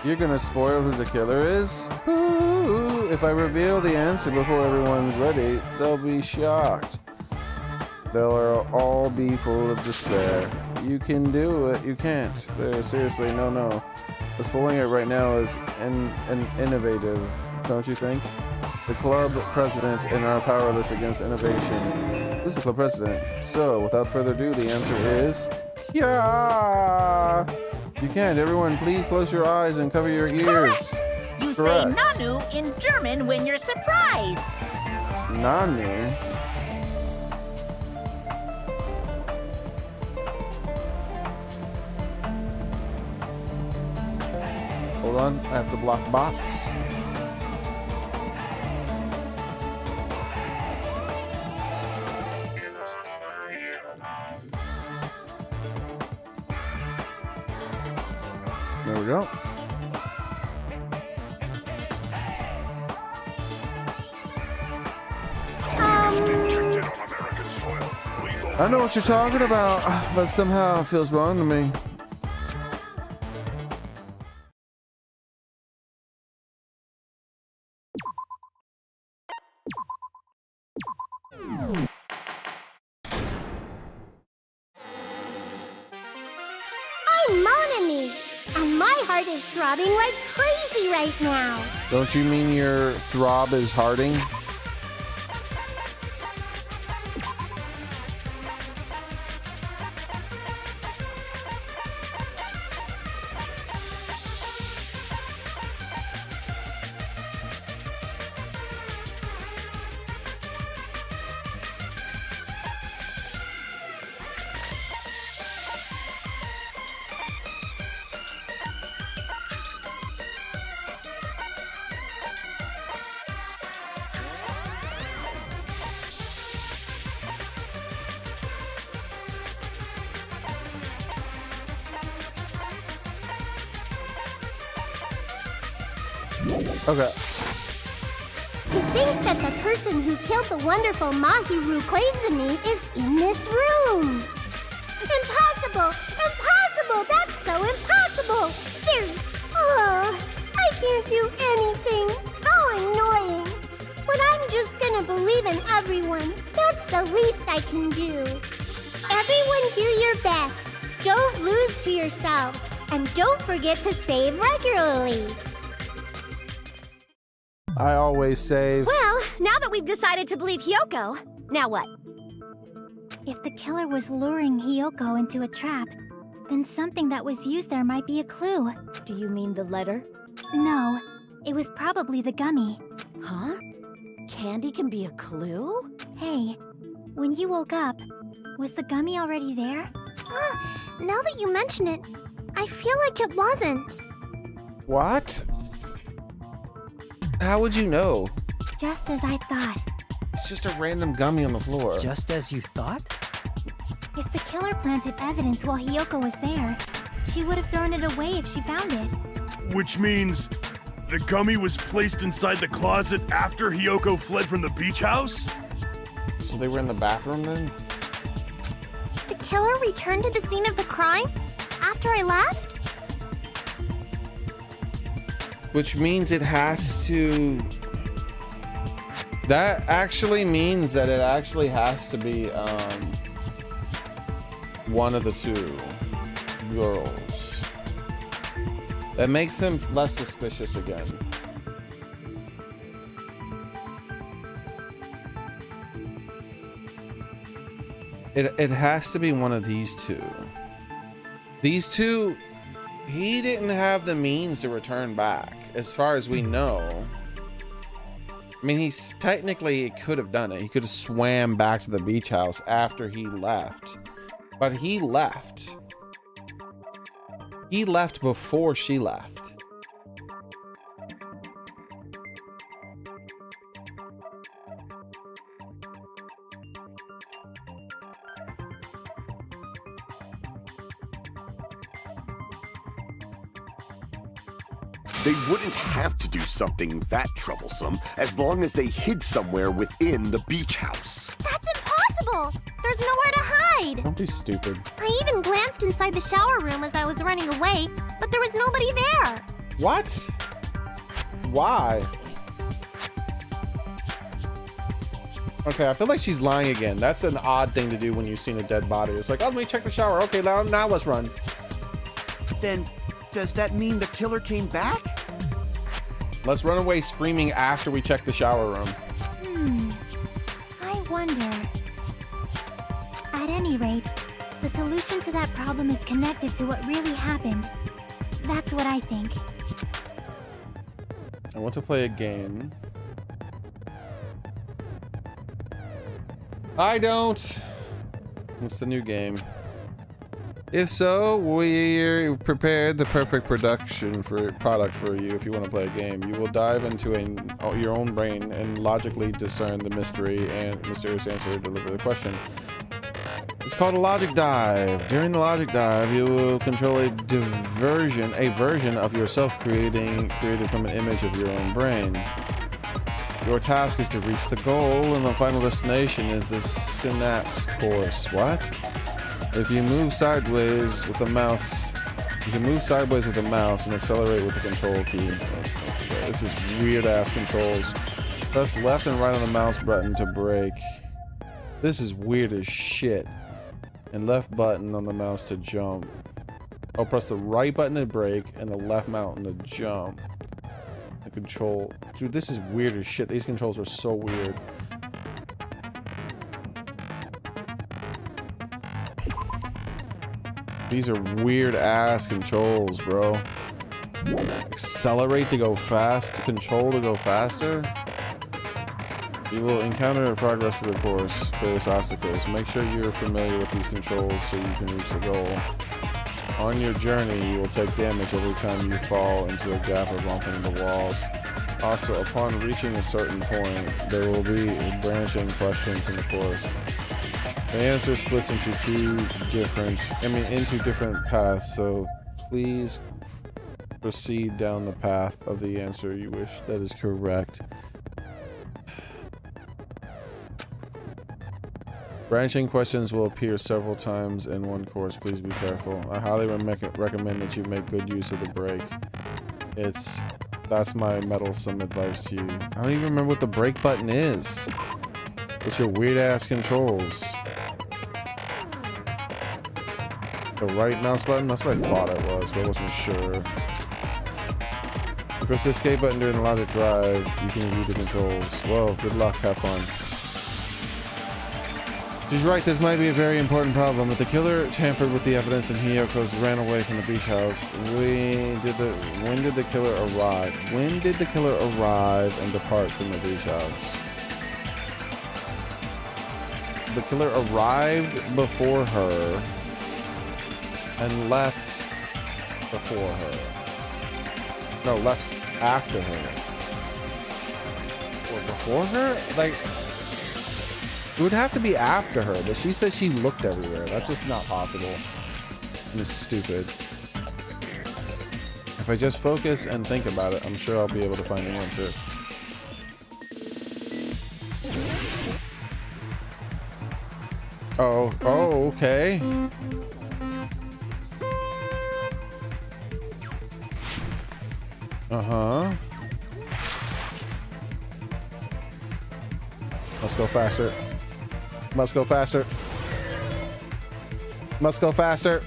You're gonna spoil who the killer is? Ooh, if I reveal the answer before everyone's ready, they'll be shocked. They'll all be full of despair. You can do it, you can't. Seriously, no. But spoiling it right now is innovative, don't you think? The club president and are powerless against innovation. Who's the club president? So, without further ado, the answer is... Yeah! You can't. Everyone, please close your eyes and cover your ears. Correct. You Correct. say Nanu in German when you're surprised. Nanu? Hold on, I have to block bots. There we go. I know what you're talking about, but somehow it feels wrong to me. I'm Monami, and And my heart is throbbing like crazy right now. Don't you mean your throb is hearting? Okay. To think that the person who killed the wonderful Mahiru Koizumi is in this room. Impossible! Impossible! That's so impossible! There's... I can't do anything. How annoying. But I'm just gonna believe in everyone. That's the least I can do. Everyone do your best. Don't lose to yourselves. And don't forget to save regularly. I always save. Well, now that we've decided to believe Hiyoko, now what? If the killer was luring Hiyoko into a trap, then something that was used there might be a clue. Do you mean the letter? No, it was probably the gummy. Huh? Candy can be a clue? Hey, when you woke up, was the gummy already there? Now that you mention it, I feel like it wasn't. What? How would you know? Just as I thought. It's just a random gummy on the floor. Just as you thought? If the killer planted evidence while Hiyoko was there, she would have thrown it away if she found it. Which means the gummy was placed inside the closet after Hiyoko fled from the beach house? So they were in the bathroom then? The killer returned to the scene of the crime after I left? Which means it has to... That actually means that it actually has to be, one of the two girls. That makes him less suspicious again. It has to be one of these two. These two, he didn't have the means to return back, as far as we know. I mean, he's technically could have done it. He could have swam back to the beach house after he left. But he left. He left before she left. They wouldn't have to do something that troublesome as long as they hid somewhere within the beach house. That's impossible! There's nowhere to hide! Don't be stupid. I even glanced inside the shower room as I was running away, but there was nobody there. What? Why? Okay, I feel like she's lying again. That's an odd thing to do when you've seen a dead body. It's like, oh, let me check the shower. Okay, now let's run. Then, does that mean the killer came back? Let's run away screaming after we check the shower room. I wonder. At any rate, the solution to that problem is connected to what really happened. That's what I think. I want to play a game. I don't. What's the new game? If so, we prepared the perfect product for you. If you want to play a game, you will dive into your own brain and logically discern the mystery and mysterious answer to deliver the question. It's called a logic dive. During the logic dive, you will control a version of yourself created from an image of your own brain. Your task is to reach the goal, and the final destination is the synapse course. What? If you move sideways with the mouse, you can move sideways with the mouse and accelerate with the control key. Okay, this is weird ass controls. Press left and right on the mouse button to brake. This is weird as shit. And left button on the mouse to jump. I'll press the right button to brake and the left mountain to jump. The control... Dude, this is weird as shit. These controls are so weird. These are weird ass controls, bro. Accelerate to go fast, control to go faster. You will encounter progress to the course, various obstacles. Make sure you're familiar with these controls so you can reach the goal. On your journey, you will take damage every time you fall into a gap or bump into the walls. Also, upon reaching a certain point, there will be branching questions in the course. The answer splits into into different paths, so please proceed down the path of the answer you wish that is correct. Branching questions will appear several times in one course. Please be careful. I highly recommend that you make good use of the brake. That's my meddlesome advice to you. I don't even remember what the brake button is. What's your weird ass controls? The right mouse button? That's what I thought it was, but I wasn't sure. Press the escape button during the logic drive. You can review the controls. Well, good luck. Have fun. She's right, this might be a very important problem, but the killer tampered with the evidence and Hiyoko's ran away from the beach house. When did the killer arrive? When did the killer arrive and depart from the beach house? The killer arrived before her and left before her. No, left after her. Or before her? Like... It would have to be after her, but she says she looked everywhere. That's just not possible. And it's stupid. If I just focus and think about it, I'm sure I'll be able to find the answer. Oh, okay. Uh-huh. Let's go faster. Must go faster. Must go faster.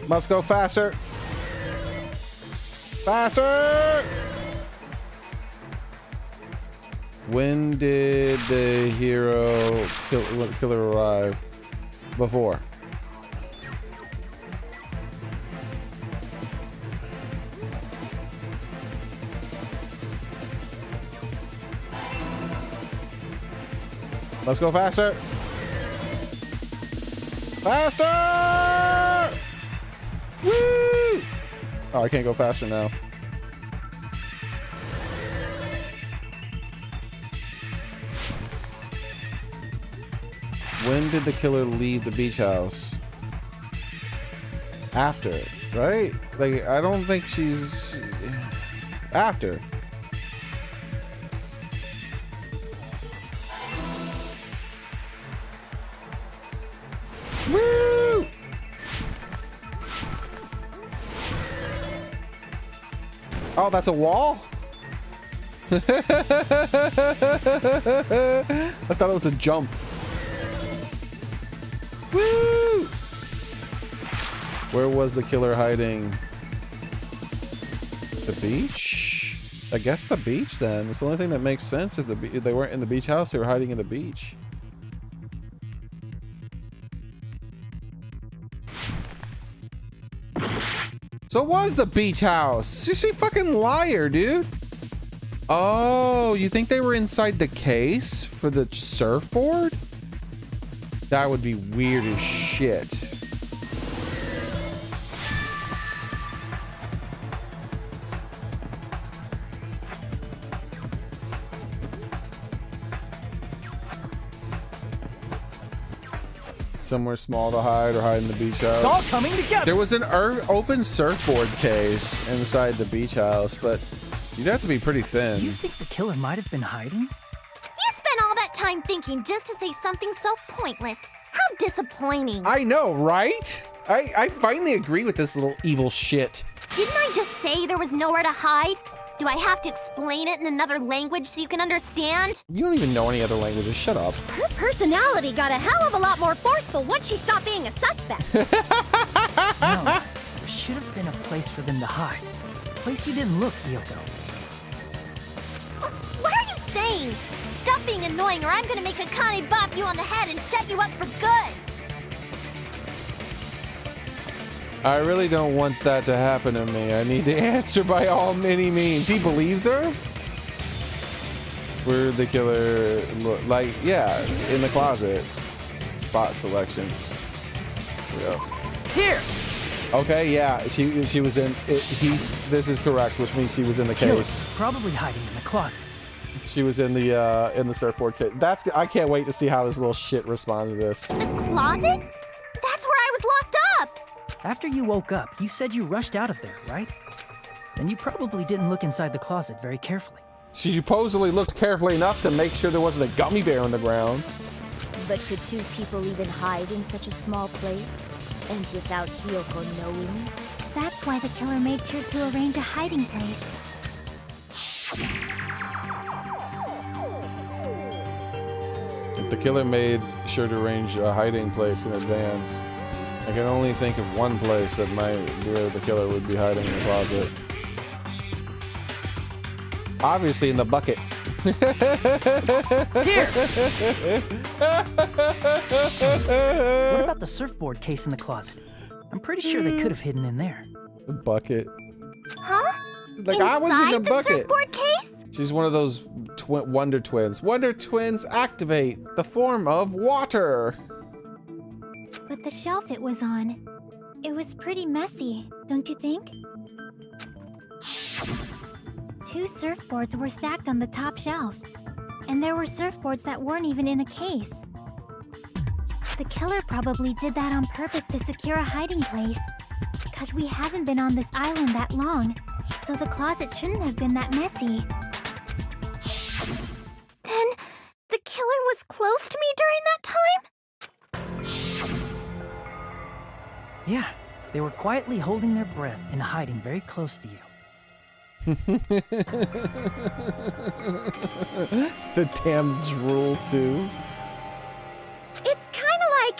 Must go faster. Faster! When did the killer arrive? Before. Let's go faster. Faster! Woo! Oh, I can't go faster now. When did the killer leave the beach house? After, right? Like, I don't think she's... After. Woo! Oh, that's a wall? I thought it was a jump. Woo! Where was the killer hiding? The beach? I guess the beach then. It's the only thing that makes sense. If they weren't in the beach house, they were hiding in the beach. So it was the beach house. She's a fucking liar, dude. Oh, you think they were inside the case for the surfboard? That would be weird as shit. Somewhere small to hide or hide in the beach house. It's all coming together. There was an open surfboard case inside the beach house, but you'd have to be pretty thin. You think the killer might have been hiding? You spent all that time thinking just to say something so pointless. How disappointing. I know, right? I finally agree with this little evil shit. Didn't I just say there was nowhere to hide? Do I have to explain it in another language so you can understand? You don't even know any other languages. Shut up. Her personality got a hell of a lot more forceful once she stopped being a suspect. No, there should have been a place for them to hide. A place you didn't look, Hiyoko. What are you saying? Stop being annoying or I'm gonna make Akane bop you on the head and shut you up for good! I really don't want that to happen to me. I need to answer by all many means. He believes her? Where the killer, like, yeah, in the closet. Spot selection. Yeah. Here! Okay, yeah, she was in, this is correct, which means she was in the case. Probably hiding in the closet. She was in the surfboard case. I can't wait to see how this little shit responds to this. The closet? That's where I was locked up! After you woke up, you said you rushed out of there, right? Then you probably didn't look inside the closet very carefully. She supposedly looked carefully enough to make sure there wasn't a gummy bear on the ground. But could two people even hide in such a small place? And without Hiyoko knowing? That's why the killer made sure to arrange a hiding place. If the killer made sure to arrange a hiding place in advance, I can only think of one place that where the killer would be hiding in the closet. Obviously in the bucket. Here! What about the surfboard case in the closet? I'm pretty sure they could have hidden in there. The bucket. Huh? Like, I was in the bucket. Surfboard case? She's one of those Wonder Twins. Wonder Twins activate the form of water. But the shelf it was on, it was pretty messy, don't you think? 2 surfboards were stacked on the top shelf, and there were surfboards that weren't even in a case. The killer probably did that on purpose to secure a hiding place, because we haven't been on this island that long, so the closet shouldn't have been that messy. Then, the killer was close to me during that time? Yeah, they were quietly holding their breath and hiding very close to you. The damn drool, too. It's kind of like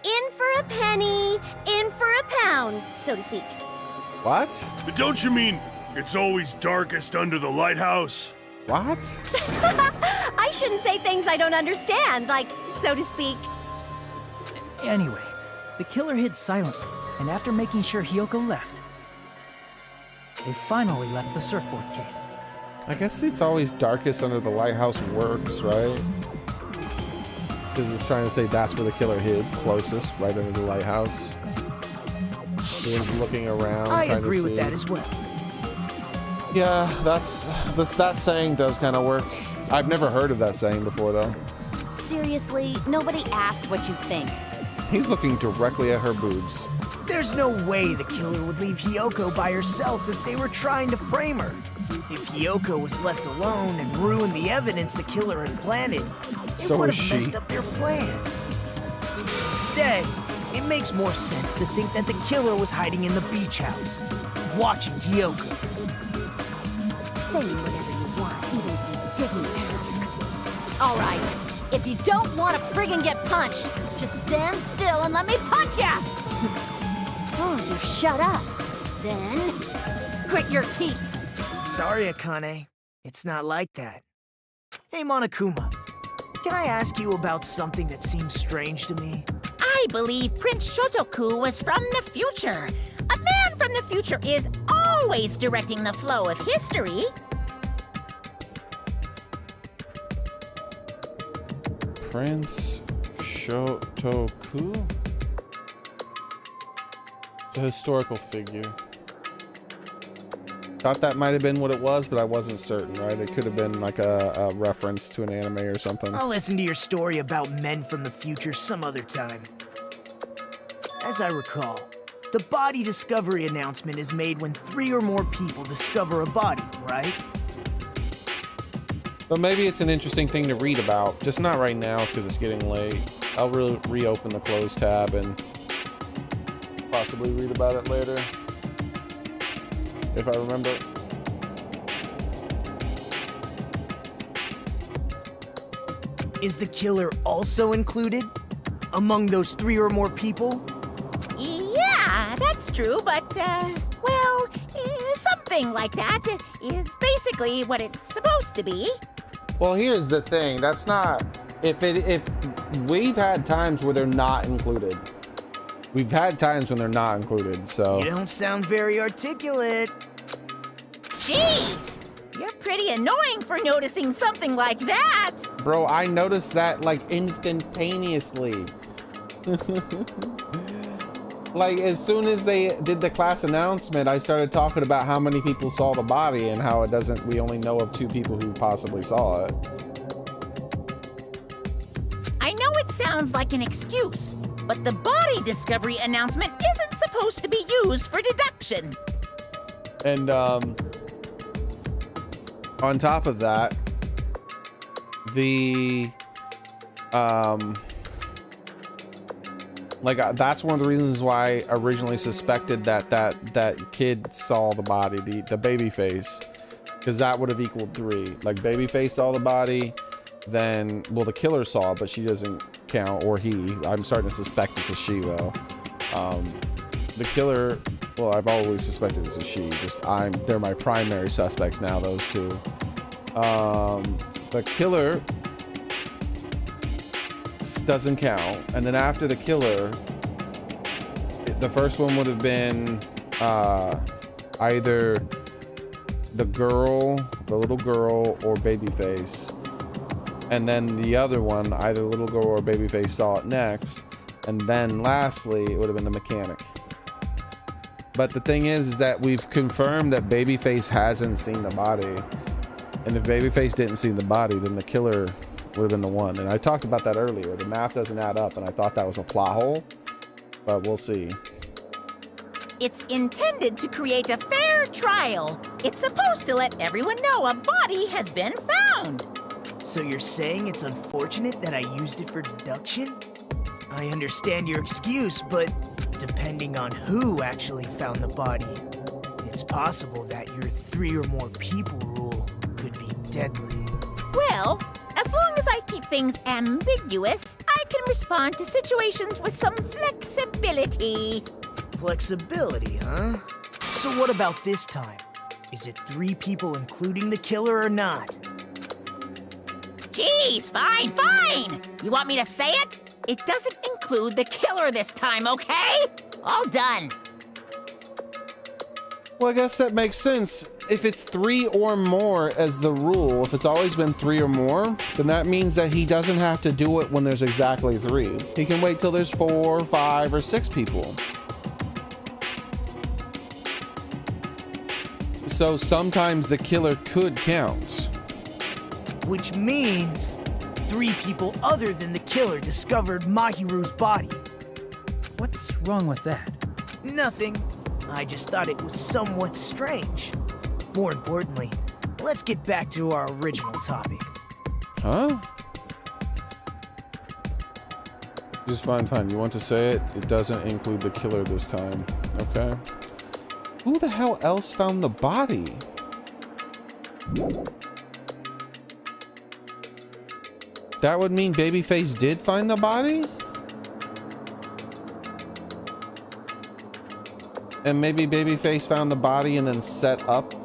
in for a penny, in for a pound, so to speak. What? Don't you mean it's always darkest under the lighthouse? What? I shouldn't say things I don't understand, like, so to speak. Anyway, the killer hid silently, and after making sure Hiyoko left, they finally left the surfboard case. I guess it's always darkest under the lighthouse works, right? Because it's trying to say that's where the killer hid, closest, right under the lighthouse. Everyone's looking around, I trying agree to with see. that as well. Yeah, that saying does kind of work. I've never heard of that saying before, though. Seriously, nobody asked what you think. He's looking directly at her boobs. There's no way the killer would leave Hiyoko by herself if they were trying to frame her. If Hiyoko was left alone and ruined the evidence the killer had planted, it So would is have she. messed up their plan. Instead, it makes more sense to think that the killer was hiding in the beach house, watching Hiyoko. Say whatever you want, even if you didn't ask. All right, if you don't want to friggin' get punched, just stand still and let me punch ya! Oh, you shut up. Then, grit your teeth. Sorry, Akane. It's not like that. Hey, Monokuma. Can I ask you about something that seems strange to me? I believe Prince Shotoku was from the future. A man from the future is always directing the flow of history. Prince Shotoku? It's a historical figure. Thought that might have been what it was, but I wasn't certain, right? It could have been like a reference to an anime or something. I'll listen to your story about men from the future some other time. As I recall, the body discovery announcement is made when 3 or more people discover a body, right? But maybe it's an interesting thing to read about. Just not right now, because it's getting late. I'll reopen the closed tab and possibly read about it later. If I remember. Is the killer also included? Among those 3 or more people? Yeah, That's true, but, well, something like that is basically what it's supposed to be. Well, here's the thing. That's not... If we've had times where they're not included. We've had times when they're not included, so... You don't sound very articulate. Jeez! You're pretty annoying for noticing something like that! Bro, I noticed that, like, instantaneously. Like, as soon as they did the class announcement, I started talking about how many people saw the body and how we only know of 2 people who possibly saw it. I know it sounds like an excuse, but the body discovery announcement isn't supposed to be used for deduction. And, on top of that, that's one of the reasons why I originally suspected that kid saw the body, the baby face, because that would have equaled 3. Like, baby face saw the body, then, well, the killer saw it, but she doesn't count, or he. I'm starting to suspect it's a she, though. The killer, well, I've always suspected it's a she, they're my primary suspects now, those 2. The killer doesn't count, and then after the killer, the first one would have been either the little girl, or Babyface, and then the other one, either little girl or Babyface saw it next, and then lastly it would have been the mechanic. But the thing is that we've confirmed that Babyface hasn't seen the body, and if Babyface didn't see the body, then the killer would have been the one. And I talked about that earlier. The math doesn't add up, and I thought that was a plot hole, but we'll see. It's intended to create a fair trial. It's supposed to let everyone know a body has been found. So you're saying it's unfortunate that I used it for deduction? I understand your excuse, but depending on who actually found the body, it's possible that your 3 or more people rule could be deadly. Well, as long as I keep things ambiguous, I can respond to situations with some flexibility. Flexibility, huh? So what about this time? Is it 3 people including the killer or not? Jeez, fine! You want me to say it? It doesn't include the killer this time, okay? All done. Well, I guess that makes sense. If it's 3 or more as the rule, if it's always been 3 or more, then that means that he doesn't have to do it when there's exactly 3. He can wait till there's 4, 5, or 6 people. So sometimes the killer could count. Which means 3 people other than the killer discovered Mahiru's body. What's wrong with that? Nothing. I just thought it was somewhat strange. More importantly, let's get back to our original topic. Huh? Just fine. You want to say it? It doesn't include the killer this time. Okay. Who the hell else found the body? That would mean Babyface did find the body? And maybe Babyface found the body and then set up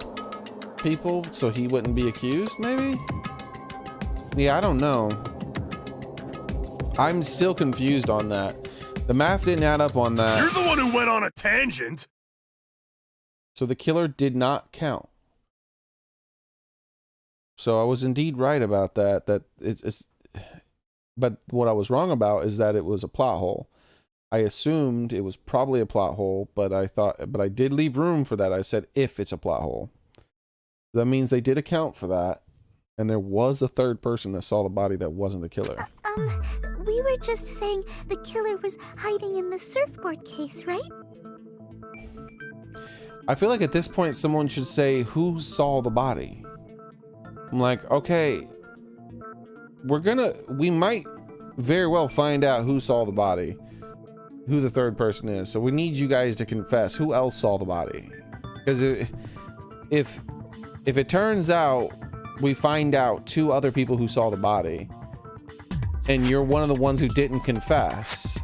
people so he wouldn't be accused, maybe? Yeah, I don't know. I'm still confused on that. The math didn't add up on that. You're the one who went on a tangent. So the killer did not count. So I was indeed right about that. But what I was wrong about is that it was a plot hole. I assumed it was probably a plot hole, but I did leave room for that. I said if it's a plot hole. That means they did account for that, and there was a 3rd person that saw the body that wasn't the killer. We were just saying the killer was hiding in the surfboard case, right? I feel like at this point someone should say who saw the body. I'm like, okay, we might very well find out who saw the body, who the 3rd person is. So we need you guys to confess who else saw the body. Because if it turns out we find out 2 other people who saw the body, and you're one of the ones who didn't confess,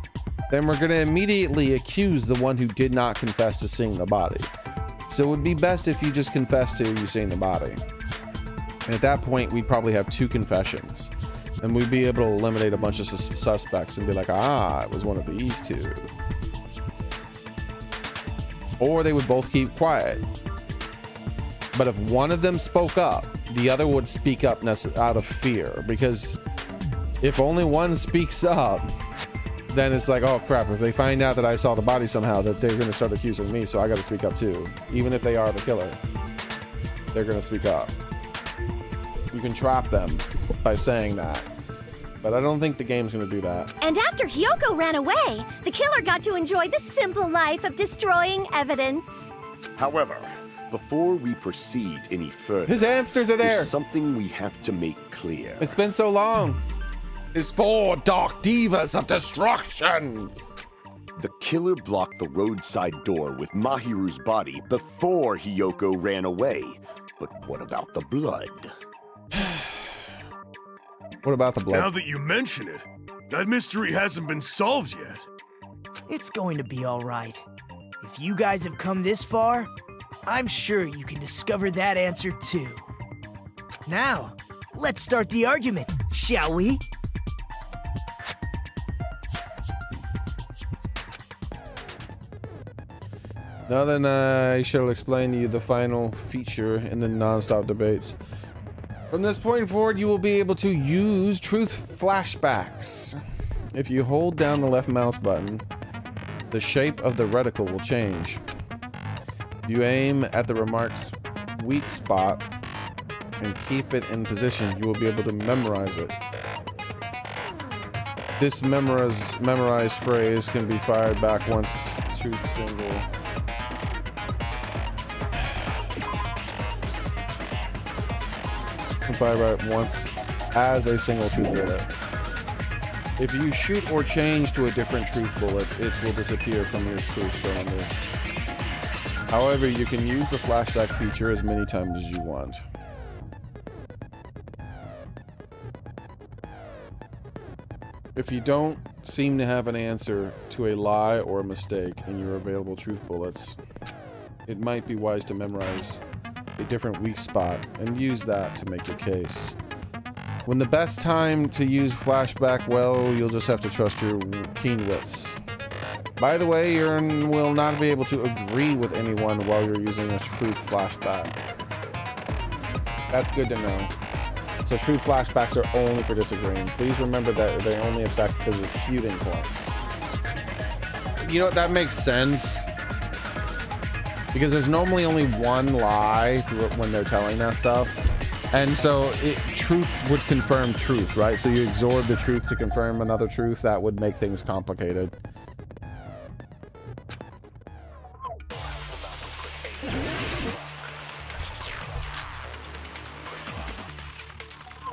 then we're going to immediately accuse the one who did not confess to seeing the body. So it would be best if you just confess to you seeing the body. And at that point, we'd probably have 2 confessions. And we'd be able to eliminate a bunch of suspects and be like, ah, it was one of these 2. Or they would both keep quiet. But if one of them spoke up, the other would speak up out of fear. Because if only one speaks up, then it's like, oh crap, if they find out that I saw the body somehow, that they're going to start accusing me, so I got to speak up too. Even if they are the killer, they're going to speak up. You can trap them by saying that. But I don't think the game's going to do that. And after Hyoko ran away, the killer got to enjoy the simple life of destroying evidence. However, before we proceed any further, his hamsters are there. There's something we have to make clear. It's been so long. It's 4 dark divas of destruction. The killer blocked the roadside door with Mahiru's body before Hyoko ran away. But what about the blood? What about the blood? Now that you mention it, that mystery hasn't been solved yet. It's going to be all right. If you guys have come this far, I'm sure you can discover that answer too. Now, let's start the argument, shall we? Now then, I shall explain to you the final feature in the non-stop debates. From this point forward, you will be able to use truth flashbacks. If you hold down the left mouse button, the shape of the reticle will change. If you aim at the remark's weak spot and keep it in position, you will be able to memorize it. This memorized phrase can be fired back once truth single. Fire right once as a single truth bullet. If you shoot or change to a different truth bullet, it will disappear from your truth cylinder. However, you can use the flashback feature as many times as you want. If you don't seem to have an answer to a lie or a mistake in your available truth bullets, it might be wise to memorize a different weak spot and use that to make your case. When the best time to use flashback, well, you'll just have to trust your keen wits. By the way, you will not be able to agree with anyone while you're using a truth flashback. That's good to know. So truth flashbacks are only for disagreeing. Please remember that they only affect the refuting points. You know what, that makes sense. Because there's normally only one lie when they're telling that stuff. And so truth would confirm truth, right? So you absorb the truth to confirm another truth. That would make things complicated.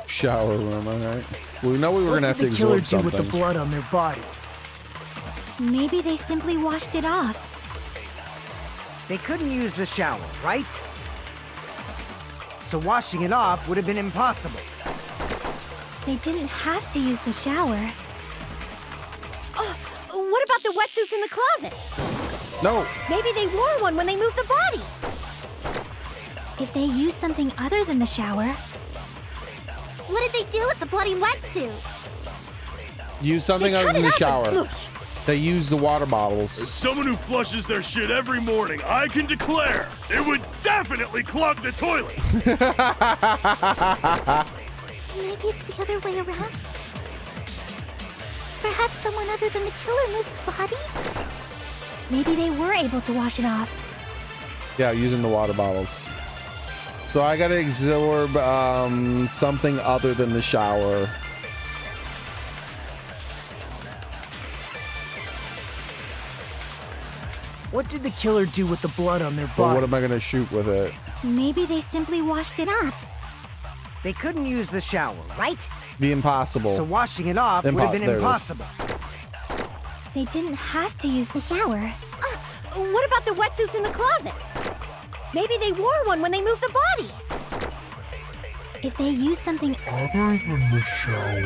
Shower room, alright. We know we were gonna have to absorb something. What did the killer do with the blood on their body? Maybe they simply washed it off. They couldn't use the shower, right? So washing it off would have been impossible. They didn't have to use the shower. Oh, what about the wetsuits in the closet? No. Maybe they wore one when they moved the body. If they used something other than the shower... What did they do with the bloody wetsuit? Use something other than the shower. They use the water bottles. As someone who flushes their shit every morning, I can declare it would definitely clog the toilet. Maybe it's the other way around. Perhaps someone other than the killer moved the body? Maybe they were able to wash it off. Yeah, using the water bottles. So I gotta absorb something other than the shower. What did the killer do with the blood on their body? But what am I gonna shoot with it? Maybe they simply washed it off. They couldn't use the shower, right? Be impossible. So washing it off would have been impossible. They didn't have to use the shower. What about the wetsuits in the closet? Maybe they wore one when they moved the body. If they used something other than the shower...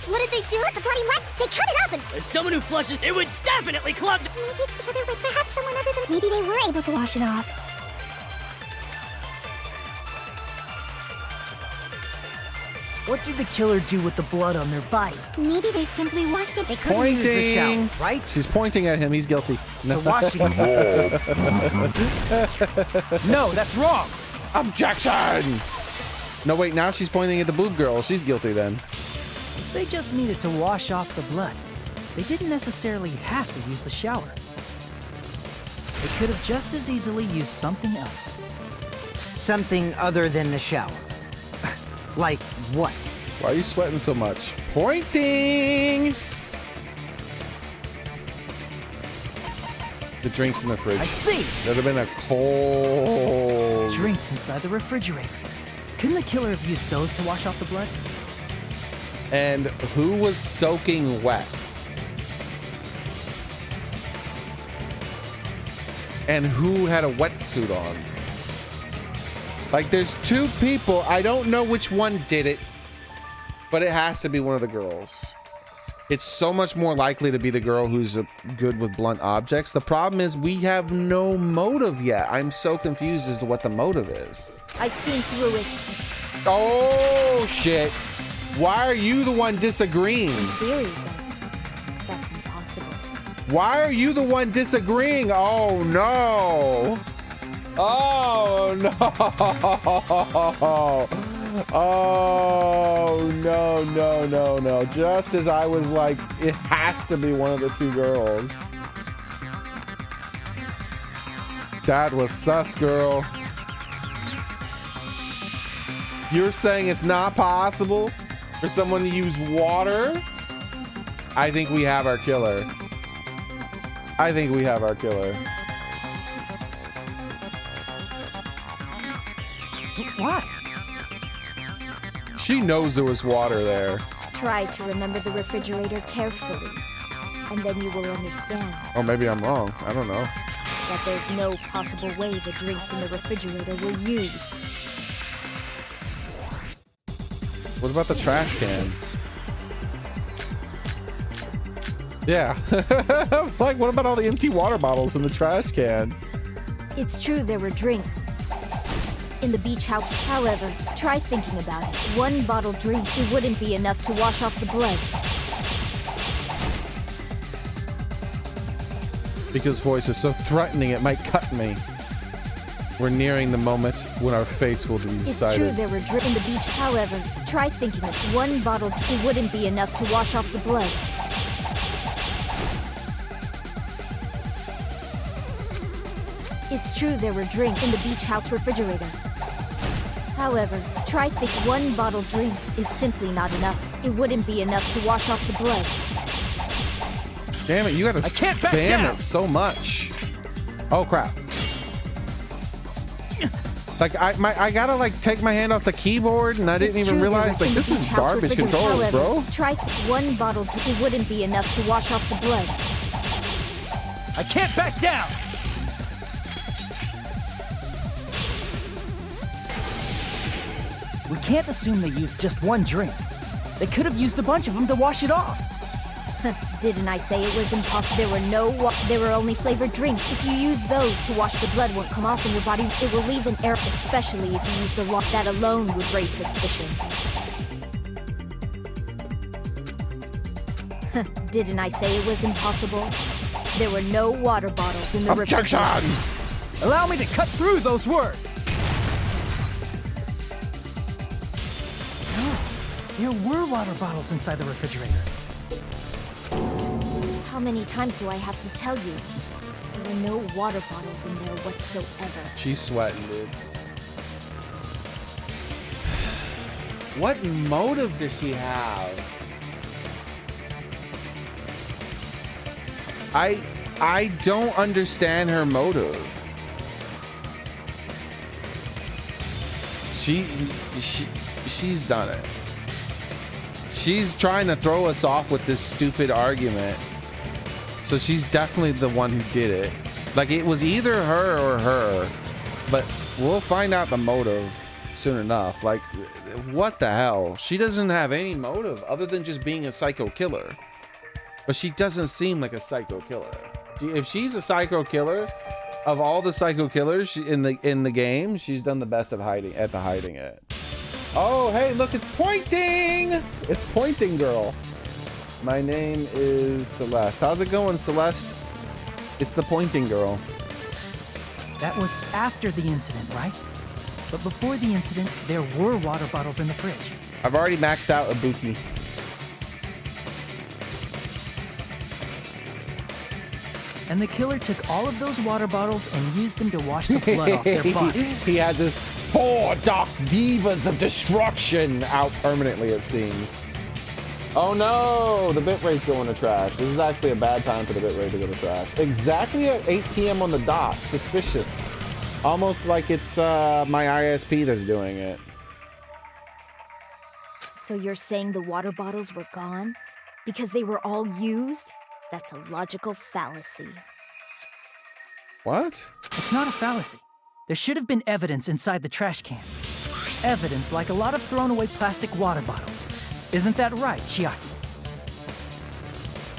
What did they do with the bloody mess? They cut it up and... As someone who flushes, it would definitely clog. Maybe it's together with perhaps someone other than... Maybe they were able to wash it off. What did the killer do with the blood on their body? Maybe they simply washed it. They couldn't use the shower, right? She's pointing at him. He's guilty. So washing No, that's wrong. Objection! No, wait, now she's pointing at the boob girl. She's guilty then. If they just needed to wash off the blood, they didn't necessarily have to use the shower. They could have just as easily used something else. Something other than the shower. Like what? Why are you sweating so much? Pointing! The drinks in the fridge. I see! There'd have been a cold... Drinks inside the refrigerator. Couldn't the killer have used those to wash off the blood? And who was soaking wet? And who had a wetsuit on? Like, there's two people. I don't know which one did it, but it has to be one of the girls. It's so much more likely to be the girl who's good with blunt objects. The problem is we have no motive yet. I'm so confused as to what the motive is. I've seen through it. Oh, shit. Why are you the one disagreeing? In theory, that's impossible. Why are you the one disagreeing? Oh, no. Oh, no. Oh, no. Just as I was like, it has to be one of the two girls. That was sus, girl. You're saying it's not possible for someone to use water? I think we have our killer. What? She knows there was water there. Try to remember the refrigerator carefully, and then you will understand Or maybe I'm wrong. I don't know. that there's no possible way the drinks in the refrigerator were used. What about the trash can? Yeah. Like, what about all the empty water bottles in the trash can? It's true there were drinks in the beach house. However, try thinking about it. One bottled drink, it wouldn't be enough to wash off the blood. Because voice is so threatening, it might cut me. We're nearing the moment when our fates will be decided. It's true there were drinks in the beach. However, try thinking of it. One bottled drink, it wouldn't be enough to wash off the blood. It's true there were drinks in the beach house refrigerator. However, try think one bottled drink is simply not enough. It wouldn't be enough to wash off the blood. Damn it, you gotta spam it so much. Oh crap. Like I gotta like take my hand off the keyboard and I didn't even realize like this is garbage controls, bro. Try one bottled drink, it wouldn't be enough to wash off the blood. I can't back down! We can't assume they used just one drink. They could have used a bunch of them to wash it off. Didn't I say it was impossible? There were only flavored drinks. If you use those to wash the blood won't come off in your body. It will leave an air, especially if you use the raw. That alone would raise suspicion. Didn't I say it was impossible? There were no water bottles in the Objection! Allow me to cut through those words! No, there were water bottles inside the refrigerator. How many times do I have to tell you? There were no water bottles in there whatsoever. She's sweating, dude. What motive does she have? I don't understand her motive. She's done it. She's trying to throw us off with this stupid argument. So she's definitely the one who did it. Like, it was either her or her, but we'll find out the motive. soon enough. Like, what the hell? She doesn't have any motive other than just being a psycho killer. But she doesn't seem like a psycho killer. If she's a psycho killer, of all the psycho killers in the game, she's done the best of hiding it. Oh, hey, look, it's pointing! It's pointing, girl. My name is Celeste. How's it going, Celeste? It's the pointing girl. That was after the incident, right? But before the incident, there were water bottles in the fridge. I've already maxed out Ibuki. And the killer took all of those water bottles and used them to wash the blood off their body. He has his 4 dark divas of destruction out permanently, it seems. Oh no, the bitrate's going to trash. This is actually a bad time for the bitrate to go to trash. Exactly at 8 p.m. on the dot. Suspicious. Almost like it's my ISP that's doing it. So you're saying the water bottles were gone? Because they were all used? That's a logical fallacy. What? It's not a fallacy. There should have been evidence inside the trash can. Evidence like a lot of thrown away plastic water bottles. Isn't that right, Xearrik?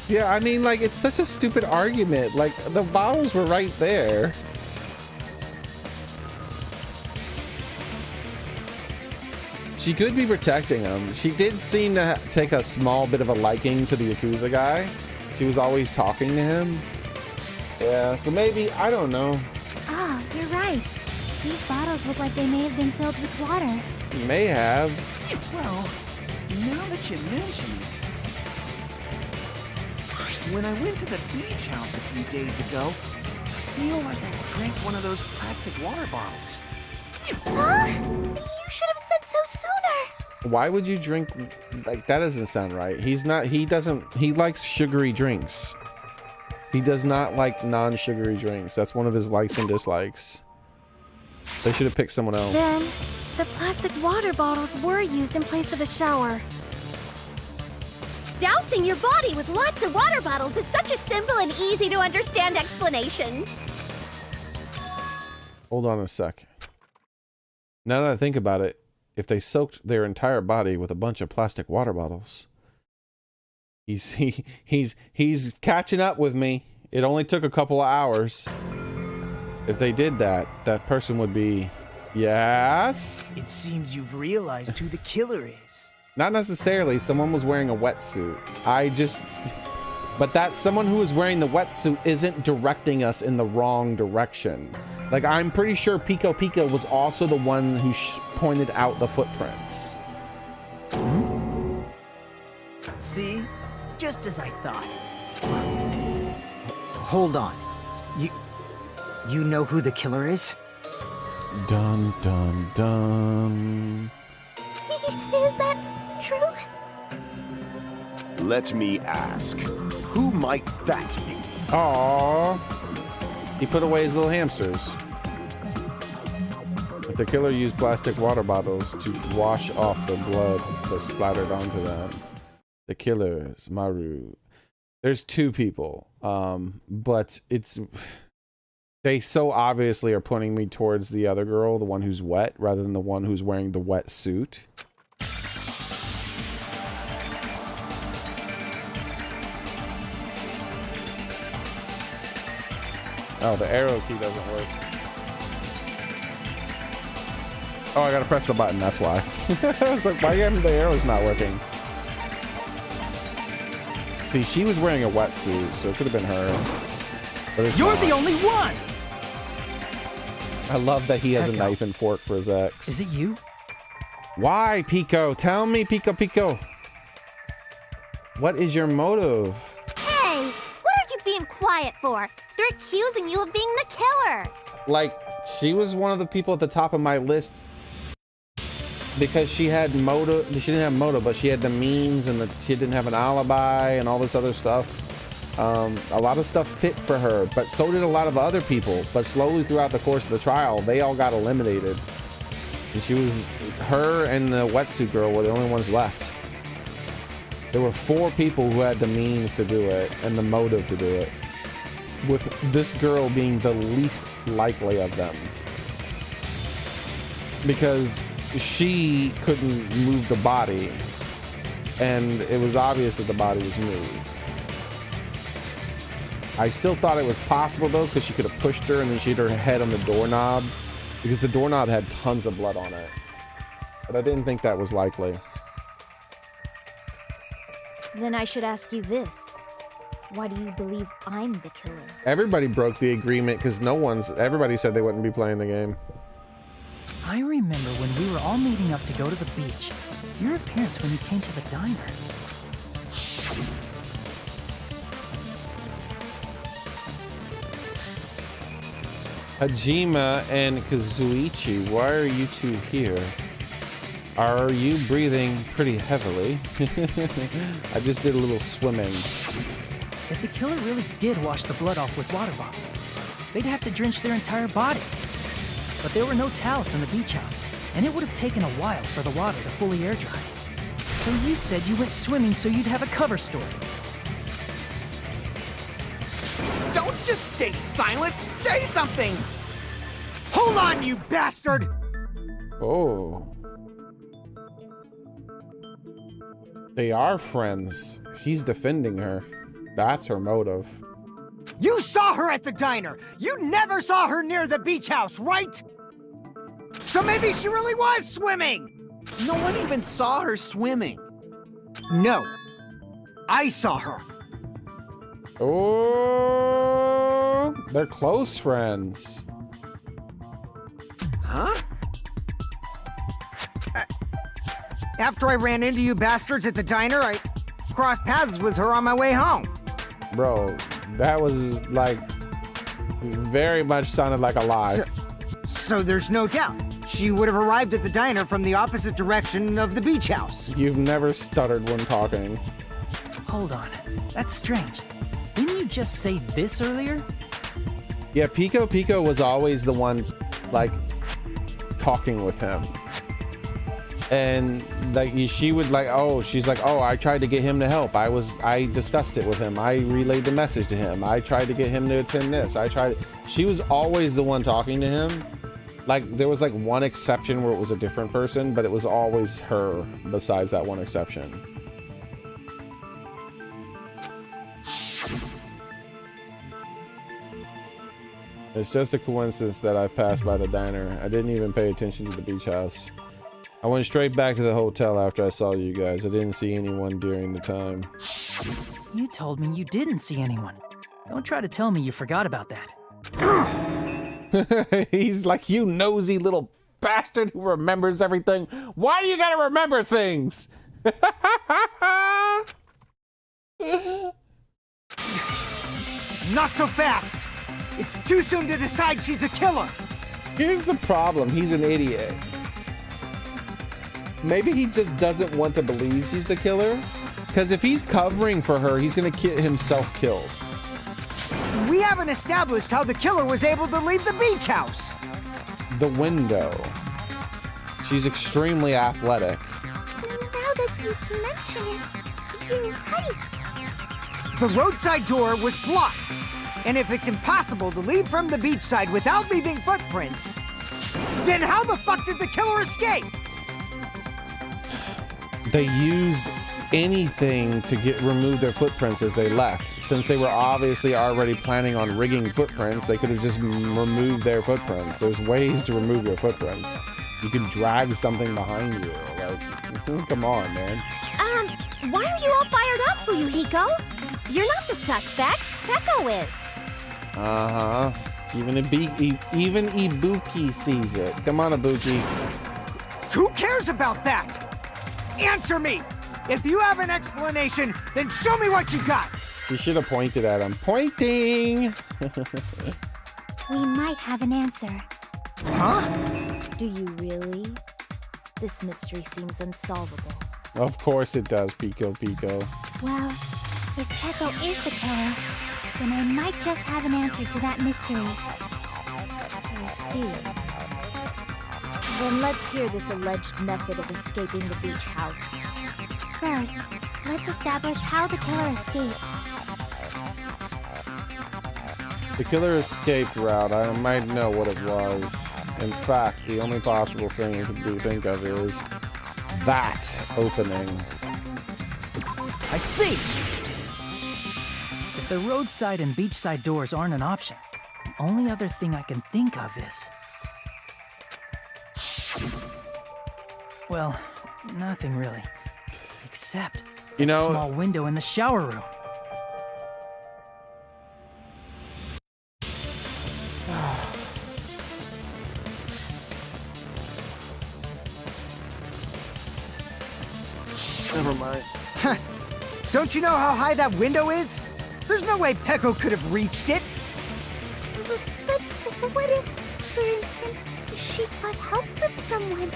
Yeah, I mean, like, it's such a stupid argument. Like, the bottles were right there. She could be protecting him. She did seem to take a small bit of a liking to the Yakuza guy. She was always talking to him. Yeah, so maybe, I don't know. Ah, you're right. These bottles look like they may have been filled with water. May have. Well, now that you mention it, when I went to the beach house a few days ago, I feel like I drank one of those plastic water bottles. Huh? You should have said so sooner. Why would you drink, like, that doesn't sound right. He likes sugary drinks. He does not like non-sugary drinks. That's one of his likes and dislikes. They should have picked someone else. Then, the plastic water bottles were used in place of a shower. Dousing your body with lots of water bottles is such a simple and easy to understand explanation. Hold on a sec. Now that I think about it, if they soaked their entire body with a bunch of plastic water bottles, he's catching up with me. It only took a couple of hours. If they did that, that person would be, yes? It seems you've realized who the killer is. Not necessarily. Someone was wearing a wetsuit. But that someone who was wearing the wetsuit isn't directing us in the wrong direction. Like, I'm pretty sure Pico Pico was also the one who pointed out the footprints. See? Just as I thought. Hold on. You know who the killer is? Dun dun dun. Is that true? Let me ask, who might that be? Aww. He put away his little hamsters. If the killer used plastic water bottles to wash off the blood that splattered onto them, the killer is Maru. There's 2 people, but they so obviously are pointing me towards the other girl, the one who's wet, rather than the one who's wearing the wet suit. Oh, the arrow key doesn't work. Oh, I gotta press the button, that's why. I was like, why am the arrows not working? See, she was wearing a wetsuit, so it could have been her. But it's You're not. the only one! I love that he has a knife and fork for his ex. Is it you? Why, Pico? Tell me, Pico Pico. What is your motive? Hey, what are you being quiet for? They're accusing you of being the killer. Like, she was one of the people at the top of my list because she had motive. She didn't have motive, but she had the means, and she didn't have an alibi and all this other stuff. A lot of stuff fit for her, but so did a lot of other people. But slowly throughout the course of the trial, they all got eliminated. And her and the wetsuit girl were the only ones left. There were 4 people who had the means to do it and the motive to do it, with this girl being the least likely of them. Because she couldn't move the body, and it was obvious that the body was moved. I still thought it was possible though, because she could have pushed her and then she hit her head on the doorknob, because the doorknob had tons of blood on it. But I didn't think that was likely. Then I should ask you this. Why do you believe I'm the killer? Everybody broke the agreement because everybody said they wouldn't be playing the game. I remember when we were all meeting up to go to the beach. Your appearance when you came to the diner. Hajime and Kazuichi, why are you two here? Are you breathing pretty heavily? I just did a little swimming. If the killer really did wash the blood off with water bombs, they'd have to drench their entire body. But there were no towels in the beach house, and it would have taken a while for the water to fully air dry. So you said you went swimming so you'd have a cover story. Don't just stay silent! Say something! Hold on, you bastard! Oh. They are friends. He's defending her. That's her motive. You saw her at the diner! You never saw her near the beach house, right? So maybe she really was swimming! No one even saw her swimming. No. I saw her. Oh, they're close friends. Huh? After I ran into you bastards at the diner, I crossed paths with her on my way home. Bro, that was like very much sounded like a lie. So there's no doubt. She would have arrived at the diner from the opposite direction of the beach house. You've never stuttered when talking. Hold on. That's strange. Didn't you just say this earlier? Yeah, Pico was always the one, like, talking with him. And, like, she would, like, she's like, I tried to get him to help. I discussed it with him. I relayed the message to him. I tried to get him to attend this. She was always the one talking to him. Like, there was, like, one exception where it was a different person, but it was always her besides that one exception. It's just a coincidence that I passed by the diner. I didn't even pay attention to the beach house. I went straight back to the hotel after I saw you guys. I didn't see anyone during the time. You told me you didn't see anyone. Don't try to tell me you forgot about that. He's like, you nosy little bastard who remembers everything. Why do you gotta remember things? Not so fast! It's too soon to decide she's a killer! Here's the problem. He's an idiot. Maybe he just doesn't want to believe she's the killer. Because if he's covering for her, he's gonna get himself killed. We haven't established how the killer was able to leave the beach house. The window. She's extremely athletic. Now that you mention it, you're right. The roadside door was blocked. And if it's impossible to leave from the beachside without leaving footprints, then how the fuck did the killer escape? They used anything to remove their footprints as they left. Since they were obviously already planning on rigging footprints, they could have just removed their footprints. There's ways to remove your footprints. You can drag something behind you. Like, come on, man. Why are you all fired up, Fuyuhiko? You're not the suspect. Peko is. Uh-huh. Even Ibuki sees it. Come on, Ibuki. Who cares about that? Answer me! If you have an explanation, then show me what you got! She should have pointed at him. Pointing! We might have an answer. Huh? Do you really? This mystery seems unsolvable. Of course it does, Pico. Well, if Peko is the killer, then I might just have an answer to that mystery. I see. Then let's hear this alleged method of escaping the beach house. First, let's establish how the killer escaped. The killer escaped route. I might know what it was. In fact, the only possible thing you can think of is that opening. I see! If the roadside and beachside doors aren't an option, the only other thing I can think of is... well, nothing really. Except you know, a small window in the shower room. Never mind. Don't you know how high that window is? There's no way Peko could have reached it. But what if, for instance, she got help from someone?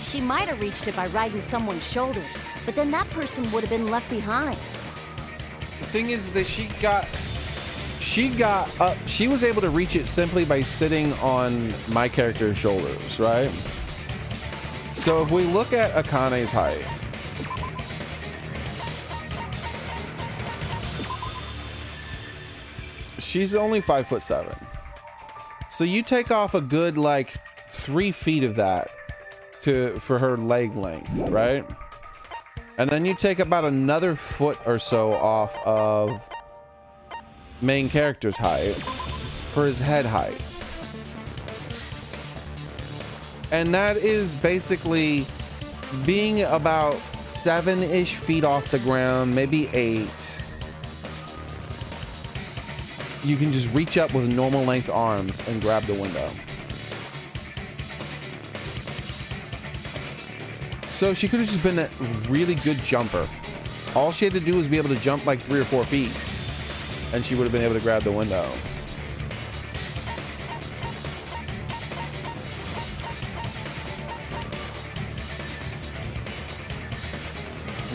She might have reached it by riding someone's shoulders, but then that person would have been left behind. The thing is that she got up. She was able to reach it simply by sitting on my character's shoulders, right? So if we look at Akane's height, she's only 5'7". So you take off a good like 3 feet of that for her leg length, right? And then you take about another foot or so off of main character's height for his head height. And that is basically being about 7-ish feet off the ground, maybe 8. You can just reach up with normal length arms and grab the window. So she could have just been a really good jumper. All she had to do was be able to jump like 3 or 4 feet, and she would have been able to grab the window.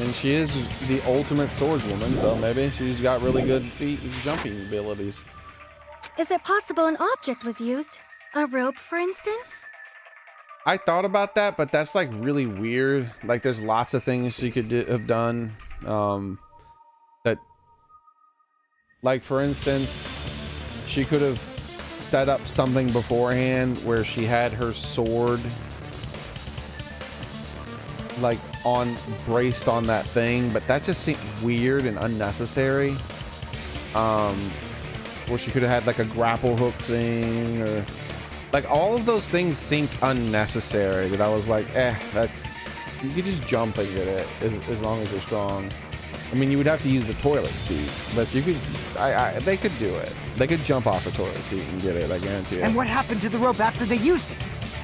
And she is the ultimate swordswoman, so maybe she's got really good feet jumping abilities. Is it possible an object was used? A rope, for instance? I thought about that, but that's like really weird. Like there's lots of things she could have done. That, like for instance, she could have set up something beforehand where she had her sword like braced on that thing, but that just seemed weird and unnecessary. Or she could have had like a grapple hook thing, or like all of those things seemed unnecessary, that I was like, that you could just jump and get it as long as you're strong. I mean, you would have to use the toilet seat, but you could, they could do it. They could jump off a toilet seat and get it, I guarantee it. And what happened to the rope after they used it?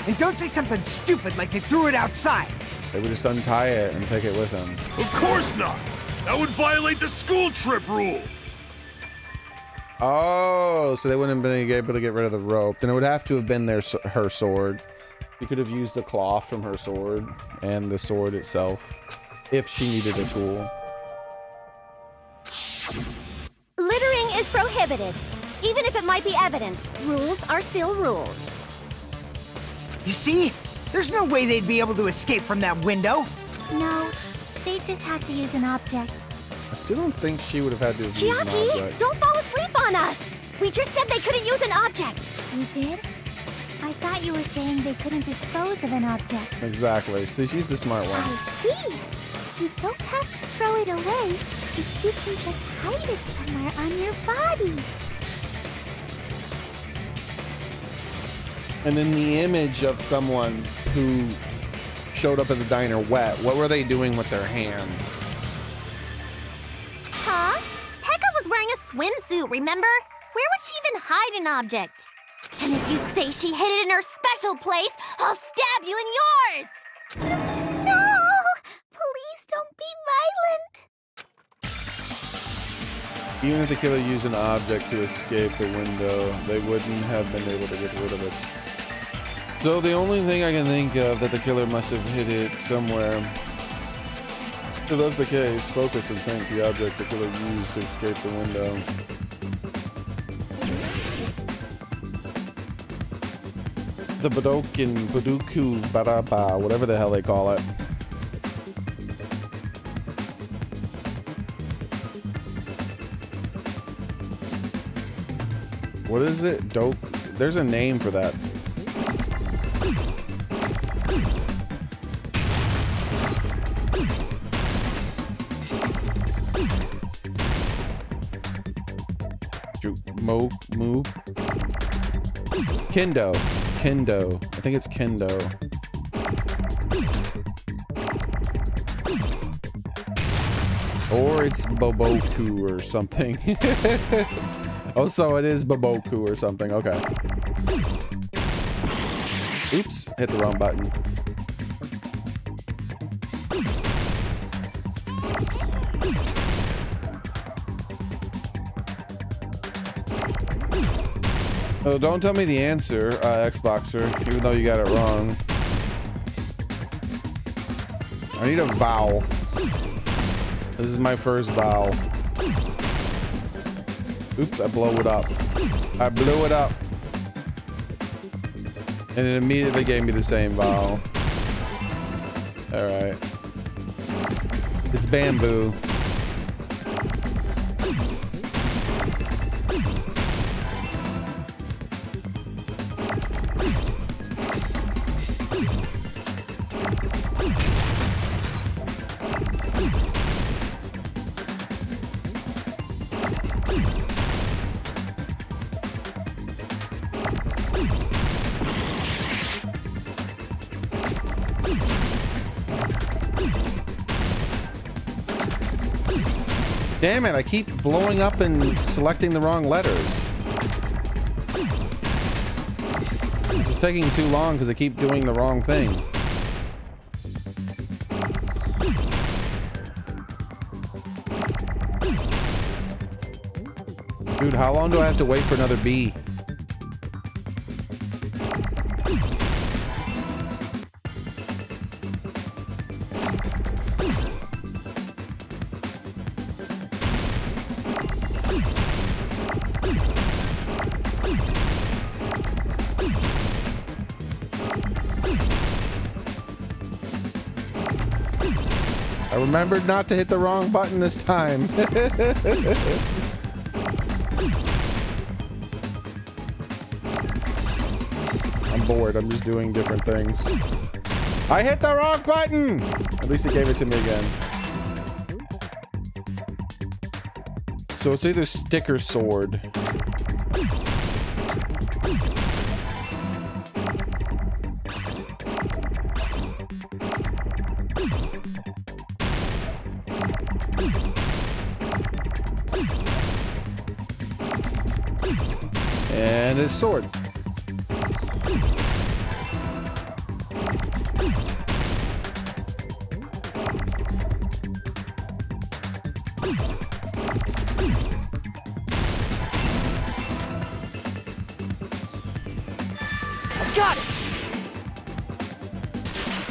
And don't say something stupid like they threw it outside. They would just untie it and take it with them. Of course not! That would violate the school trip rule! Oh, so they wouldn't have been able to get rid of the rope. Then it would have to have been her sword. You could have used the cloth from her sword and the sword itself if she needed a tool. Littering is prohibited. Even if it might be evidence, rules are still rules. You see? There's no way they'd be able to escape from that window. No, they just had to use an object. I still don't think she would have had to have used an Chiaki, object. don't fall asleep on us! We just said they couldn't use an object! You did? I thought you were saying they couldn't dispose of an object. Exactly. See, she's the smart one. I see! You don't have to throw it away if you can just hide it somewhere on your body. And in the image of someone who showed up at the diner wet, what were they doing with their hands? Huh? Pekka was wearing a swimsuit, remember? Where would she even hide an object? And if you say she hid it in her special place, I'll stab you in yours! No! Please don't be violent! Even if the killer used an object to escape the window, they wouldn't have been able to get rid of it. So the only thing I can think of that the killer must have hid it somewhere. If that's the case, focus and think the object the killer used to escape the window. The Budoku Baraba, whatever the hell they call it. What is it? Dope? There's a name for that. Move. Kendo. I think it's Kendo. Or it's Boboku or something. Oh, so it is Boboku or something. Okay. Oops, hit the wrong button. Oh, don't tell me the answer, Xboxer, even though you got it wrong. I need a vowel. This is my first vowel. Oops, I blew it up. I blew it up. And it immediately gave me the same vowel. Alright. It's bamboo. Damn it, I keep blowing up and selecting the wrong letters. This is taking too long because I keep doing the wrong thing. Dude, how long do I have to wait for another B? I remembered not to hit the wrong button this time. I'm bored. I'm just doing different things. I hit the wrong button! At least it gave it to me again. So it's either stick or sword. And his sword. I've got it!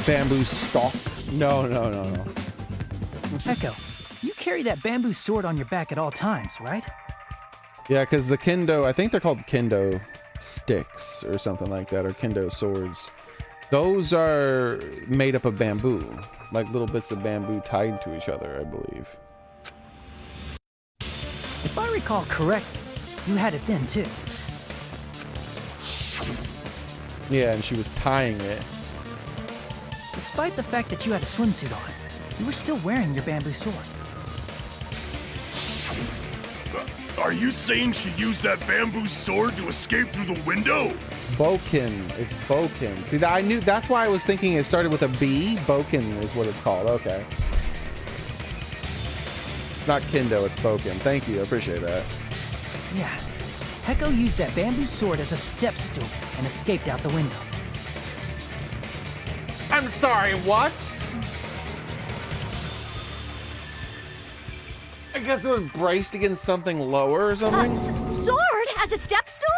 Bamboo stalk? No. Echo, you carry that bamboo sword on your back at all times, right? Yeah, because the kendo, I think they're called kendo sticks or something like that, or kendo swords. Those are made up of bamboo, like little bits of bamboo tied to each other, I believe. If I recall correctly, you had it then too. Yeah, and she was tying it. Despite the fact that you had a swimsuit on, you were still wearing your bamboo sword. Are you saying she used that bamboo sword to escape through the window? Boken. It's Boken. See, I knew. That's why I was thinking it started with a B. Boken is what it's called. Okay. It's not Kendo. It's Boken. Thank you. I appreciate that. Yeah. Heko used that bamboo sword as a step stool and escaped out the window. I'm sorry, what? I guess it was braced against something lower or something? Sword as a step stool?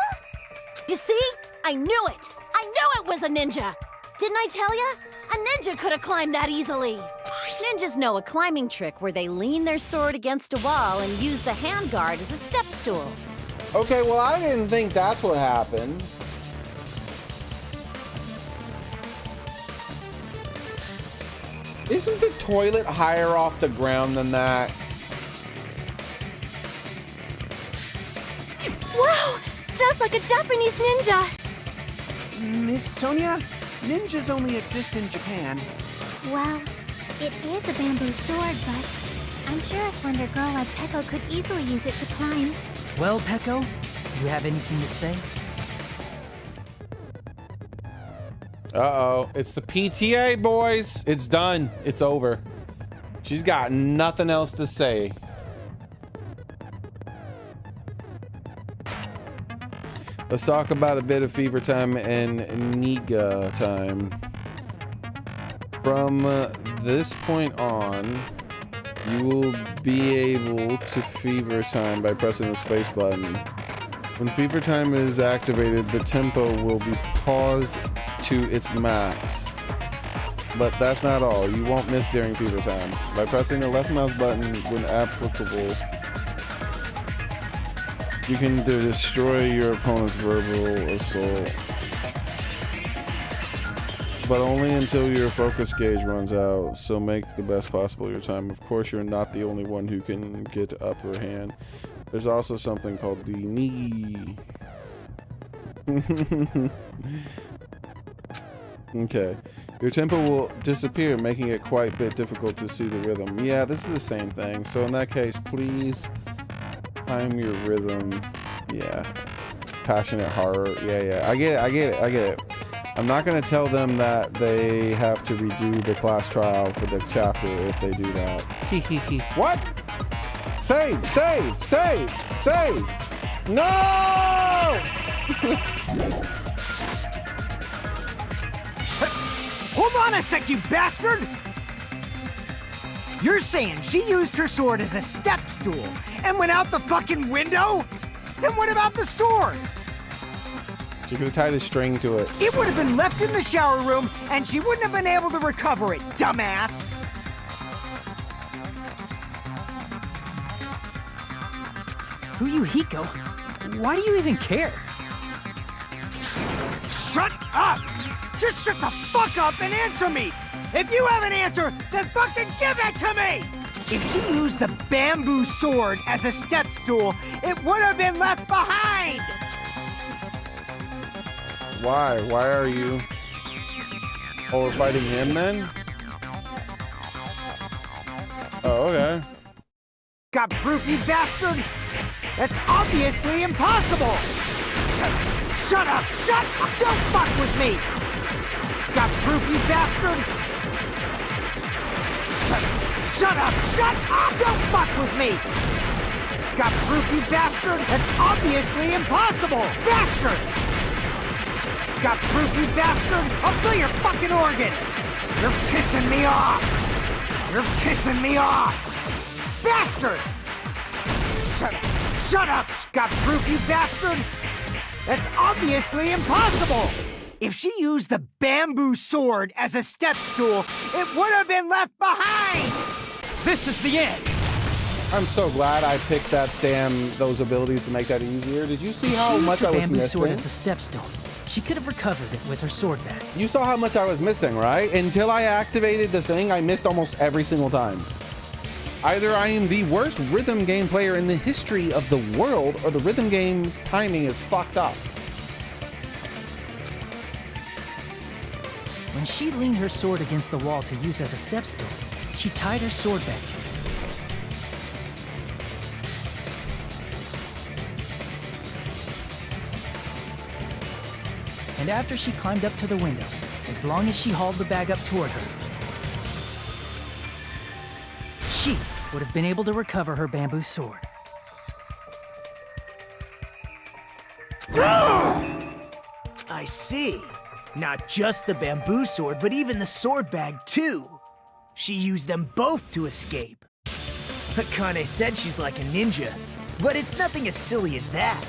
You see? I knew it! I knew it was a ninja! Didn't I tell ya? A ninja could have climbed that easily! Ninjas know a climbing trick where they lean their sword against a wall and use the handguard as a step stool. Okay, well, I didn't think that's what happened. Isn't the toilet higher off the ground than that? Wow! Just like a Japanese ninja! Miss Sonia, ninjas only exist in Japan. Well, it is a bamboo sword, but I'm sure a slender girl like Peko could easily use it to climb. Well, Peko, you have anything to say? Uh-oh, it's the PTA, boys. It's done. It's over. She's got nothing else to say. Let's talk about a bit of fever time and Niga time. From this point on, you will be able to fever time by pressing the space button. When fever time is activated, the tempo will be paused to its max. But that's not all. You won't miss during fever time. By pressing the left mouse button when applicable, you can destroy your opponent's verbal assault. But only until your focus gauge runs out, so make the best possible your time. Of course, you're not the only one who can get upper hand. There's also something called the knee. Okay. Your tempo will disappear, making it quite a bit difficult to see the rhythm. Yeah, this is the same thing. So in that case, please time your rhythm. Yeah. Passionate horror. Yeah. I get it. I'm not going to tell them that they have to redo the class trial for the chapter if they do that. What? Save! No! Hold on a sec, you bastard! You're saying she used her sword as a step stool and went out the fucking window? Then what about the sword? She could have tied a string to it. It would have been left in the shower room and she wouldn't have been able to recover it, dumbass! Fuyuhiko, why do you even care? Shut up! Just shut the fuck up and answer me! If you have an answer, then fucking give it to me! If she used the bamboo sword as a step stool, it would have been left behind! Why? Why are you... Oh, we're fighting him then? Oh, okay. Got proof, you bastard? That's obviously impossible! Shut up! Shut up! Don't fuck with me! Got proof, you bastard? Shut up! Shut up! Don't fuck with me! Got proof, you bastard? That's obviously impossible! Bastard! Got proof, you bastard? I'll sell your fucking organs! You're pissing me off! You're pissing me off! Bastard! Shut up! Got proof, you bastard? That's obviously impossible! If she used the bamboo sword as a step stool, it would have been left behind! This is the end! I'm so glad I picked those abilities to make that easier. Did you see how much I was bamboo sword missing? as a step stool. She could have recovered it with her sword back. You saw how much I was missing, right? Until I activated the thing, I missed almost every single time. Either I am the worst rhythm game player in the history of the world, or the rhythm game's timing is fucked up. When she leaned her sword against the wall to use as a step stool, she tied her sword back to it. And after she climbed up to the window, as long as she hauled the bag up toward her, she would have been able to recover her bamboo sword. I see. Not just the bamboo sword, but even the sword bag, too. She used them both to escape. Akane said she's like a ninja, but it's nothing as silly as that.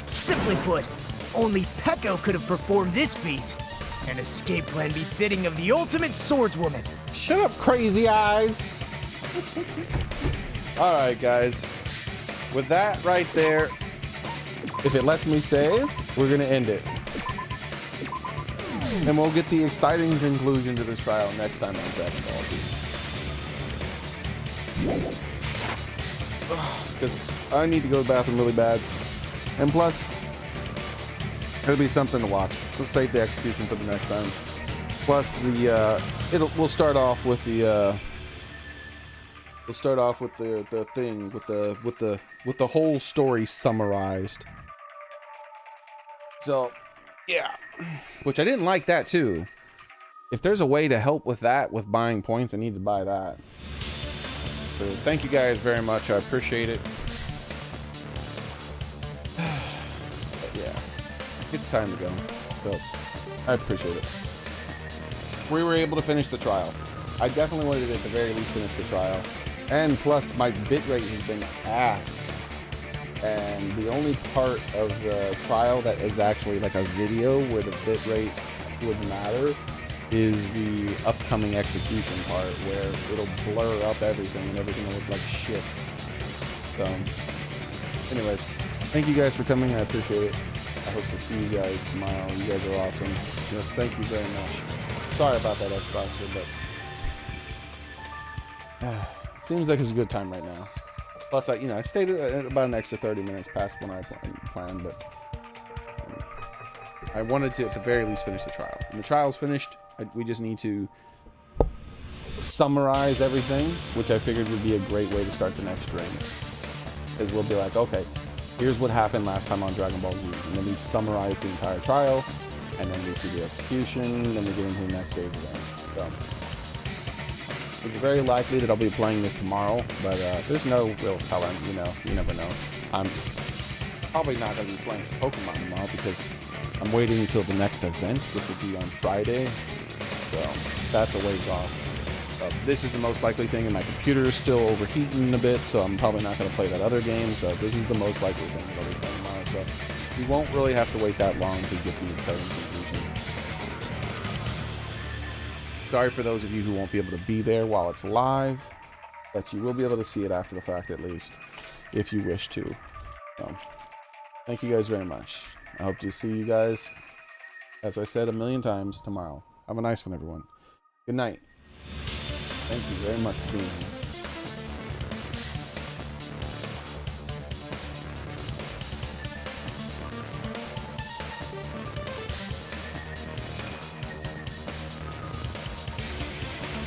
Simply put, only Peko could have performed this feat. An escape plan befitting of the ultimate swordswoman. Shut up, crazy eyes! Alright, guys. With that right there, if it lets me save, we're gonna end it. And we'll get the exciting conclusion to this trial next time on Dragon Ball Z. Because I need to go to the bathroom really bad. And plus, it'll be something to watch. Let's save the execution for the next time. Plus the we'll start off with the thing with the whole story summarized. So yeah, which I didn't like that too. If there's a way to help with that, with buying points, I need to buy that. So thank you guys very much. I appreciate it. But yeah, it's time to go. So I appreciate it. We were able to finish the trial. I definitely wanted to at the very least finish the trial. And plus my bitrate has been ass. And the only part of the trial that is actually like a video where the bitrate would matter is the upcoming execution part, where it'll blur up everything and everything will look like shit. So anyways, thank you guys for coming. I appreciate it. I hope to see you guys tomorrow. You guys are awesome. Yes, thank you very much. Sorry about that Xbox, but it seems like it's a good time right now. Plus, I stayed about an extra 30 minutes past when I planned, but I wanted to at the very least finish the trial. And the trial's finished. We just need to summarize everything, which I figured would be a great way to start the next string. Because we'll be like, okay, here's what happened last time on Dragon Ball Z. And then we summarize the entire trial, and then we see the execution, then we get into the next stage again. So it's very likely that I'll be playing this tomorrow, but there's no real telling, you never know. I'm probably not going to be playing some Pokemon tomorrow because I'm waiting until the next event, which will be on Friday. So that's a ways off. This is the most likely thing, and my computer is still overheating a bit, so I'm probably not going to play that other game. So this is the most likely thing that I'll be playing tomorrow. So we won't really have to wait that long to get the exciting conclusion. Sorry for those of you who won't be able to be there while it's live, but you will be able to see it after the fact at least, if you wish to. So thank you guys very much. I hope to see you guys, as I said a million times, tomorrow. Have a nice one, everyone. Good night. Thank you very much for being here.